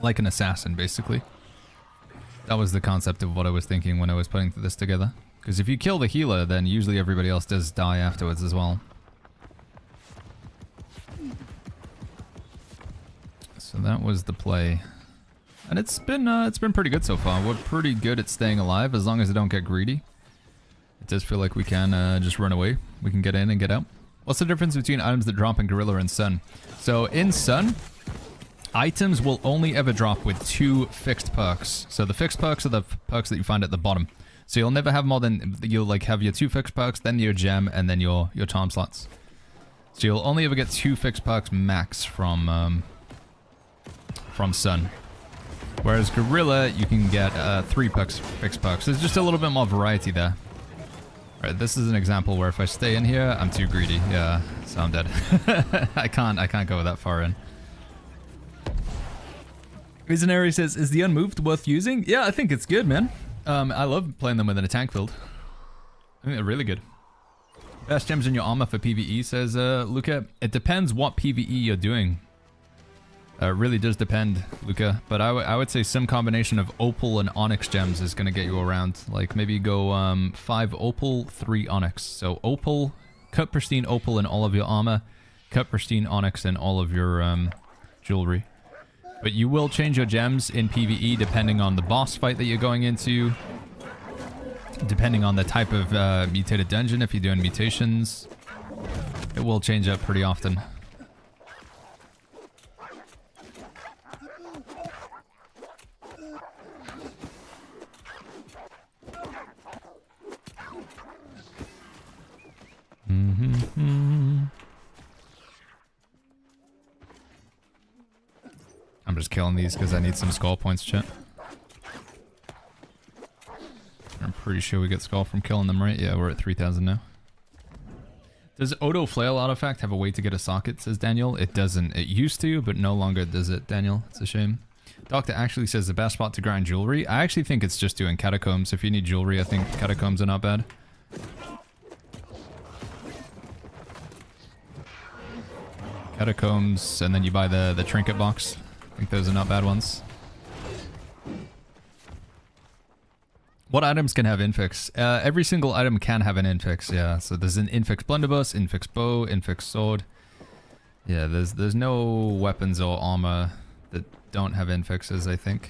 Like an assassin, basically. That was the concept of what I was thinking when I was putting this together. Because if you kill the healer, then usually everybody else does die afterwards as well. So that was the play. And it's been pretty good so far. We're pretty good at staying alive as long as I don't get greedy. It does feel like we can just run away. We can get in and get out. What's the difference between items that drop in Gorilla and Sun? So in Sun, items will only ever drop with 2 fixed perks. So the fixed perks are the perks that you find at the bottom. So you'll never have more than, you'll like have your 2 fixed perks, then your gem, and then your charm slots. So you'll only ever get 2 fixed perks max from Sun. Whereas Gorilla, you can get 3 fixed perks. There's just a little bit more variety there. Alright, this is an example where if I stay in here, I'm too greedy. Yeah, so I'm dead. I can't go that far in. Visionary says, is the unmoved worth using? Yeah, I think it's good, man. I love playing them within a tank build. I think they're really good. Best gems in your armor for PvE, says Luca. It depends what PvE you're doing. It really does depend, Luca. But I would say some combination of opal and onyx gems is going to get you around. Like maybe go 5 opal, 3 onyx. So opal, cut pristine opal in all of your armor, cut pristine onyx in all of your jewelry. But you will change your gems in PvE depending on the boss fight that you're going into. Depending on the type of mutated dungeon, if you're doing mutations. It will change up pretty often. I'm just killing these because I need some skull points, chat. I'm pretty sure we get skull from killing them, right? Yeah, we're at 3,000 now. Does Odo Flail artifact have a way to get a socket, says Daniel? It doesn't. It used to, but no longer does it, Daniel. It's a shame. Doctor actually says the best spot to grind jewelry. I actually think it's just doing catacombs. If you need jewelry, I think catacombs are not bad. Catacombs, and then you buy the trinket box. I think those are not bad ones. What items can have infix? Every single item can have an infix, yeah. So there's an infix blunderbuss, infix bow, infix sword. Yeah, there's no weapons or armor that don't have infixes, I think.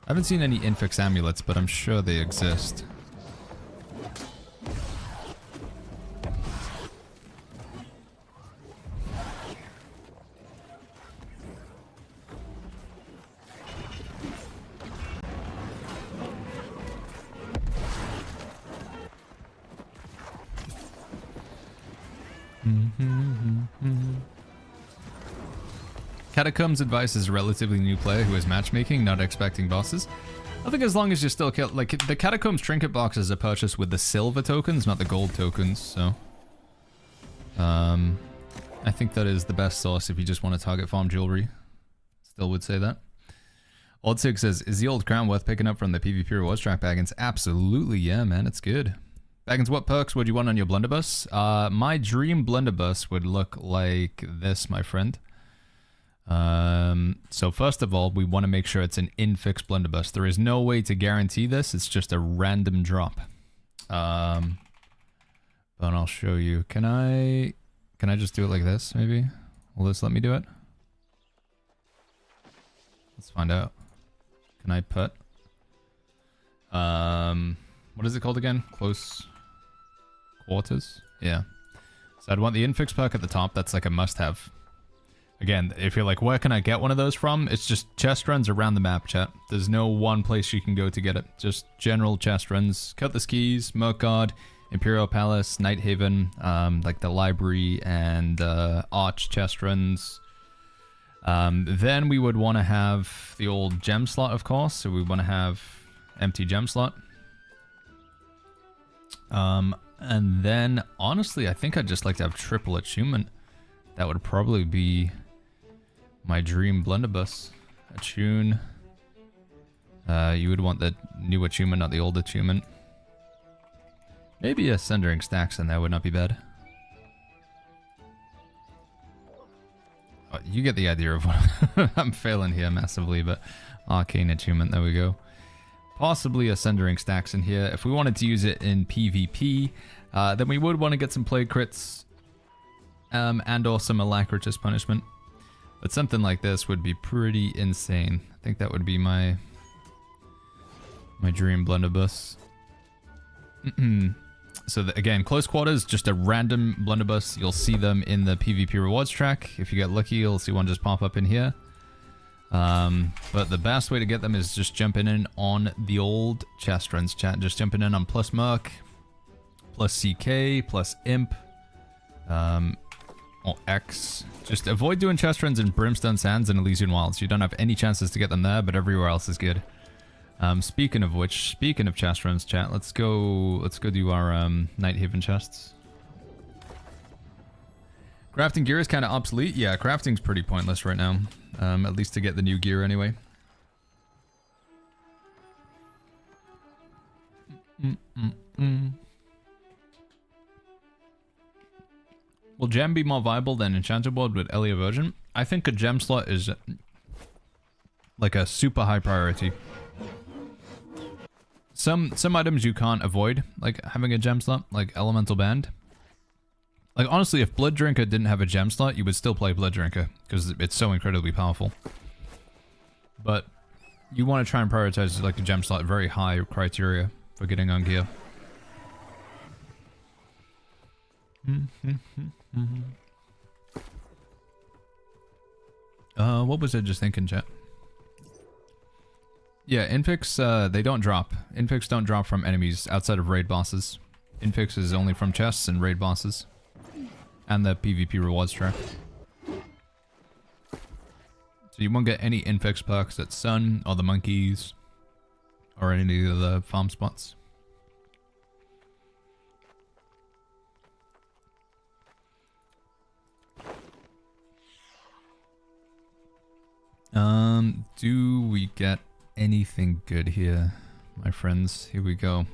I haven't seen any infix amulets, but I'm sure they exist. Catacombs advice is a relatively new player who is matchmaking, not expecting bosses. I think as long as you still kill, like the Catacombs trinket boxes are purchased with the silver tokens, not the gold tokens, so. I think that is the best source if you just want to target farm jewelry. Still would say that. Old Sig says, is the old crown worth picking up from the PvP rewards track, Baggins? Absolutely, yeah, man, it's good. Baggins, what perks would you want on your blunderbuss? My dream blunderbuss would look like this, my friend. So first of all, we want to make sure it's an infix blunderbuss. There is no way to guarantee this. It's just a random drop. But I'll show you. Can I just do it like this, maybe? Will this let me do it? Let's find out. Can I put? What is it called again? Close quarters? Yeah. So I'd want the infix perk at the top. That's like a must-have. Again, if you're like, where can I get one of those from? It's just chest runs around the map, chat. There's no one place you can go to get it. Just general chest runs. Cutlass Keys, Merkgard, Imperial Palace, Night Haven, like the library and Arch chest runs. Then we would want to have the old gem slot, of course. So we want to have empty gem slot. And then, honestly, I think I'd just like to have triple attunement. That would probably be my dream blunderbuss. Attune. You would want the new attunement, not the old attunement. Maybe a Sundering Stacks in there would not be bad. Oh, you get the idea of what I'm failing here massively, but Arcane attunement, there we go. Possibly a Sundering Stacks in here. If we wanted to use it in PvP, then we would want to get some plague crits. And or some Alacritus punishment. But something like this would be pretty insane. I think that would be my dream blunderbuss. So again, close quarters, just a random blunderbuss. You'll see them in the PvP rewards track. If you get lucky, you'll see one just pop up in here. But the best way to get them is just jumping in on the old chest runs, chat. Just jumping in on plus Merc, plus CK, plus Imp, or X. Just avoid doing chest runs in Brimstone Sands and Elysian Wilds. You don't have any chances to get them there, but everywhere else is good. Speaking of which, speaking of chest runs, chat, let's go do our Night Haven chests. Crafting gear is kind of obsolete. Yeah, crafting's pretty pointless right now. At least to get the new gear anyway. Will gem be more viable than enchanted world with Elia version? I think a gem slot is like a super high priority. Some items you can't avoid, like having a gem slot, like Elemental Band. Like honestly, if Blood Drinker didn't have a gem slot, you would still play Blood Drinker because it's so incredibly powerful. But you want to try and prioritize like a gem slot, very high criteria for getting on gear. What was I just thinking, chat? Yeah, infix, they don't drop. Infix don't drop from enemies outside of raid bosses. Infix is only from chests and raid bosses. And the PvP rewards track. So you won't get any infix perks at Sun, or the monkeys, or any of the farm spots. Do we get anything good here, my friends? Here we go.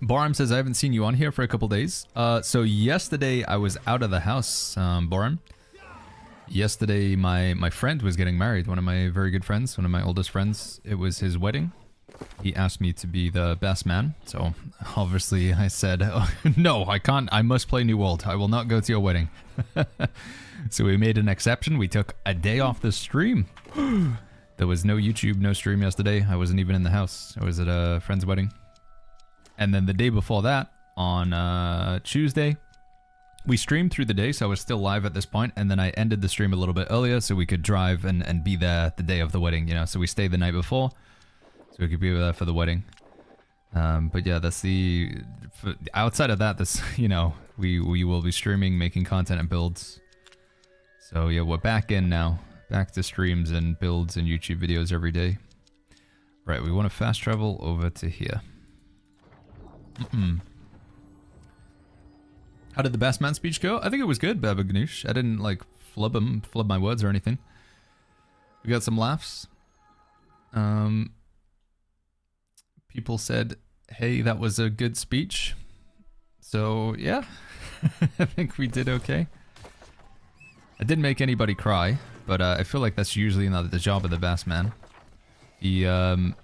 Boram says, I haven't seen you on here for a couple days. So yesterday I was out of the house, Boram. Yesterday my friend was getting married, one of my very good friends, one of my oldest friends. It was his wedding. He asked me to be the best man, so obviously I said, oh, no, I can't, I must play New World. I will not go to your wedding. So we made an exception. We took a day off the stream. There was no YouTube, no stream yesterday. I wasn't even in the house. I was at a friend's wedding. And then the day before that, on Tuesday, we streamed through the day, so I was still live at this point, and then I ended the stream a little bit earlier so we could drive and be there the day of the wedding, you know, so we stayed the night before. So we could be there for the wedding. But yeah, that's the... outside of that, this, you know, we will be streaming, making content and builds. So yeah, we're back in now. Back to streams and builds and YouTube videos every day. Right, we want to fast travel over to here. How did the best man speech go? I think it was good, Baba Ganoush. I didn't, like, flub my words or anything. We got some laughs. People said, hey, that was a good speech. So, yeah. I think we did okay. I didn't make anybody cry, but I feel like that's usually not the job of the best man. The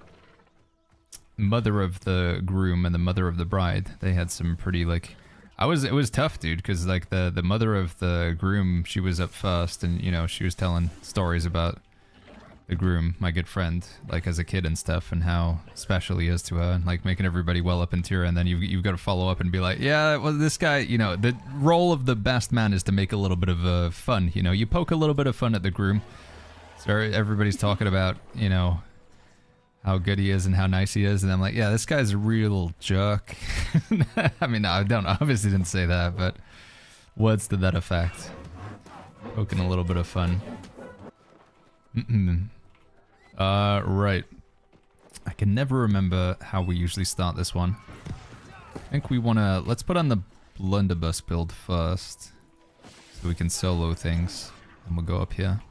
mother of the groom and the mother of the bride, they had some pretty, like... it was tough, dude, because, like, the mother of the groom, she was up first, and, you know, she was telling stories about the groom, my good friend, like, as a kid and stuff, and how special he is to her, and, like, making everybody well up in tier, and then you've got to follow up and be like, yeah, well, this guy, you know, the role of the best man is to make a little bit of fun, you know, you poke a little bit of fun at the groom, so everybody's talking about, you know, how good he is and how nice he is, and I'm like, yeah, this guy's a real jerk. I mean, I obviously didn't say that, but words to that effect. Poking a little bit of fun. Right. I can never remember how we usually start this one. I think we wanna, let's put on the blunderbuss build first, so we can solo things, and we'll go up here.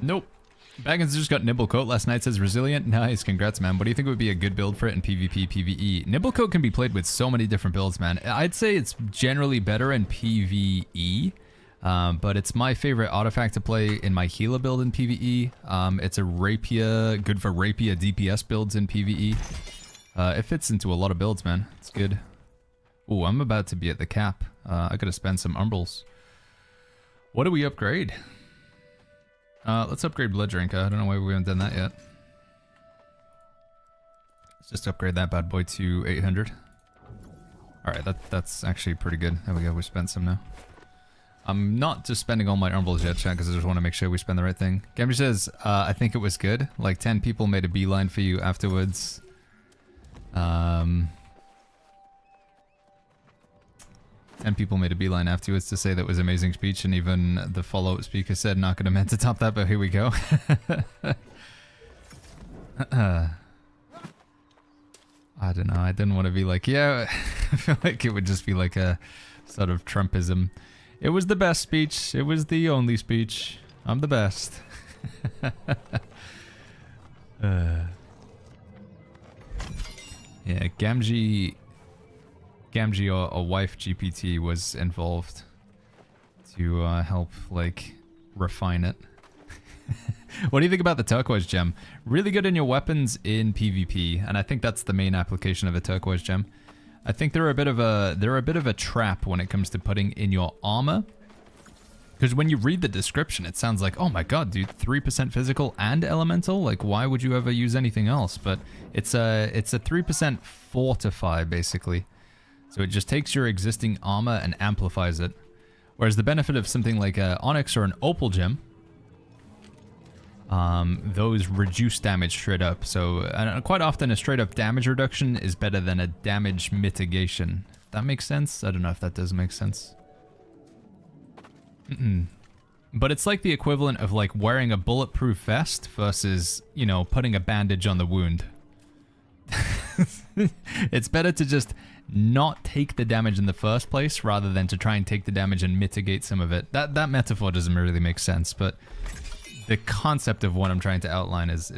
Nope. Baggins just got Nibblecoat last night, says resilient. Nice, congrats, man. What do you think would be a good build for it in PvP, PvE? Nibblecoat can be played with so many different builds, man. I'd say it's generally better in PvE, but it's my favorite artifact to play in my Healer build in PvE. It's a Rapier, good for Rapier DPS builds in PvE. It fits into a lot of builds, man. It's good. Ooh, I'm about to be at the cap. I gotta spend some umbrals. What do we upgrade? Let's upgrade Blood Drinker. I don't know why we haven't done that yet. Let's just upgrade that bad boy to 800. Alright, that's actually pretty good. There we go, we spent some now. I'm not just spending all my umbrals yet, chat, because I just want to make sure we spend the right thing. Gamby says, I think it was good. Like 10 people made a beeline for you afterwards. 10 people made a beeline afterwards to say that was an amazing speech, and even the follow-up speaker said, not gonna meant to top that, but here we go. I don't know, I didn't want to be like, yeah, I feel like it would just be like a sort of Trumpism. It was the best speech, it was the only speech, I'm the best. Yeah, Gamgee or wife GPT was involved to help like refine it. What do you think about the turquoise gem? Really good in your weapons in PvP, and I think that's the main application of a turquoise gem. I think they're a bit of a trap when it comes to putting in your armor. Because when you read the description, it sounds like, oh my god, dude, 3% physical and elemental? Like, why would you ever use anything else? But it's a 3% fortify, basically. So it just takes your existing armor and amplifies it. Whereas the benefit of something like an onyx or an opal gem, those reduce damage straight up. So quite often a straight up damage reduction is better than a damage mitigation. If that makes sense? I don't know if that does make sense. But it's like the equivalent of like wearing a bulletproof vest versus, you know, putting a bandage on the wound. It's better to just not take the damage in the first place rather than to try and take the damage and mitigate some of it. That metaphor doesn't really make sense, but the concept of what I'm trying to outline is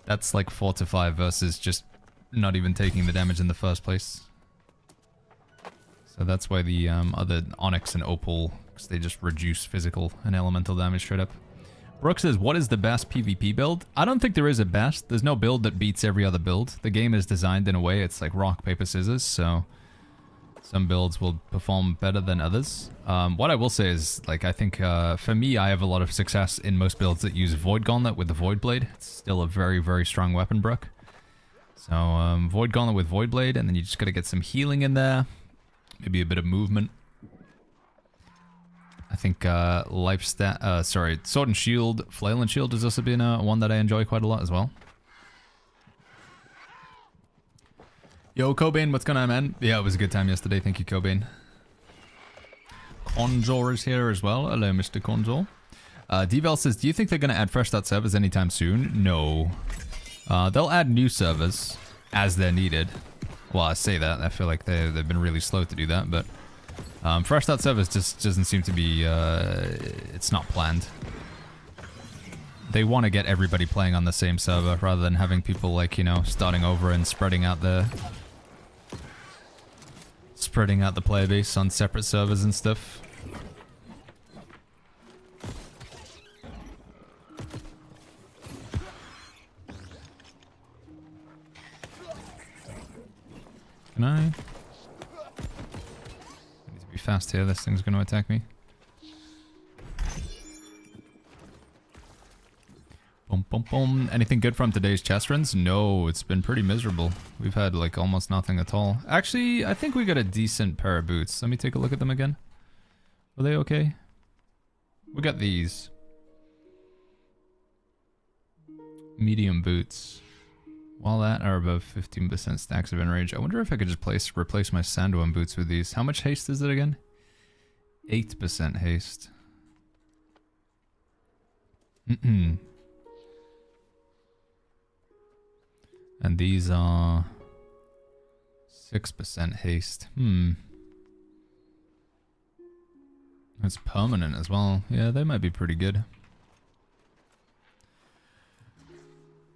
that's like fortify versus just not even taking the damage in the first place. So that's why the other onyx and opal, because they just reduce physical and elemental damage straight up. Brooke says, what is the best PvP build? I don't think there is a best. There's no build that beats every other build. The game is designed in a way, it's like rock, paper, scissors, so some builds will perform better than others. What I will say is, like, I think for me, I have a lot of success in most builds that use Void Gauntlet with the Void Blade. It's still a very, very strong weapon, Brooke. So Void Gauntlet with Void Blade, and then you just gotta get some healing in there. Maybe a bit of movement. I think Sword and Shield, Flail and Shield has also been one that I enjoy quite a lot as well. Yo, Cobain, what's going on, man? Yeah, it was a good time yesterday. Thank you, Cobain. Conjor is here as well. Hello, Mr. Conjor. Devel says, do you think they're going to add fresh start servers anytime soon? No. They'll add new servers as they're needed. Well, I say that. I feel like they've been really slow to do that, but fresh start servers just doesn't seem to be, it's not planned. They want to get everybody playing on the same server rather than having people like, you know, starting over and spreading out the player base on separate servers and stuff. Can I? I need to be fast here, this thing's going to attack me. Boom, boom, boom. Anything good from today's chest runs? No, it's been pretty miserable. We've had like almost nothing at all. Actually, I think we got a decent pair of boots. Let me take a look at them again. Are they okay? We got these. Medium boots. While that are above 15% stacks of enrage. I wonder if I could just replace my Sandworm boots with these. How much haste is it again? 8% haste. And these are 6% haste. It's permanent as well. Yeah, they might be pretty good.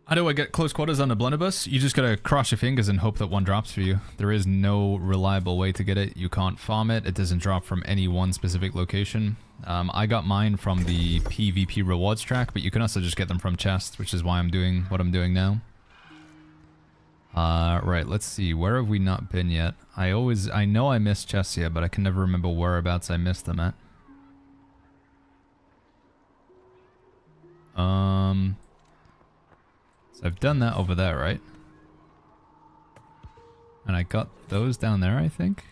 How do I get close quarters on the blunderbuss? You just gotta cross your fingers and hope that one drops for you. There is no reliable way to get it. You can't farm it. It doesn't drop from any one specific location. I got mine from the PvP rewards track, but you can also just get them from chests, which is why I'm doing what I'm doing now. Right, let's see. Where have we not been yet? I know I missed chests here, but I can never remember whereabouts I missed them at. So I've done that over there, right? And I got those down there, I think.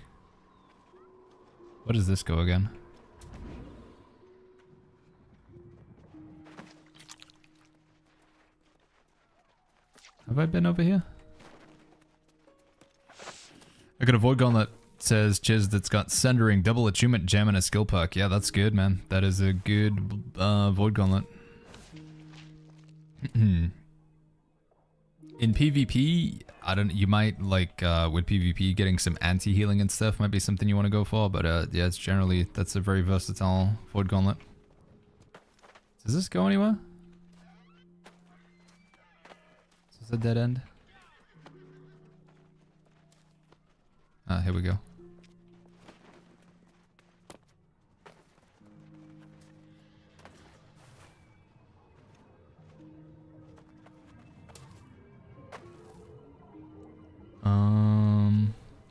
What does this go again? Have I been over here? I got a Void Gauntlet, says Chiz, that's got Sundering, double achievement gem, and a skill perk. Yeah, that's good, man. That is a good Void Gauntlet. In PvP, you might like, with PvP, getting some anti-healing and stuff might be something you want to go for, but yeah, that's a very versatile Void Gauntlet. Does this go anywhere? Is this a dead end? Ah, here we go.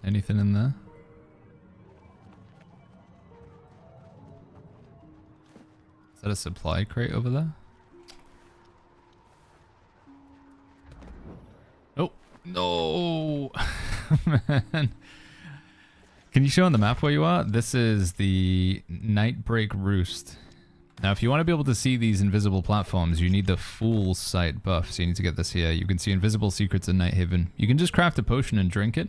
Anything in there? Is that a supply crate over there? Oh, no! Man. Can you show on the map where you are? This is the Nightbreak Roost. Now, if you want to be able to see these invisible platforms, you need the full sight buff, so you need to get this here. You can see invisible secrets in Night Haven. You can just craft a potion and drink it.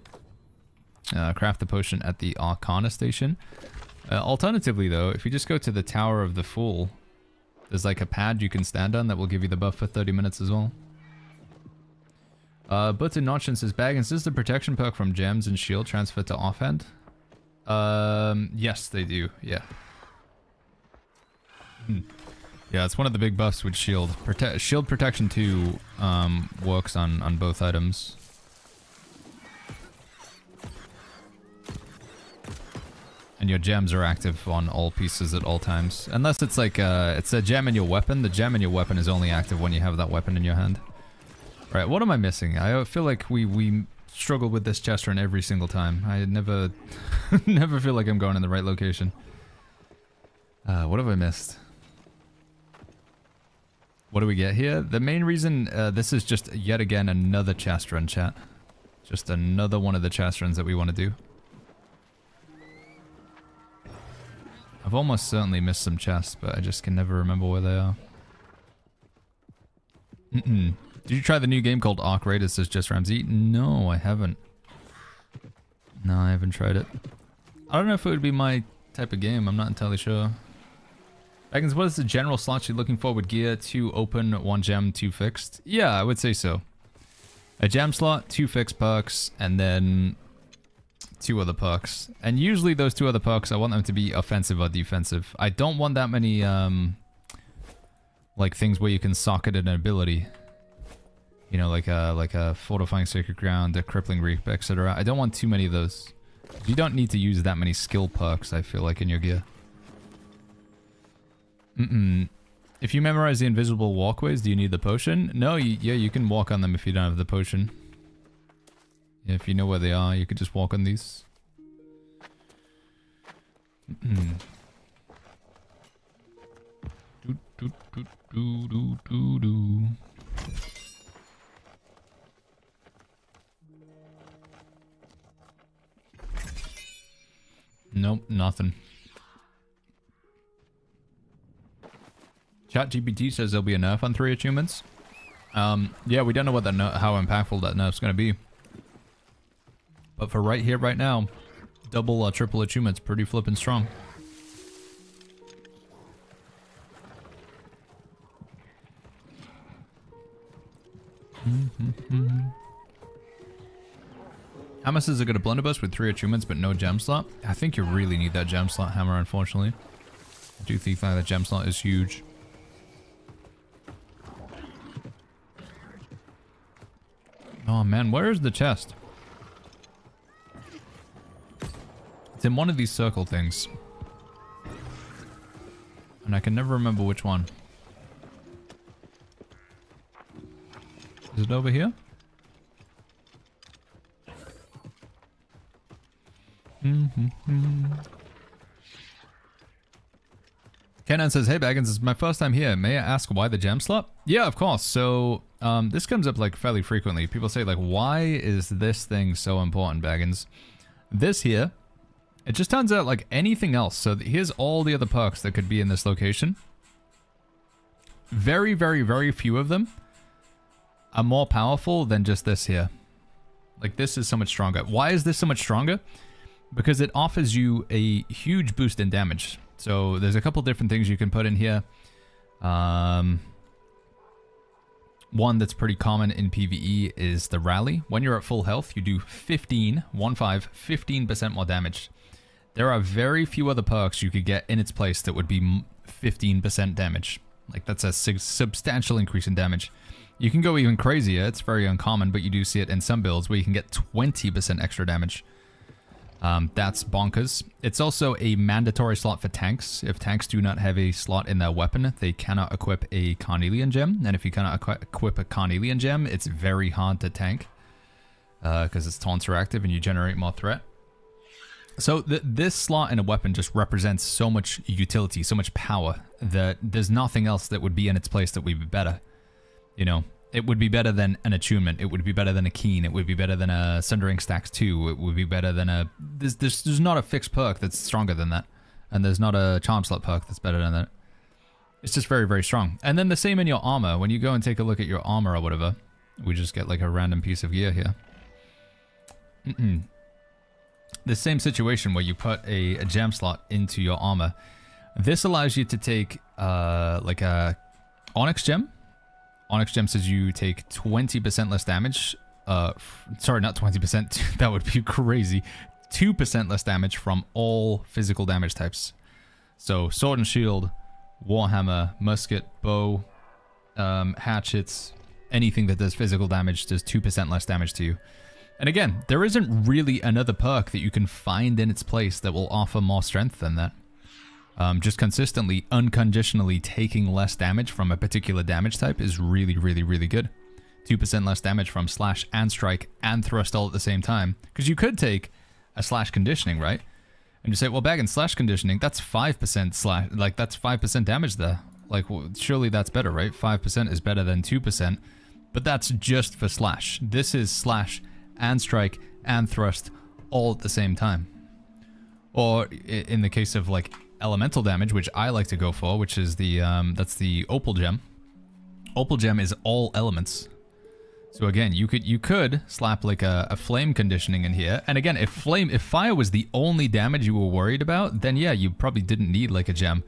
Craft the potion at the Arcana station. Alternatively, though, if you just go to the Tower of the Fool, there's like a pad you can stand on that will give you the buff for 30 minutes as well. Button Notchin says, Baggins, does the protection perk from gems and shield transfer to offhand? Yes, they do, yeah. Yeah, it's one of the big buffs with shield. Shield protection 2 works on both items. And your gems are active on all pieces at all times. Unless it's like it's a gem in your weapon. The gem in your weapon is only active when you have that weapon in your hand. Right, what am I missing? I feel like we struggle with this chest run every single time. I never never feel like I'm going in the right location. What have I missed? What do we get here? The main reason this is just yet again another chest run, chat. Just another one of the chest runs that we want to do. I've almost certainly missed some chests, but I just can never remember where they are. Did you try the new game called Arc Raiders, says Just Ramsey? No, I haven't. No, I haven't tried it. I don't know if it would be my type of game. I'm not entirely sure. Baggins, what is the general slot you're looking for with gear? 2 open, 1 gem, 2 fixed? Yeah, I would say so. A gem slot, 2 fixed perks, and then 2 other perks. And usually those 2 other perks, I want them to be offensive or defensive. I don't want that many, like things where you can socket an ability. You know, like a Fortifying Sacred Ground, a Crippling Reap, etc. I don't want too many of those. You don't need to use that many skill perks, I feel like, in your gear. If you memorize the invisible walkways, do you need the potion? No, yeah, you can walk on them if you don't have the potion. Yeah, if you know where they are, you could just walk on these. Nope, nothing. ChatGPT says there'll be a nerf on 3 achievements. Yeah, we don't know what that how impactful that nerf's going to be. But for right here, right now, double, triple achievements, pretty flippin' strong. Hammer says they're going to blunderbuss with 3 achievements but no gem slot. I think you really need that gem slot, Hammer, unfortunately. I do think that gem slot is huge. Oh man, where is the chest? It's in one of these circle things. And I can never remember which one. Is it over here? Kenan says, hey Baggins, it's my first time here. May I ask why the gem slot? Yeah, of course. So, this comes up like fairly frequently. People say like, why is this thing so important, Baggins? This here, it just turns out like anything else. So here's all the other perks that could be in this location. Very, very, very few of them are more powerful than just this here. Like this is so much stronger. Why is this so much stronger? Because it offers you a huge boost in damage. So there's a couple different things you can put in here. One that's pretty common in PvE is the rally. When you're at full health, you do 15% more damage. There are very few other perks you could get in its place that would be 15% damage. Like, that's a substantial increase in damage. You can go even crazier. It's very uncommon, but you do see it in some builds where you can get 20% extra damage. That's bonkers. It's also a mandatory slot for tanks. If tanks do not have a slot in their weapon, they cannot equip a Carnelian gem. And if you cannot equip a Carnelian gem, it's very hard to tank. Because it's taunter active and you generate more threat. So this slot in a weapon just represents so much utility, so much power, that there's nothing else that would be in its place that would be better. You know, it would be better than an attunement. It would be better than a keen. It would be better than a Sundering Stacks 2. It would be better than a... There's not a fixed perk that's stronger than that. And there's not a charm slot perk that's better than that. It's just very, very strong. And then the same in your armor. When you go and take a look at your armor or whatever, we just get like a random piece of gear here. The same situation where you put a gem slot into your armor. This allows you to take like a Onyx gem. Onyx gem says you take 20% less damage. Sorry, not 20%. That would be crazy. 2% less damage from all physical damage types. So sword and shield, warhammer, musket, bow, hatchets, anything that does physical damage does 2% less damage to you. And again, there isn't really another perk that you can find in its place that will offer more strength than that. Just consistently, unconditionally taking less damage from a particular damage type is really, really, really good. 2% less damage from slash and strike and thrust all at the same time. Because you could take a slash conditioning, right? And you say, well, back in slash conditioning, that's 5% slash, like that's 5% damage there. Like, well, surely that's better, right? 5% is better than 2%. But that's just for slash. This is slash and strike and thrust all at the same time. Or in the case of like elemental damage, which I like to go for, which is the that's the opal gem. Opal gem is all elements. So again, you could slap like a flame conditioning in here. And again, if fire was the only damage you were worried about, then yeah, you probably didn't need like a gem.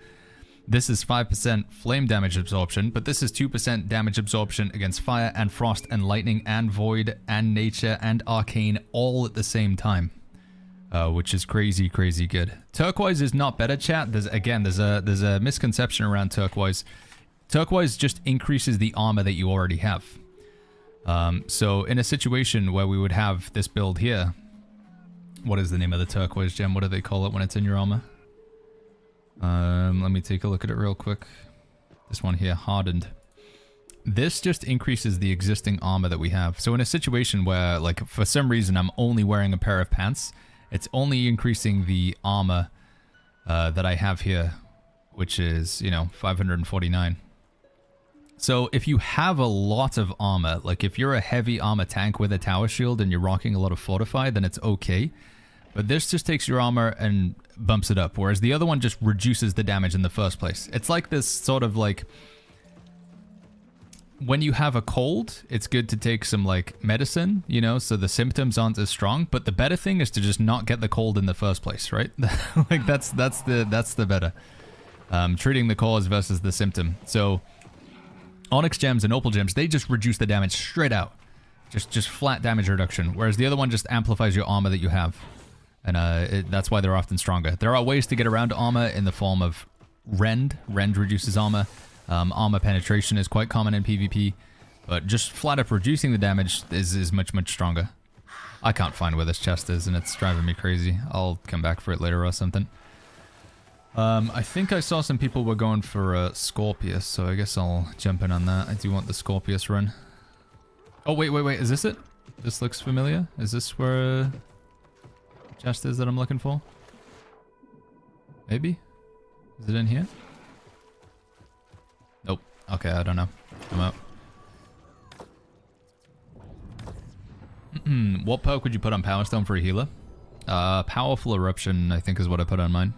This is 5% flame damage absorption, but this is 2% damage absorption against fire and frost and lightning and void and nature and arcane all at the same time. Which is crazy, crazy good. Turquoise is not better, chat. There's a misconception around turquoise. Turquoise just increases the armor that you already have. So in a situation where we would have this build here, what is the name of the turquoise gem? What do they call it when it's in your armor? Let me take a look at it real quick. This one here, hardened. This just increases the existing armor that we have. So in a situation where, like, for some reason I'm only wearing a pair of pants, it's only increasing the armor that I have here, which is, you know, 549. So if you have a lot of armor, like if you're a heavy armor tank with a tower shield and you're rocking a lot of fortify, then it's okay. But this just takes your armor and bumps it up, whereas the other one just reduces the damage in the first place. It's like this sort of like... When you have a cold, it's good to take some like medicine, you know, so the symptoms aren't as strong. But the better thing is to just not get the cold in the first place, right? Like that's the better. Treating the cause versus the symptom. So Onyx gems and opal gems, they just reduce the damage straight out. Just flat damage reduction. Whereas the other one just amplifies your armor that you have. And that's why they're often stronger. There are ways to get around armor in the form of rend. Rend reduces armor. Armor penetration is quite common in PvP. But just flat up reducing the damage is much, much stronger. I can't find where this chest is and it's driving me crazy. I'll come back for it later or something. I think I saw some people were going for Scorpius, so I guess I'll jump in on that. I do want the Scorpius run. Oh, wait. Is this it? This looks familiar. Is this where chest is that I'm looking for? Maybe? Is it in here? Nope. Okay, I don't know. I'm out. What perk would you put on Power Stone for a healer? Powerful Eruption, I think is what I put on mine.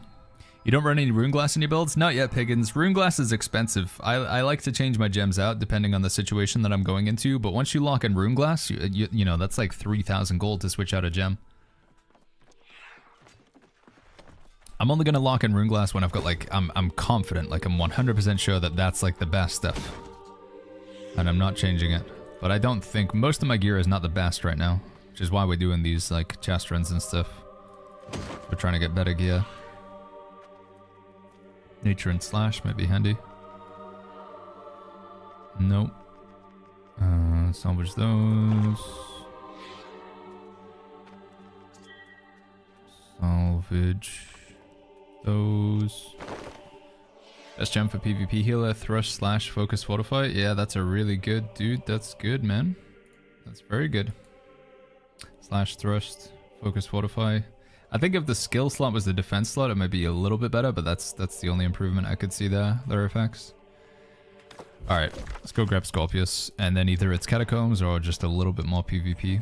You don't run any Rune Glass in your builds? Not yet, Piggins. Rune Glass is expensive. I like to change my gems out depending on the situation that I'm going into, but once you lock in Rune Glass, you know, that's like 3,000 gold to switch out a gem. I'm only going to lock in Rune Glass when I've got like, I'm confident, like I'm 100% sure that that's like the best stuff. And I'm not changing it. But I don't think, most of my gear is not the best right now, which is why we're doing these like chest runs and stuff. We're trying to get better gear. Nature and Slash might be handy. Nope. Salvage those. Salvage those. Best gem for PvP healer, thrust slash focus fortify. Yeah, that's a really good, dude. That's good, man. That's very good. Slash thrust, focus fortify. I think if the skill slot was the defense slot, it might be a little bit better, but that's the only improvement I could see there. Their effects. Alright, let's go grab Scorpius, and then either it's Catacombs or just a little bit more PvP.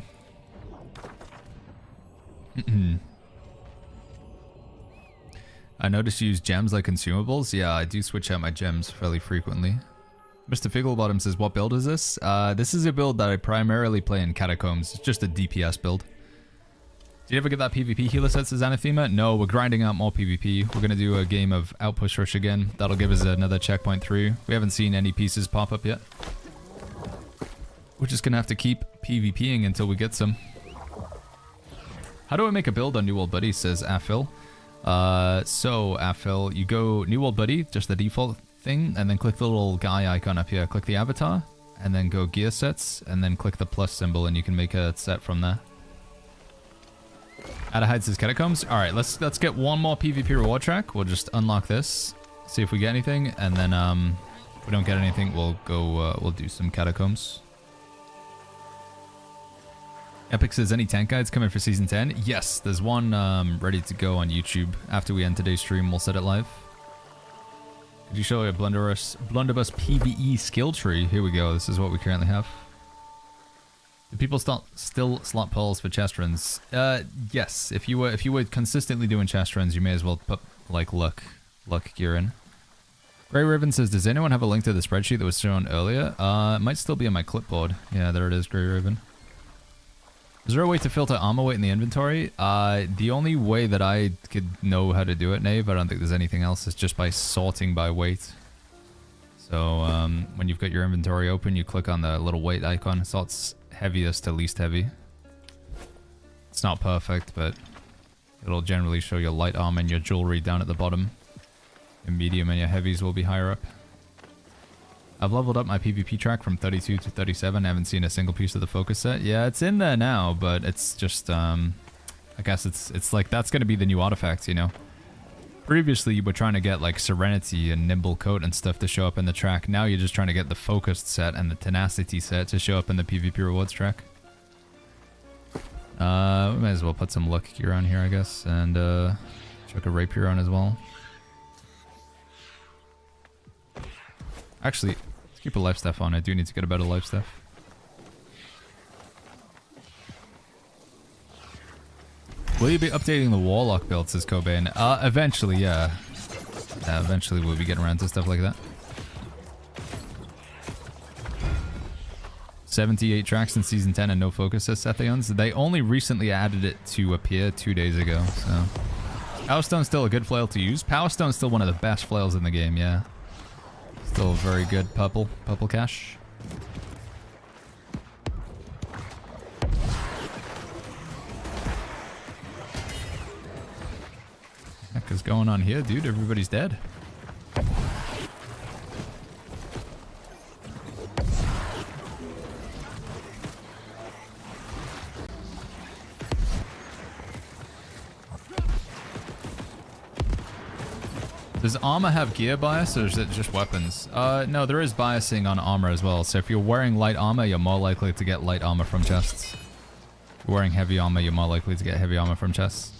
I noticed you use gems like consumables. Yeah, I do switch out my gems fairly frequently. Mr. Figglebottom says, what build is this? This is a build that I primarily play in Catacombs. It's just a DPS build. Did you ever get that PvP healer set, says Anathema? No, we're grinding out more PvP. We're going to do a game of Outpost Rush again. That'll give us another checkpoint through. We haven't seen any pieces pop up yet. We're just going to have to keep PvPing until we get some. How do I make a build on New World Buddy, says Afil. So, Afil, you go New World Buddy, just the default thing, and then click the little guy icon up here. Click the avatar, and then go gear sets, and then click the plus symbol, and you can make a set from there. Adahide says Catacombs. Alright, let's get one more PvP reward track. We'll just unlock this, see if we get anything, and then if we don't get anything, we'll go we'll do some Catacombs. Epic says, any tank guides coming for Season 10? Yes, there's one ready to go on YouTube. After we end today's stream, we'll set it live. Could you show a Blunderbuss PvE skill tree? Here we go, this is what we currently have. Do people still slot polls for chest runs? Yes. If you were consistently doing chest runs, you may as well put like luck gear in. Grey Raven says, does anyone have a link to the spreadsheet that was shown earlier? It might still be on my clipboard. Yeah, there it is, Grey Raven. Is there a way to filter armor weight in the inventory? The only way that I could know how to do it, Nave, I don't think there's anything else, is just by sorting by weight. So when you've got your inventory open, you click on the little weight icon, sorts heaviest to least heavy. It's not perfect, but it'll generally show your light armor and your jewelry down at the bottom. Your medium and your heavies will be higher up. I've leveled up my PvP track from 32 to 37. I haven't seen a single piece of the focus set. Yeah, it's in there now, but it's just, I guess it's like, that's going to be the new artifacts, you know? Previously, you were trying to get, like, Serenity and Nimble Coat and stuff to show up in the track. Now you're just trying to get the Focused set and the Tenacity set to show up in the PvP rewards track. We might as well put some luck gear on here, I guess, and chuck a rapier on as well. Actually, let's keep a life staff on. I do need to get a better life staff. Will you be updating the Warlock build, says Cobain? Eventually, yeah. Yeah, eventually we'll be getting around to stuff like that. 78 tracks in Season 10 and no focus, says Sethions. They only recently added it to appear 2 days ago, so... Power Stone's still a good flail to use. Power Stone's still one of the best flails in the game, yeah. Still very good purple cash. Heck is going on here, dude? Everybody's dead. Does armor have gear bias, or is it just weapons? No, there is biasing on armor as well. So if you're wearing light armor, you're more likely to get light armor from chests. If you're wearing heavy armor, you're more likely to get heavy armor from chests.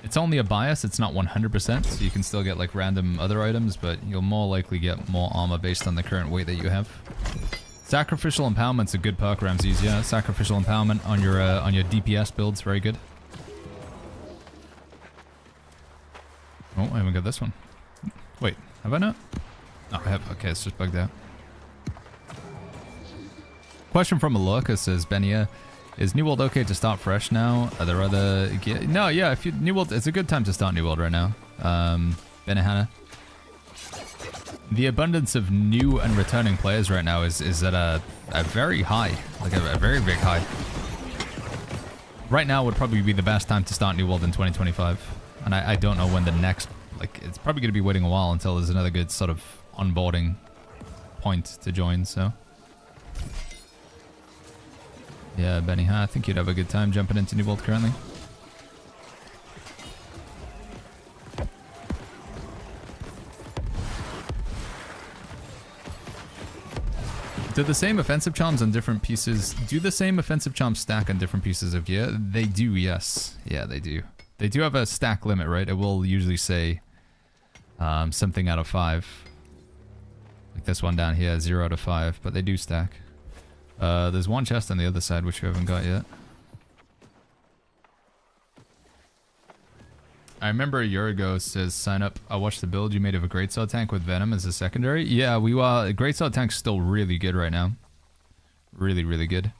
It's only a bias, it's not 100%, so you can still get like random other items, but you'll more likely get more armor based on the current weight that you have. Sacrificial Empowerment's a good perk, Ramses, yeah. Sacrificial Empowerment on your DPS builds, very good. Oh, I haven't got this one. Wait, have I not? Oh, I have. Okay, it's just bugged out. Question from Alorca says, Benia, is New World okay to start fresh now? Are there other... No, yeah, if you... New World, it's a good time to start New World right now. Benihana. The abundance of new and returning players right now is at a very high, like a very big high. Right now would probably be the best time to start New World in 2025. And I don't know when the next, like, it's probably going to be waiting a while until there's another good sort of onboarding point to join, so. Yeah, Benny, I think you'd have a good time jumping into New World currently. Do the same offensive charms on different pieces... Do the same offensive charms stack on different pieces of gear? They do, yes. Yeah, they do. They do have a stack limit, right? It will usually say something out of 5. Like this one down here, 0 out of 5. But they do stack. There's one chest on the other side, which we haven't got yet. I remember a year ago, says, sign up, I watched the build you made of a Greatsword tank with Venom as a secondary. Yeah, Greatsword tank's still really good right now. Really, really good.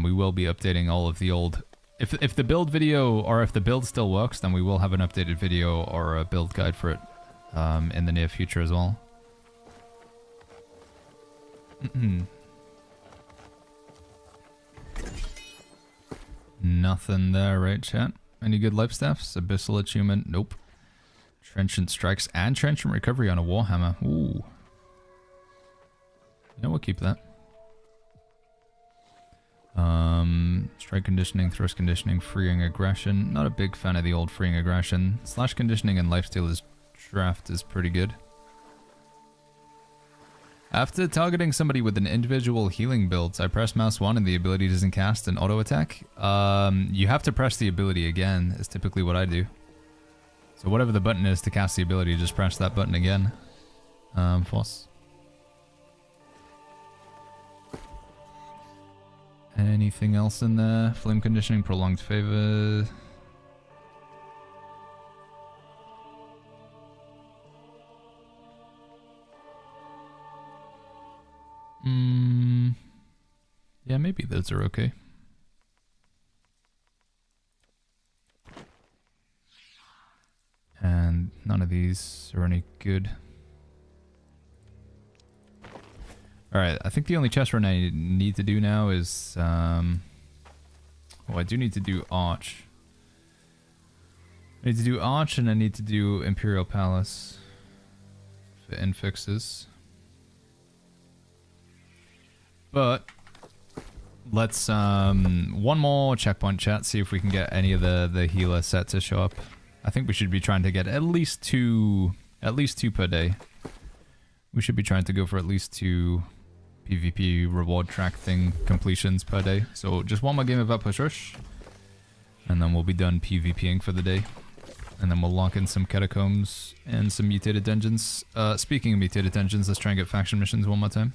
We will be updating all of the old... If the build video, or if the build still works, then we will have an updated video or a build guide for it in the near future as well. Nothing there, right, chat? Any good life staffs? Abyssal Attunement? Nope. Trenchant Strikes and Trenchant Recovery on a Warhammer. Ooh. You know, we'll keep that. Strike Conditioning, Thrust Conditioning, Freeing Aggression. Not a big fan of the old Freeing Aggression. Slash Conditioning and Lifesteal draft is pretty good. After targeting somebody with an individual healing build, I press mouse 1 and the ability doesn't cast an auto attack. You have to press the ability again, is typically what I do. So whatever the button is to cast the ability, just press that button again. Force. Anything else in there? Flame Conditioning, Prolonged Favor. Yeah, maybe those are okay. And none of these are any good. Alright, I think the only chest run I need to do now is... oh, I do need to do Arch. I need to do Arch and I need to do Imperial Palace for infixes. But let's one more checkpoint chat, see if we can get any of the healer set to show up. I think we should be trying to get at least two per day. We should be trying to go for at least 2 PvP reward track thing completions per day. So just one more game of Outpost Rush, and then we'll be done PvPing for the day. And then we'll lock in some catacombs and some mutated dungeons. Speaking of mutated dungeons, let's try and get faction missions one more time.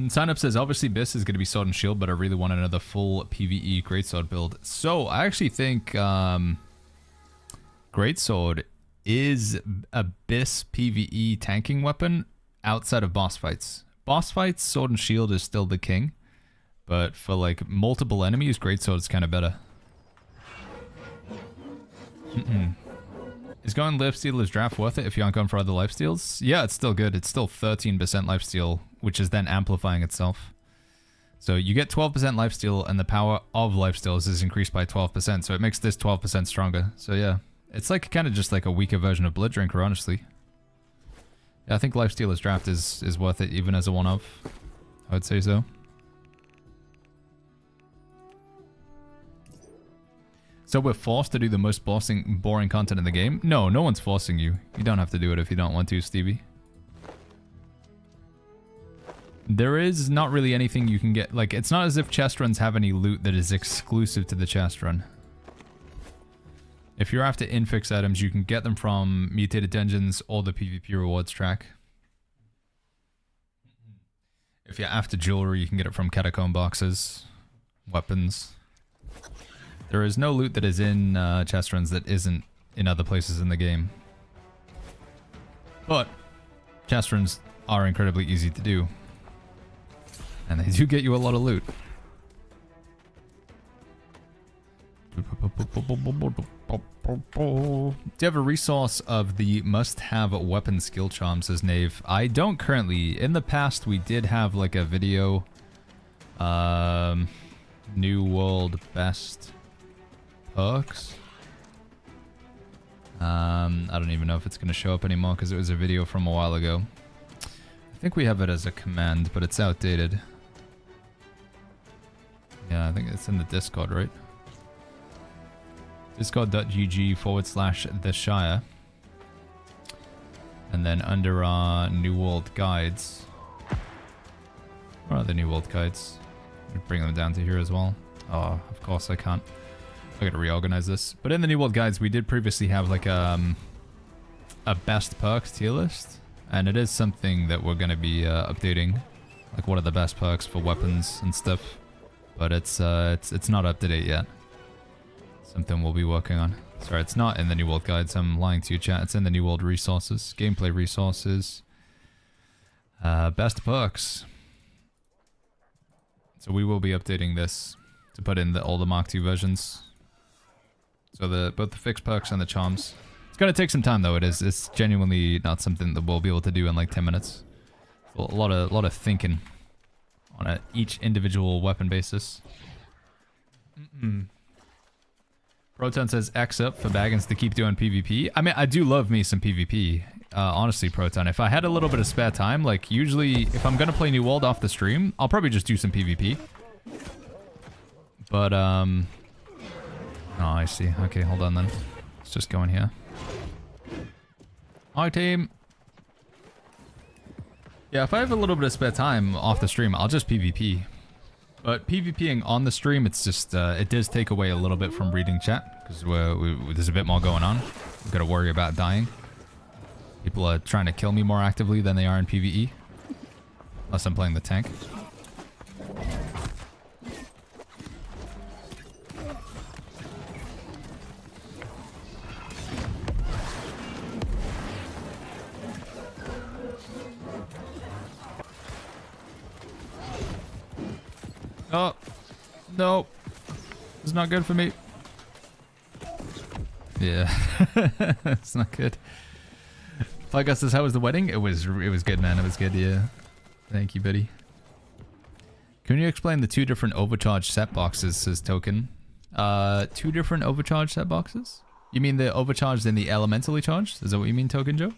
Sign up says, obviously Biss is going to be Sword and Shield, but I really want another full PvE Greatsword build. So I actually think Greatsword is a Biss PvE tanking weapon outside of boss fights. Boss fights, Sword and Shield is still the king, but for like multiple enemies, Greatsword is kind of better. Is going lifesteal draft worth it if you aren't going for other lifesteals? Yeah, it's still good. It's still 13% lifesteal, which is then amplifying itself. So you get 12% lifesteal, and the power of lifesteals is increased by 12%, so it makes this 12% stronger. So yeah, it's like kind of just like a weaker version of Blood Drinker, honestly. Yeah, I think lifesteal draft is worth it, even as a one-off. I would say so. So we're forced to do the most boring content in the game? No, no one's forcing you. You don't have to do it if you don't want to, Stevie. There is not really anything you can get. Like, it's not as if chest runs have any loot that is exclusive to the chest run. If you're after infix items, you can get them from mutated dungeons or the PvP rewards track. If you're after jewelry, you can get it from catacomb boxes, weapons. There is no loot that is in chest runs that isn't in other places in the game. But chest runs are incredibly easy to do. And they do get you a lot of loot. Do you have a resource of the must-have weapon skill charm, says Knave? I don't currently. In the past, we did have like a video. New World Best Perks. I don't even know if it's going to show up anymore because it was a video from a while ago. I think we have it as a command, but it's outdated. Yeah, I think it's in the Discord, right? Discord.gg/The Shire. And then under our New World Guides. Where are the New World Guides? Bring them down to here as well. Oh, of course I can't. I gotta reorganize this. But in the New World Guides, we did previously have like a best perks tier list. And it is something that we're gonna be updating. Like what are the best perks for weapons and stuff. But it's not up to date yet. Something we'll be working on. Sorry, it's not in the New World Guides. I'm lying to you, chat. It's in the New World Resources. Gameplay Resources. Best perks. So we will be updating this to put in all the Mark II versions. So both the fixed perks and the charms. It's gonna take some time though. It's genuinely not something that we'll be able to do in like 10 minutes. A lot of thinking on each individual weapon basis. Proton says X up for Baggins to keep doing PvP. I mean, I do love me some PvP. Honestly, Proton, if I had a little bit of spare time, like usually if I'm gonna play New World off the stream, I'll probably just do some PvP. But, oh, I see. Okay, hold on then. Let's just go in here. Hi, team. Yeah, if I have a little bit of spare time off the stream, I'll just PvP. But PvPing on the stream, it's just, it does take away a little bit from reading chat. Because there's a bit more going on. We've got to worry about dying. People are trying to kill me more actively than they are in PvE. Unless I'm playing the tank. Oh, no. It's not good for me. Yeah. It's not good. Gus says, how was the wedding? It was good, man. It was good, yeah. Thank you, buddy. Can you explain the two different overcharge set boxes, says Token? Two different overcharge set boxes? You mean the overcharged and the elementally charged? Is that what you mean, Token Joe?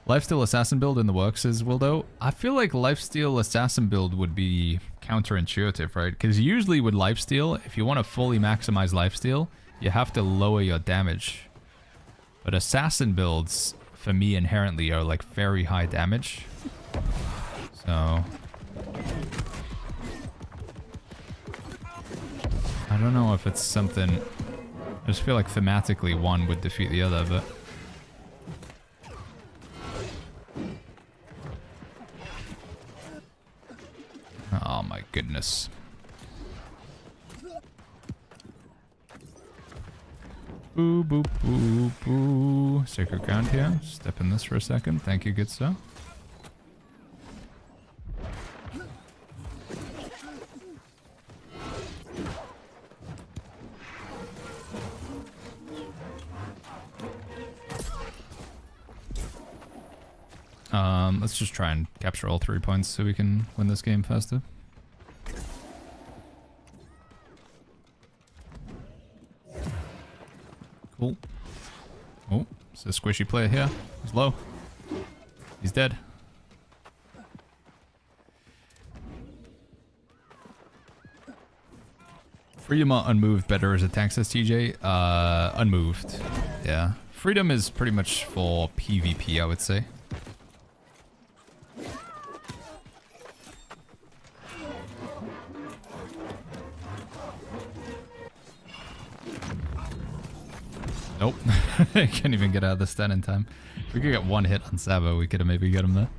Lifesteal Assassin build in the works, says Wildo. I feel like Lifesteal Assassin build would be counterintuitive, right? Because usually with Lifesteal, if you want to fully maximize Lifesteal, you have to lower your damage. But Assassin builds, for me inherently, are like very high damage. So I don't know if it's something... I just feel like thematically one would defeat the other, but... Oh my goodness. Boo, boo, boo, boo. Sacred ground here. Step in this for a second. Thank you, good sir. Let's just try and capture all 3 points so we can win this game faster. Cool. Oh, it's a squishy player here. He's low. He's dead. Freedom or unmoved better as a tank, says TJ. Unmoved. Yeah. Freedom is pretty much for PvP, I would say. Nope. Can't even get out of the stun in time. If we could get one hit on Sabo, we could have maybe got him there.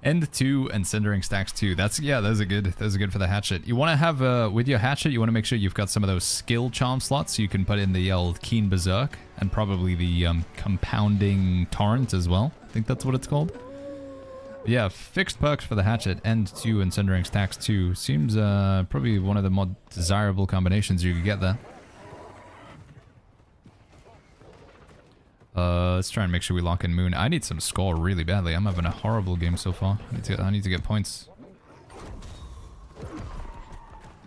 End 2 and Cindering Stacks 2. That's, yeah, those are good. Those are good for the hatchet. You want to have, with your hatchet, you want to make sure you've got some of those skill charm slots so you can put in the old Keen Berserk and probably the compounding torrent as well. I think that's what it's called. But yeah, fixed perks for the hatchet, End 2 and Cindering Stacks 2. Seems probably one of the more desirable combinations you could get there. Let's try and make sure we lock in Moon. I need some score really badly. I'm having a horrible game so far. I need to get points.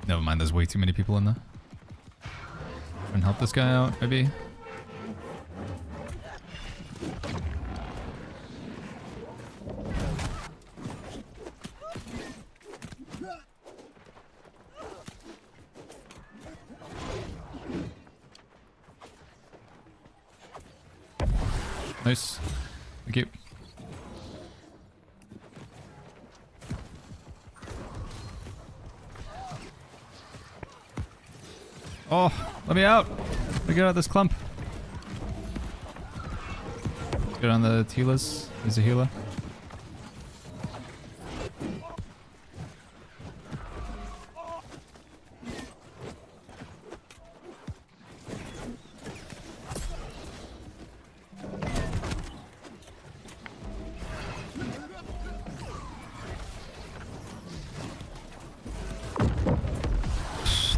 Never mind, there's way too many people in there. Try and help this guy out, maybe. Nice. Thank you. Oh, let me out. Let me get out of this clump. Let's get on the healers. There's a healer.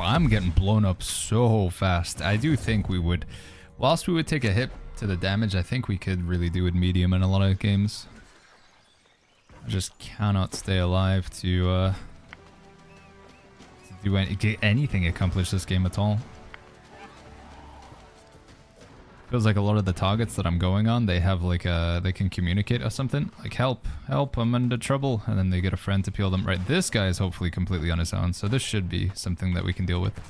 I'm getting blown up so fast. I do think we would, whilst we would take a hit to the damage, I think we could really do it medium in a lot of games. I just cannot stay alive to do get anything accomplished this game at all. Feels like a lot of the targets that I'm going on, they have like they can communicate or something. Like, help, help, I'm under trouble. And then they get a friend to peel them. Right, this guy is hopefully completely on his own. So this should be something that we can deal with.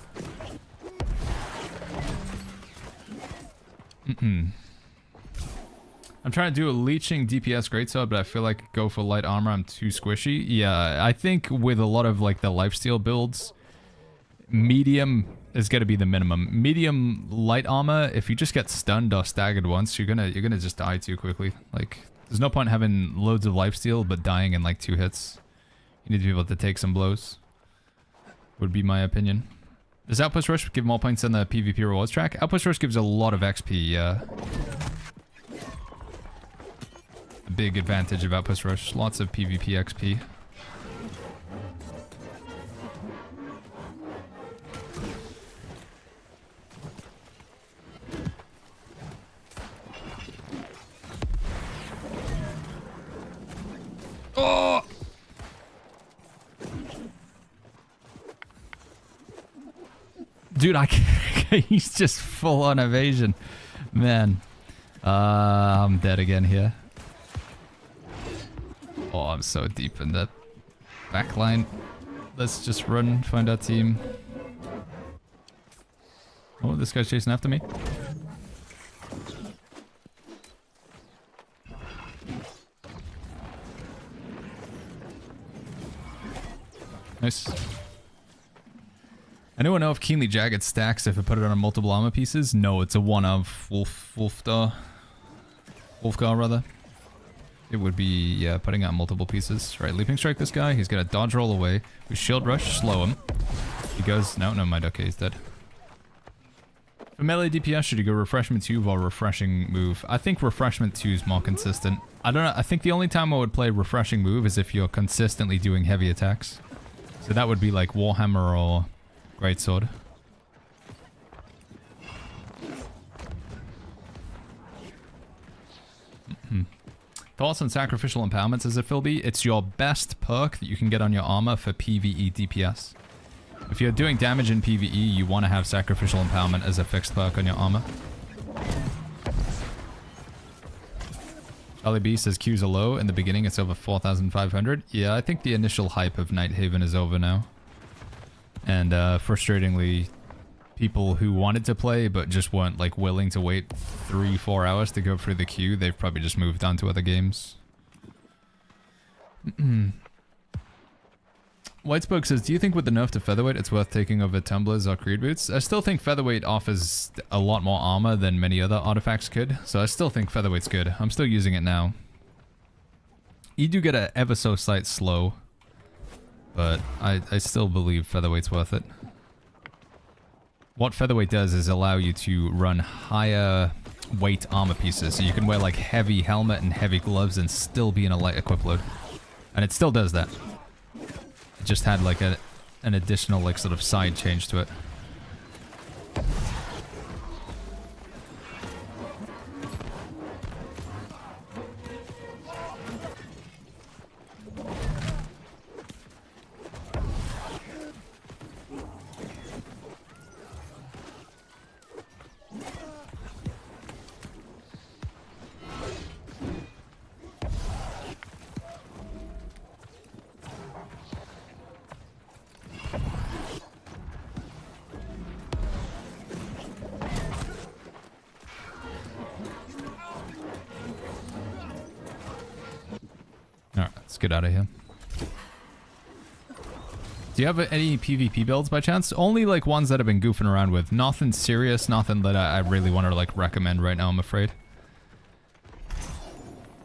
I'm trying to do a leeching DPS greatsword, but I feel like go for light armor, I'm too squishy. Yeah, I think with a lot of like the lifesteal builds, medium is going to be the minimum. Medium light armor, if you just get stunned or staggered once, you're gonna just die too quickly. Like, there's no point having loads of lifesteal but dying in like 2 hits. You need to be able to take some blows. Would be my opinion. Does Outpost Rush give more points on the PvP rewards track? Outpost Rush gives a lot of XP, yeah. A big advantage of Outpost Rush. Lots of PvP XP. Oh! Dude, I can't. He's just full on evasion. Man. I'm dead again here. Oh, I'm so deep in that backline. Let's just run, find our team. Oh, this guy's chasing after me. Nice. Anyone know if Keenly Jagged stacks if I put it on multiple armor pieces? No, it's a one of Wolfgar rather. It would be, yeah, putting out multiple pieces. Right, Leaping Strike this guy. He's gonna dodge roll away. We Shield Rush, slow him. He goes, no, mind. Okay, he's dead. For melee DPS, should you go Refreshment 2 or Refreshing Move? I think Refreshment 2 is more consistent. I don't know, I think the only time I would play Refreshing Move is if you're consistently doing heavy attacks. So that would be like Warhammer or Greatsword. Thoughts on Sacrificial Empowerments as a Philby? It's your best perk that you can get on your armor for PvE DPS. If you're doing damage in PvE, you want to have Sacrificial Empowerment as a fixed perk on your armor. Charlie B says queues are low. In the beginning, it's over 4,500. Yeah, I think the initial hype of Nighthaven is over now. And frustratingly, people who wanted to play but just weren't like willing to wait 3-4 hours to go through the queue, they've probably just moved on to other games. Whitespoke says, do you think with the nerf to Featherweight it's worth taking over Tumblers or Creed Boots? I still think Featherweight offers a lot more armor than many other artifacts could, so I still think Featherweight's good. I'm still using it now. You do get a ever so slight slow, but I still believe Featherweight's worth it. What Featherweight does is allow you to run higher weight armor pieces, so you can wear like heavy helmet and heavy gloves and still be in a light equip load. And it still does that. It just had like an additional like sort of side change to it. Let's get out of here. Do you have any PvP builds by chance? Only like ones that I've been goofing around with. Nothing serious, nothing that I really want to like recommend right now, I'm afraid.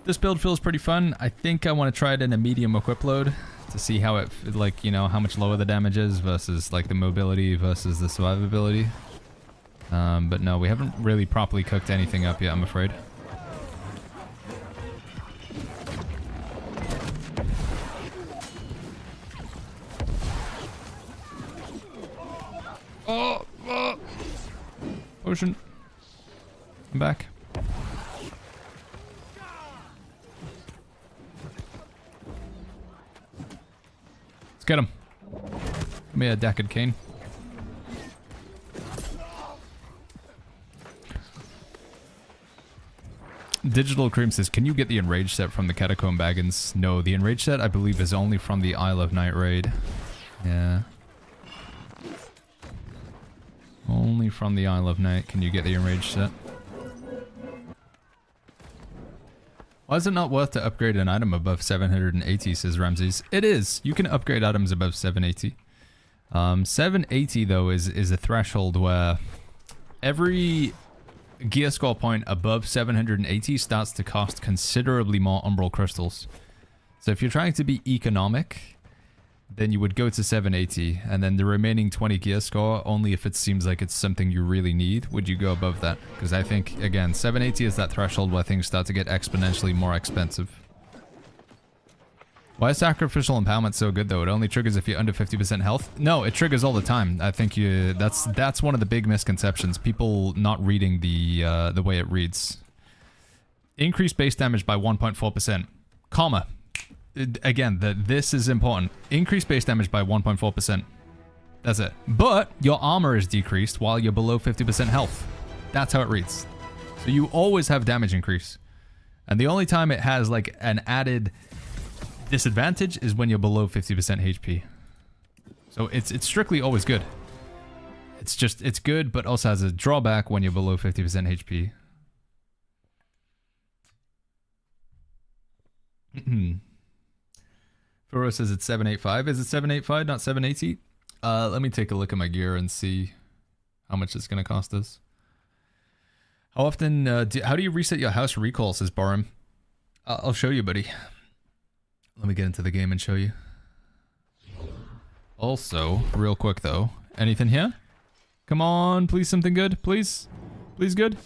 This build feels pretty fun. I think I want to try it in a medium equip load to see how it, like, you know, how much lower the damage is versus like the mobility versus the survivability. But no, we haven't really properly cooked anything up yet, I'm afraid. Oh! Potion. I'm back. Let's get him. Give me a Deckard Cane. Digital Cream says, can you get the Enraged set from the Catacomb Baggins? No, the Enraged set I believe is only from the Isle of Night raid. Yeah. Only from the Isle of Night can you get the Enraged set. Why is it not worth to upgrade an item above 780, says Ramses? It is. You can upgrade items above 780. 780 though is a threshold where every gear score point above 780 starts to cost considerably more Umbral Crystals. So if you're trying to be economic, then you would go to 780, and then the remaining 20 gear score, only if it seems like it's something you really need, would you go above that. Because I think, again, 780 is that threshold where things start to get exponentially more expensive. Why is Sacrificial Empowerment so good, though? It only triggers if you're under 50% health? No, it triggers all the time. I think that's one of the big misconceptions. People not reading the way it reads. Increase base damage by 1.4%. Comma. Again, this is important. Increase base damage by 1.4%. That's it. But your armor is decreased while you're below 50% health. That's how it reads. So you always have damage increase. And the only time it has like an added disadvantage is when you're below 50% HP. So it's strictly always good. It's good, but also has a drawback when you're below 50% HP. Furo says it's 785. Is it 785, not 780? Let me take a look at my gear and see how much it's going to cost us. How often, how do you reset your house recall, says Borim? I'll show you, buddy. Let me get into the game and show you. Also, real quick though, anything here? Come on, please something good, please? Please good?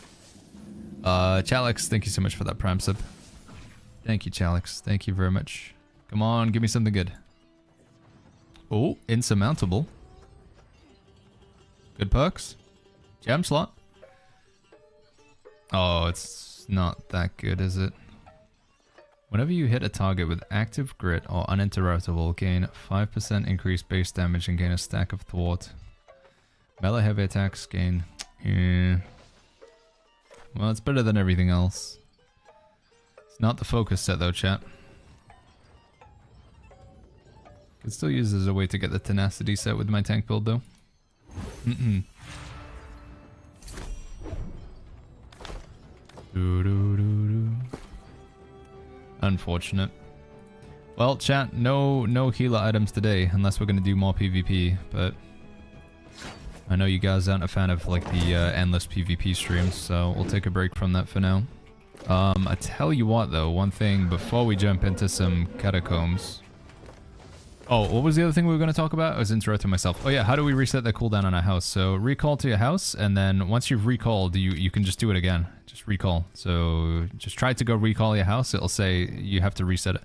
Chalix, thank you so much for that prime sub. Thank you, Chalix. Thank you very much. Come on, give me something good. Oh, insurmountable. Good perks. Gem slot. Oh, it's not that good, is it? Whenever you hit a target with active grit or uninterruptible, gain 5% increased base damage and gain a stack of thwart. Melee heavy attacks gain... Yeah. Well, it's better than everything else. It's not the focus set though, chat. Could still use as a way to get the tenacity set with my tank build though. Unfortunate. Well, chat, no healer items today, unless we're gonna do more PvP, but I know you guys aren't a fan of like the endless PvP streams, so we'll take a break from that for now. I tell you what though, one thing before we jump into some catacombs. Oh, what was the other thing we were going to talk about? I was interrupting myself. Oh yeah, how do we reset the cooldown on a house? So recall to your house, and then once you've recalled, you can just do it again. Just recall. So just try to go recall your house. It'll say you have to reset it.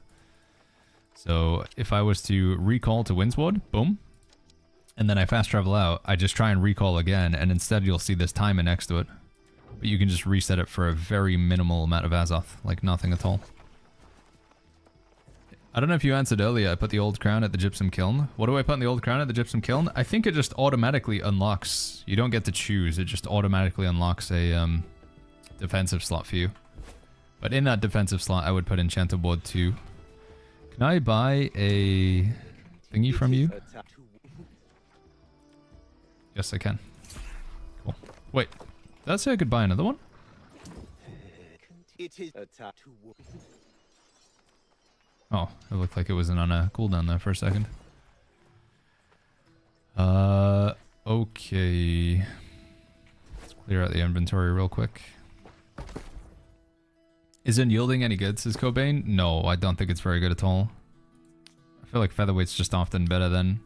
So if I was to recall to Windsward, boom, and then I fast travel out, I just try and recall again, and instead you'll see this timer next to it. But you can just reset it for a very minimal amount of Azoth, like nothing at all. I don't know if you answered earlier. I put the old crown at the gypsum kiln. What do I put in the old crown at the gypsum kiln? I think it just automatically unlocks. You don't get to choose. It just automatically unlocks a defensive slot for you. But in that defensive slot, I would put Enchanter Board 2. Can I buy a thingy from you? Yes, I can. Cool. Wait, did I say I could buy another one? Oh, it looked like it wasn't on a cooldown there for a second. Okay. Let's clear out the inventory real quick. Isn't yielding any good, says Cobain? No, I don't think it's very good at all. I feel like featherweight's just often better than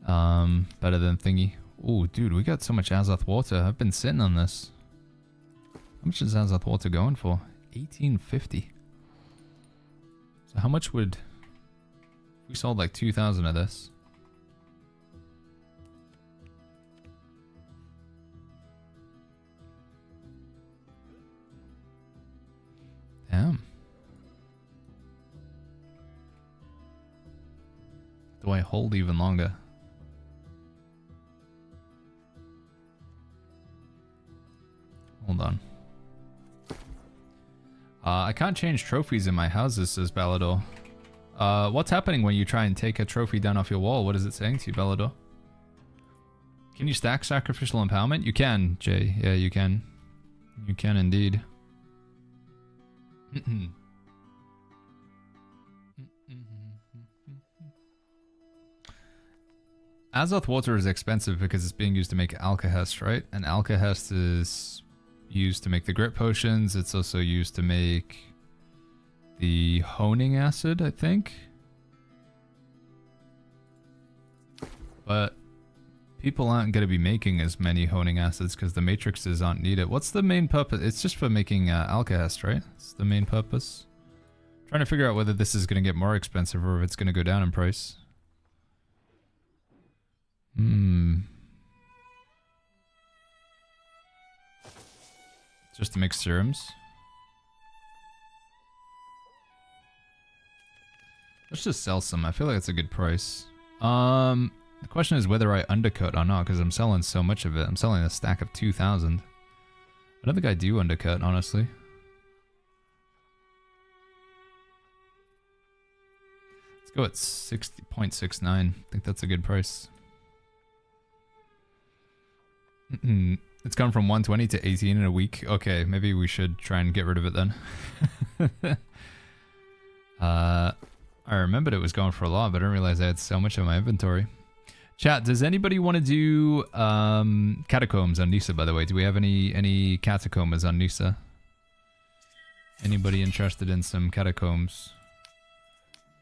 thingy. Oh, dude, we got so much Azoth water. I've been sitting on this. How much is Azoth water going for? 1850. So how much would... If we sold like 2,000 of this. Damn. Do I hold even longer? Hold on. I can't change trophies in my houses, says Balador. What's happening when you try and take a trophy down off your wall? What is it saying to you, Balador? Can you stack sacrificial empowerment? You can, Jay. Yeah, you can. You can indeed. Azoth water is expensive because it's being used to make alkahest, right? And alkahest is used to make the grit potions. It's also used to make the honing acid, I think. But people aren't going to be making as many honing acids because the matrices aren't needed. What's the main purpose? It's just for making alkahest, right? It's the main purpose. Trying to figure out whether this is going to get more expensive or if it's going to go down in price. Just to make serums. Let's just sell some. I feel like it's a good price. The question is whether I undercut or not, because I'm selling so much of it. I'm selling a stack of 2,000. I don't think I do undercut, honestly. Let's go at 60.69. I think that's a good price. It's gone from 120 to 18 in a week. Okay, maybe we should try and get rid of it then. I remembered it was going for a lot, but I didn't realize I had so much in my inventory. Chat, does anybody want to do catacombs on Nisa, by the way? Do we have any catacombs on Nisa? Anybody interested in some catacombs?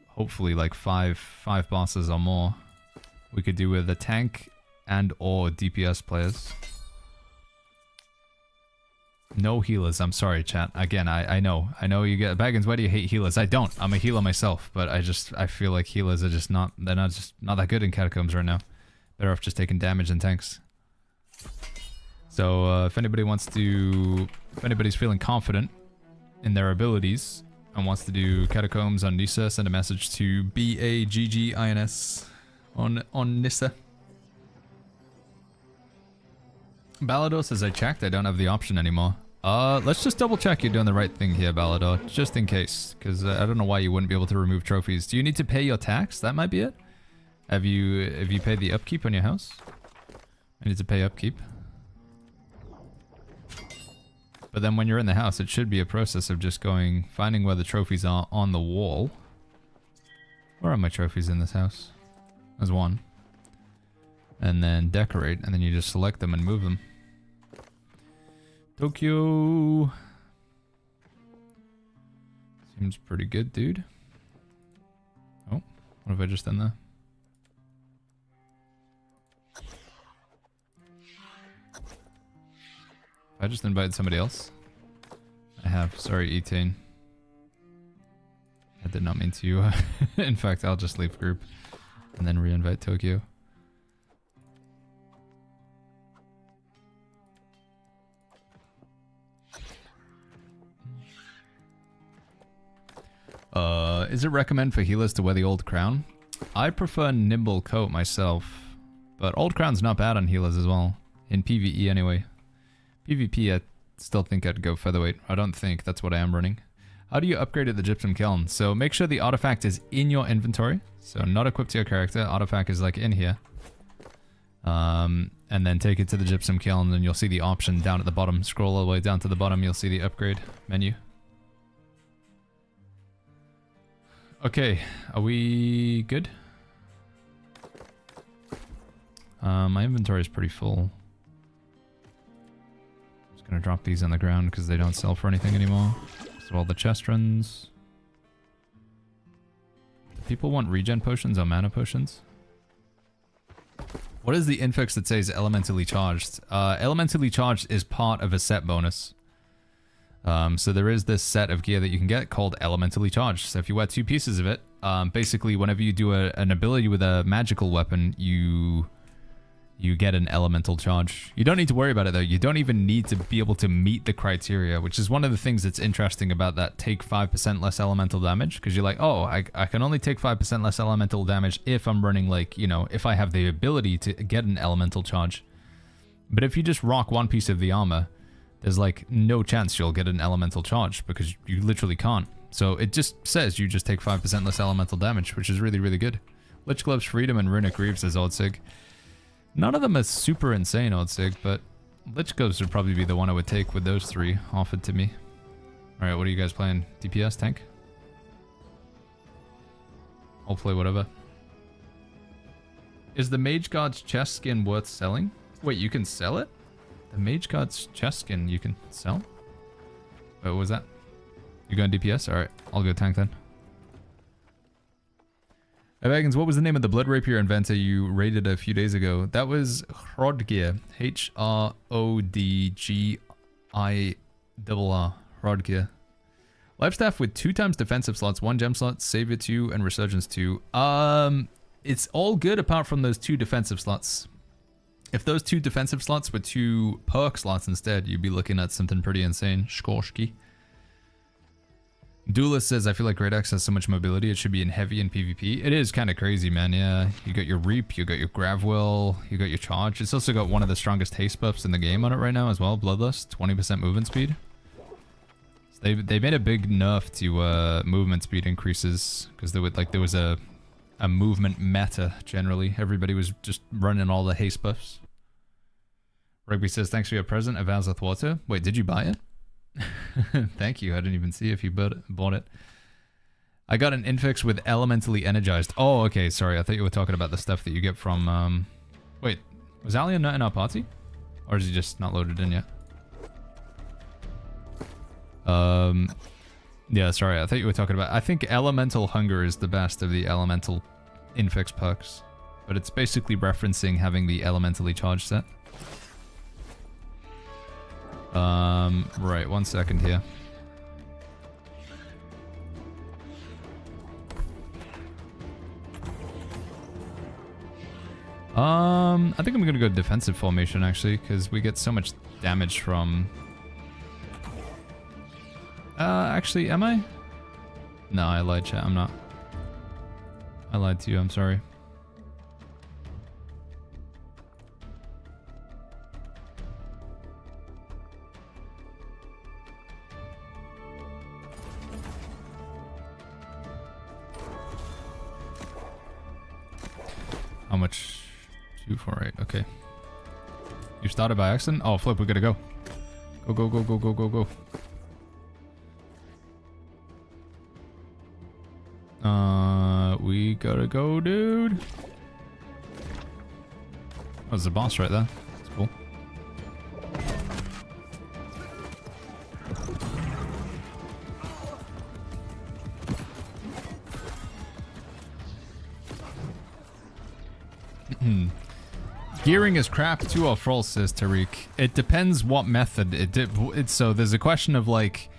Hopefully like five bosses or more. We could do with a tank and or DPS players. No healers. I'm sorry, chat. Again, I know you get Baggins. Why do you hate healers? I don't. I'm a healer myself, but I feel like healers are just not. They're not that good in catacombs right now. Better off just taking damage and tanks. So if anybody's feeling confident in their abilities and wants to do catacombs on Nisa, send a message to BAGGINS on Nisa. Balador says, I checked, I don't have the option anymore. Let's just double check you're doing the right thing here, Balador, just in case, because I don't know why you wouldn't be able to remove trophies. Do you need to pay your tax? That might be it. Have you paid the upkeep on your house? I need to pay upkeep. But then when you're in the house, it should be a process of just finding where the trophies are on the wall. Where are my trophies in this house? There's one. And then decorate, and then you just select them and move them. Tokyo! Seems pretty good, dude. Oh, what have I just done there? I just invited somebody else. I have. Sorry, Etain. I did not mean to. In fact, I'll just leave group and then re-invite Tokyo. Is it recommend for healers to wear the old crown? I prefer nimble coat myself, but old crown's not bad on healers as well. In PvE anyway. PvP, I still think I'd go featherweight. I don't think, that's what I am running. How do you upgrade at the gypsum kiln? So make sure the artifact is in your inventory. So not equipped to your character, artifact is like in here. And then take it to the gypsum kiln and you'll see the option down at the bottom. Scroll all the way down to the bottom, you'll see the upgrade menu. Okay, are we good? My inventory is pretty full. Just gonna drop these on the ground because they don't sell for anything anymore. So all the chest runs. Do people want regen potions or mana potions? What is the infix that says elementally charged? Elementally charged is part of a set bonus. So there is this set of gear that you can get called elementally charged. So if you wear 2 pieces of it, basically whenever you do an ability with a magical weapon, you get an elemental charge. You don't need to worry about it though. You don't even need to be able to meet the criteria, which is one of the things that's interesting about that take 5% less elemental damage. Because you're like, oh, I can only take 5% less elemental damage if I'm running like, you know, if I have the ability to get an elemental charge. But if you just rock 1 piece of the armor, there's like no chance you'll get an elemental charge because you literally can't. So it just says you just take 5% less elemental damage, which is really, really good. Lich Gloves Freedom and Runic Greaves as Oddsig. None of them are super insane, Oddsig, but Lich Gloves would probably be the one I would take with those 3 offered to me. Alright, what are you guys playing? DPS? Tank? I'll play whatever. Is the Mage Guard's chest skin worth selling? Wait, you can sell it? The Mage Guard's chest skin you can sell? What was that? You going DPS? Alright, I'll go tank then. Hey Vegans, what was the name of the Blood Rapier inventor you raided a few days ago? That was Hrodgir. Hrodgir. Hrodgir. Lifestaff with 2 times defensive slots, 1 gem slot, Savior 2, and Resurgence 2. It's all good apart from those 2 defensive slots. If those 2 defensive slots were 2 perk slots instead, you'd be looking at something pretty insane. Shkorski. Duelist says, I feel like Great Axe has so much mobility, it should be in heavy and PvP. It is kind of crazy, man, yeah. You got your Reap, you got your Gravwell, you got your Charge. It's also got one of the strongest haste buffs in the game on it right now as well, Bloodlust, 20% movement speed. So they made a big nerf to movement speed increases, because there was a movement meta, generally. Everybody was just running all the haste buffs. Rugby says, thanks for your present, Avazath Water. Wait, did you buy it? Thank you. I didn't even see if you bought it. I got an infix with elementally energized. Oh, okay. Sorry. I thought you were talking about the stuff that you get from... Wait, was Alien not in our party? Or is he just not loaded in yet? Yeah, sorry. I thought you were talking about... I think Elemental Hunger is the best of the elemental infix perks. But it's basically referencing having the elementally charged set. Right, 1 second here. I think I'm gonna go defensive formation actually, because we get so much damage from... actually, am I? No, I lied, chat. I'm not. I lied to you, I'm sorry. How much? 248. Okay. You started by accident? Oh, flip, we gotta go. Go, go, go, go, go, go, go. We gotta go, dude. Oh, there's a boss right there. That's cool. Gearing is crap too or false, says Tariq. It depends what method. So there's a question of like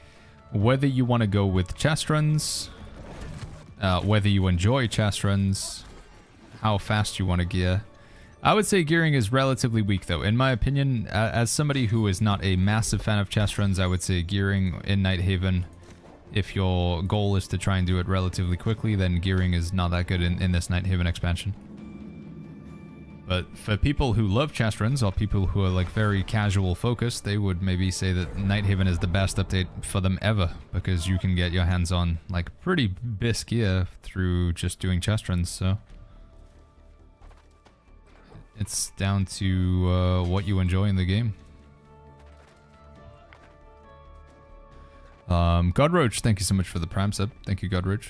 whether you want to go with chest runs, whether you enjoy chest runs, how fast you want to gear. I would say gearing is relatively weak though. In my opinion, as somebody who is not a massive fan of chest runs, I would say gearing in Nighthaven, if your goal is to try and do it relatively quickly, then gearing is not that good in this Nighthaven expansion. But for people who love chest runs, or people who are like very casual focused, they would maybe say that Nighthaven is the best update for them ever, because you can get your hands on like pretty bisque gear through just doing chest runs, so... It's down to what you enjoy in the game. Godroach, thank you so much for the Prime sub. Thank you, Godroach.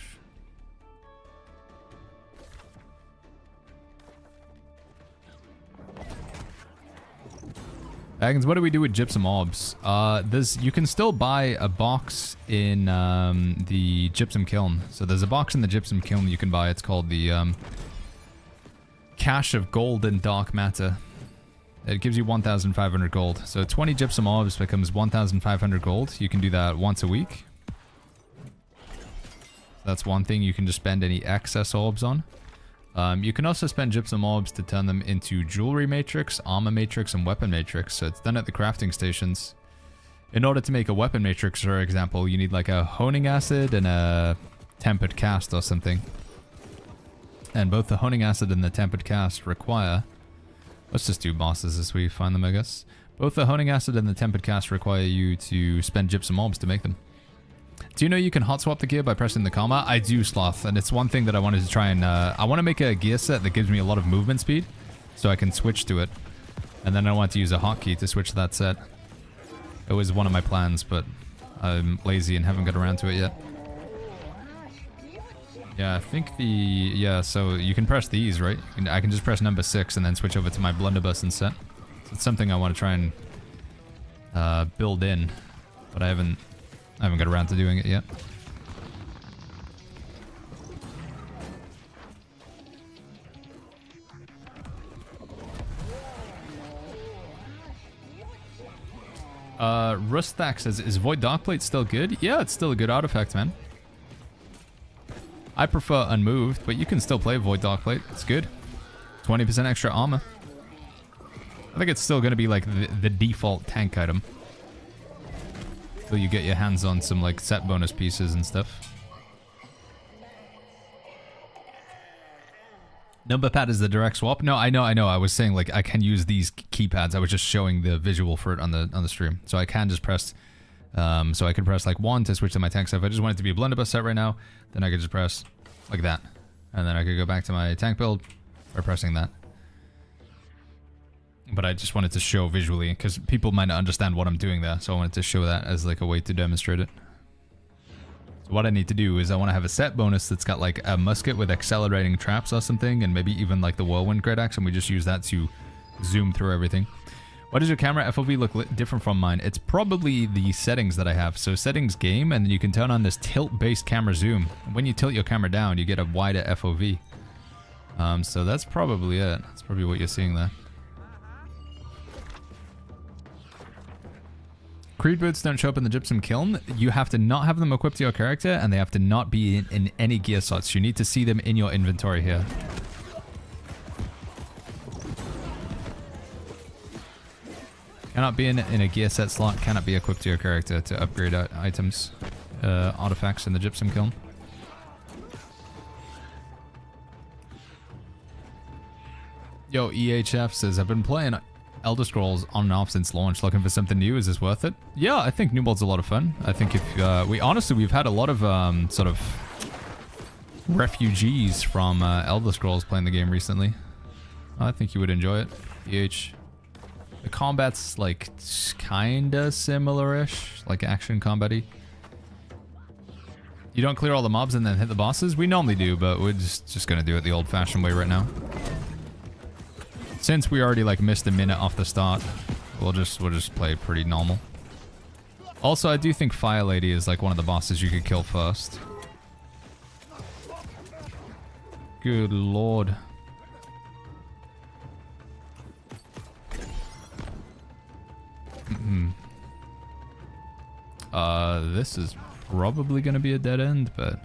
Baggins, what do we do with gypsum orbs? You can still buy a box in the gypsum kiln. So there's a box in the gypsum kiln you can buy. It's called the Cache of Gold and Dark Matter. It gives you 1,500 gold. So 20 gypsum orbs becomes 1,500 gold. You can do that once a week. That's one thing you can just spend any excess orbs on. You can also spend gypsum orbs to turn them into jewelry matrix, armor matrix, and weapon matrix. So it's done at the crafting stations. In order to make a weapon matrix, for example, you need like a honing acid and a tempered cast or something. And both the honing acid and the tempered cast require... Let's just do bosses as we find them, I guess. Both the honing acid and the tempered cast require you to spend gypsum orbs to make them. Do you know you can hot swap the gear by pressing the comma? I do, Sloth, and it's one thing that I wanted to try and... I want to make a gear set that gives me a lot of movement speed, so I can switch to it. And then I want to use a hotkey to switch to that set. It was one of my plans, but I'm lazy and haven't got around to it yet. Yeah, I think the... Yeah, so you can press these, right? I can just press number 6 and then switch over to my blunderbuss and set. So it's something I want to try and build in, but I haven't got around to doing it yet. Rustack says, is Void Darkplate still good? Yeah, it's still a good artifact, man. I prefer Unmoved, but you can still play Void Darkplate. It's good. 20% extra armor. I think it's still going to be like the default tank item. So you get your hands on some like set bonus pieces and stuff. Number pad is the direct swap. No, I know. I was saying like I can use these keypads. I was just showing the visual for it on the stream. So I can just press. So I can press like 1 to switch to my tank stuff. If I just want it to be a blunderbuss set right now, then I could just press like that, and then I could go back to my tank build by pressing that. But I just wanted to show visually, because people might not understand what I'm doing there, so I wanted to show that as like a way to demonstrate it. So what I need to do is I want to have a set bonus that's got like a musket with accelerating traps or something, and maybe even like the whirlwind great axe, and we just use that to zoom through everything. Why does your camera FOV look different from mine? It's probably the settings that I have. So settings game, and then you can turn on this tilt-based camera zoom. When you tilt your camera down, you get a wider FOV. So that's probably it. That's probably what you're seeing there. Creed boots don't show up in the gypsum kiln. You have to not have them equipped to your character, and they have to not be in any gear slots. You need to see them in your inventory here. Cannot be in a gear set slot, cannot be equipped to your character to upgrade items, artifacts in the gypsum kiln. Yo, EHF says, I've been playing Elder Scrolls on and off since launch, looking for something new. Is this worth it? Yeah, I think New World's a lot of fun. I think if, we've had a lot of, sort of refugees from, Elder Scrolls playing the game recently. I think you would enjoy it, EH. The combat's like kinda similar-ish, like action combat-y. You don't clear all the mobs and then hit the bosses? We normally do, but we're just gonna do it the old-fashioned way right now. Since we already like missed a minute off the start, we'll just play pretty normal. Also, I do think Fire Lady is like one of the bosses you could kill first. Good lord. This is probably gonna be a dead end, but...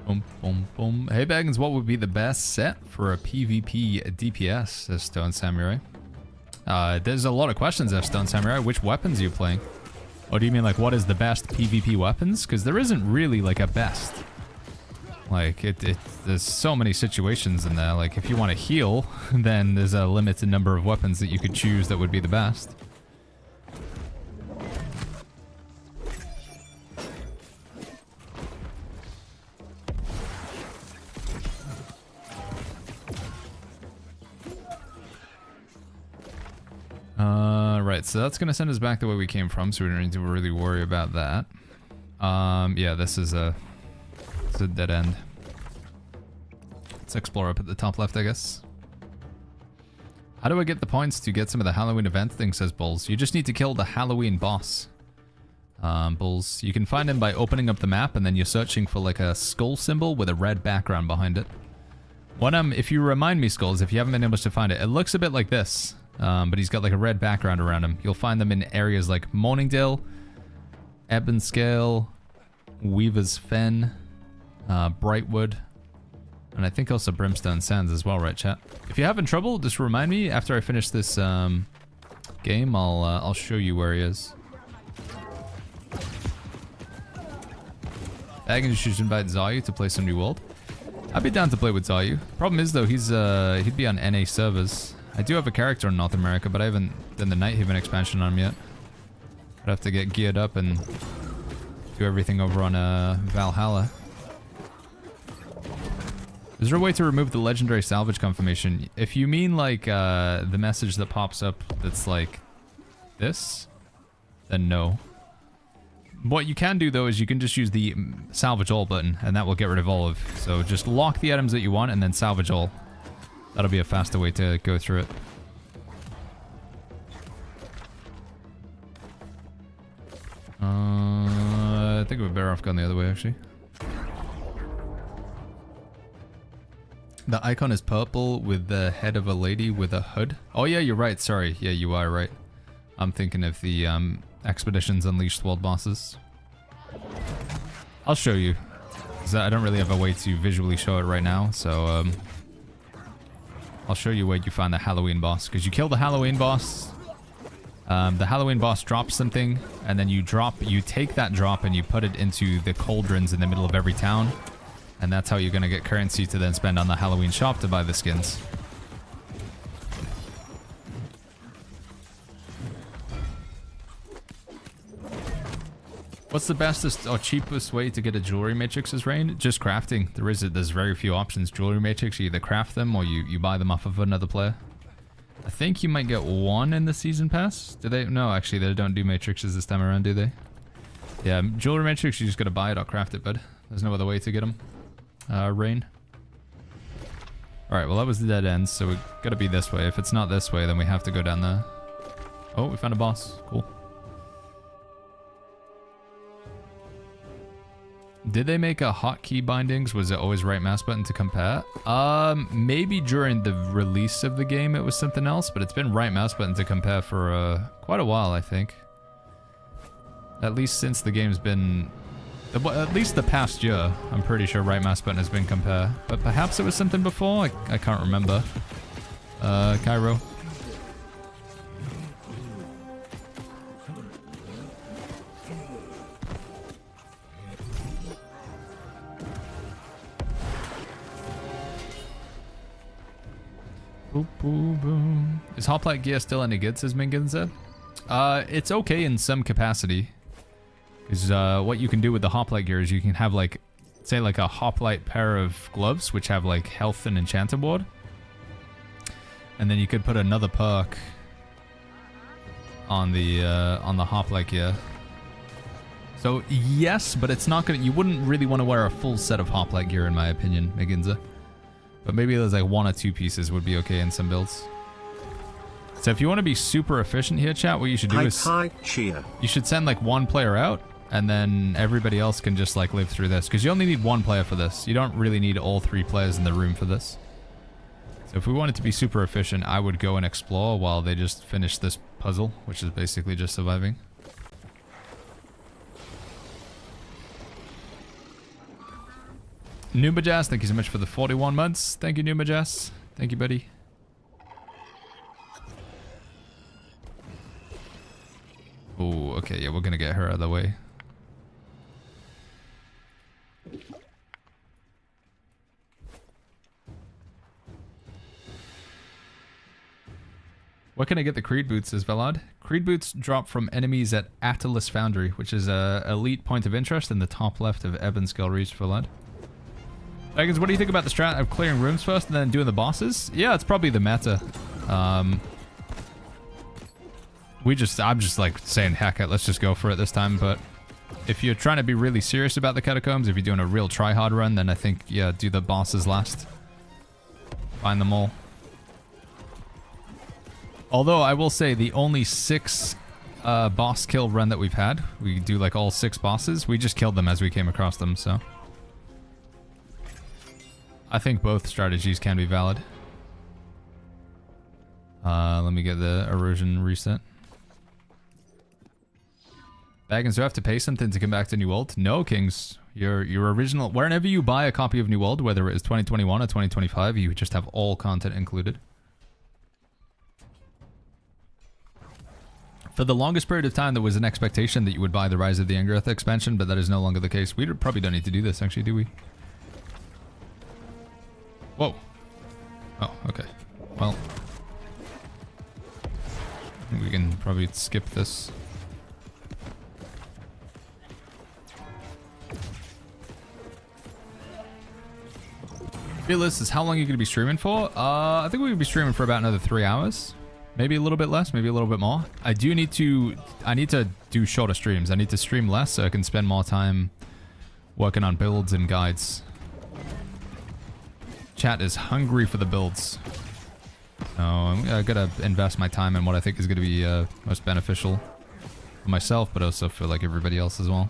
Boom, boom, boom. Hey, Baggins, what would be the best set for a PvP DPS, says Stone Samurai? There's a lot of questions there, Stone Samurai. Which weapons are you playing? Or do you mean, like, what is the best PvP weapons? Because there isn't really, like, a best. Like, there's so many situations in there. Like, if you want to heal, then there's a limited number of weapons that you could choose that would be the best. Right, so that's going to send us back the way we came from, so we don't need to really worry about that. Yeah, this is a dead end. Let's explore up at the top left, I guess. How do I get the points to get some of the Halloween event thing, says Bulls. You just need to kill the Halloween boss. Bulls, you can find him by opening up the map and then you're searching for like a skull symbol with a red background behind it. If you remind me, Skulls, if you haven't been able to find it, it looks a bit like this. But he's got like a red background around him. You'll find them in areas like Morningdale, Ebonscale, Weaver's Fen, Brightwood, and I think also Brimstone Sands as well, right, chat? If you're having trouble, just remind me after I finish this game. I'll show you where he is. Baggins, you should invite Zayu to play some New World. I'd be down to play with Zayu. Problem is though, he'd be on NA servers. I do have a character in North America, but I haven't done the Nighthaven expansion on him yet. I'd have to get geared up and do everything over on Valhalla. Is there a way to remove the legendary salvage confirmation? If you mean like the message that pops up that's like this, then no. What you can do though is you can just use the salvage all button and that will get rid of all of. So just lock the items that you want and then salvage all. That'll be a faster way to go through it. I think we're better off going the other way actually. The icon is purple with the head of a lady with a hood. Oh yeah, you're right. Sorry. Yeah, you are right. I'm thinking of the Expeditions Unleashed world bosses. I'll show you. 'Cause I don't really have a way to visually show it right now, so I'll show you where you find the Halloween boss. Because you kill the Halloween boss. The Halloween boss drops something, and then you take that drop and you put it into the cauldrons in the middle of every town. And that's how you're going to get currency to then spend on the Halloween shop to buy the skins. What's the bestest or cheapest way to get a jewelry matrix's rain? Just crafting. There's very few options. Jewelry matrix, you either craft them or you buy them off of another player. I think you might get one in the season pass. Do they? No, actually they don't do matrixes this time around, do they? Yeah, jewelry matrix, you just gotta buy it or craft it, bud. There's no other way to get them. Rain. Alright, well that was the dead end, so we gotta be this way. If it's not this way, then we have to go down there. Oh, we found a boss. Cool. Did they make a hotkey bindings? Was it always right mouse button to compare? Maybe during the release of the game it was something else, but it's been right mouse button to compare for quite a while, I think. At least since the game's been... At least the past year, I'm pretty sure right mouse button has been compare. But perhaps it was something before? I can't remember. Cairo. Boop, boop, boom. Is hoplite gear still any good, says Minginza? It's okay in some capacity. Because what you can do with the hoplite gear is you can have like, say like a hoplite pair of gloves, which have like health and enchanted ward. And then you could put another perk on the hoplite gear. So yes, but it's not gonna, you wouldn't really want to wear a full set of hoplite gear in my opinion, Meginza. But maybe there's like one or two pieces would be okay in some builds. So if you want to be super efficient here, chat, what you should do is you should send like one player out and then everybody else can just like live through this. Because you only need one player for this. You don't really need all three players in the room for this. So if we wanted to be super efficient, I would go and explore while they just finish this puzzle, which is basically just surviving. Numajas, thank you so much for the 41 months. Thank you, Numajas. Thank you, buddy. Oh, okay, yeah, we're gonna get her out of the way. Where can I get the Creed boots, says Velad? Creed boots drop from enemies at Attalus Foundry, which is a elite point of interest in the top left of Ebonscale Reach, Velad. Dragons, what do you think about the strat of clearing rooms first and then doing the bosses? Yeah, it's probably the meta. I'm just like saying, heck it, let's just go for it this time. But if you're trying to be really serious about the catacombs, if you're doing a real try-hard run, then I think, yeah, do the bosses last. Find them all. Although I will say the only 6 boss kill run that we've had, we do like all 6 bosses, we just killed them as we came across them, so. I think both strategies can be valid. Let me get the erosion reset. Baggins, do I have to pay something to come back to New World? No, Kings. Your original... Whenever you buy a copy of New World, whether it is 2021 or 2025, you just have all content included. For the longest period of time, there was an expectation that you would buy the Rise of the Angrath expansion, but that is no longer the case. We probably don't need to do this, actually, do we? Whoa. Oh, okay. Well... we can probably skip this. Fearless is how long are you going to be streaming for? I think we're going to be streaming for about another 3 hours. Maybe a little bit less, maybe a little bit more. I need to do shorter streams. I need to stream less so I can spend more time working on builds and guides. Chat is hungry for the builds. So I gotta invest my time in what I think is gonna be most beneficial for myself, but also for like everybody else as well.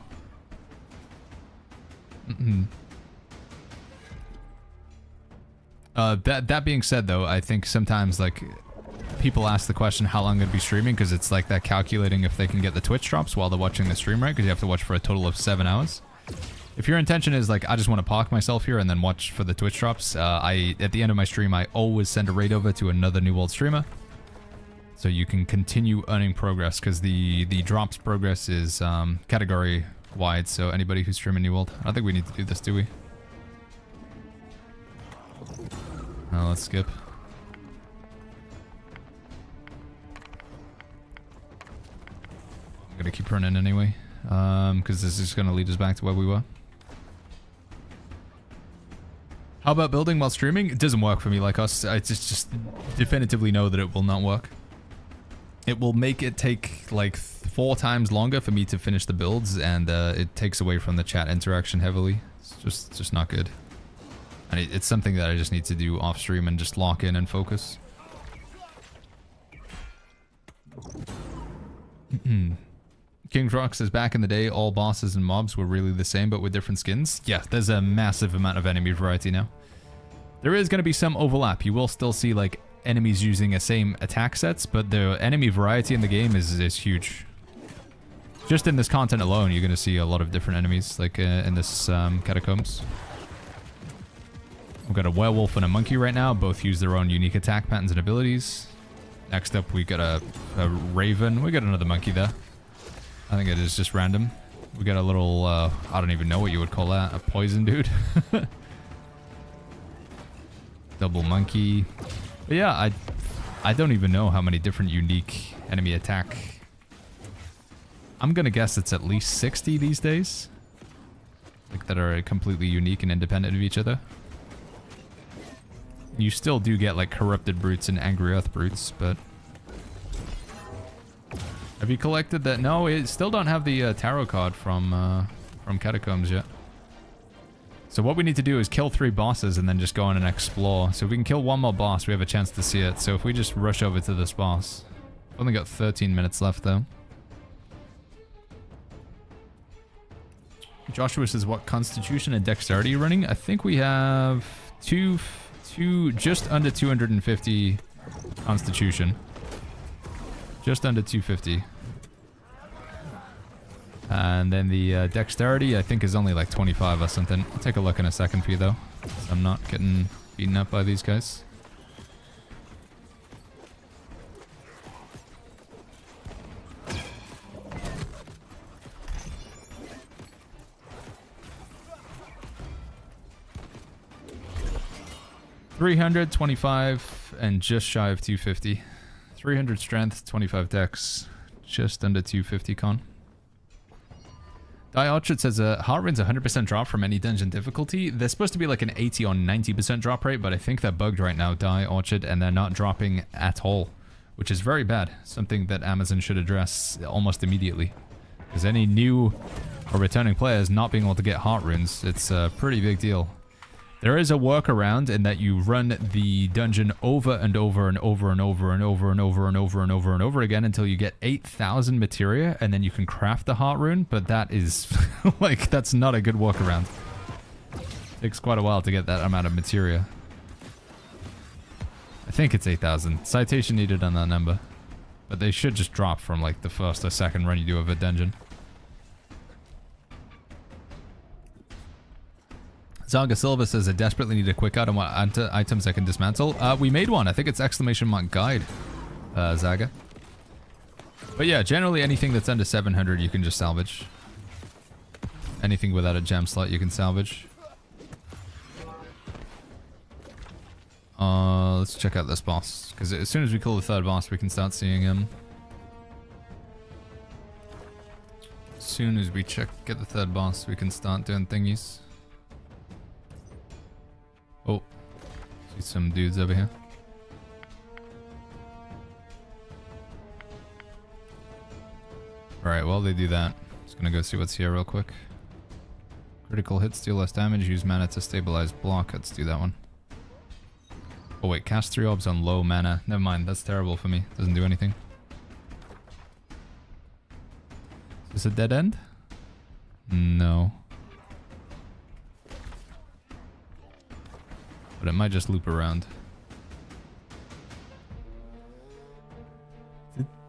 That being said, though, I think sometimes like people ask the question how long I'm gonna be streaming because it's like that calculating if they can get the Twitch drops while they're watching the stream, right? Because you have to watch for a total of 7 hours. If your intention is like, I just want to park myself here and then watch for the Twitch drops, at the end of my stream, I always send a raid over to another New World streamer. So you can continue earning progress, because the drops progress is category wide, so anybody who's streaming New World. I don't think we need to do this, do we? Let's skip. I'm gonna keep running anyway, because this is gonna lead us back to where we were. How about building while streaming? It doesn't work for me like us. I just definitively know that it will not work. It will make it take like 4 times longer for me to finish the builds, and it takes away from the chat interaction heavily. It's just not good. And it's something that I just need to do off stream and just lock in and focus. King Rock says, back in the day, all bosses and mobs were really the same, but with different skins. Yeah, there's a massive amount of enemy variety now. There is going to be some overlap. You will still see, like, enemies using the same attack sets, but the enemy variety in the game is huge. Just in this content alone, you're going to see a lot of different enemies, like in this catacombs. We've got a werewolf and a monkey right now. Both use their own unique attack patterns and abilities. Next up, we got a raven. We got another monkey there. I think it is just random. We got a little, I don't even know what you would call that. A poison dude. Double monkey. But yeah, I don't even know how many different unique enemy attack. I'm gonna guess it's at least 60 these days. Like, that are completely unique and independent of each other. You still do get, like, corrupted brutes and angry earth brutes, but... Have you collected that? No, it still don't have the tarot card from Catacombs yet. So what we need to do is kill 3 bosses and then just go on and explore. So if we can kill 1 more boss, we have a chance to see it. So if we just rush over to this boss... Only got 13 minutes left, though. Joshua says, what constitution and dexterity are you running? I think we have just under 250 constitution. Just under 250. And then the dexterity, I think, is only like 25 or something. I'll take a look in a second for you, though. So I'm not getting beaten up by these guys. $325 and just shy of 250. 300 strength, 25 dex, just under 250 con. Die Orchard says heart rate's 100% drop from any dungeon difficulty. There's supposed to be like an 80 or 90% drop rate, but I think they're bugged right now, Die Orchard, and they're not dropping at all, which is very bad. Something that Amazon should address almost immediately. Because any new or returning players not being able to get heart runes, it's a pretty big deal. There is a workaround in that you run the dungeon over and over and over and over and over and over and over and over and over again until you get 8,000 materia, and then you can craft the heart rune, but that is, like, that's not a good workaround. Takes quite a while to get that amount of materia. I think it's 8,000. Citation needed on that number. But they should just drop from, like, the first or second run you do of a dungeon. Zaga Silva says, I desperately need a quick item. What items I can dismantle? We made one. I think it's exclamation mark guide, Zaga. But yeah, generally anything that's under 700 you can just salvage. Anything without a gem slot you can salvage. Let's check out this boss. Because as soon as we kill the third boss, we can start seeing him. As soon as we get the third boss, we can start doing thingies. Oh, see some dudes over here. Alright, while they do that, just gonna go see what's here real quick. Critical hits deal less damage, use mana to stabilize block. Let's do that one. Oh wait, cast 3 orbs on low mana. Never mind, that's terrible for me. Doesn't do anything. Is this a dead end? No. But it might just loop around.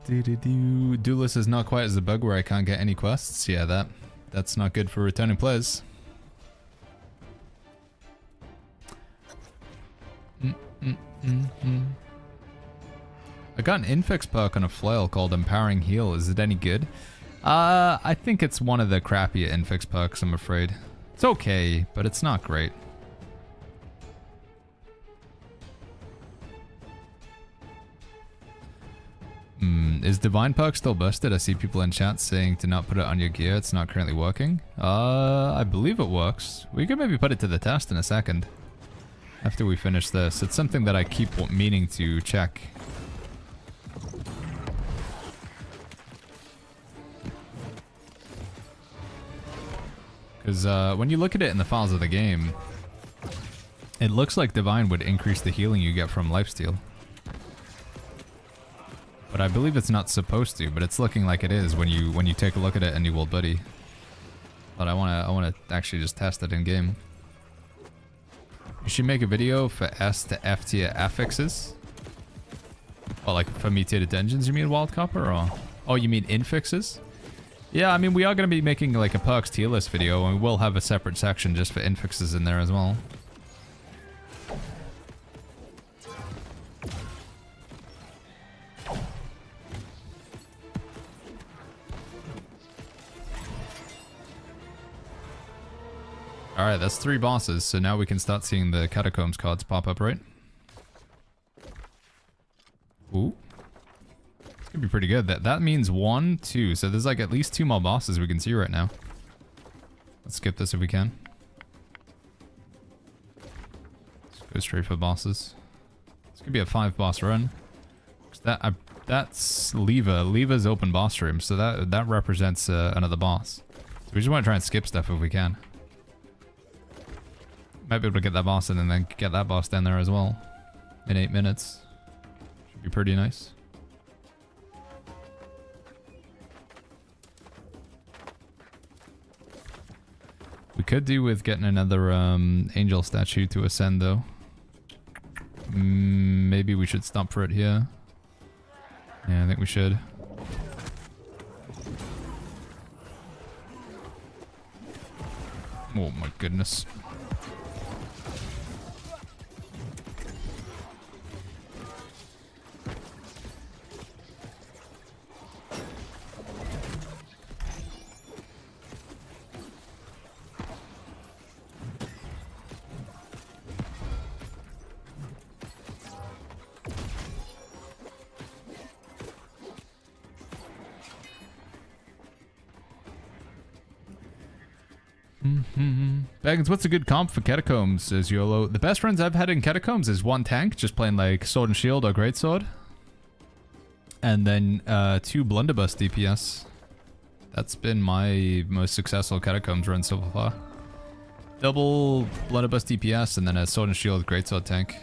Duelist is not quite as a bug where I can't get any quests. Yeah, that's not good for returning players. I got an infix perk on a flail called Empowering Heal. Is it any good? I think it's one of the crappier infix perks, I'm afraid. It's okay, but it's not great. Is Divine Perk still busted? I see people in chat saying to not put it on your gear. It's not currently working. I believe it works. We could maybe put it to the test in a second. After we finish this. It's something that I keep meaning to check. Because when you look at it in the files of the game, it looks like Divine would increase the healing you get from lifesteal. But I believe it's not supposed to, but it's looking like it is when you take a look at it in New World Buddy. But I wanna actually just test it in game. You should make a video for S to F tier affixes. Well, like for mutated dungeons, you mean Wild Copper, or oh, you mean infixes? Yeah, I mean we are gonna be making like a perks tier list video, and we will have a separate section just for infixes in there as well. Alright, that's 3 bosses, so now we can start seeing the Catacombs cards pop up, right? Ooh. It's gonna be pretty good. That means 1, 2, so there's like at least 2 more bosses we can see right now. Let's skip this if we can. Let's go straight for bosses. It's gonna be a 5 boss run. That's Leva. Leva's open boss room, so that represents another boss. So we just want to try and skip stuff if we can. Might be able to get that boss and then get that boss down there as well. In 8 minutes. Should be pretty nice. We could do with getting another angel statue to ascend though. Maybe we should stop for it here. Yeah, I think we should. Oh my goodness. Baggins, what's a good comp for Catacombs, says YOLO. The best runs I've had in Catacombs is one tank, just playing like Sword and Shield or Greatsword. And then 2 blunderbuss DPS. That's been my most successful catacombs run so far. Double blunderbuss DPS and then a sword and shield greatsword tank.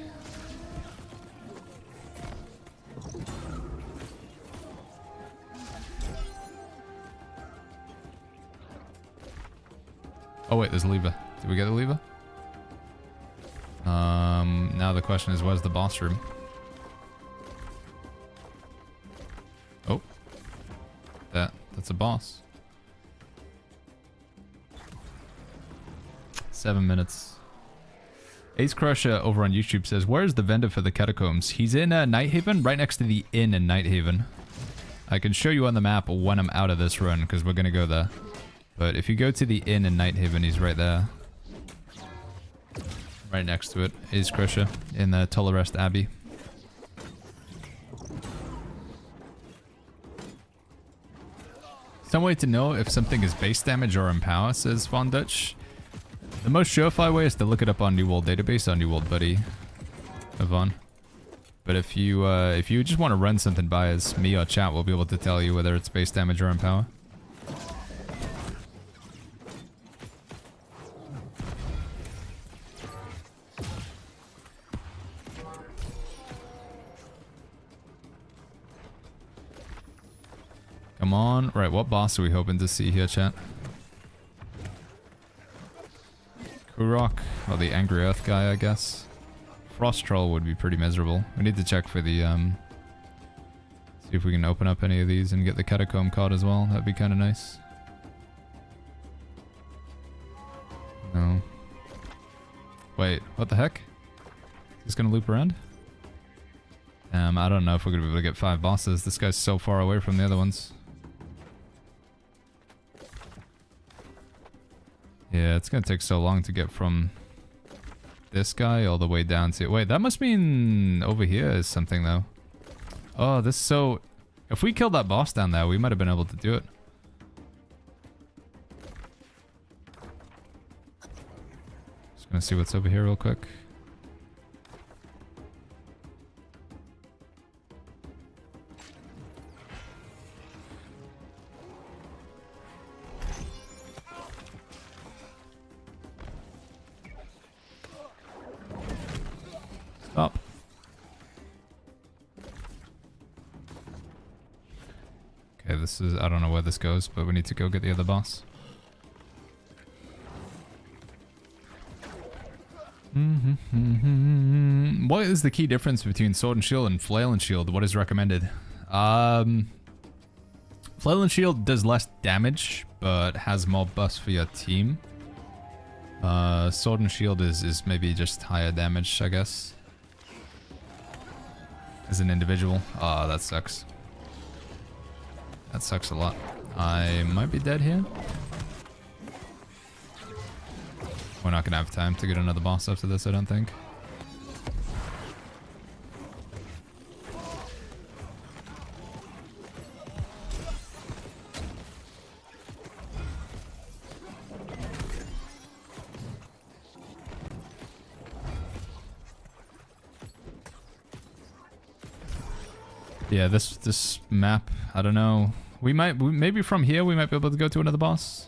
Oh wait, there's a lever. Did we get the lever? Now the question is, where's the boss room? Oh. That's a boss. 7 minutes. Ace Crusher over on YouTube says, where's the vendor for the catacombs? He's in Nighthaven, right next to the inn in Nighthaven. I can show you on the map when I'm out of this run, because we're going to go there. But if you go to the inn in Nighthaven, he's right there. Right next to it. Ace Crusher in the Tullarest Abbey. Some way to know if something is base damage or empower, says Von Dutch. The most surefire way is to look it up on New World Database, on New World Buddy, Yvonne. But if you just want to run something by us, me or chat will be able to tell you whether it's base damage or empower. Come on. Right, what boss are we hoping to see here, chat? Kurok, or the Angry Earth guy, I guess. Frost Troll would be pretty miserable. We need to check for the, see if we can open up any of these and get the Catacomb card as well. That'd be kind of nice. No. Wait, what the heck? Is this gonna loop around? I don't know if we're gonna be able to get 5 bosses. This guy's so far away from the other ones. Yeah, it's gonna take so long to get from this guy all the way down to... Wait, that must mean over here is something, though. Oh, this is so... If we killed that boss down there, we might have been able to do it. Just gonna see what's over here real quick. Stop. Okay, this is... I don't know where this goes, but we need to go get the other boss. What is the key difference between Sword and Shield and Flail and Shield? What is recommended? Flail and Shield does less damage, but has more buffs for your team. Sword and Shield is maybe just higher damage, I guess. As an individual. Ah, that sucks. That sucks a lot. I might be dead here. We're not gonna have time to get another boss after this, I don't think. Yeah, this map, I don't know. Maybe from here we might be able to go to another boss.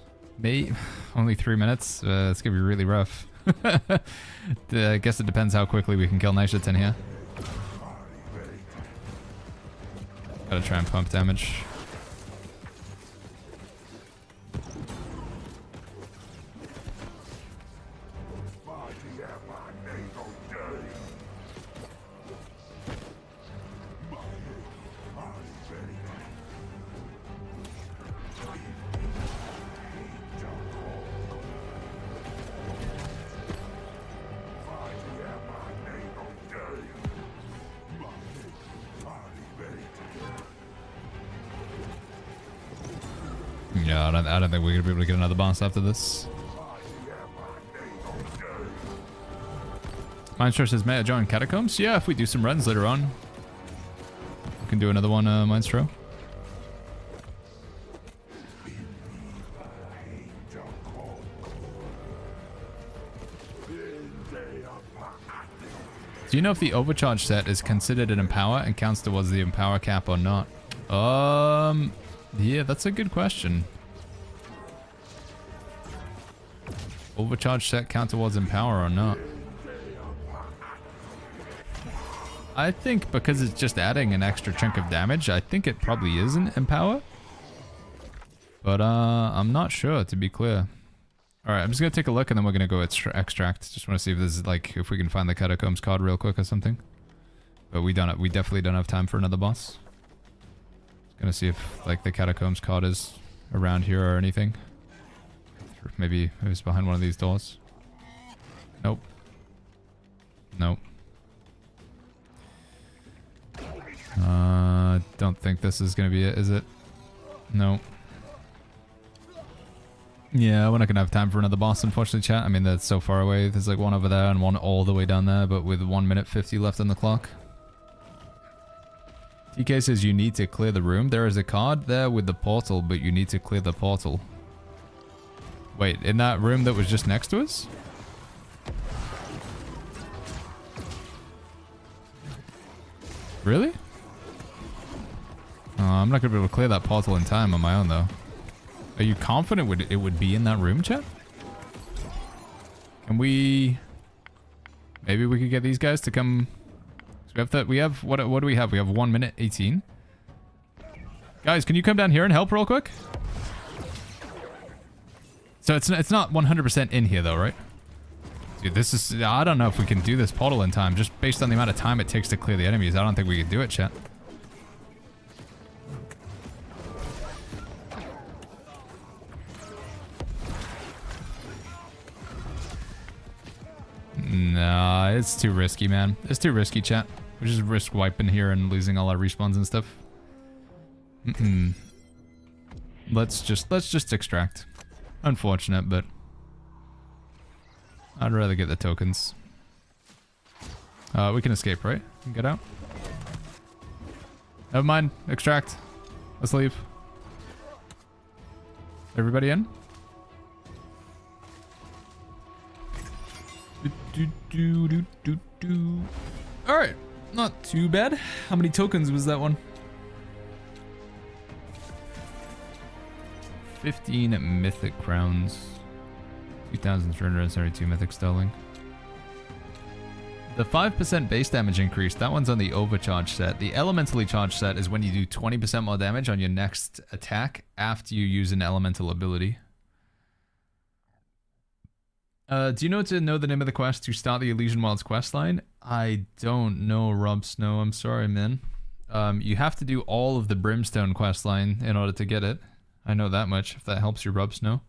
Only 3 minutes. It's gonna be really rough. I guess it depends how quickly we can kill Nishaten here. Gotta try and pump damage. Yeah, I don't think we're gonna be able to get another boss after this. Mindstrow says, may I join Catacombs? Yeah, if we do some runs later on. We can do another one, Mindstrow. Do you know if the overcharge set is considered an empower and counts towards the empower cap or not? Yeah, that's a good question. Overcharge set count towards empower or not? I think because it's just adding an extra chunk of damage, I think it probably isn't empower. But I'm not sure, to be clear. Alright, I'm just gonna take a look and then we're gonna go extract. Just wanna see if there's like, if we can find the Catacombs card real quick or something. But we definitely don't have time for another boss. Just gonna see if like the Catacombs card is around here or anything. Maybe it's behind one of these doors. Nope. Nope. Don't think this is gonna be it, is it? No. Yeah, we're not gonna have time for another boss, unfortunately, chat. I mean, that's so far away. There's like one over there and one all the way down there, but with 1 minute 50 left on the clock. TK says you need to clear the room. There is a card there with the portal, but you need to clear the portal. Wait, in that room that was just next to us? Really? Oh, I'm not gonna be able to clear that portal in time on my own, though. Are you confident it would be in that room, chat? Can we... Maybe we could get these guys to come... So we have what do we have? We have 1 minute 18. Guys, can you come down here and help real quick? So it's not 100% in here though, right? Dude, this is... I don't know if we can do this portal in time. Just based on the amount of time it takes to clear the enemies, I don't think we can do it, chat. Nah, it's too risky, man. It's too risky, chat. We just risk wiping here and losing all our respawns and stuff. Let's just extract. Unfortunate, but I'd rather get the tokens. We can escape, right? Get out. Never mind. Extract. Let's leave. Everybody in? Alright, not too bad. How many tokens was that one? 15 mythic crowns. 2,372 mythic sterling. The 5% base damage increase, that one's on the overcharge set. The elementally charged set is when you do 20% more damage on your next attack after you use an elemental ability. Do you know the name of the quest to start the Elysian Wilds questline? I don't know, Rob Snow. I'm sorry, man. You have to do all of the Brimstone questline in order to get it. I know that much, if that helps you, Rob Snow.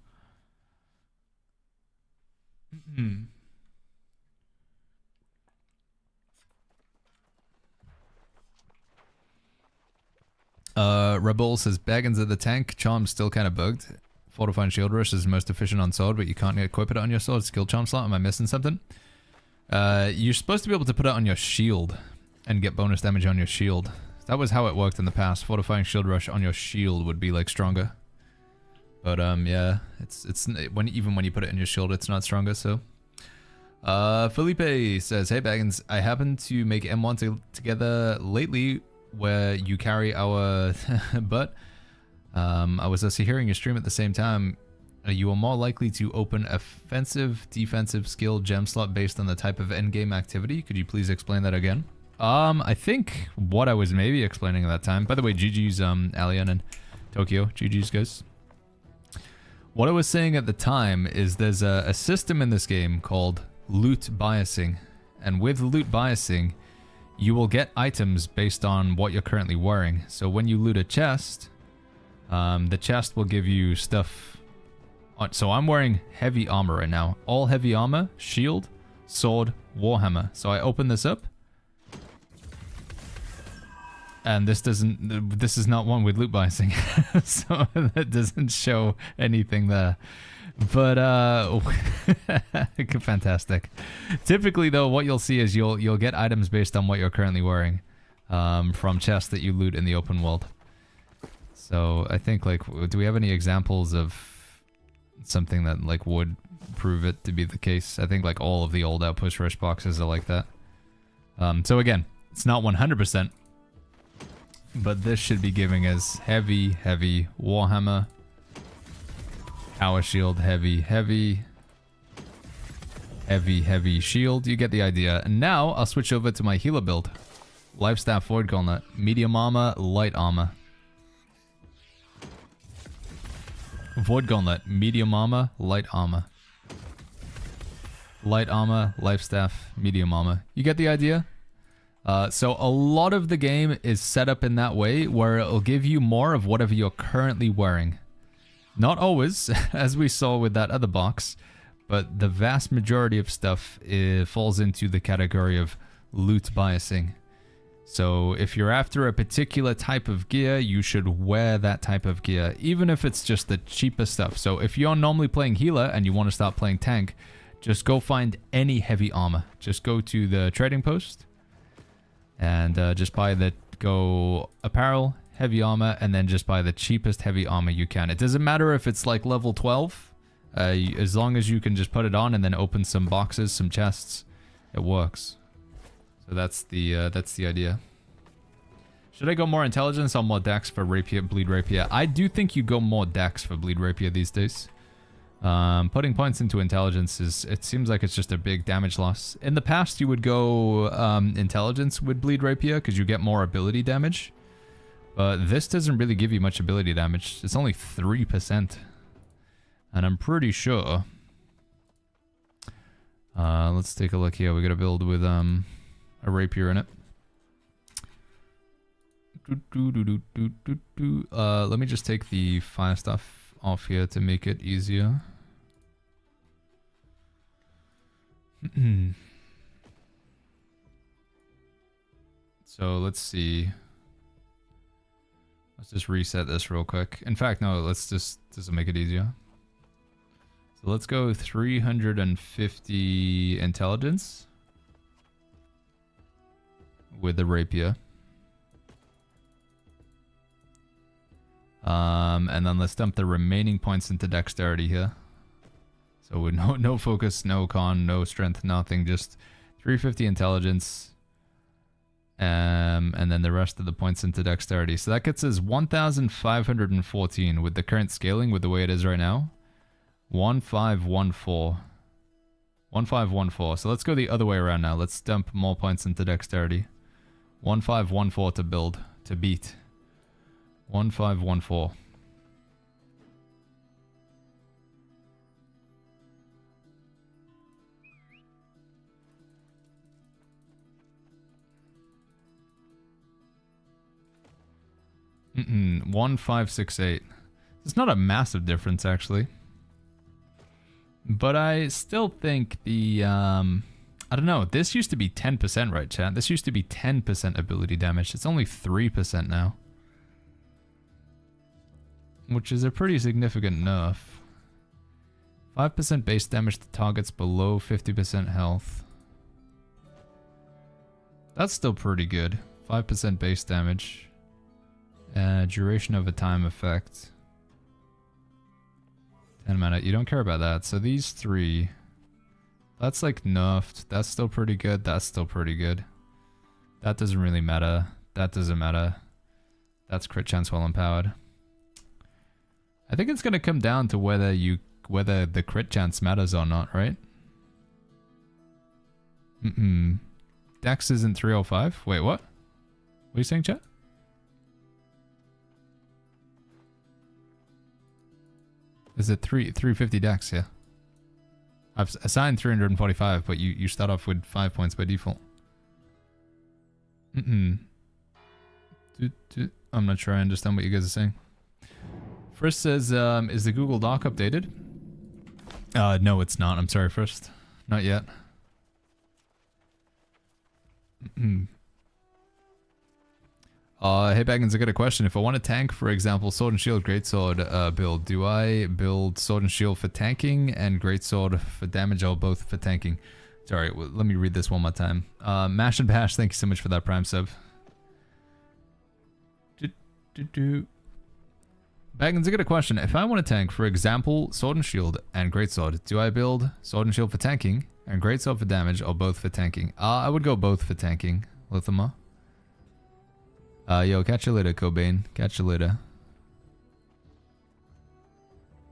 Rebel says, Baggins at the tank. Charm's still kind of bugged. Fortifying Shield Rush is most efficient on sword, but you can't equip it on your sword. Skill charm slot. Am I missing something? You're supposed to be able to put it on your shield and get bonus damage on your shield. That was how it worked in the past. Fortifying Shield Rush on your shield would be like stronger. But yeah, even when you put it in your shield, it's not stronger. So, Felipe says, "Hey Baggins, I happened to make M1 together lately, where you carry our but." I was also hearing your stream at the same time. You are more likely to open offensive, defensive skill gem slot based on the type of endgame activity. Could you please explain that again? I think what I was maybe explaining at that time. By the way, GG's Alien and Tokyo. GG's guys. What I was saying at the time is there's a system in this game called loot biasing, and with loot biasing, you will get items based on what you're currently wearing. So when you loot a chest, the chest will give you stuff. So I'm wearing heavy armor right now. All heavy armor, shield, sword, warhammer. So I open this up. And this is not one with loot biasing. So that doesn't show anything there. But fantastic. Typically though, what you'll see is you'll get items based on what you're currently wearing, from chests that you loot in the open world. So I think, like, do we have any examples of something that like would prove it to be the case? I think like all of the old Outpost Rush boxes are like that. So again, it's not 100%, but this should be giving us heavy, heavy Warhammer, power shield, heavy, heavy, heavy, heavy shield. You get the idea. And now I'll switch over to my healer build. Life Staff, Void Gauntlet, medium armor, light armor. Void Gauntlet, medium armor, light armor. Light armor, life staff, medium armor. You get the idea? So a lot of the game is set up in that way where it'll give you more of whatever you're currently wearing. Not always, as we saw with that other box, but the vast majority of stuff falls into the category of loot biasing. So if you're after a particular type of gear, you should wear that type of gear, even if it's just the cheaper stuff. So if you're normally playing healer and you want to start playing tank, just go find any heavy armor. Just go to the trading post and just buy go apparel, heavy armor, and then just buy the cheapest heavy armor you can. It doesn't matter if it's like level 12, as long as you can just put it on and then open some boxes, some chests, it works. So that's the idea. Should I go more intelligence or more dex for rapier, bleed rapier? I do think you go more dex for bleed rapier these days. Putting points into intelligence it seems like it's just a big damage loss. In the past, you would go intelligence with bleed rapier because you get more ability damage. But this doesn't really give you much ability damage. It's only 3%. And I'm pretty sure. Let's take a look here. We got to build with a rapier in it. Let me just take the fire stuff off here to make it easier. So let's see. Let's just reset this real quick. In fact, no, let's just make it easier. So let's go 350 intelligence with the rapier. And then let's dump the remaining points into dexterity here. So with no focus, no con, no strength, nothing, just 350 intelligence. And then the rest of the points into dexterity. So that gets us 1,514 with the current scaling, with the way it is right now. 1514. 1514. So let's go the other way around now. Let's dump more points into dexterity. 1514 to build, to beat. 1514. Mm-mm, 1568. It's not a massive difference, actually. But I still think the, I don't know, this used to be 10%, right, chat? This used to be 10% ability damage. It's only 3% now. Which is a pretty significant nerf. 5% base damage to targets below 50% health. That's still pretty good. 5% base damage. Duration of a time effect. 10 mana. You don't care about that. So these three. That's like nerfed. That's still pretty good. That's still pretty good. That doesn't really matter. That doesn't matter. That's crit chance while empowered. I think it's gonna come down to whether the crit chance matters or not, right? Dex isn't 305. Wait, what? What are you saying, chat? Is it 350 dex? Yeah. I've assigned 345, but you start off with 5 points by default. I'm not sure I understand what you guys are saying. First says, is the Google Doc updated? No, it's not. I'm sorry, First. Not yet. Hey Baggins, I got a question. If I want to tank, for example, Sword and Shield, Greatsword build, do I build Sword and Shield for tanking and Greatsword for damage, or both for tanking? Sorry, let me read this one more time. Mash and Bash, thank you so much for that Prime sub. Baggins, I got a question. If I want to tank, for example, Sword and Shield and Greatsword, do I build Sword and Shield for tanking and greatsword for damage, or both for tanking? I would go both for tanking, Lithima. Yo, catch you later, Cobain. Catch you later.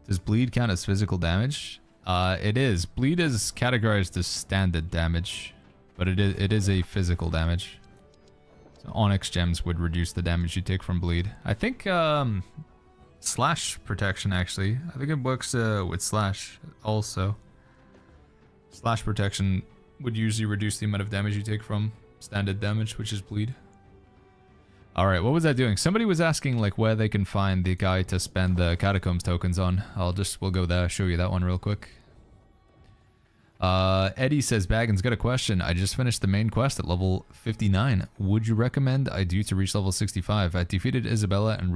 Does bleed count as physical damage? It is. Bleed is categorized as standard damage, but it is a physical damage. So Onyx gems would reduce the damage you take from bleed. I think slash protection actually. I think it works with slash also. Slash protection would usually reduce the amount of damage you take from standard damage, which is bleed. Alright, what was I doing? Somebody was asking like where they can find the guy to spend the catacombs tokens on. We'll go there, show you that one real quick. Eddie says, Baggins, got a question. I just finished the main quest at level 59. Would you recommend I do to reach level 65? I defeated Isabella and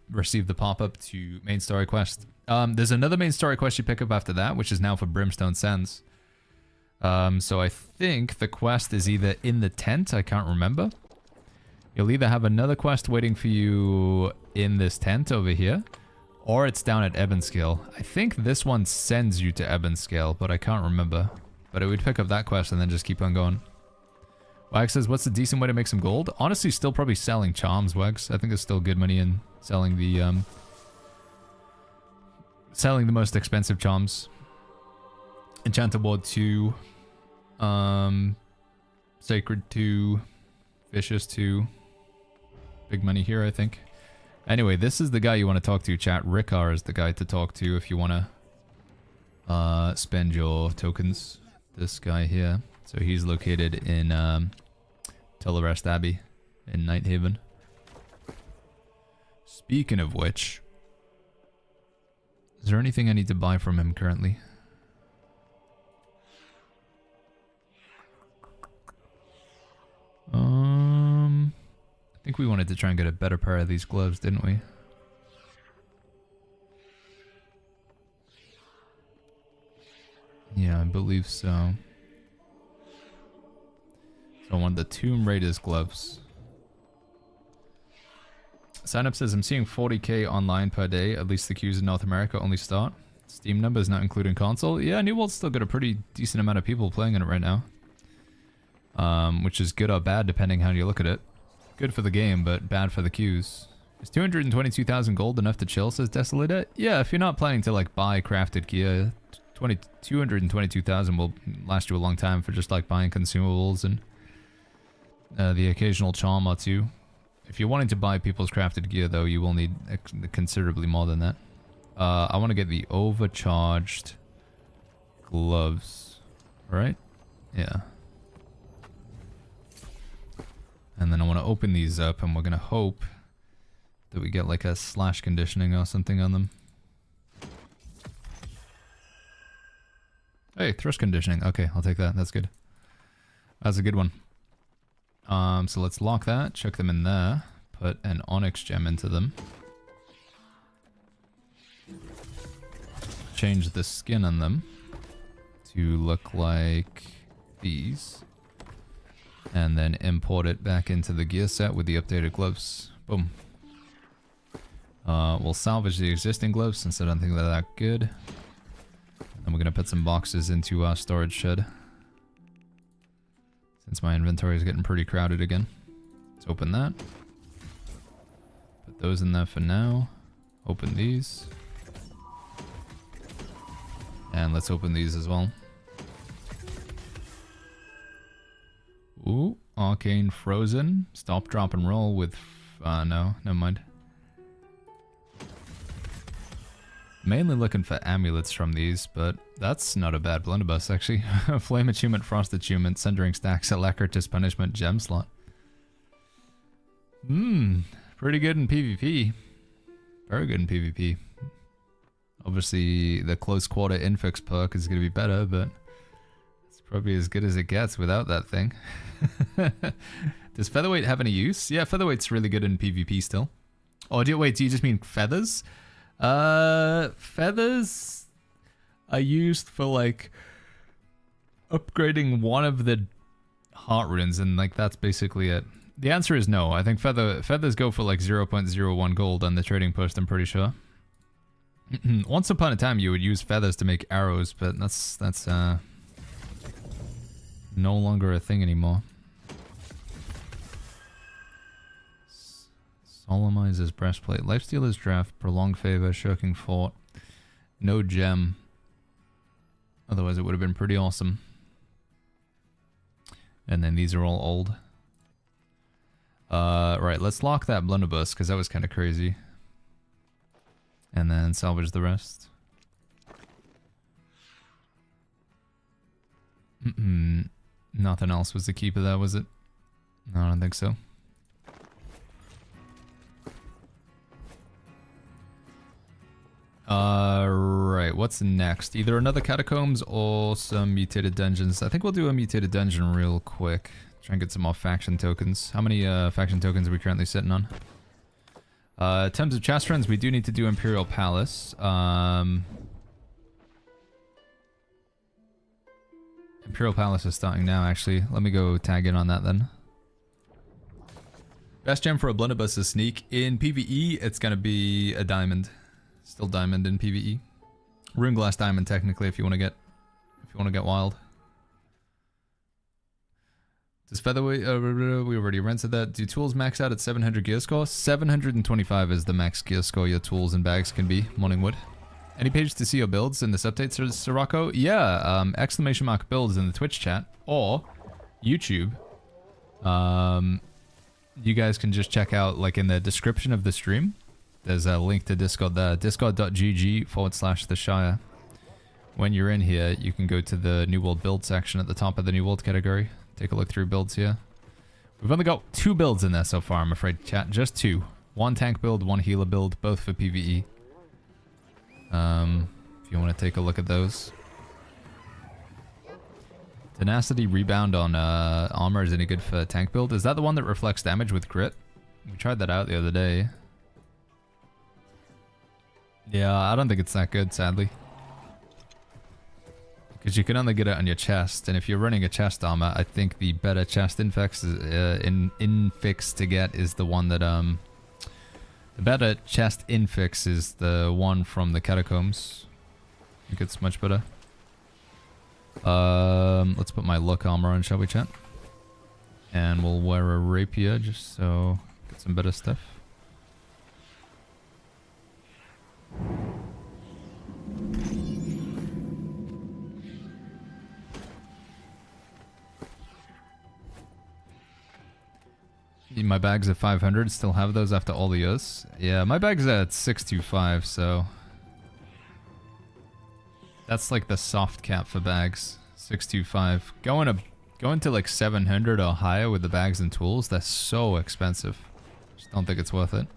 received the pop-up to main story quest. There's another main story quest you pick up after that, which is now for Brimstone Sands. So I think the quest is either in the tent, I can't remember. You'll either have another quest waiting for you in this tent over here, or it's down at Ebonscale. I think this one sends you to Ebonscale, but I can't remember. But it would pick up that quest and then just keep on going. Wags says, what's a decent way to make some gold? Honestly, still probably selling charms, Wags. I think there's still good money in selling the most expensive charms. Enchanted Ward 2, Sacred 2, Vicious 2. Big money here, I think. Anyway, this is the guy you want to talk to, chat. Rikar is the guy to talk to if you want to spend your tokens. This guy here. So he's located in Tellarest Abbey in Nighthaven. Speaking of which, is there anything I need to buy from him currently? I think we wanted to try and get a better pair of these gloves, didn't we? Yeah, I believe so. So I want the Tomb Raiders gloves. Sign up says, I'm seeing 40k online per day. At least the queues in North America only start. Steam numbers not including console. Yeah, New World's still got a pretty decent amount of people playing in it right now. Which is good or bad depending how you look at it. Good for the game, but bad for the queues. Is 222,000 gold enough to chill, says Desolator? Yeah, if you're not planning to like buy crafted gear, 222,000 will last you a long time for just like buying consumables and the occasional charm or two. If you're wanting to buy people's crafted gear though, you will need considerably more than that. I want to get the overcharged gloves, right? Yeah. And then I want to open these up and we're going to hope that we get like a slash conditioning or something on them. Hey, thrust conditioning. Okay, I'll take that. That's good. That's a good one. So let's lock that, chuck them in there, put an onyx gem into them. Change the skin on them to look like these. And then import it back into the gear set with the updated gloves. Boom. We'll salvage the existing gloves since I don't think they're that good. And we're going to put some boxes into our storage shed. Since my inventory is getting pretty crowded again. Let's open that. Put those in there for now. Open these. And let's open these as well. Ooh, Arcane Frozen. Stop, drop, and roll with... no, never mind. Mainly looking for amulets from these, but that's not a bad blunderbuss, actually. Flame Achievement, Frost Achievement, Sundering Stacks, Alacritus Punishment, Gem Slot. Pretty good in PvP. Very good in PvP. Obviously, the Close Quarter Infix perk is going to be better, but... probably as good as it gets without that thing. Does Featherweight have any use? Yeah, Featherweight's really good in PvP still. Oh, do you just mean feathers? Feathers are used for like upgrading one of the heart runes, and like that's basically it. The answer is no. I think feathers go for like 0.01 gold on the trading post, I'm pretty sure. Once upon a time you would use feathers to make arrows, but that's No longer a thing anymore. Solemnizer's breastplate. Lifestealer's draft. Prolonged favor. Shirking fort. No gem. Otherwise it would have been pretty awesome. And then these are all old. Right, let's lock that blunderbuss because that was kind of crazy. And then salvage the rest. Nothing else was the keeper there, was it? No, I don't think so. Right, what's next? Either another catacombs or some mutated dungeons. I think we'll do a mutated dungeon real quick. Try and get some more faction tokens. How many faction tokens are we currently sitting on? In terms of chest runs, we do need to do Imperial Palace. Imperial Palace is starting now, actually. Let me go tag in on that then. Best gem for a blunderbuss is sneak. In PvE, it's gonna be a diamond. Still diamond in PvE. Rune glass diamond, technically, if you want to get wild. Does featherweight? We already rented that. Do tools max out at 700 gear score? 725 is the max gear score your tools and bags can be. Morningwood. Any page to see your builds in this update, Sirocco? Yeah, exclamation mark builds in the Twitch chat or YouTube. You guys can just check out, like, in the description of the stream. There's a link to Discord there. Discord.gg/the Shire. When you're in here, you can go to the New World build section at the top of the New World category. Take a look through builds here. We've only got 2 builds in there so far, I'm afraid, chat. Just 2. 1 tank build, 1 healer build, both for PvE. If you want to take a look at those. Tenacity rebound on armor is any good for tank build? Is that the one that reflects damage with crit? We tried that out the other day. Yeah, I don't think it's that good, sadly. Because you can only get it on your chest, and if you're running a chest armor, I think the better chest infix to get is the one that, the better chest infix is the one from the catacombs. I think it's much better. Let's put my luck armor on, shall we, chat? And we'll wear a rapier just so get some better stuff. My bag's at 500, still have those after all the years. Yeah, my bag's at 625, so that's like the soft cap for bags. 625. Going to like 700 or higher with the bags and tools, that's so expensive. Just don't think it's worth it.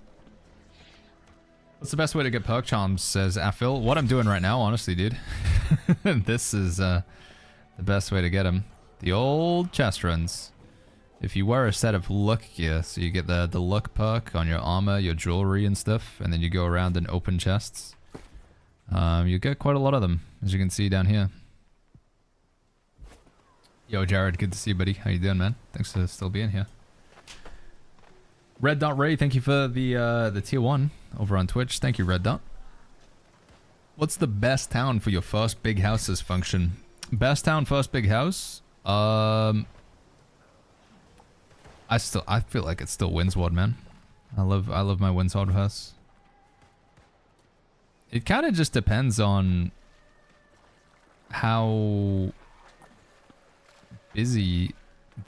What's the best way to get perk charms, says Afil. What I'm doing right now, honestly, dude. This is the best way to get them. The old chest runs. If you wear a set of luck gear, so you get the luck perk on your armor, your jewelry and stuff, and then you go around and open chests, you get quite a lot of them, as you can see down here. Yo, Jared, good to see you, buddy. How you doing, man? Thanks for still being here. Red Dot Ray, thank you for the tier 1 over on Twitch. Thank you, Red Dot. What's the best town for your first big houses function? Best town, first big house? I feel like it's still Windsward, man. I love my Windsward house. It kind of just depends on how busy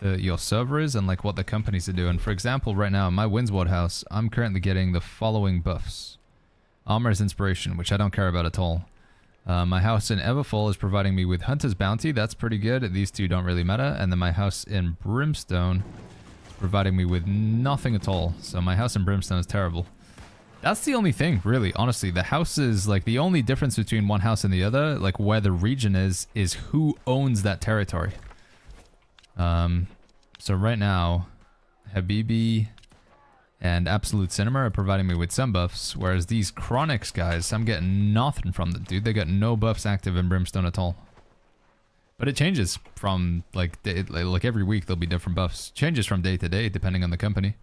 your server is and like what the companies are doing. For example, right now in my Windsward house, I'm currently getting the following buffs. Armor's Inspiration, which I don't care about at all. My house in Everfall is providing me with Hunter's Bounty. That's pretty good. These two don't really matter. And then my house in Brimstone is providing me with nothing at all. So my house in Brimstone is terrible. That's the only thing, really, honestly. The house is, like, the only difference between one house and the other, like, where the region is who owns that territory. So right now, Habibi and Absolute Cinema are providing me with some buffs, whereas these Chronics guys, I'm getting nothing from them, dude. They got no buffs active in Brimstone at all. But it changes from, like every week there'll be different buffs. Changes from day to day, depending on the company.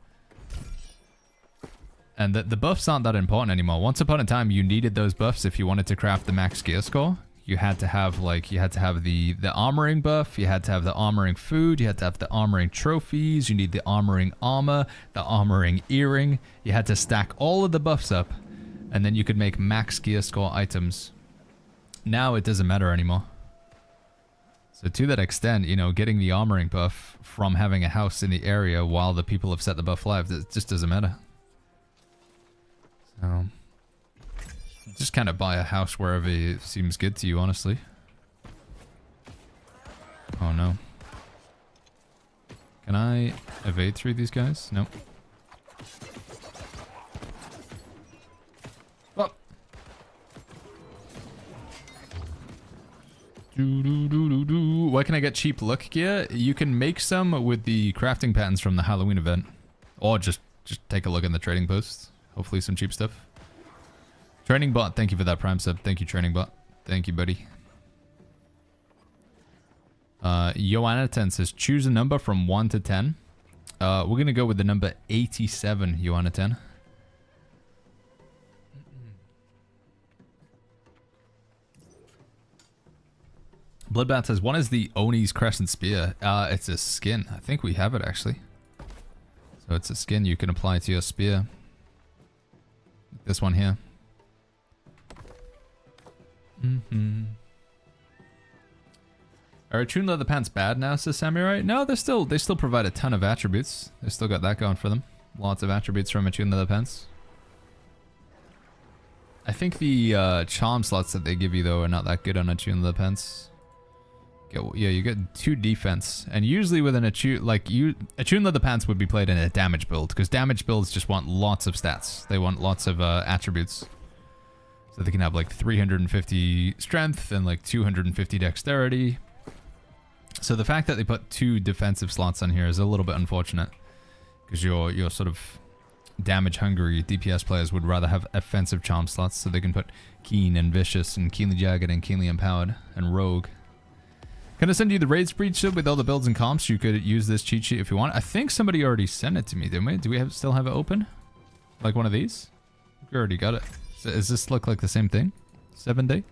And the buffs aren't that important anymore. Once upon a time, you needed those buffs if you wanted to craft the max gear score. you had to have like the armoring buff, you had to have the armoring food, you had to have the armoring trophies, you need the armoring armor, the armoring earring. You had to stack all of the buffs up, and then you could make max gear score items. Now it doesn't matter anymore. So to that extent, you know, getting the armoring buff from having a house in the area while the people have set the buff live, it just doesn't matter. So just kind of buy a house wherever it seems good to you, honestly. Oh no. Can I evade through these guys? Nope. Oh. Where can I get cheap luck gear? You can make some with the crafting patterns from the Halloween event. Or just take a look in the trading posts. Hopefully some cheap stuff. Training bot, thank you for that prime sub. Thank you, training bot. Thank you, buddy. Joanna10 says, choose a number from 1 to 10. We're going to go with the number 87, Joanna10. Bloodbath says, what is the Oni's Crescent Spear? It's a skin. I think we have it, actually. So it's a skin you can apply to your spear. This one here. Are attuned leather pants bad now, says Samurai? No, they still provide a ton of attributes. They still got that going for them. Lots of attributes from attuned leather pants. I think the charm slots that they give you though are not that good on attuned leather pants. Yeah, you get 2 defense, and usually with an attuned leather pants would be played in a damage build, because damage builds just want lots of stats. They want lots of attributes. So they can have like 350 strength and like 250 dexterity. So the fact that they put 2 defensive slots on here is a little bit unfortunate, because your sort of damage hungry DPS players would rather have offensive charm slots, so they can put keen and vicious and keenly jagged and keenly empowered and rogue. Can I send you the raid spreadsheet with all the builds and comps? You could use this cheat sheet if you want. I think somebody already sent it to me, didn't we? Do we still have it open? Like one of these? We already got it. So does this look like the same thing? 7 day?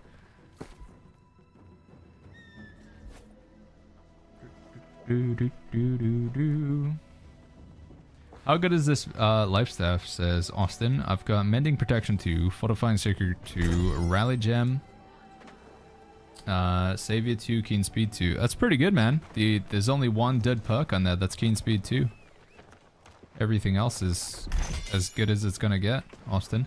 How good is this life staff, says Austin. I've got Mending Protection 2, Fortifying Sacred 2, Rally Gem, Savior 2, Keen Speed 2. That's pretty good, man. There's only one dead perk on that. That's Keen Speed 2. Everything else is as good as it's gonna get, Austin.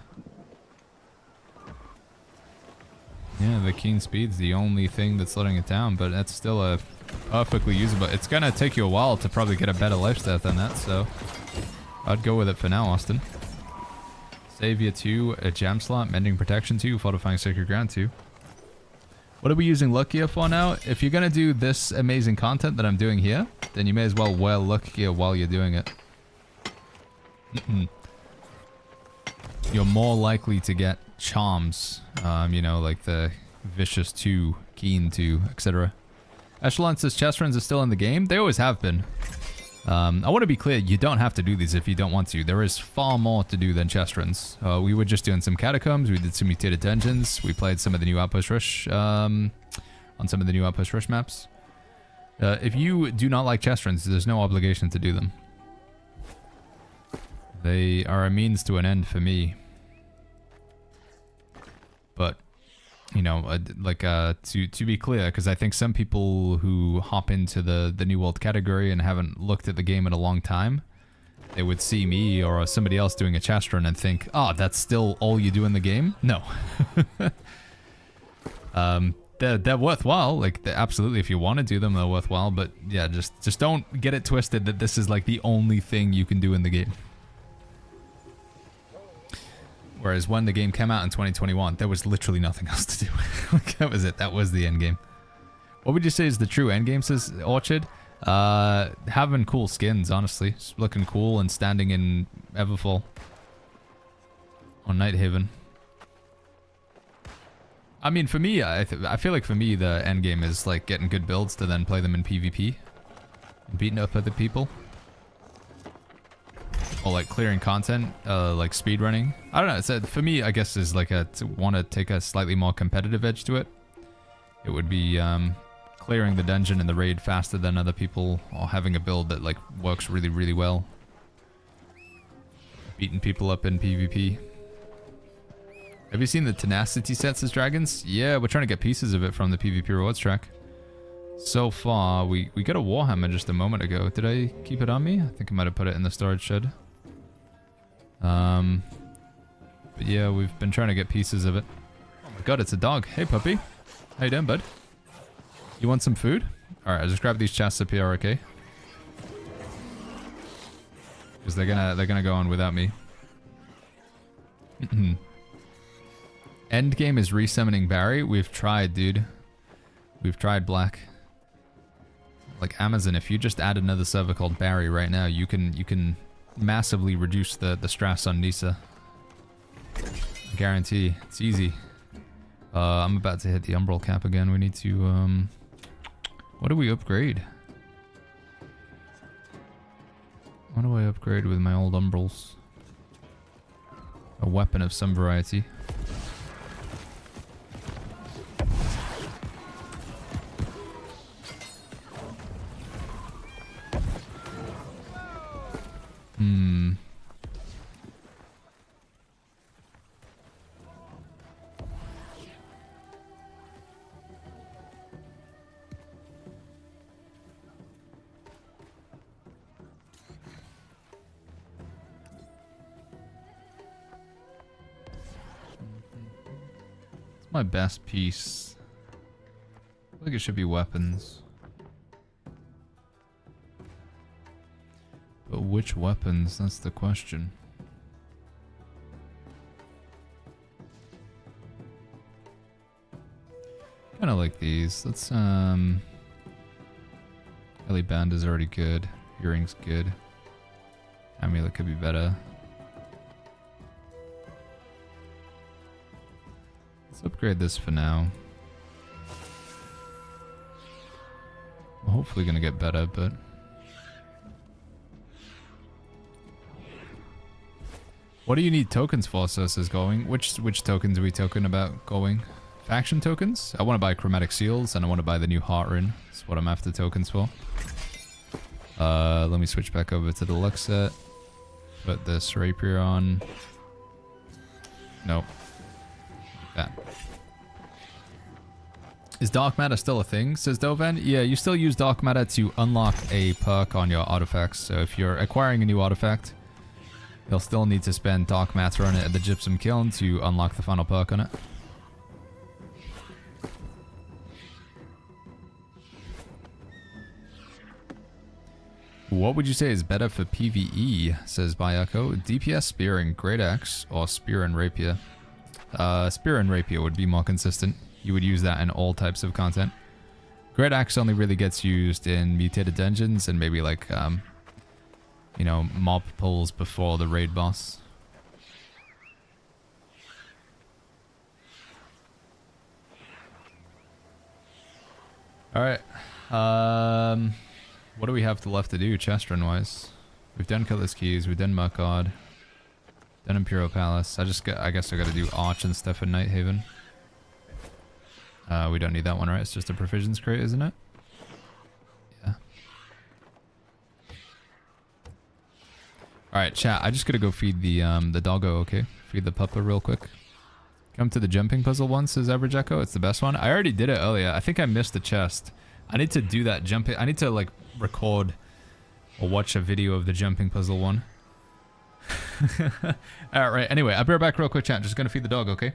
Yeah, the Keen Speed's the only thing that's letting it down, but that's still a perfectly usable. It's gonna take you a while to probably get a better life stat than that, so I'd go with it for now, Austin. Savior 2, a Jam Slot, Mending Protection 2, Fortifying Sacred Ground 2. What are we using luck gear for now? If you're gonna do this amazing content that I'm doing here, then you may as well wear luck gear while you're doing it. You're more likely to get charms, you know, like the Vicious 2, Keen 2, etc. Echelon says chest runs are still in the game. They always have been. I want to be clear, you don't have to do these if you don't want to. There is far more to do than chest runs. We were just doing some catacombs, we did some mutated dungeons, we played some of the new Outpost Rush, on some of the new Outpost Rush maps. If you do not like chest runs, there's no obligation to do them. They are a means to an end for me. But, you know, to be clear, because I think some people who hop into the New World category and haven't looked at the game in a long time, they would see me or somebody else doing a chest run and think, oh, that's still all you do in the game? No. They're worthwhile. Like, absolutely, if you want to do them, they're worthwhile. But yeah, just don't get it twisted that this is like the only thing you can do in the game. Whereas when the game came out in 2021, there was literally nothing else to do. Like, that was it. That was the end game. What would you say is the true end game, says Orchard? Having cool skins, honestly. Just looking cool and standing in Everfall. On Nighthaven. I mean, for me, I feel like for me, the end game is like getting good builds to then play them in PvP. And beating up other people. Or like clearing content, like speedrunning. I don't know, for me, I guess is like to want to take a slightly more competitive edge to it. it would be clearing the dungeon and the raid faster than other people, or having a build that like works really, really well. Beating people up in PvP. Have you seen the tenacity sets as dragons? Yeah, we're trying to get pieces of it from the PvP rewards track. So far, we got a Warhammer just a moment ago. Did I keep it on me? I think I might have put it in the storage shed. But yeah, we've been trying to get pieces of it. Oh my god, it's a dog. Hey puppy. How you doing, bud? You want some food? Alright, I'll just grab these chests up here, okay? Because they're gonna go on without me. Endgame is resummoning Barry. We've tried, dude. We've tried, Black. Like Amazon, if you just add another server called Barry right now, you can massively reduce the stress on Nisa. I guarantee. It's easy. I'm about to hit the umbral cap again. We need to what do we upgrade? What do I upgrade with my old umbrals? A weapon of some variety. My best piece. I think it should be weapons. But which weapons? That's the question. Kind of like these. Let's Ellie Band is already good. Earring's good. Amulet could be better. Let's upgrade this for now. I'm hopefully gonna get better, but what do you need tokens for? Is going. Which tokens are we talking about going? Faction tokens? I want to buy chromatic seals and I want to buy the new heart rune. That's what I'm after tokens for. Let me switch back over to the Lux set. Put this rapier on. Nope. That. Is dark matter still a thing, says Dovan? Yeah, you still use dark matter to unlock a perk on your artifacts. So if you're acquiring a new artifact, you'll still need to spend dark matter on it at the gypsum kiln to unlock the final perk on it. What would you say is better for PvE, says Bayako? DPS spear and great axe, or spear and rapier? Spear and rapier would be more consistent. You would use that in all types of content. Great axe only really gets used in mutated dungeons and maybe like, you know, mob pulls before the raid boss. Alright. What do we have left to do chest run wise? We've done Cutlass Keys, we've done Muckgod, done Imperial Palace. I guess I gotta do Arch and stuff in Nighthaven. We don't need that one, right? It's just a provisions crate, isn't it? Yeah. Alright, chat, I just gotta go feed the doggo, okay? Feed the puppa real quick. Come to the jumping puzzle once, says Average Echo. It's the best one. I already did it earlier. I think I missed the chest. I need to do that jumping. I need to like record or watch a video of the jumping puzzle one. Alright, anyway, I'll be right back real quick, chat. Just gonna feed the dog, okay?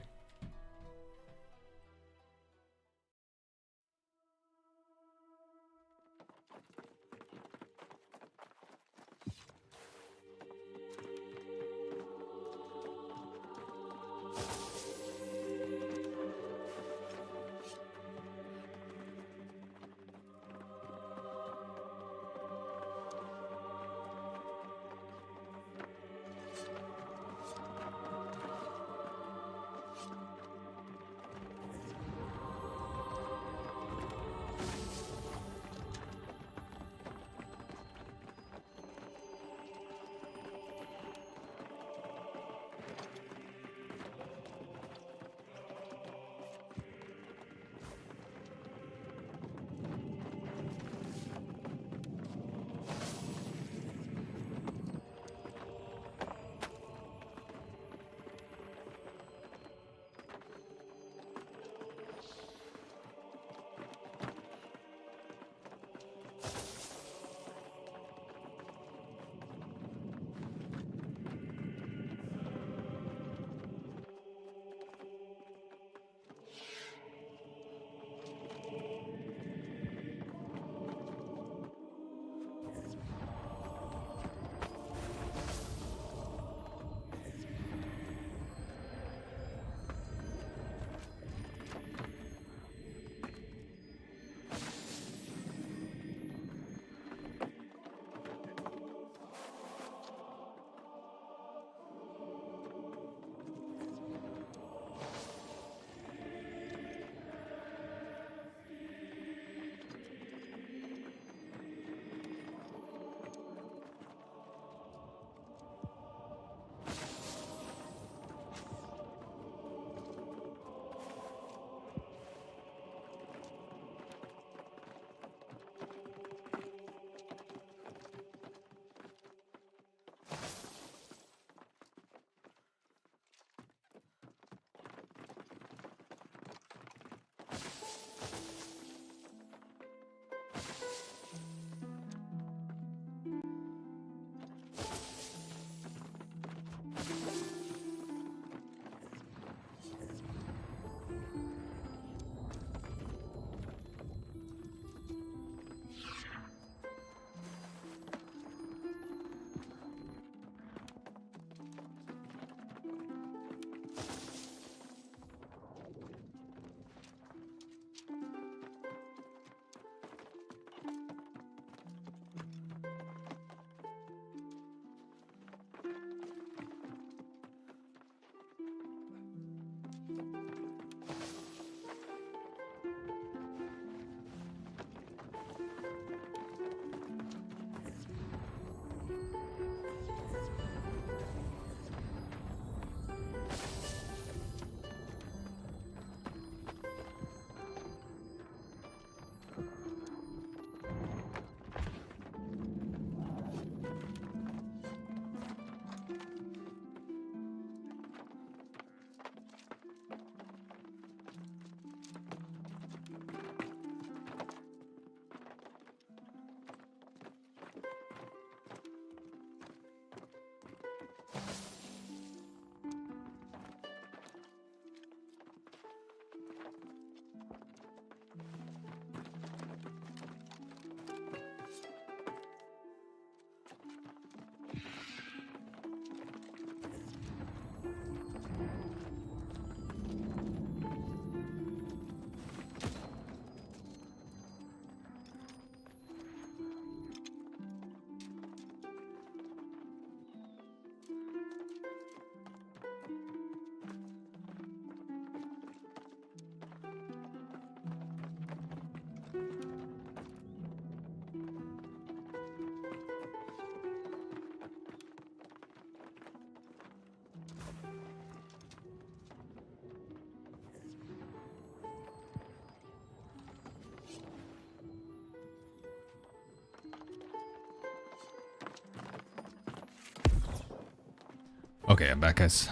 Okay, I'm back, guys.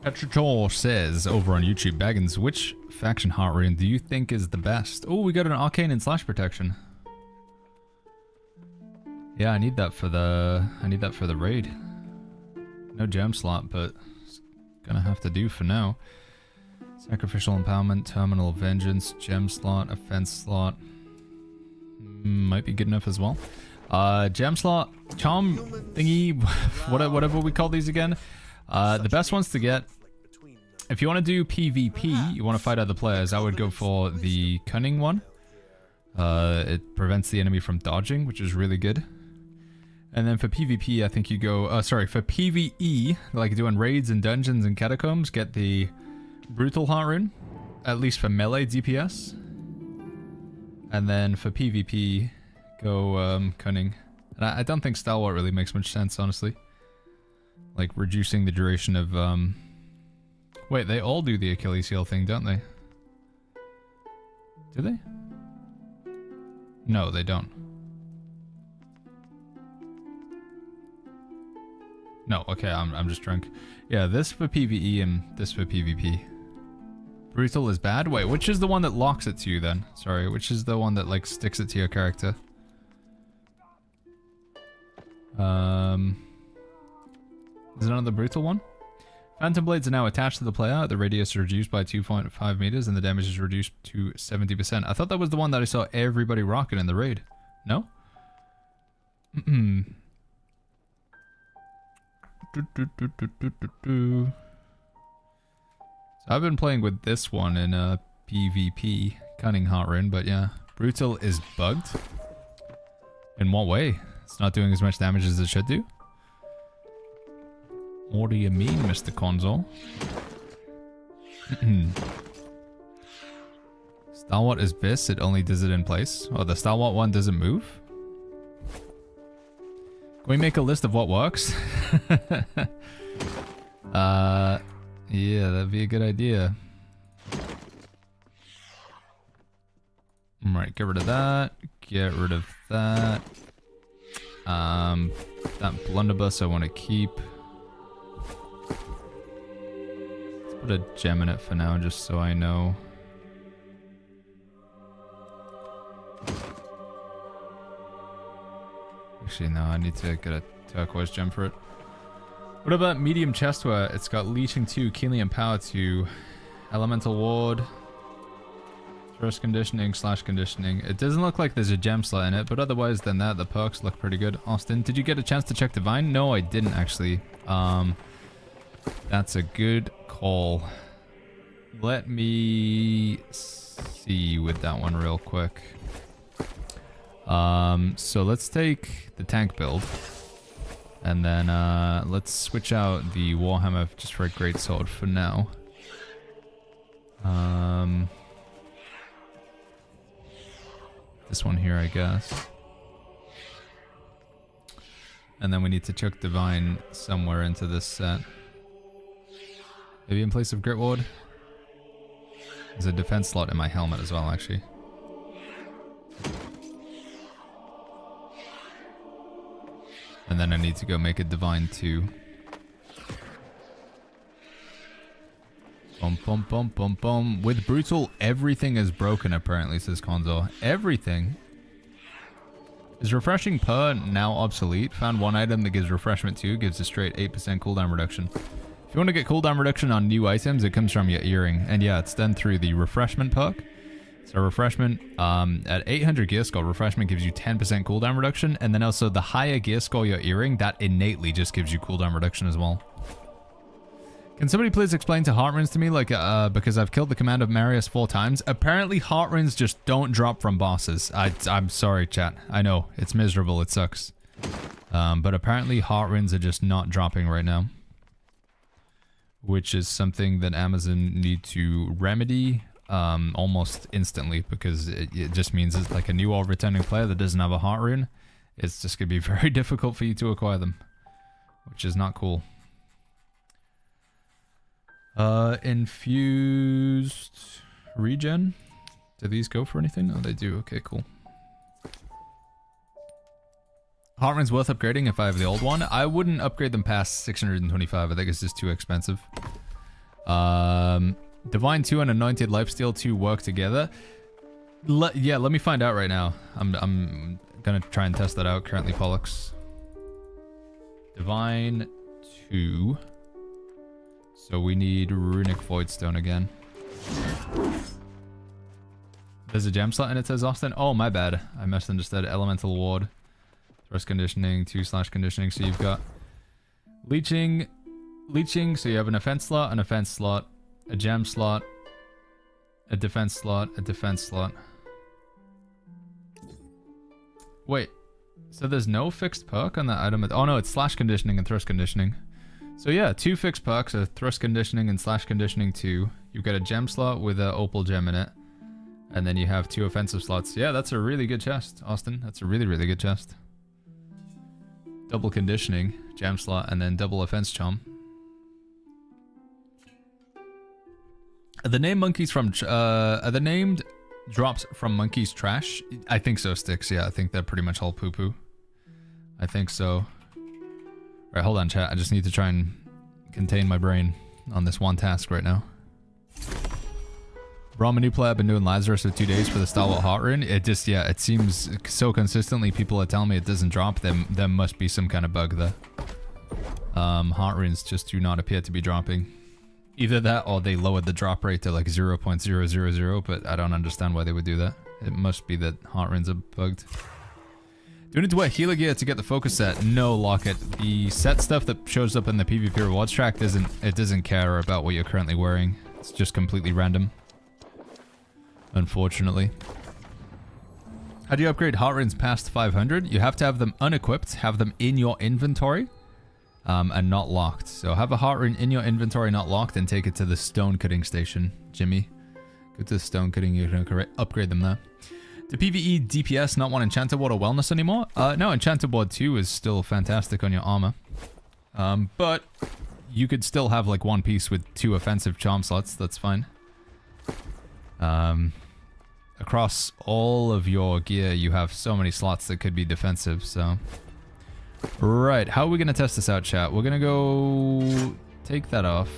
Petritor says over on YouTube, Baggins, which faction heart rune do you think is the best? Oh, we got an arcane and slash protection. Yeah, I need that for the raid. No gem slot, but it's gonna have to do for now. Sacrificial empowerment, terminal vengeance, gem slot, offense slot. Might be good enough as well. Gem slot, charm thingy, whatever we call these again. The best ones to get, if you want to do PvP, you want to fight other players, I would go for the cunning one. It prevents the enemy from dodging, which is really good. And then for PvP, I think you go, for PvE, like doing raids and dungeons and catacombs, get the brutal heart rune, at least for melee DPS. And then for PvP, go cunning. And I don't think stalwart really makes much sense, honestly. Like reducing the duration of wait, they all do the Achilles heel thing, don't they? Do they? No, they don't. No, okay, I'm just drunk. Yeah, this for PvE and this for PvP. Brutal is bad? Wait, which is the one that locks it to you then? Sorry, which is the one that like sticks it to your character? Is it another brutal one? Phantom blades are now attached to the player. The radius is reduced by 2.5 meters and the damage is reduced to 70%. I thought that was the one that I saw everybody rocking in the raid. No? So I've been playing with this one in PvP, Cunning Heart Rune, but yeah. Brutal is bugged? In what way? It's not doing as much damage as it should do? What do you mean, Mr. Console? Stalwart is Biss, it only does it in place. Oh, the Stalwart one doesn't move? Can we make a list of what works? Yeah, that'd be a good idea. Alright, get rid of that. Get rid of that. That blunderbuss I want to keep. Let's put a gem in it for now, just so I know. Actually, no, I need to get a turquoise gem for it. What about medium chestware? It's got leeching 2, Keelian power 2, elemental ward, thirst conditioning, slash conditioning. It doesn't look like there's a gem slot in it, but otherwise than that, the perks look pretty good. Austin, did you get a chance to check Divine? No, I didn't actually. That's a good call. Let me see with that one real quick. So let's take the tank build. And then let's switch out the Warhammer just for a greatsword for now. This one here, I guess. And then we need to chuck Divine somewhere into this set. Maybe in place of Grit Ward. There's a defense slot in my helmet as well, actually. And then I need to go make a Divine 2. Bum bum bum bum bum. With Brutal, everything is broken apparently, says Konzo. Everything? Is Refreshing Per now obsolete? Found one item that gives Refreshment 2, gives a straight 8% cooldown reduction. If you want to get cooldown reduction on new items, it comes from your earring. And yeah, it's done through the Refreshment perk. So Refreshment, at 800 gear score, Refreshment gives you 10% cooldown reduction, and then also the higher gear score your earring, that innately just gives you cooldown reduction as well. Can somebody please explain to heart runes to me, like, because I've killed the command of Marius 4 times. Apparently heart runes just don't drop from bosses. I'm sorry, chat. I know, it's miserable, it sucks. But apparently heart runes are just not dropping right now. Which is something that Amazon need to remedy. Almost instantly, because it just means it's like a new or returning player that doesn't have a heart rune. It's just gonna be very difficult for you to acquire them, which is not cool. Infused regen. Do these go for anything? Oh, they do. Okay, cool. Heart Rune's worth upgrading if I have the old one. I wouldn't upgrade them past 625. I think it's just too expensive. Divine 2 and Anointed Lifesteal 2 work together. Yeah, let me find out right now. I'm gonna try and test that out. Currently Pollux. Divine 2. So we need Runic Voidstone again. There's a gem slot and it says Austin. Oh, my bad. I misunderstood. Elemental Ward. Thrust Conditioning, 2/conditioning. So you've got Leeching. So you have an offense slot, a gem slot, a defense slot, a defense slot. Wait. So there's no fixed perk on that item? Oh no, it's Slash Conditioning and Thrust Conditioning. So yeah, 2 fixed perks are Thrust Conditioning and Slash Conditioning 2. You've got a gem slot with an opal gem in it. And then you have 2 offensive slots. Yeah, that's a really good chest, Austin. That's a really, really good chest. Double Conditioning, gem slot, and then double offense charm. Are the named monkeys from are the named drops from Monkey's Trash? I think so, Sticks. Yeah, I think they're pretty much all poo-poo. I think so. Alright, hold on, chat. I just need to try and contain my brain on this one task right now. Raw new player, I've been doing Lazarus for 2 days for the Stalwart Heart Rune. It just, yeah, it seems so consistently people are telling me it doesn't drop. There must be some kind of bug there. Heart Runes just do not appear to be dropping. Either that or they lowered the drop rate to like 0.000, but I don't understand why they would do that. It must be that Heart Runes are bugged. Do we need to wear healer gear to get the focus set? No, Locket. The set stuff that shows up in the PvP rewards track doesn't care about what you're currently wearing. It's just completely random. Unfortunately. How do you upgrade Heart Runes past 500? You have to have them unequipped, have them in your inventory, and not locked. So have a Heart Rune in your inventory, not locked, and take it to the stone cutting station, Jimmy. Go to the stone cutting, you can upgrade them there. Do PvE DPS not want Enchanted Ward or Wellness anymore? No, Enchanted Ward 2 is still fantastic on your armor. But you could still have like one piece with 2 offensive charm slots, that's fine. Across all of your gear, you have so many slots that could be defensive, so... Right, how are we going to test this out, chat? We're going to go... take that off.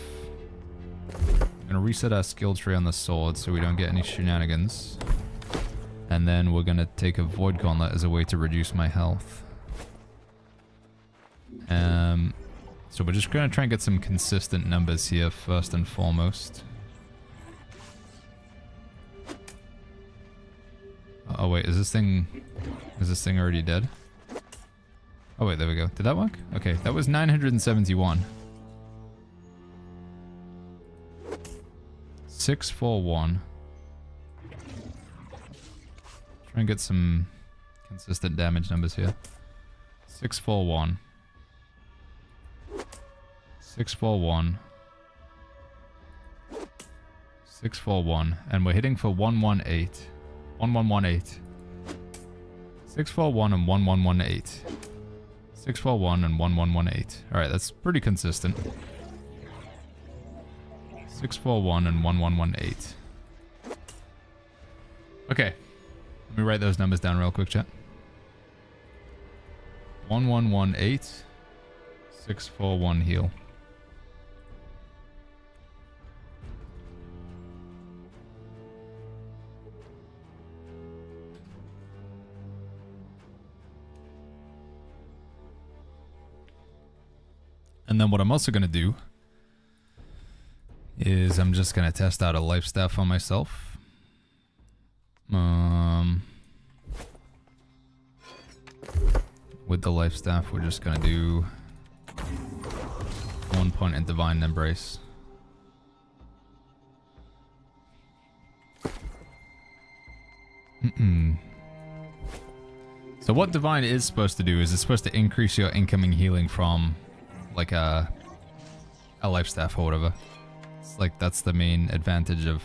We're going to reset our skill tree on the sword so we don't get any shenanigans. And then we're going to take a Void Gauntlet as a way to reduce my health. So we're just going to try and get some consistent numbers here first and foremost. Oh wait, is this thing already dead? Oh wait, there we go. Did that work? Okay, that was 971. 641. Try and get some consistent damage numbers here. 641. 641. 641. And we're hitting for 118. 1118. 641 and 1118. 641 and 1118. Alright, that's pretty consistent. 641 and 1118. Okay. Let me write those numbers down real quick, chat. 1118. 641 heal. And then what I'm also going to do is I'm just going to test out a life staff on myself. With the life staff, we're just going to do 1 point in Divine Embrace. So what Divine is supposed to do is it's supposed to increase your incoming healing from like a life staff or whatever. It's like that's the main advantage of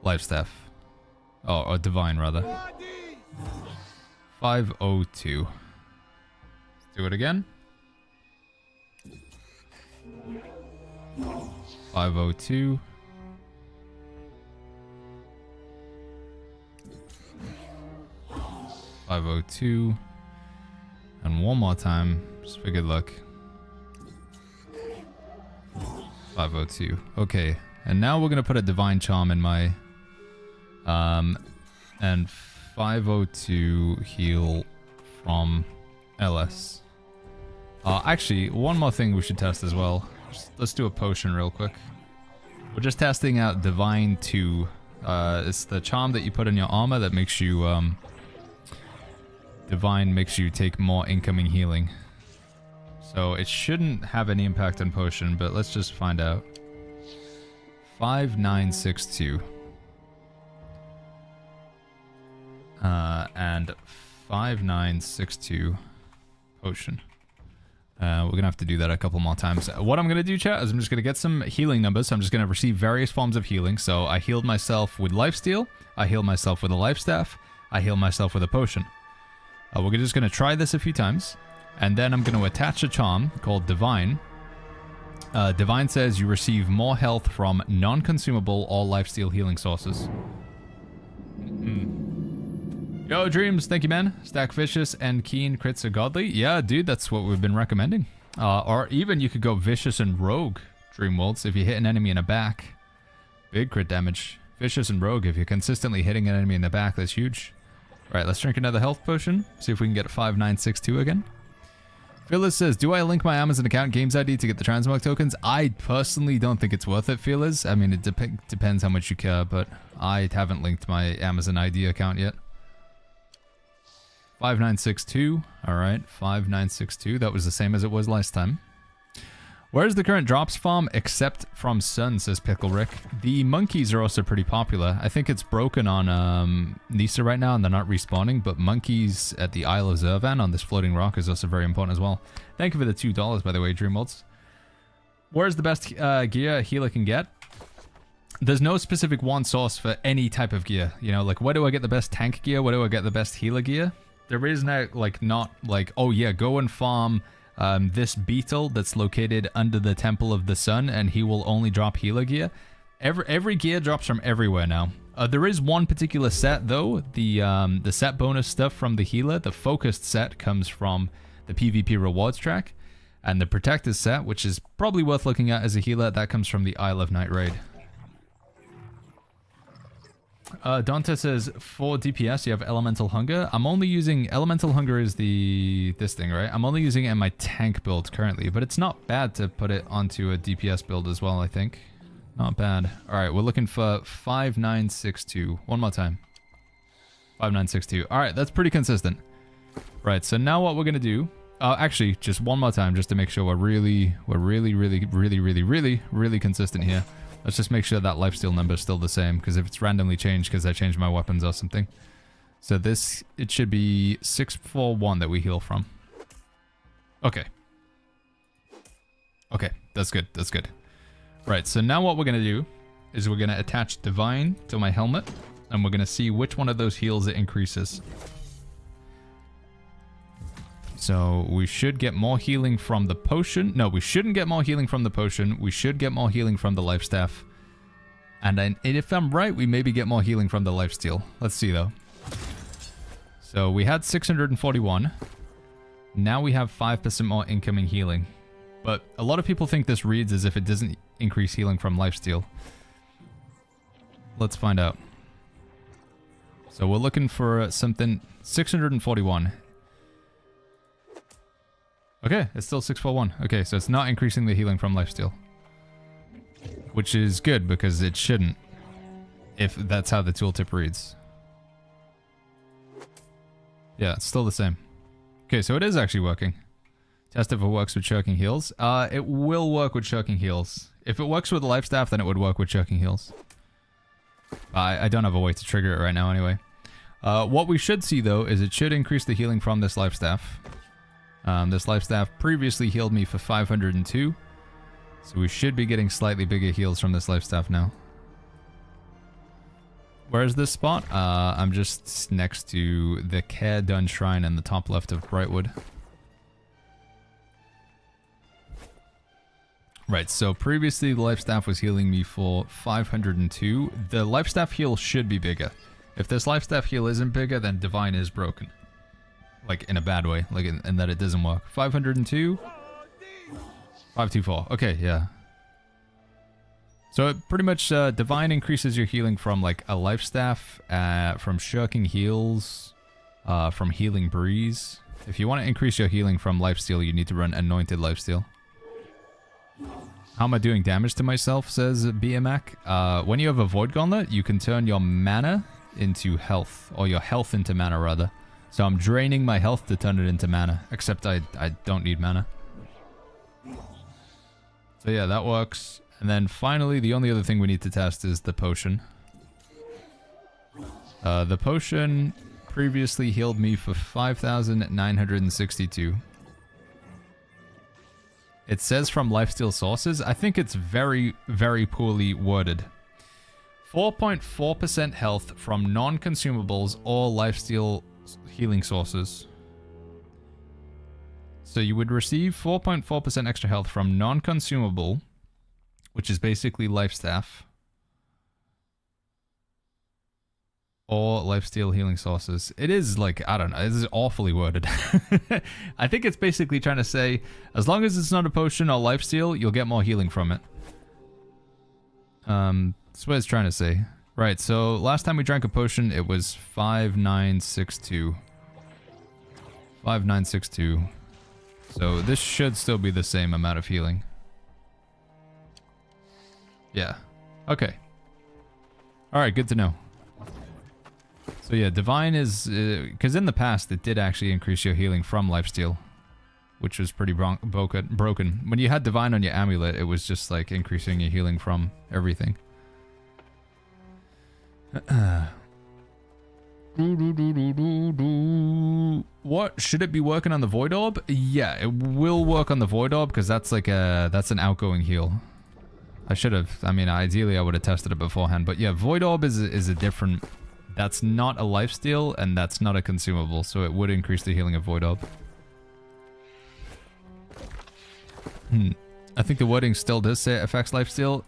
life staff. Oh, or Divine rather. 502. Let's do it again. 502. 502. potion one more time, just for good luck. 502. Okay, and now we're gonna put a divine charm in my and 502 heal from LS. Actually, one more thing we should test as well. Let's do a potion real quick. We're just testing out Divine 2. It's the charm that you put in your armor that makes you Divine makes you take more incoming healing. So it shouldn't have any impact on potion, but let's just find out. 5962. And 5962 potion. We're gonna have to do that a couple more times. What I'm gonna do, chat, is I'm just gonna get some healing numbers. So I'm just gonna receive various forms of healing. So I healed myself with lifesteal, I healed myself with a life staff, I healed myself with a potion. We're just gonna try this a few times, and then I'm gonna attach a charm called Divine. Divine says you receive more health from non-consumable or lifesteal healing sources. Yo, Dreams, thank you, man. Stack Vicious and Keen crits are godly. Yeah, dude, that's what we've been recommending. Or even you could go Vicious and Rogue, Dreamwolves, if you hit an enemy in the back. Big crit damage. Vicious and Rogue, if you're consistently hitting an enemy in the back, that's huge. Alright, let's drink another health potion. See if we can get 5962 again. Fearless says, do I link my Amazon account Games ID to get the transmog tokens? I personally don't think it's worth it, Fearless. I mean, it depends how much you care, but I haven't linked my Amazon ID account yet. 5962. Alright, 5962. That was the same as it was last time. Where's the current drops farm except from Sun, says Pickle Rick. The monkeys are also pretty popular. I think it's broken on Nisa right now and they're not respawning, but monkeys at the Isle of Zervan on this floating rock is also very important as well. Thank you for the $2, by the way, Dreamwolves. Where's the best gear a healer can get? There's no specific one source for any type of gear. You know, like, where do I get the best tank gear? Where do I get the best healer gear? There is now, like, not like, oh yeah, go and farm this beetle that's located under the Temple of the Sun and he will only drop healer gear. Every gear drops from everywhere now. There is one particular set though, the set bonus stuff from the healer. The focused set comes from the PvP rewards track. And the protected set, which is probably worth looking at as a healer, that comes from the Isle of Night raid. Dante says, for DPS, you have Elemental Hunger. I'm only using... Elemental Hunger is this thing, right? I'm only using it in my tank build currently, but it's not bad to put it onto a DPS build as well, I think. Not bad. Alright, we're looking for 5962. One more time. 5962. Alright, that's pretty consistent. Right, so now what we're gonna do... actually, just one more time, just to make sure we're really consistent here. Let's just make sure that lifesteal number is still the same, because if it's randomly changed because I changed my weapons or something. So this, it should be 641 that we heal from. Okay. Okay, that's good, that's good. Right, so now what we're going to do is we're going to attach Divine to my helmet, and we're going to see which one of those heals it increases. So we should get more healing from the potion. No, we shouldn't get more healing from the potion. We should get more healing from the life staff. And then, if I'm right, we maybe get more healing from the lifesteal. Let's see though. So we had 641. Now we have 5% more incoming healing. But a lot of people think this reads as if it doesn't increase healing from lifesteal. Let's find out. So we're looking for something 641. Okay, it's still 641. Okay, so it's not increasing the healing from lifesteal. Which is good, because it shouldn't. If that's how the tooltip reads. Yeah, it's still the same. Okay, so it is actually working. Test if it works with choking heals. It will work with choking heals. If it works with the life staff, then it would work with choking heals. I don't have a way to trigger it right now anyway. What we should see, though, is it should increase the healing from this life staff. This life staff previously healed me for 502. So we should be getting slightly bigger heals from this life staff now. Where's this spot? I'm just next to the Care Done Shrine in the top left of Brightwood. Right, so previously the life staff was healing me for 502. The life staff heal should be bigger. If this life staff heal isn't bigger, then Divine is broken. Like, in a bad way. Like, in that it doesn't work. 502? 524. Okay, yeah. So it pretty much, Divine increases your healing from, like, a Life Staff, from Shirking Heals, from Healing Breeze. If you want to increase your healing from Lifesteal, you need to run Anointed Lifesteal. How am I doing damage to myself, says BMAC. When you have a Void Gauntlet, you can turn your mana into health, or your health into mana, rather. So I'm draining my health to turn it into mana, except I don't need mana. So yeah, that works. And then finally, the only other thing we need to test is the potion. The potion previously healed me for 5,962. It says from lifesteal sources. I think it's very, very poorly worded. 4.4% health from non-consumables or lifesteal healing sources. So you would receive 4.4% extra health from non-consumable, which is basically life staff, or lifesteal healing sources. It is like, I don't know, this is awfully worded. I think it's basically trying to say, as long as it's not a potion or lifesteal, you'll get more healing from it. That's what it's trying to say. Right, so last time we drank a potion, it was 5962. 5962. So this should still be the same amount of healing. Yeah. Okay. Alright, good to know. So yeah, Divine is... because in the past, it did actually increase your healing from Lifesteal, which was pretty broken. When you had Divine on your amulet, it was just like increasing your healing from everything. What? Should it be working on the Void Orb? Yeah, it will work on the Void Orb, because that's like a... that's an outgoing heal. I should have... I mean, ideally I would have tested it beforehand, but yeah, Void Orb is a different... That's not a lifesteal, and that's not a consumable, so it would increase the healing of Void Orb. I think the wording still does say it affects lifesteal.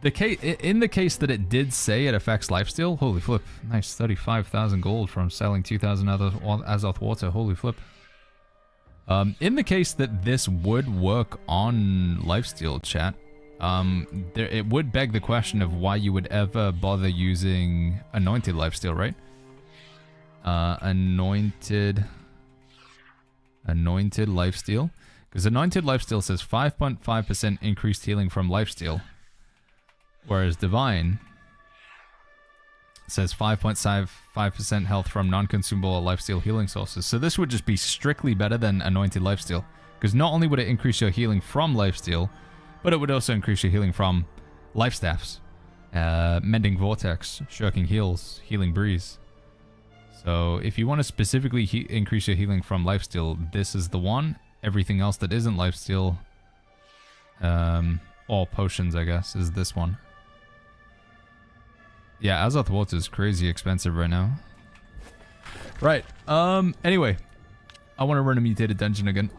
In the case that it did say it affects lifesteal, holy flip. Nice, 35,000 gold from selling 2,000 Azoth water, holy flip. In the case that this would work on lifesteal, chat, it would beg the question of why you would ever bother using Anointed Lifesteal, right? Anointed Lifesteal. Because Anointed Lifesteal says 5.5% increased healing from Lifesteal. Whereas Divine says 5.5% health from non-consumable or lifesteal healing sources. So this would just be strictly better than Anointed Lifesteal. Because not only would it increase your healing from lifesteal, but it would also increase your healing from life staffs, Mending Vortex, Shirking Heals, Healing Breeze. So if you want to specifically increase your healing from lifesteal, this is the one. Everything else that isn't lifesteal, or potions, I guess, is this one. Yeah, Azoth Water is crazy expensive right now. Right, anyway. I want to run a mutated dungeon again.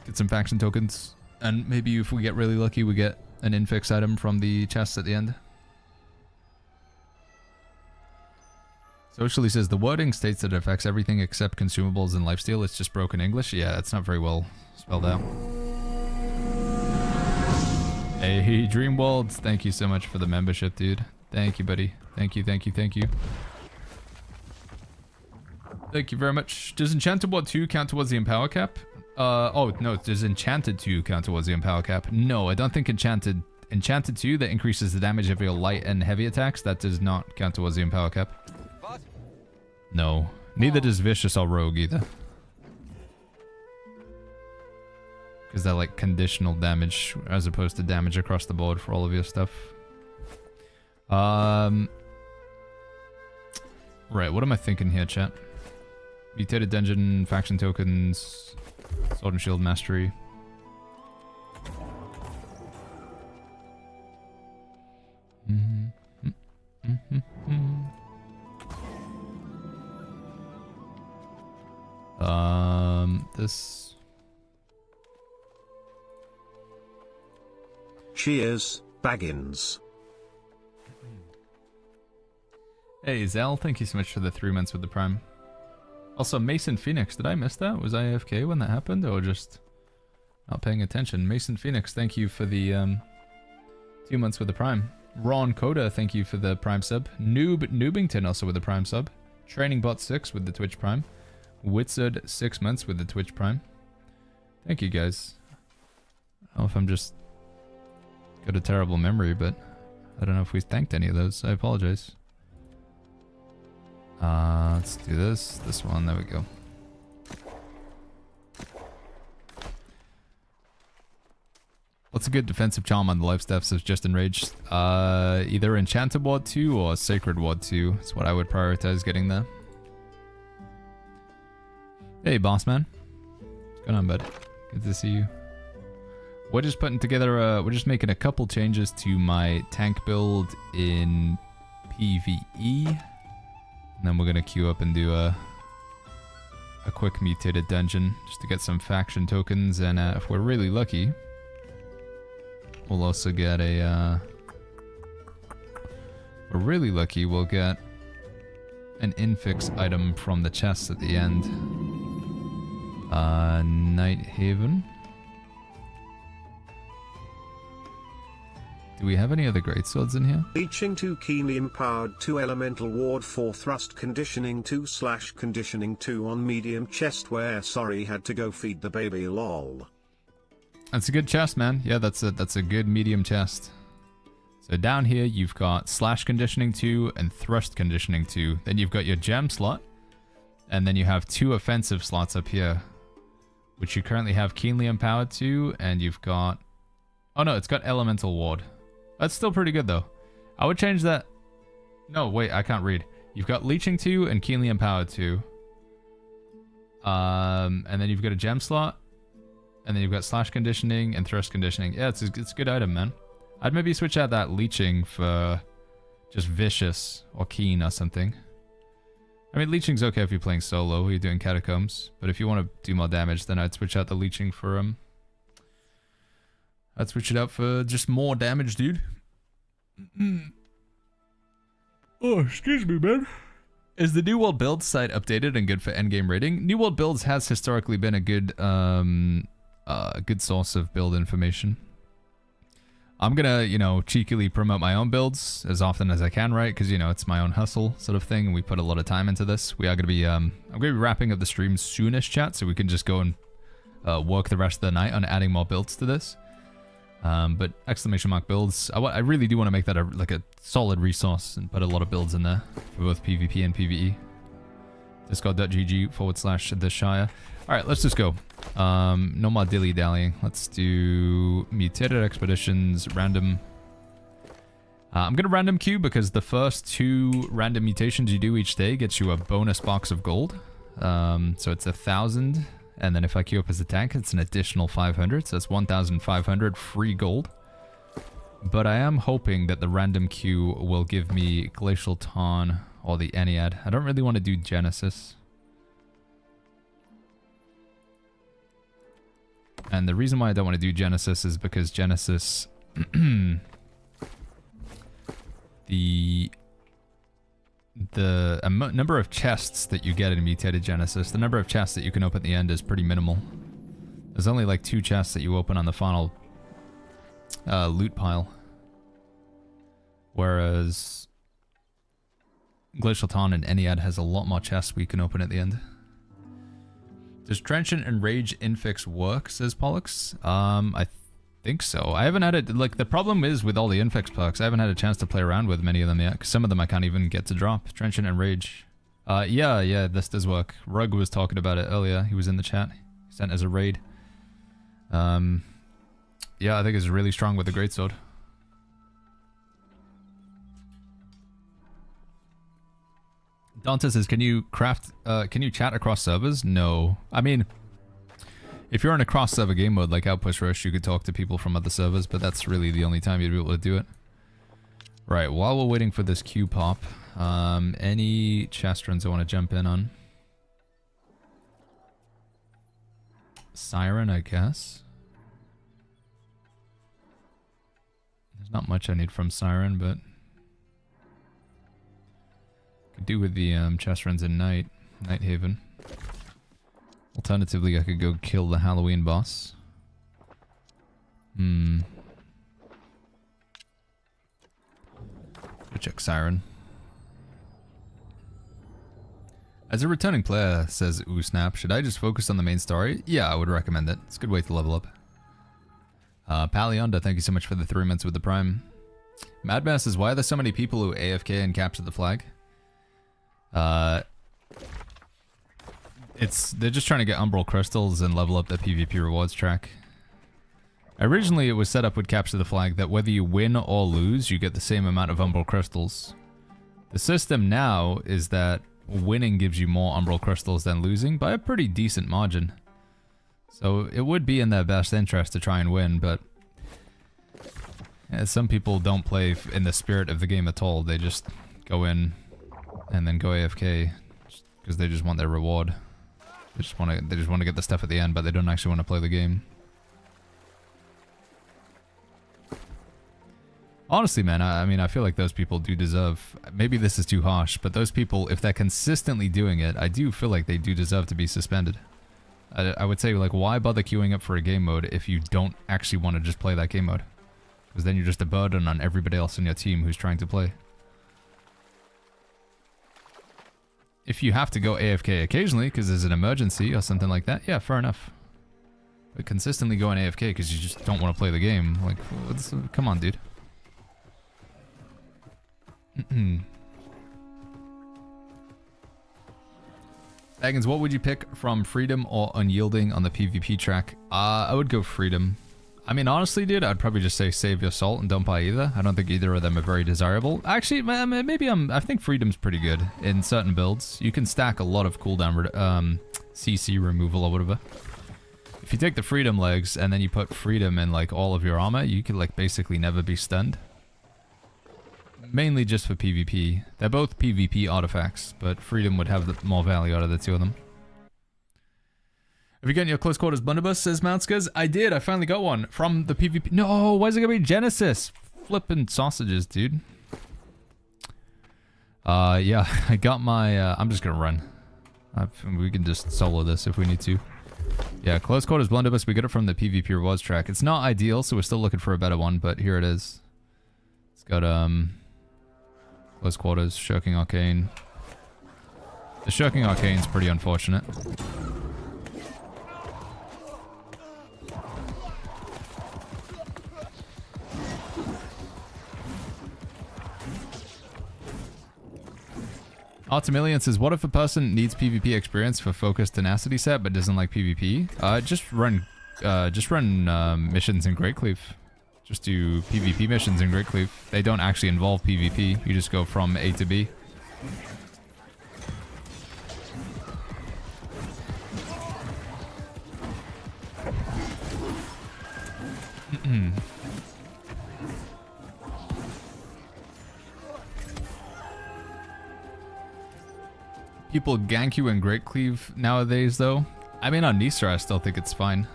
Get some faction tokens. And maybe if we get really lucky, we get an infix item from the chest at the end. Socially says, the wording states that it affects everything except consumables and lifesteal. It's just broken English. Yeah, it's not very well spelled out. Hey, Dreamwalds, thank you so much for the membership, dude. Thank you, buddy. Thank you, thank you, thank you. Thank you very much. Does Enchanted Ward 2 count towards the Empower cap? Oh, no, does Enchanted 2 count towards the Empower cap? No, I don't think Enchanted 2, that increases the damage of your light and heavy attacks, that does not count towards the Empower cap. No. Neither does Vicious or Rogue either. Because they're like conditional damage as opposed to damage across the board for all of your stuff. Right, what am I thinking here, chat? Mutated Dungeon, Faction Tokens, Sword and Shield Mastery. This... Cheers, Baggins. Hey, Zell, thank you so much for the 3 months with the Prime. Also, Mason Phoenix, did I miss that? Was I AFK when that happened, or just not paying attention? Mason Phoenix, thank you for the 2 months with the Prime. Ron Coda, thank you for the Prime sub. Noobington also with the Prime sub. TrainingBot 6 with the Twitch Prime. Witsud 6 months with the Twitch Prime. Thank you guys. I don't know if I'm just got a terrible memory, but I don't know if we thanked any of those. I apologize. Let's do this one, there we go. What's a good defensive charm on the life steps of Just Enraged? Either Enchanted Ward 2 or Sacred Ward 2 is what I would prioritize getting there. Hey, boss man. What's going on, bud? Good to see you. We're just putting together we're just making a couple changes to my tank build in PvE. And then we're gonna queue up and do a quick mutated dungeon just to get some faction tokens, and if we're really lucky, we'll also get a we're really lucky, we'll get an infix item from the chests at the end. Night Haven. Do we have any other greatswords in here? Leeching 2 keenly empowered 2 elemental ward 4 thrust conditioning 2/conditioning 2 on medium chest where sorry had to go feed the baby lol. That's a good chest, man. Yeah, that's a good medium chest. So down here you've got /conditioning 2 and thrust conditioning 2. Then you've got your gem slot. And then you have 2 offensive slots up here, which you currently have keenly empowered 2, and you've got... Oh no, it's got elemental ward. That's still pretty good though. I would change that. No, wait, I can't read. You've got leeching 2 and keenly empowered 2. And then you've got a gem slot. And then you've got /conditioning and thrust conditioning. Yeah, it's a good item, man. I'd maybe switch out that leeching for just vicious or keen or something. I mean, leeching's okay if you're playing solo or you're doing catacombs. But if you want to do more damage, then I'd switch out the leeching for I'd switch it out for just more damage, dude. Oh, excuse me, man. Is the New World Builds site updated and good for endgame rating? New World Builds has historically been a good source of build information. I'm gonna, you know, cheekily promote my own builds as often as I can, right? Because, you know, it's my own hustle sort of thing, and we put a lot of time into this. We are gonna be, I'm gonna be wrapping up the stream soonish, chat, so we can just go and work the rest of the night on adding more builds to this. But exclamation mark builds, I really do want to make that a solid resource and put a lot of builds in there for both PvP and PvE. Discord.gg/the Shire. Alright, let's just go. No more dilly-dallying. Let's do mutated expeditions, random. I'm gonna random queue because the first 2 random mutations you do each day gets you a bonus box of gold. So it's 1,000. And then if I queue up as a tank, it's an additional 500, so that's 1,500 free gold. But I am hoping that the random queue will give me Glacial Tarn or the Ennead. I don't really want to do Genesis. And the reason why I don't want to do Genesis is because Genesis... the number of chests that you get in Mutated Genesis, the number of chests that you can open at the end is pretty minimal. There's only like 2 chests that you open on the final loot pile. Whereas Glacial Tarn and Ennead has a lot more chests we can open at the end. Does Transient and Rage infix work, says Pollux? I think so. I haven't had it, like, the problem is with all the infix perks, I haven't had a chance to play around with many of them yet, because some of them I can't even get to drop. Transient and Rage. Yeah, this does work. Rug was talking about it earlier. He was in the chat. He sent as a raid. Yeah, I think it's really strong with the Greatsword. Dante says, can you chat across servers? No. I mean, if you're in a cross-server game mode like Outpost Rush, you could talk to people from other servers, but that's really the only time you'd be able to do it. Right, while we're waiting for this queue pop, any chest runs I want to jump in on? Siren, I guess. There's not much I need from Siren, but... could do with the chest runs in night. Night Haven. Alternatively, I could go kill the Halloween boss. Go check Siren. As a returning player, says Oosnap, should I just focus on the main story? Yeah, I would recommend it. It's a good way to level up. Palionda, thank you so much for the 3 months with the Prime. Madmass says, why are there so many people who AFK and capture the flag? They're just trying to get Umbral Crystals and level up their PvP rewards track. Originally, it was set up with capture the flag that whether you win or lose, you get the same amount of Umbral Crystals. The system now is that winning gives you more Umbral Crystals than losing by a pretty decent margin. So it would be in their best interest to try and win, but some people don't play in the spirit of the game at all. They just go in and then go AFK because they just want their reward. They just want to get the stuff at the end, but they don't actually want to play the game. Honestly, man, I mean, I feel like those people do deserve... Maybe this is too harsh, but those people, if they're consistently doing it, I do feel like they do deserve to be suspended. I would say, like, why bother queuing up for a game mode if you don't actually want to just play that game mode? Because then you're just a burden on everybody else in your team who's trying to play. If you have to go AFK occasionally because there's an emergency or something like that, yeah, fair enough. But consistently going AFK because you just don't want to play the game, like, come on, dude. Baggins, what would you pick from Freedom or Unyielding on the PvP track? I would go Freedom. I mean, honestly, dude, I'd probably just say save your salt and don't buy either. I don't think either of them are very desirable. Actually, maybe I think Freedom's pretty good in certain builds. You can stack a lot of cooldown CC removal or whatever. If you take the Freedom legs and then you put Freedom in like all of your armor, you could like basically never be stunned. Mainly just for PvP. They're both PvP artifacts, but Freedom would have more value out of the two of them. Have you gotten your close quarters blunderbuss, says Mountskas? I did, I finally got one from the PvP. No, why is it gonna be Genesis? Flippin' sausages, dude. Yeah, I got my, I'm just gonna run. We can just solo this if we need to. Yeah, close quarters blunderbuss, we got it from the PvP rewards track. It's not ideal, so we're still looking for a better one, but here it is. It's got, close quarters, Shirking Arcane. The Shirking Arcane's pretty unfortunate. Artemillion says, what if a person needs PvP experience for focused tenacity set but doesn't like PvP? Just run missions in Great Cleave. Just do PvP missions in Great Cleave. They don't actually involve PvP. You just go from A to B. People gank you in Great Cleave nowadays, though. I mean, on Nisra, I still think it's fine.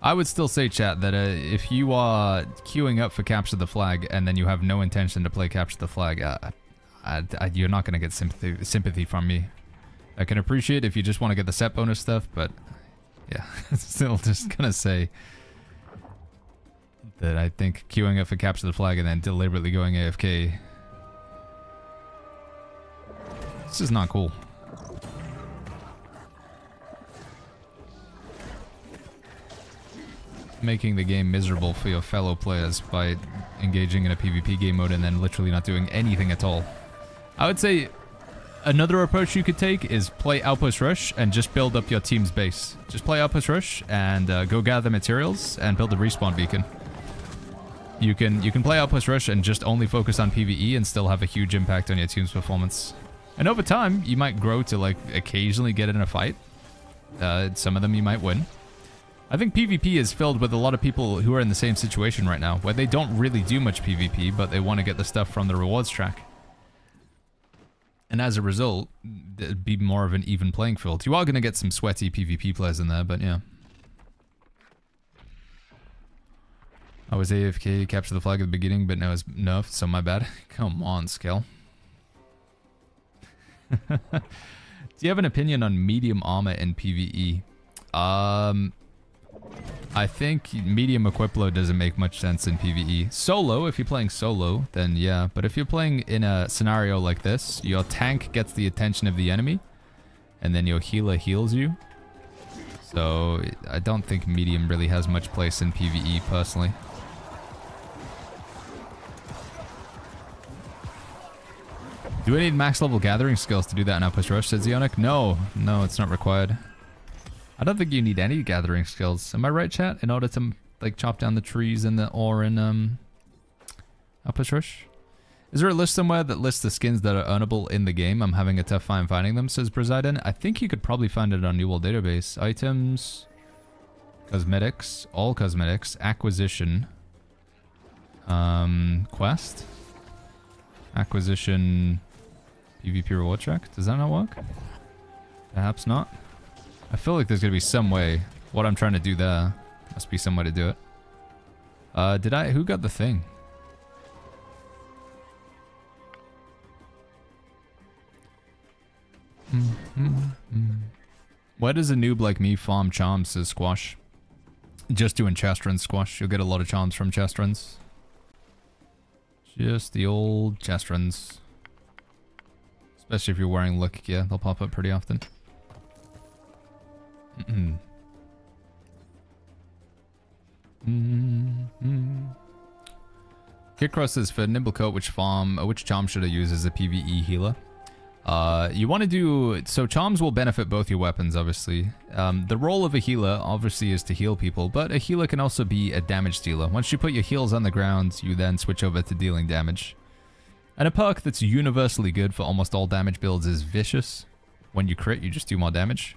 I would still say, chat, that if you are queuing up for Capture the Flag and then you have no intention to play Capture the Flag, you're not going to get sympathy from me. I can appreciate if you just want to get the set bonus stuff, but yeah, still just going to say that I think queuing up for Capture the Flag and then deliberately going AFK, this is not cool. Making the game miserable for your fellow players by engaging in a PvP game mode and then literally not doing anything at all. I would say another approach you could take is play Outpost Rush and just build up your team's base. Just play Outpost Rush and go gather materials and build a respawn beacon. You can play Outpost Rush and just only focus on PvE and still have a huge impact on your team's performance. And over time, you might grow to like occasionally get in a fight. Some of them you might win. I think PvP is filled with a lot of people who are in the same situation right now, where they don't really do much PvP, but they want to get the stuff from the rewards track. And as a result, it'd be more of an even playing field. You are going to get some sweaty PvP players in there, but yeah. I was AFK, capture the flag at the beginning, but now it's nerfed, so my bad. Come on, Skill. Do you have an opinion on medium armor in PvE? I think medium equiplo doesn't make much sense in PvE. Solo, if you're playing solo, then yeah. But if you're playing in a scenario like this, your tank gets the attention of the enemy, and then your healer heals you. So I don't think medium really has much place in PvE, personally. Do I need max level gathering skills to do that in Outpost Rush, said Zeonic? No, it's not required. I don't think you need any gathering skills. Am I right, chat? In order to, like, chop down the trees in the ore in, Outpost Rush? Is there a list somewhere that lists the skins that are earnable in the game? I'm having a tough time finding them, says President. I think you could probably find it on New World Database. Items, cosmetics, all cosmetics, acquisition, quest, acquisition, PvP reward check. Does that not work? Perhaps not. I feel like there's gonna be some way. What I'm trying to do there must be some way to do it. Who got the thing? Why does a noob like me farm charms, says Squash? Just doing chest runs, Squash. You'll get a lot of charms from chest runs. Just the old chest runs. Especially if you're wearing look gear, they'll pop up pretty often. Kidcross says for Nimblecoat, which charm should I use as a PvE healer? You want to do... So charms will benefit both your weapons, obviously. The role of a healer, obviously, is to heal people, but a healer can also be a damage dealer. Once you put your heals on the ground, you then switch over to dealing damage. And a perk that's universally good for almost all damage builds is Vicious. When you crit, you just do more damage.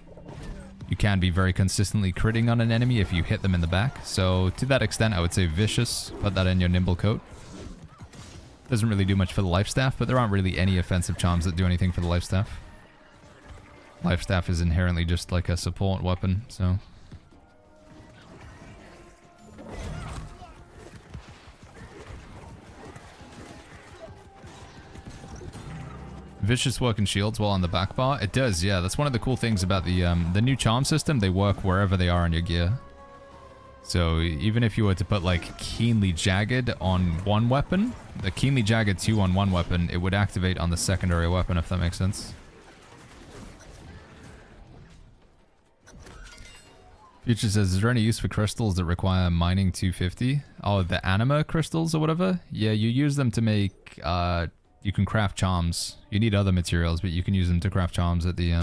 You can be very consistently critting on an enemy if you hit them in the back. So to that extent, I would say Vicious. Put that in your Nimblecoat. Doesn't really do much for the Life Staff, but there aren't really any offensive charms that do anything for the Life Staff. Life Staff is inherently just like a support weapon, so... Vicious work in shields while on the back bar? It does, yeah. That's one of the cool things about the new charm system. They work wherever they are on your gear. So even if you were to put like Keenly Jagged on one weapon, the Keenly Jagged 2 on one weapon, it would activate on the secondary weapon, if that makes sense. Future says, is there any use for crystals that require mining 250? Oh, the anima crystals or whatever? Yeah, you use them to make, you can craft charms. You need other materials, but you can use them to craft charms at the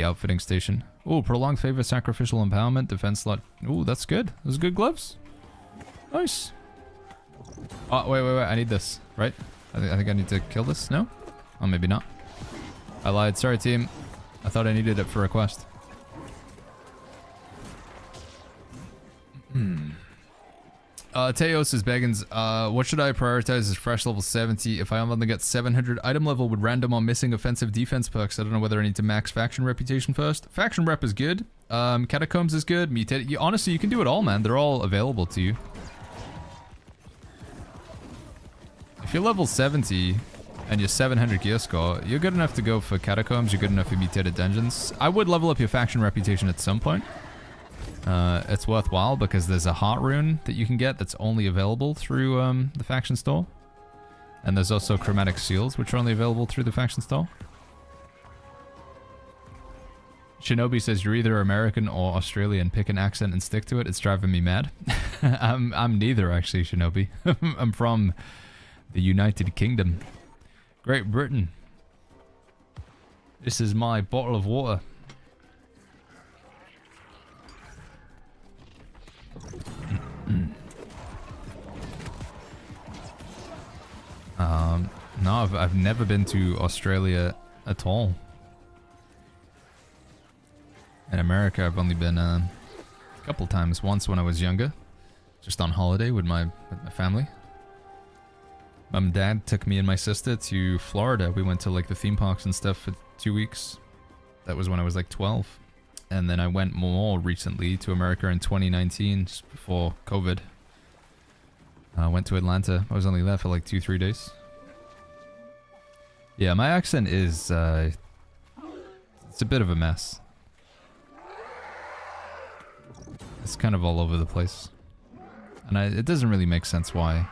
outfitting station. Oh, prolonged favor, sacrificial empowerment, defense slot. Oh, that's good. Those are good gloves. Nice. Oh, wait. I need this, right? I think I need to kill this. No? Oh, maybe not. I lied. Sorry, team. I thought I needed it for a quest. Teos says, Beggins, what should I prioritize as fresh level 70? If I only get 700 item level with random or missing offensive defense perks, I don't know whether I need to max faction reputation first. Faction rep is good. Catacombs is good. Mutated. Honestly, you can do it all, man. They're all available to you. If you're level 70 and you're 700 gear score, you're good enough to go for Catacombs. You're good enough for Mutated Dungeons. I would level up your faction reputation at some point. It's worthwhile because there's a heart rune that you can get that's only available through the faction store. And there's also chromatic seals, which are only available through the faction store. Shinobi says, you're either American or Australian. Pick an accent and stick to it. It's driving me mad. I'm neither, actually, Shinobi. I'm from the United Kingdom. Great Britain. This is my bottle of water. No, I've never been to Australia at all. In America, I've only been a couple times. Once when I was younger, just on holiday with my family. Mum and Dad took me and my sister to Florida. We went to like the theme parks and stuff for 2 weeks. That was when I was like 12. And then I went more recently to America in 2019, just before COVID. I went to Atlanta. I was only there for like 2-3 days. Yeah, my accent is It's a bit of a mess. It's kind of all over the place. And it doesn't really make sense why.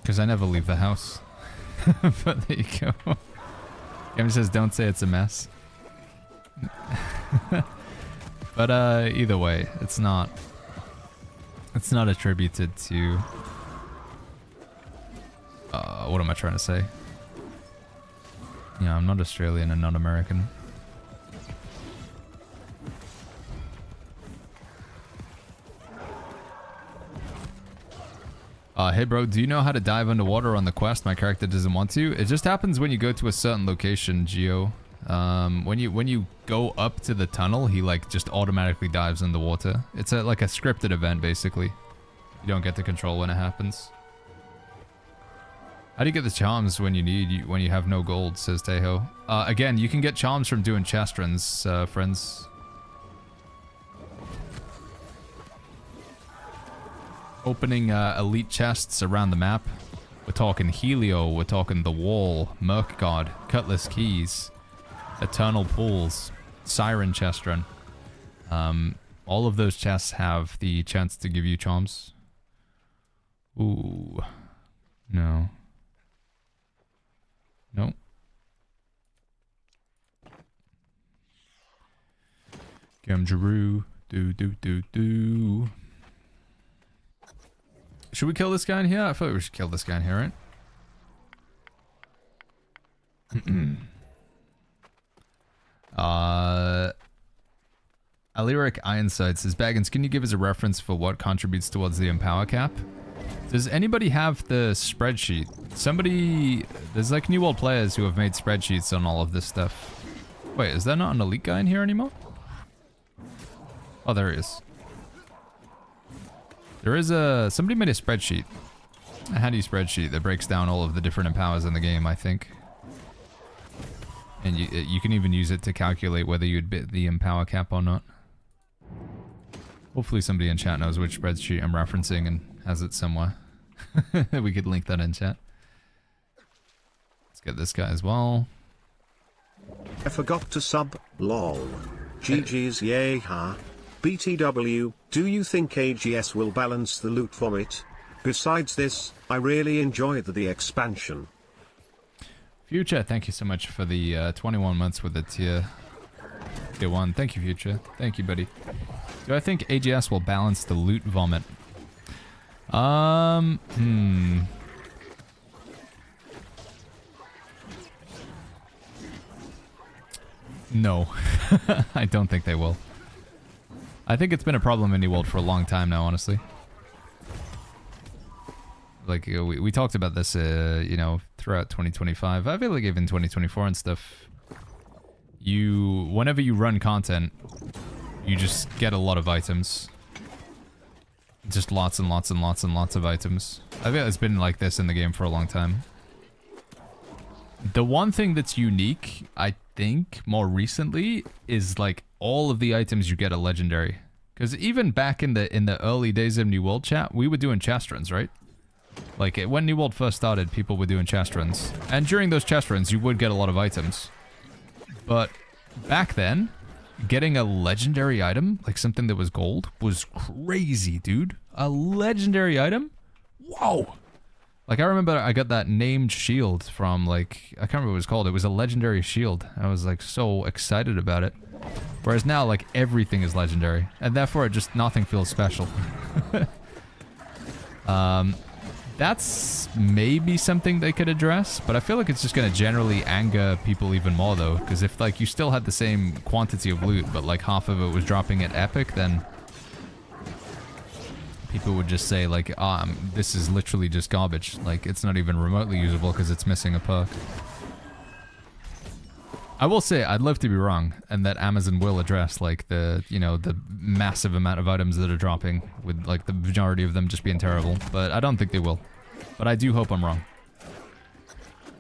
Because I never leave the house. But there you go. Game says don't say it's a mess. But either way, it's not attributed to what am I trying to say? Yeah, I'm not Australian and not American. Hey bro, do you know how to dive underwater on the quest? My character doesn't want to. It just happens when you go to a certain location, Geo. When you go up to the tunnel, he like just automatically dives underwater. It's like a scripted event basically. You don't get to control when it happens. How do you get the charms when you have no gold? Says Tejo. Again, you can get charms from doing chest runs, friends. Opening elite chests around the map. We're talking Helio, we're talking The Wall, Merc God, Cutlass Keys, Eternal Pools, Siren chest run. All of those chests have the chance to give you charms. Ooh. No. Nope. Gamjaroo. Do. Should we kill this guy in here? I feel like we should kill this guy in here, right? Aliric Ironside says, Baggins, can you give us a reference for what contributes towards the Empower cap? Does anybody have the spreadsheet? There's like New World players who have made spreadsheets on all of this stuff. Wait, is there not an elite guy in here anymore? Oh, there is. There is somebody made a spreadsheet. A handy spreadsheet that breaks down all of the different empowers in the game, I think. And you can even use it to calculate whether you'd bit the empower cap or not. Hopefully somebody in chat knows which spreadsheet I'm referencing and has it somewhere. We could link that in chat. Let's get this guy as well. I forgot to sub, lol. GG's yay ha. BTW, do you think AGS will balance the loot vomit? Besides this, I really enjoyed the expansion. Future, thank you so much for the 21 months with the tier 1. Thank you, Future. Thank you, buddy. Do I think AGS will balance the loot vomit? No. I don't think they will. I think it's been a problem in New World for a long time now, honestly. Like, we talked about this, you know, throughout 2025. I feel like even 2024 and stuff. Whenever you run content, you just get a lot of items. Just lots and lots and lots and lots of items. I feel it's been like this in the game for a long time. The one thing that's unique, I think, more recently, is like all of the items you get are legendary. Because even back in the early days of New World chat, we were doing chest runs, right? Like when New World first started, people were doing chest runs. And during those chest runs, you would get a lot of items. But back then, getting a legendary item, like something that was gold, was crazy, dude. A legendary item? Whoa! Like, I remember I got that named shield from, like, I can't remember what it was called. It was a legendary shield. I was, like, so excited about it. Whereas now, like, everything is legendary. And therefore, nothing feels special. That's maybe something they could address, but I feel like it's just going to generally anger people even more, though. Because if, like, you still had the same quantity of loot, but, like, half of it was dropping at Epic, then people would just say, like, this is literally just garbage. Like, it's not even remotely usable because it's missing a perk. I will say, I'd love to be wrong, and that Amazon will address, like, the massive amount of items that are dropping, with, like, the majority of them just being terrible. But I don't think they will. But I do hope I'm wrong.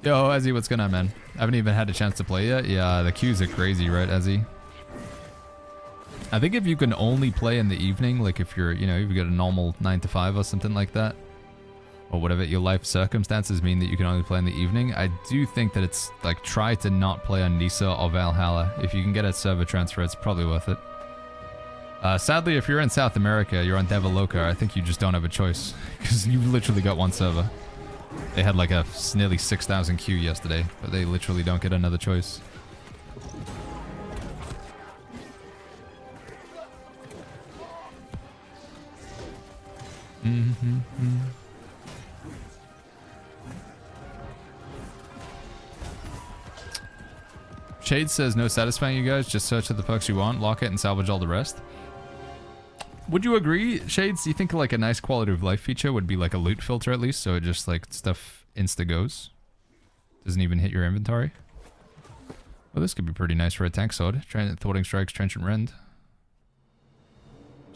Yo, Ezzy, what's going on, man? I haven't even had a chance to play yet. Yeah, the queues are crazy, right, Ezzy? I think if you can only play in the evening, like if you're, you've got a normal 9 to 5 or something like that, or whatever, your life circumstances mean that you can only play in the evening, I do think that it's like, try to not play on Nisa or Valhalla. If you can get a server transfer, it's probably worth it. Sadly, if you're in South America, you're on Devaloka, I think you just don't have a choice, because you literally got one server. They had like a nearly 6,000 queue yesterday, but they literally don't get another choice. Shade says, no satisfying, you guys. Just search for the perks you want, lock it, and salvage all the rest. Would you agree, Shades? Do you think like a nice quality of life feature would be like a loot filter at least, so it just like stuff insta goes? Doesn't even hit your inventory? Well, this could be pretty nice for a tank sword. Thwarting strikes, trenchant rend.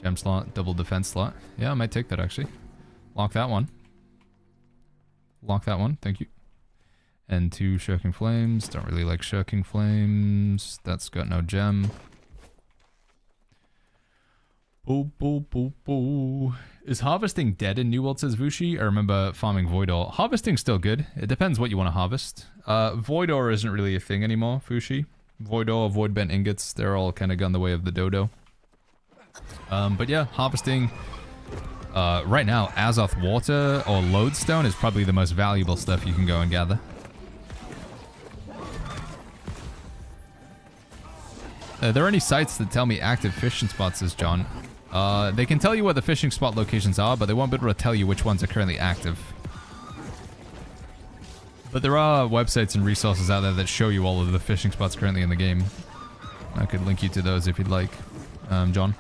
Gem slot, double defense slot. Yeah, I might take that actually. Lock that one. Lock that one, thank you. And 2 shirking flames. Don't really like shirking flames. That's got no gem. Boo, boo, boo, boo. Is harvesting dead in New World, says Vushi? I remember farming Void Ore. Harvesting's still good. It depends what you want to harvest. Void Ore isn't really a thing anymore, Vushi. Void Ore, Void Bent Ingots, they're all kind of gone the way of the dodo. But yeah, harvesting... right now, Azoth Water or Lodestone is probably the most valuable stuff you can go and gather. Are there any sites that tell me active fishing spots, says John? They can tell you where the fishing spot locations are, but they won't be able to tell you which ones are currently active. But there are websites and resources out there that show you all of the fishing spots currently in the game. I could link you to those if you'd like, John.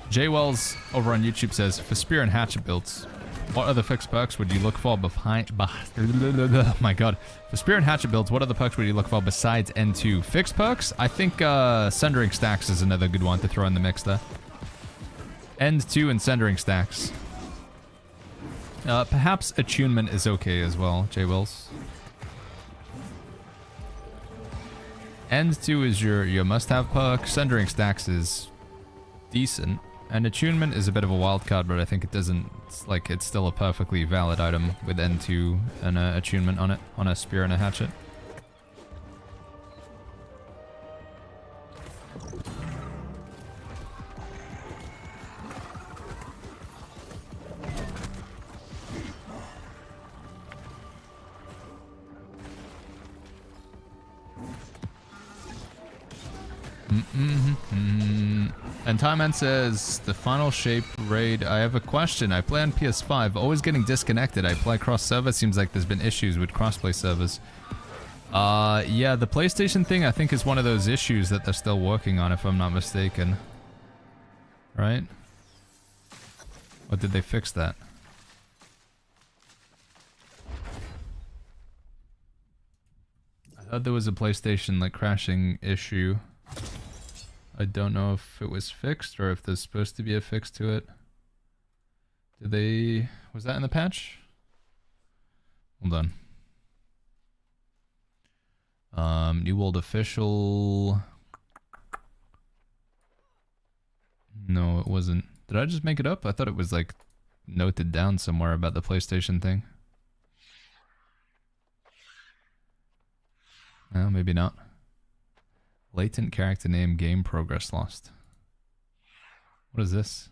Jay Wells over on YouTube says, for spear and hatchet builds, what other fixed perks would you look for behind... Oh my god. For spear and hatchet builds, what other perks would you look for besides N2? Fixed perks? I think Sundering Stacks is another good one to throw in the mix there. N2 and Sundering Stacks. Perhaps Attunement is okay as well, Jay Wells. N2 is your must-have perk. Sundering Stacks is decent. And Attunement is a bit of a wild card, but I think it doesn't... It's like, it's still a perfectly valid item with N2 and Attunement on it, on a spear and a hatchet. And Tyman says, the final shape raid, I have a question. I play on PS5, always getting disconnected. I play cross server, seems like there's been issues with crossplay servers. Yeah, the PlayStation thing I think is one of those issues that they're still working on, if I'm not mistaken. Right? Or did they fix that? I heard there was a PlayStation like crashing issue. I don't know if it was fixed or if there's supposed to be a fix to it. Did they... Was that in the patch? Hold on. New World Official... No, it wasn't. Did I just make it up? I thought it was like noted down somewhere about the PlayStation thing. No, maybe not. Latent character name, game progress lost. What is this?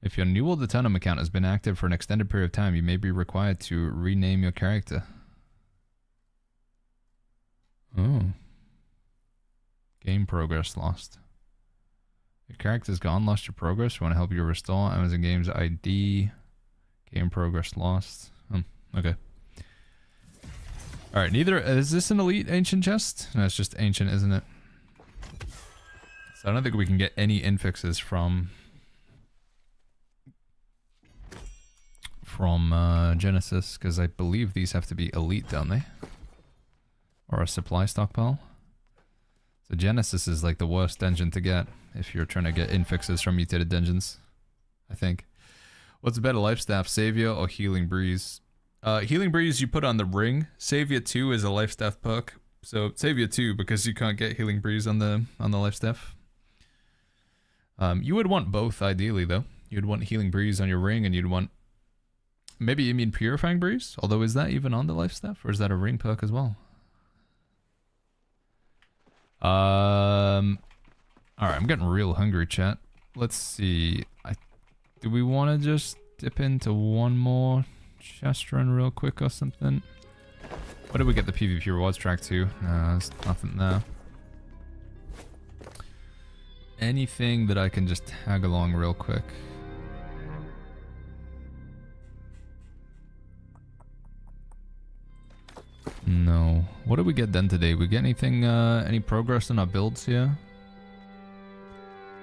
If your New World Eternum account has been active for an extended period of time, you may be required to rename your character. Oh. Game progress lost. Your character's gone, lost your progress. We want to help you restore Amazon Games ID. Game progress lost. Okay. Alright, neither... Is this an elite ancient chest? No, it's just ancient, isn't it? So I don't think we can get any infixes from Genesis, because I believe these have to be elite, don't they? Or a supply stockpile. So Genesis is like the worst dungeon to get if you're trying to get infixes from mutated dungeons. I think. What's a better life staff, Savior or Healing Breeze? Healing Breeze you put on the ring. Savior 2 is a life staff perk. So Savior 2 because you can't get Healing Breeze on the life staff. You would want both ideally though. You'd want Healing Breeze on your ring and you'd want... Maybe you mean Purifying Breeze? Although is that even on the life staff or is that a ring perk as well? Alright, I'm getting real hungry, chat. Let's see. Do we want to just dip into one more chest run real quick or something? What did we get the PvP rewards track to? No, there's nothing there. Anything that I can just tag along real quick? No. What did we get done today? We get anything, any progress in our builds here?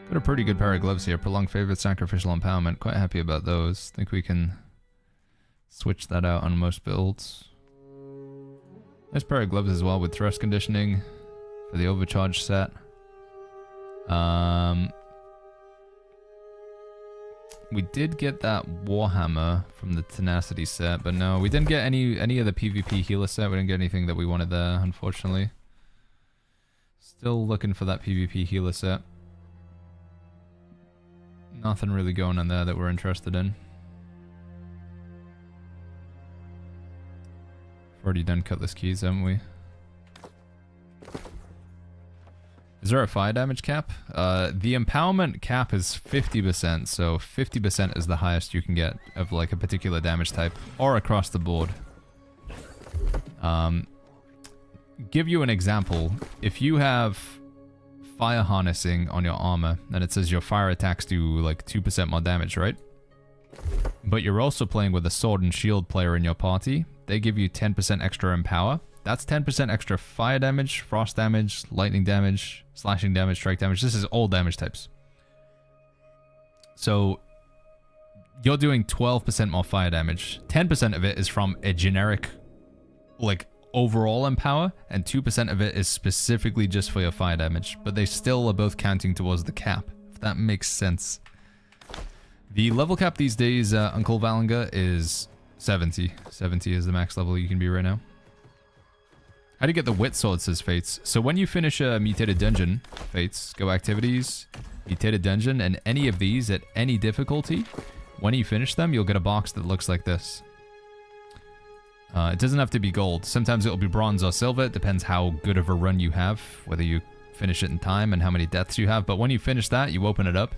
Got a pretty good pair of gloves here. Prolonged favorite, sacrificial empowerment. Quite happy about those. Think we can switch that out on most builds. Nice pair of gloves as well with thrust conditioning for the overcharge set. We did get that Warhammer from the Tenacity set, but no, we didn't get any of the PvP healer set. We didn't get anything that we wanted there, unfortunately. Still looking for that PvP healer set. Nothing really going on there that we're interested in. We've already done Cutlass Keys, haven't we? Is there a fire damage cap? The empowerment cap is 50%, so 50% is the highest you can get of like a particular damage type, or across the board. Give you an example. If you have fire harnessing on your armor, and it says your fire attacks do like 2% more damage, right? But you're also playing with a sword and shield player in your party. They give you 10% extra empower. That's 10% extra fire damage, frost damage, lightning damage, slashing damage, strike damage. This is all damage types. So you're doing 12% more fire damage. 10% of it is from a generic, like, overall empower, and 2% of it is specifically just for your fire damage. But they still are both counting towards the cap, if that makes sense. The level cap these days, Uncle Valanga, is 70. 70 is the max level you can be right now. How do you get the wit sword, says Fates. So when you finish a mutated dungeon, Fates, go activities, mutated dungeon, and any of these at any difficulty, when you finish them, you'll get a box that looks like this. It doesn't have to be gold. Sometimes it'll be bronze or silver. It depends how good of a run you have, whether you finish it in time and how many deaths you have. But when you finish that, you open it up,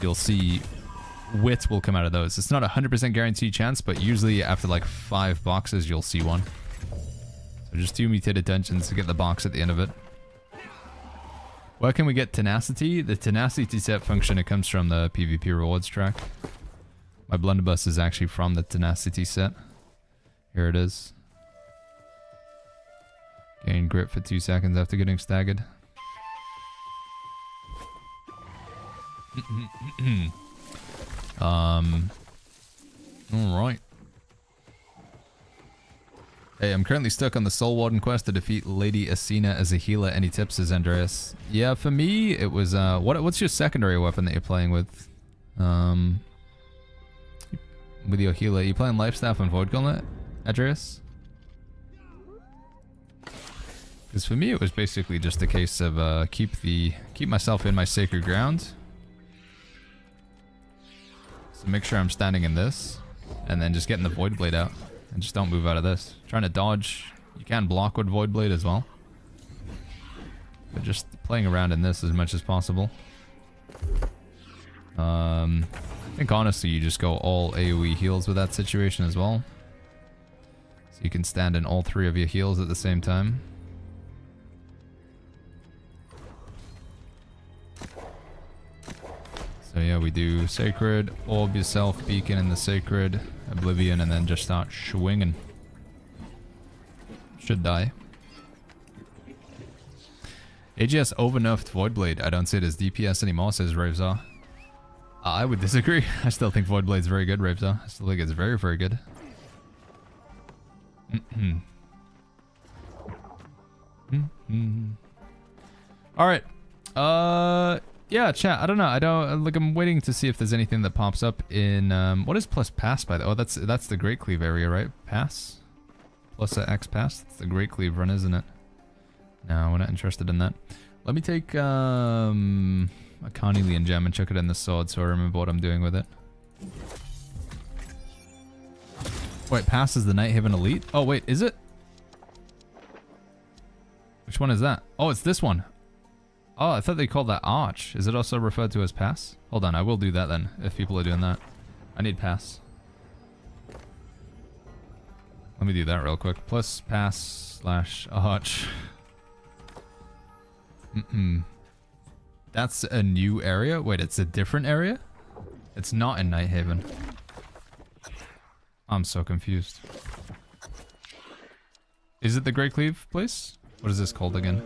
you'll see wit will come out of those. It's not a 100% guaranteed chance, but usually after like 5 boxes, you'll see one. So just 2 mutated dungeons to get the box at the end of it. Where can we get Tenacity? The Tenacity set function, it comes from the PvP rewards track. My blunderbuss is actually from the Tenacity set. Here it is. Gain grip for 2 seconds after getting staggered. Alright. Hey, I'm currently stuck on the Soul Warden quest to defeat Lady Asina as a healer. Any tips, says Andreas? Yeah, for me, it was, what's your secondary weapon that you're playing with? With your healer. Are you playing Lifestaff and Void Gauntlet, Andreas? Because for me, it was basically just a case of, keep myself in my sacred ground. So make sure I'm standing in this, and then just getting the Void Blade out. And just don't move out of this. Trying to dodge. You can block with Void Blade as well. But just playing around in this as much as possible. I think honestly you just go all AoE heals with that situation as well. So you can stand in all 3 of your heals at the same time. So yeah, we do Sacred, Orb yourself, Beacon in the Sacred, Oblivion, and then just start swinging. Should die. AGS overnerfed Voidblade. I don't see it as DPS anymore, says Ravzar. I would disagree. I still think Voidblade's very good, Ravzar. I still think it's very, very good. Alright. Yeah, chat. I don't know. I don't like. I'm waiting to see if there's anything that pops up in. What is plus pass by the? Oh, that's the Great Cleave area, right? Pass plus a X pass. That's the Great Cleave run, isn't it? No, we're not interested in that. Let me take a carnelian gem and chuck it in the sword, so I remember what I'm doing with it. Wait, pass is the Night Haven Elite? Oh wait, is it? Which one is that? Oh, it's this one. Oh, I thought they called that Arch. Is it also referred to as Pass? Hold on, I will do that then, if people are doing that. I need Pass. Let me do that real quick. Plus Pass slash Arch. That's a new area? Wait, it's a different area? It's not in Night Haven. I'm so confused. Is it the Great Cleave place? What is this called again?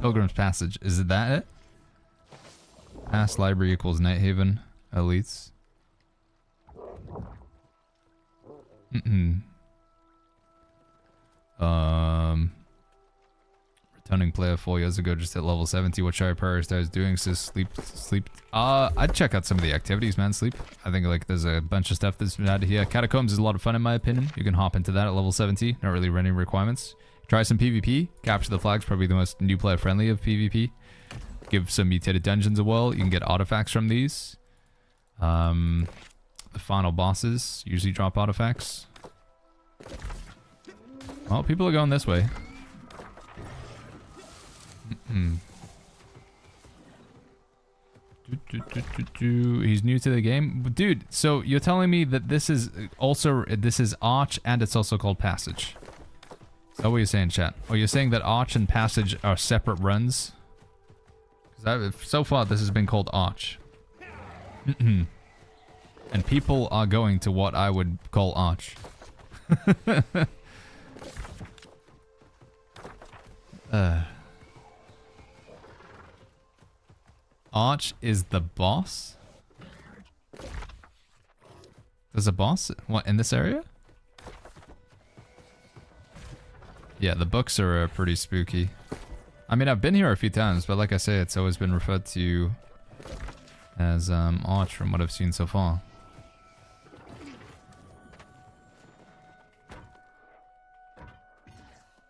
Pilgrim's Passage. Is it that it? Pass library equals Night Haven. Elites. Returning player 4 years ago just at level 70. What should I prioritize doing? Says sleep. I'd check out some of the activities, man. Sleep. I think like there's a bunch of stuff that's out here. Catacombs is a lot of fun in my opinion. You can hop into that at level 70. Not really running requirements. Try some PvP. Capture the Flag's probably the most new player friendly of PvP. Give some mutated dungeons a whirl. You can get artifacts from these. The final bosses usually drop artifacts. Well, people are going this way. He's new to the game. Dude, so you're telling me that this is Arch and it's also called Passage. Is that what you're saying, chat? Or you're saying that Arch and Passage are separate runs? Because so far this has been called Arch. And people are going to what I would call Arch. Arch is the boss? There's a boss? What, in this area? Yeah, the books are pretty spooky. I mean, I've been here a few times, but like I say, it's always been referred to as Arch from what I've seen so far.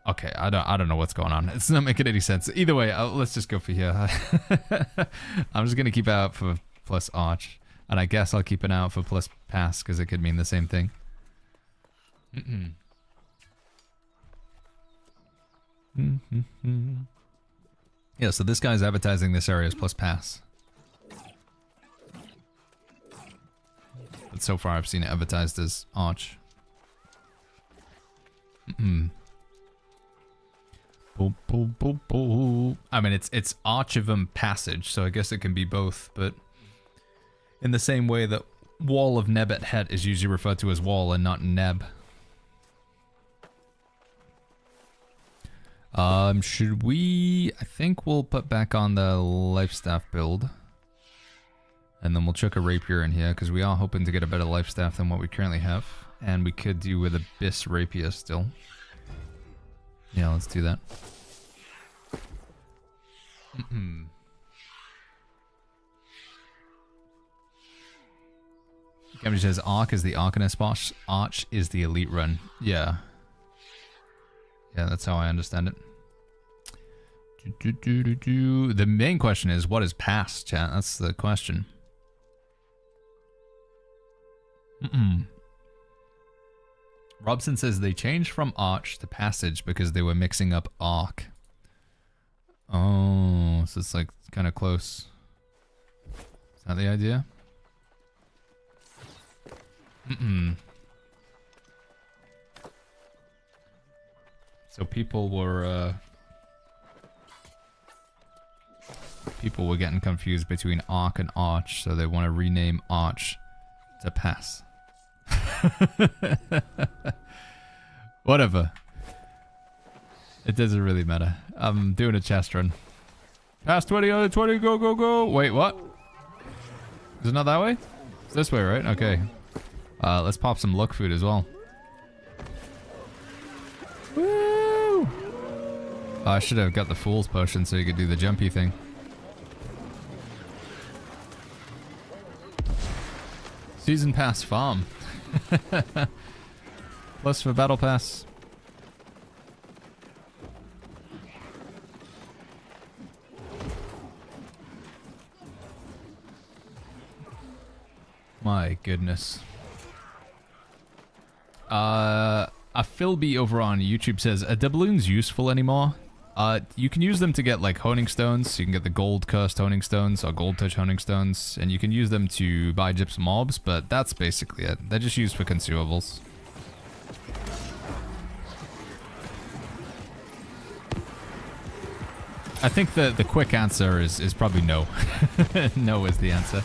Okay, I don't know what's going on. It's not making any sense. Either way, let's just go for here. I'm just gonna keep an eye out for plus Arch, and I guess I'll keep an eye out for plus Pass because it could mean the same thing. Yeah, so this guy's advertising this area as plus Pass. But so far I've seen it advertised as Arch. I mean, it's Archivum Passage, so I guess it can be both, but in the same way that Wall of Nebet Het is usually referred to as Wall and not Neb. Should we... I think we'll put back on the life staff build. And then we'll chuck a rapier in here, because we are hoping to get a better life staff than what we currently have. And we could do with Abyss Rapier still. Yeah, let's do that. Gamma says Arc is the Arcanist boss, Arch is the elite run. Yeah. Yeah, that's how I understand it. The main question is, what is Pass, chat? That's the question. Robson says they changed from Arch to Passage because they were mixing up Arc. Oh, so it's like kind of close. Is that the idea? So people were getting confused between Arc and Arch, so they want to rename Arch to Pass. Whatever. It doesn't really matter. I'm doing a chest run. Pass 20, other 20, go, go, go. Wait, what? Is it not that way? It's this way, right? Okay. Let's pop some luck food as well. Woo! I should have got the Fool's Potion so you could do the jumpy thing. Season pass farm. Plus for battle pass. My goodness. A Philby over on YouTube says, are doubloons useful anymore? You can use them to get like honing stones. You can get the gold cursed honing stones or gold touch honing stones, and you can use them to buy gypsum mobs, but that's basically it. They're just used for consumables. I think the quick answer is probably no. No is the answer.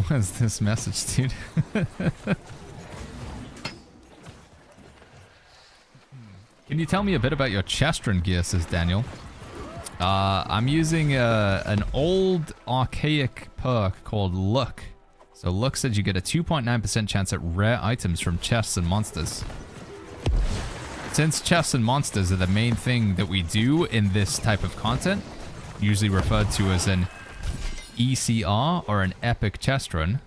What is this message, dude? Can you tell me a bit about your Chestron gear, says Daniel. I'm using an old archaic perk called Luck. So Luck said you get a 2.9% chance at rare items from chests and monsters. Since chests and monsters are the main thing that we do in this type of content, usually referred to as an ECR or an epic chest run,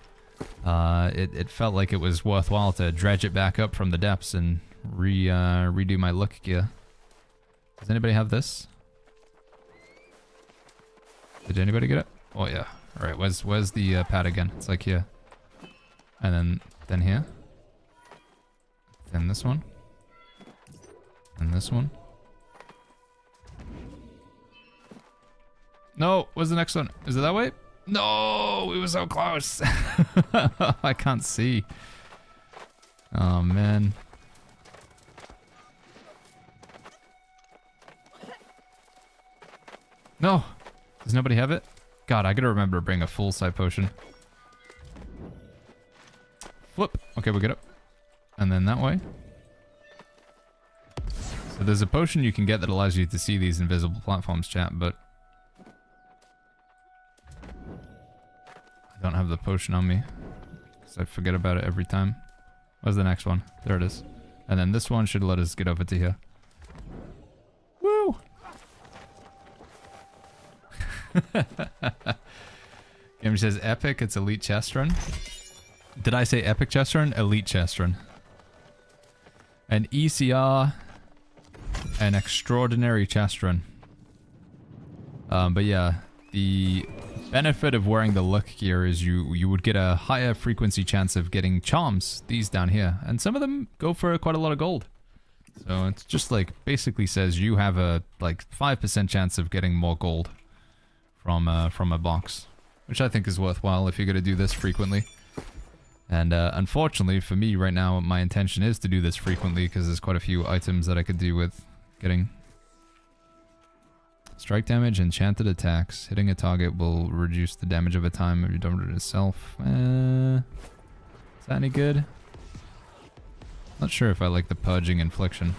it felt like it was worthwhile to dredge it back up from the depths and redo my look gear. Does anybody have this? Did anybody get it? Oh yeah. All right. Where's the pad again? It's like here, and then here, then this one, and this one. No, where's the next one? Is it that way? No, we were so close. I can't see. Oh man. No! Does nobody have it? God, I gotta remember to bring a full side potion. Flip. Okay, we'll get up. And then that way. So there's a potion you can get that allows you to see these invisible platforms, chat, but I don't have the potion on me, because I forget about it every time. Where's the next one? There it is. And then this one should let us get over to here. Woo! Gamer says epic, it's elite chest run. Did I say epic chest run? Elite chest run. An ECR, an extraordinary chest run. But yeah, the benefit of wearing the luck gear is you would get a higher frequency chance of getting charms, these down here, and some of them go for quite a lot of gold. So it's just like basically says you have a like 5% chance of getting more gold from a box, which I think is worthwhile if you're gonna do this frequently. And unfortunately for me right now, my intention is to do this frequently because there's quite a few items that I could do with getting. Strike damage, enchanted attacks. Hitting a target will reduce the damage over time if you don't do it itself. Is that any good? Not sure if I like the purging infliction.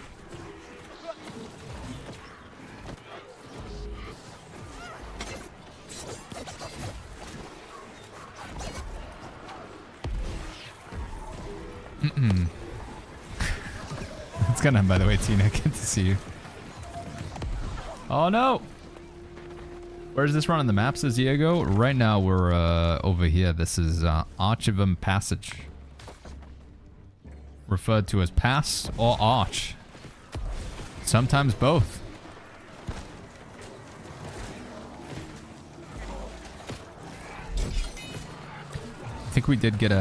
What's going on, by the way, Tina? Good to see you. Oh no! Where's this run on the map, says Diego? Right now we're over here. This is Archivum Passage. Referred to as Pass or Arch. Sometimes both. I think we did get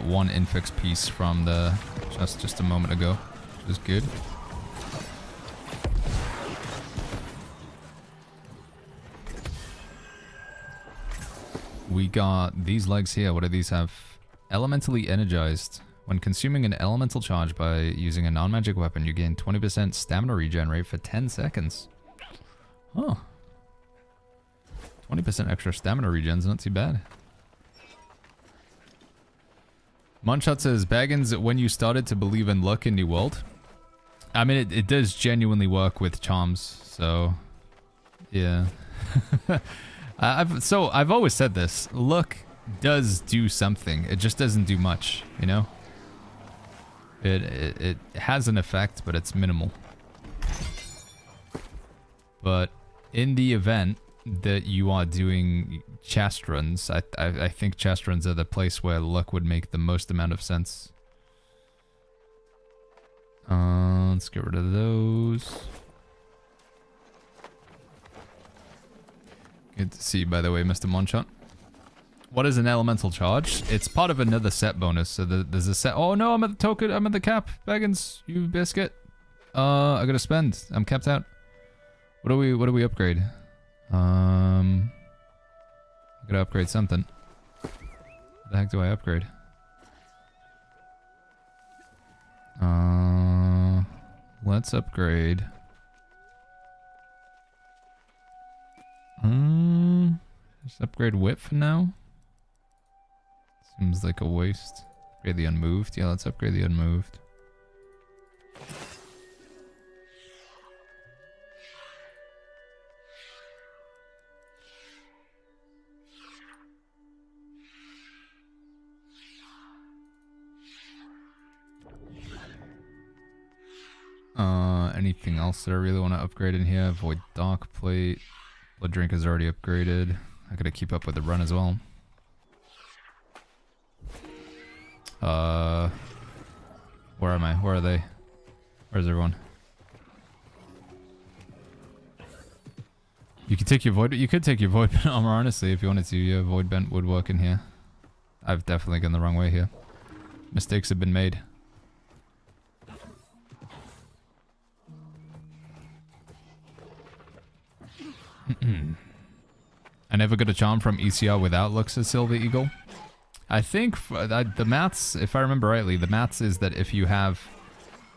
one infix piece from the just a moment ago, which is good. We got these legs here. What do these have? Elementally energized. When consuming an elemental charge by using a non-magic weapon, you gain 20% stamina regen rate for 10 seconds. Huh. 20% extra stamina regen's not too bad. Munchot says, Baggins, when you started to believe in luck in New World? I mean, it does genuinely work with charms, so yeah. I've always said this. Luck does do something. It just doesn't do much, you know? It has an effect, but it's minimal. But in the event that you are doing chest runs. I think chest runs are the place where luck would make the most amount of sense. Let's get rid of those. Good to see you, by the way, Mr. Monchant. What is an elemental charge? It's part of another set bonus. So there's a set. Oh no, I'm at the token. I'm at the cap. Baggins, you biscuit. I gotta spend. I'm capped out. What do we upgrade? I gotta upgrade something. What the heck do I upgrade? Let's upgrade. Just upgrade whip for now. Seems like a waste. Upgrade the unmoved. Yeah, let's upgrade the unmoved. Anything else that I really want to upgrade in here? Void Dark Plate. Blood Drink is already upgraded. I gotta keep up with the run as well. Where am I? Where are they? Where's everyone? You could take your void. You could take your void bent armor, honestly, if you wanted to. Yeah, void bent would work in here. I've definitely gone the wrong way here. Mistakes have been made. I never got a charm from ECR without Lux's Silver Eagle. I think the maths, if I remember rightly, the maths is that if you have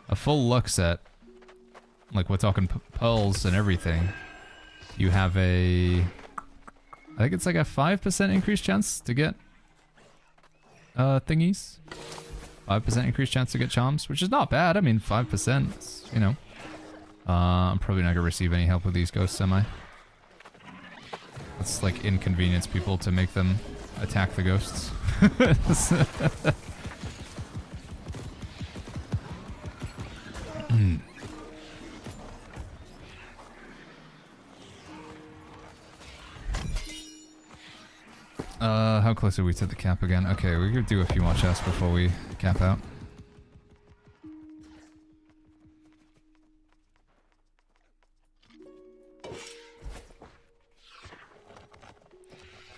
a full Lux set, like we're talking pearls and everything, you have a, I think it's like a 5% increased chance to get thingies. 5% increased chance to get charms, which is not bad. I mean, 5%, you know. I'm probably not gonna receive any help with these ghosts, am I? Let's like inconvenience people to make them attack the ghosts. How close are we to the cap again? Okay, we could do a few more chests before we cap out.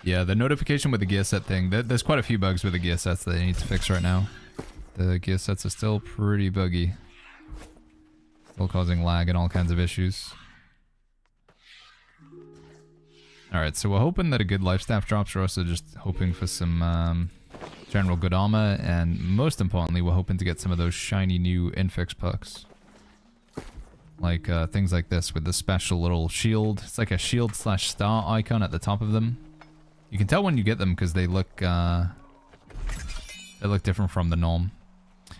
Yeah, the notification with the gear set thing, there's quite a few bugs with the gear sets that they need to fix right now. The gear sets are still pretty buggy. Still causing lag and all kinds of issues. Alright, so we're hoping that a good life staff drops. We're also just hoping for some general good armor, and most importantly, we're hoping to get some of those shiny new infix perks. Like things like this with the special little shield. It's like a shield / star icon at the top of them. You can tell when you get them because they look different from the norm.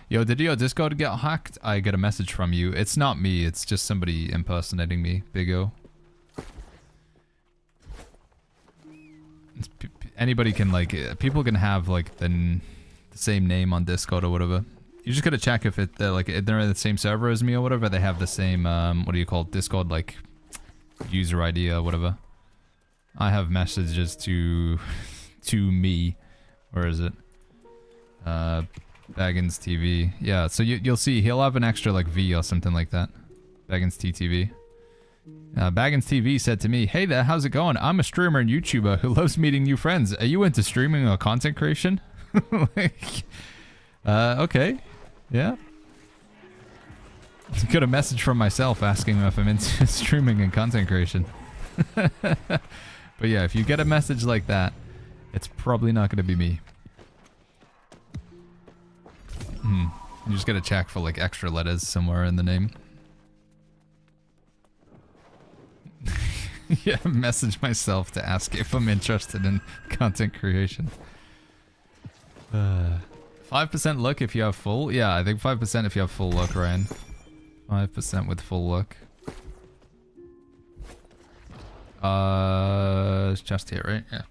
Yo, did your Discord get hacked? I get a message from you. It's not me, it's just somebody impersonating me, Big O. Anybody can like, people can have like the same name on Discord or whatever. You just gotta check if they're like, if they're in the same server as me or whatever, they have the same, what do you call it, Discord like user ID or whatever. I have messages to me. Where is it? Baggins TV. Yeah, so you'll see he'll have an extra like V or something like that. Baggins TTV. Baggins TV said to me, "Hey there, how's it going? I'm a streamer and YouTuber who loves meeting new friends. Are you into streaming or content creation?" Like, okay, yeah. Got a message from myself asking if I'm into streaming and content creation. But yeah, if you get a message like that, it's probably not going to be me. You just gotta check for like extra letters somewhere in the name. Yeah, message myself to ask if I'm interested in content creation. 5% luck if you have full? Yeah, I think 5% if you have full luck, Ryan. 5% with full luck. It's just here, right? Yeah.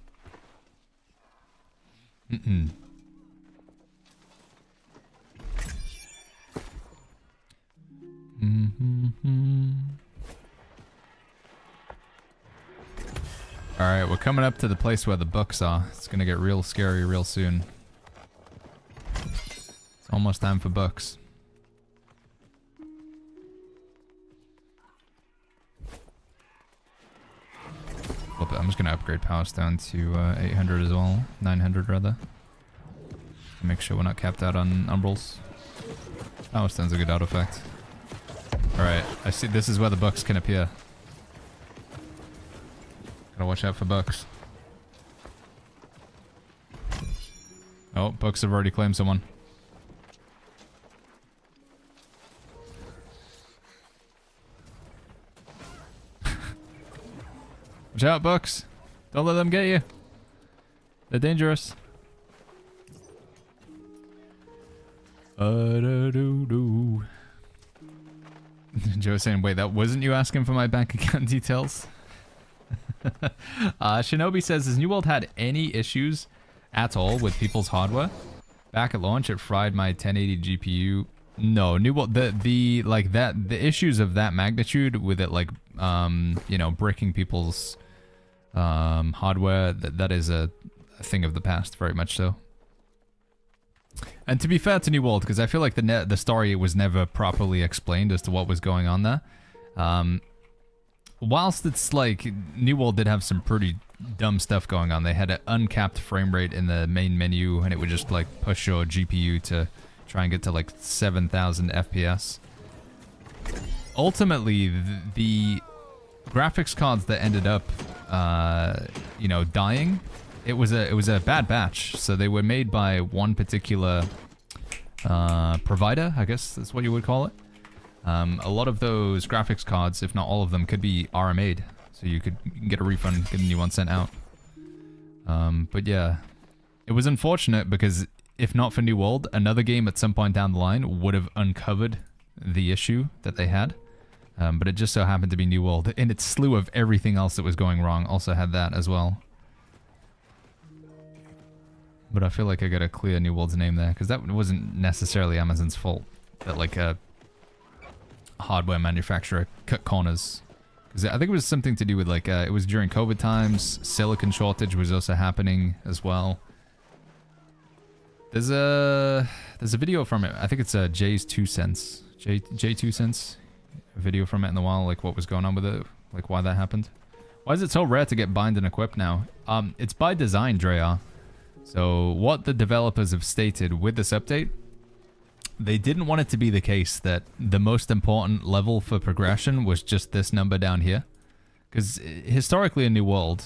Alright, we're coming up to the place where the books are. It's gonna get real scary real soon. It's almost time for books. Flip it. I'm just gonna upgrade power stone to 800 as well. 900 rather. Make sure we're not capped out on umbrals. Power stone's a good artifact. Alright, I see this is where the books can appear. Gotta watch out for books. Oh, books have already claimed someone. Watch out, books. Don't let them get you. They're dangerous. Joe's saying, wait, that wasn't you asking for my bank account details? Shinobi says, has New World had any issues at all with people's hardware? Back at launch, it fried my 1080 GPU. No, New World, the issues of that magnitude with it, like, you know, breaking people's hardware, that is a thing of the past, very much so. And to be fair to New World, because I feel like the story was never properly explained as to what was going on there. Whilst it's like, New World did have some pretty dumb stuff going on. They had an uncapped frame rate in the main menu, and it would just like push your GPU to try and get to like 7,000 FPS. Ultimately, the graphics cards that ended up, you know, dying, it was a bad batch. So they were made by one particular provider, I guess that's what you would call it. A lot of those graphics cards, if not all of them, could be RMA'd, so you can get a refund, get a new one sent out. But yeah, it was unfortunate because if not for New World, another game at some point down the line would have uncovered the issue that they had. But it just so happened to be New World, and its slew of everything else that was going wrong also had that as well. But I feel like I gotta clear New World's name there, because that wasn't necessarily Amazon's fault. That like a hardware manufacturer cut corners. Because I think it was something to do with like, it was during COVID times, silicon shortage was also happening as well. There's a video from it, I think it's Jay's 2 cents. J 2 cents. A video from it in the wild, like what was going on with it, like why that happened. Why is it so rare to get bind and equipped now? It's by design, Dreya. So what the developers have stated with this update, they didn't want it to be the case that the most important level for progression was just this number down here. Because historically in New World,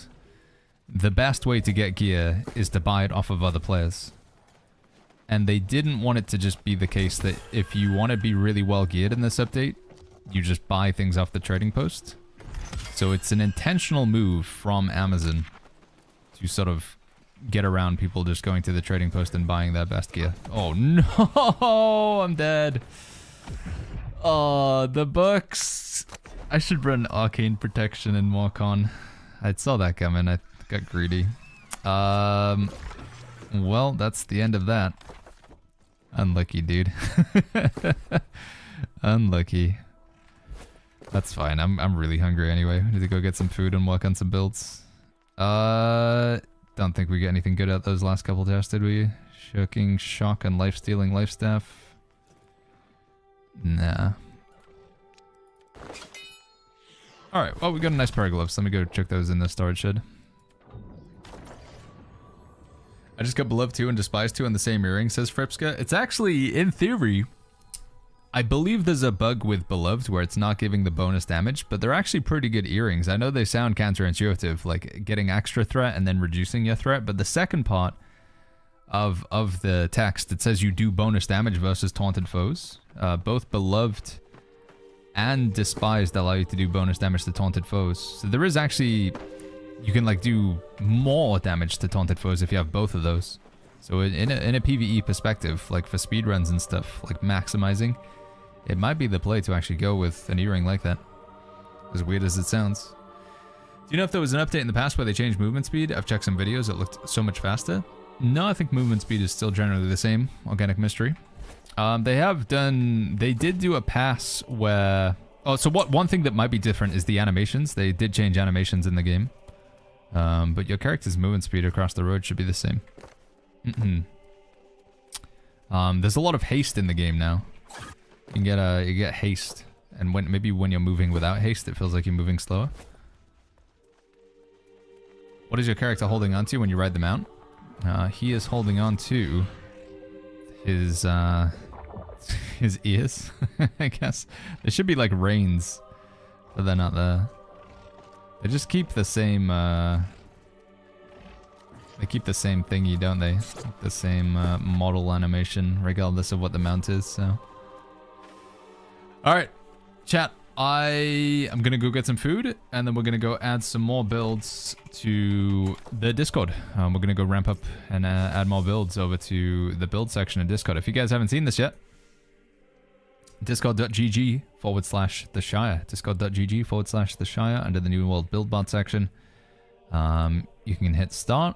the best way to get gear is to buy it off of other players. And they didn't want it to just be the case that if you want to be really well geared in this update, you just buy things off the trading post. So it's an intentional move from Amazon to sort of get around people just going to the trading post and buying their best gear. Oh no, I'm dead. Oh, the books. I should run Arcane Protection and walk on. I saw that coming. I got greedy. Well, that's the end of that. Unlucky, dude. Unlucky. That's fine. I'm really hungry anyway. I need to go get some food and work on some builds. Don't think we get anything good at those last couple tests, did we? Shocking, shock, and life-stealing life staff. Nah. Alright, well, we got a nice pair of gloves. Let me go check those in the storage shed. I just got Beloved 2 and Despised 2 on the same earring, says Fripska. It's actually, in theory, I believe there's a bug with Beloved where it's not giving the bonus damage, but they're actually pretty good earrings. I know they sound counterintuitive, like getting extra threat and then reducing your threat, but the second part of the text, it says you do bonus damage versus taunted foes. Both Beloved and Despised allow you to do bonus damage to taunted foes. So there is actually, you can like do more damage to taunted foes if you have both of those. So in a PvE perspective, like for speedruns and stuff, like maximizing, it might be the play to actually go with an earring like that. As weird as it sounds. Do you know if there was an update in the past where they changed movement speed? I've checked some videos, it looked so much faster. No, I think movement speed is still generally the same. Organic mystery. They did do a pass where... Oh, so one thing that might be different is the animations. They did change animations in the game. But your character's movement speed across the road should be the same. There's a lot of haste in the game now. You get haste, and maybe when you're moving without haste, it feels like you're moving slower. What is your character holding onto when you ride the mount? He is holding on to his ears, I guess. They should be like reins, but they're not there. They just keep the same, they keep the same thingy, don't they? The same model animation, regardless of what the mount is, so. Alright, chat. I am going to go get some food, and then we're going to go add some more builds to the Discord. We're going to go ramp up and add more builds over to the build section of Discord. If you guys haven't seen this yet, discord.gg/the Shire. Discord.gg/the Shire under the New World Build Bot section. You can hit start.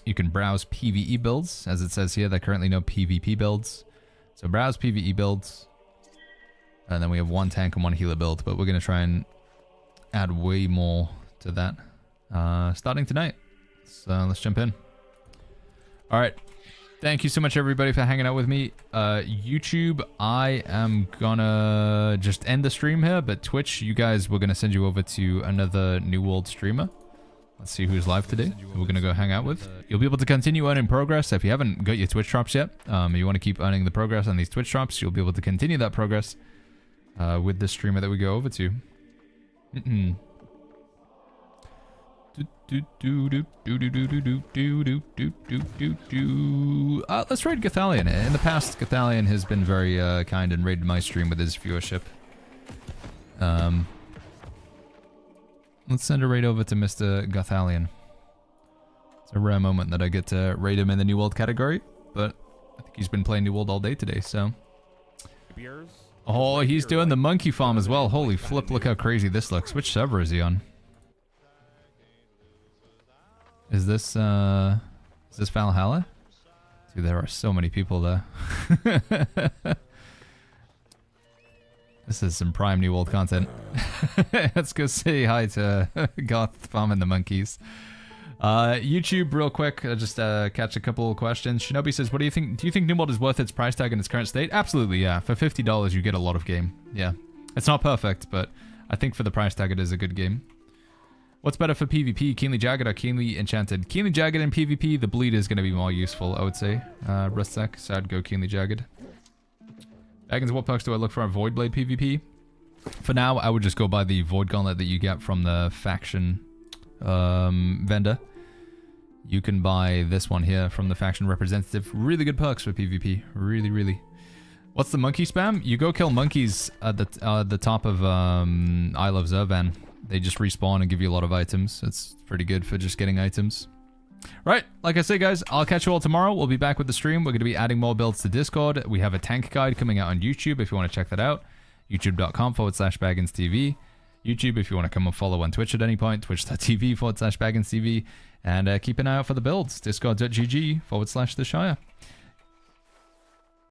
You can browse PvE builds. As it says here, there are currently no PvP builds. So browse PvE builds. And then we have 1 tank and 1 healer build, but we're going to try and add way more to that starting tonight. So let's jump in. All right. Thank you so much, everybody, for hanging out with me. YouTube, I am going to just end the stream here, but Twitch, you guys, we're going to send you over to another New World streamer. Let's see who's live today. We're going to go hang out with. You'll be able to continue earning progress. If you haven't got your Twitch drops yet, you want to keep earning the progress on these Twitch drops, you'll be able to continue that progress with the streamer that we go over to. Let's raid Gathalion. In the past, Gathalion has been very kind and raided my stream with his viewership. Let's send a raid over to Mr. Gathalion. It's a rare moment that I get to raid him in the New World category, but I think he's been playing New World all day today, so. Oh, he's doing the monkey farm as well. Holy flip, look how crazy this looks. Which server is he on? Is this Valhalla? Dude, there are so many people there. This is some prime New World content. Let's go say hi to Goth farming the monkeys. YouTube, real quick, just catch a couple of questions. Shinobi says, "What do you think? Do you think New World is worth its price tag in its current state?" Absolutely, yeah. For $50, you get a lot of game. Yeah, it's not perfect, but I think for the price tag, it is a good game. What's better for PvP, Keenly Jagged or Keenly Enchanted? Keenly Jagged in PvP, the bleed is going to be more useful, I would say. Rustsec, so I'd go Keenly Jagged. Baggins, what perks do I look for on Voidblade PvP? For now, I would just go by the Void Gauntlet that you get from the faction vendor. You can buy this one here from the faction representative. Really good perks for PvP. Really, really. What's the monkey spam? You go kill monkeys at the top of Isle of Zervan. They just respawn and give you a lot of items. It's pretty good for just getting items. Right, like I say, guys, I'll catch you all tomorrow. We'll be back with the stream. We're going to be adding more builds to Discord. We have a tank guide coming out on YouTube if you want to check that out. youtube.com/BagginsTV. YouTube if you want to come and follow on Twitch at any point. Twitch.tv/BagginsTV. And keep an eye out for the builds. Discord.gg/the Shire.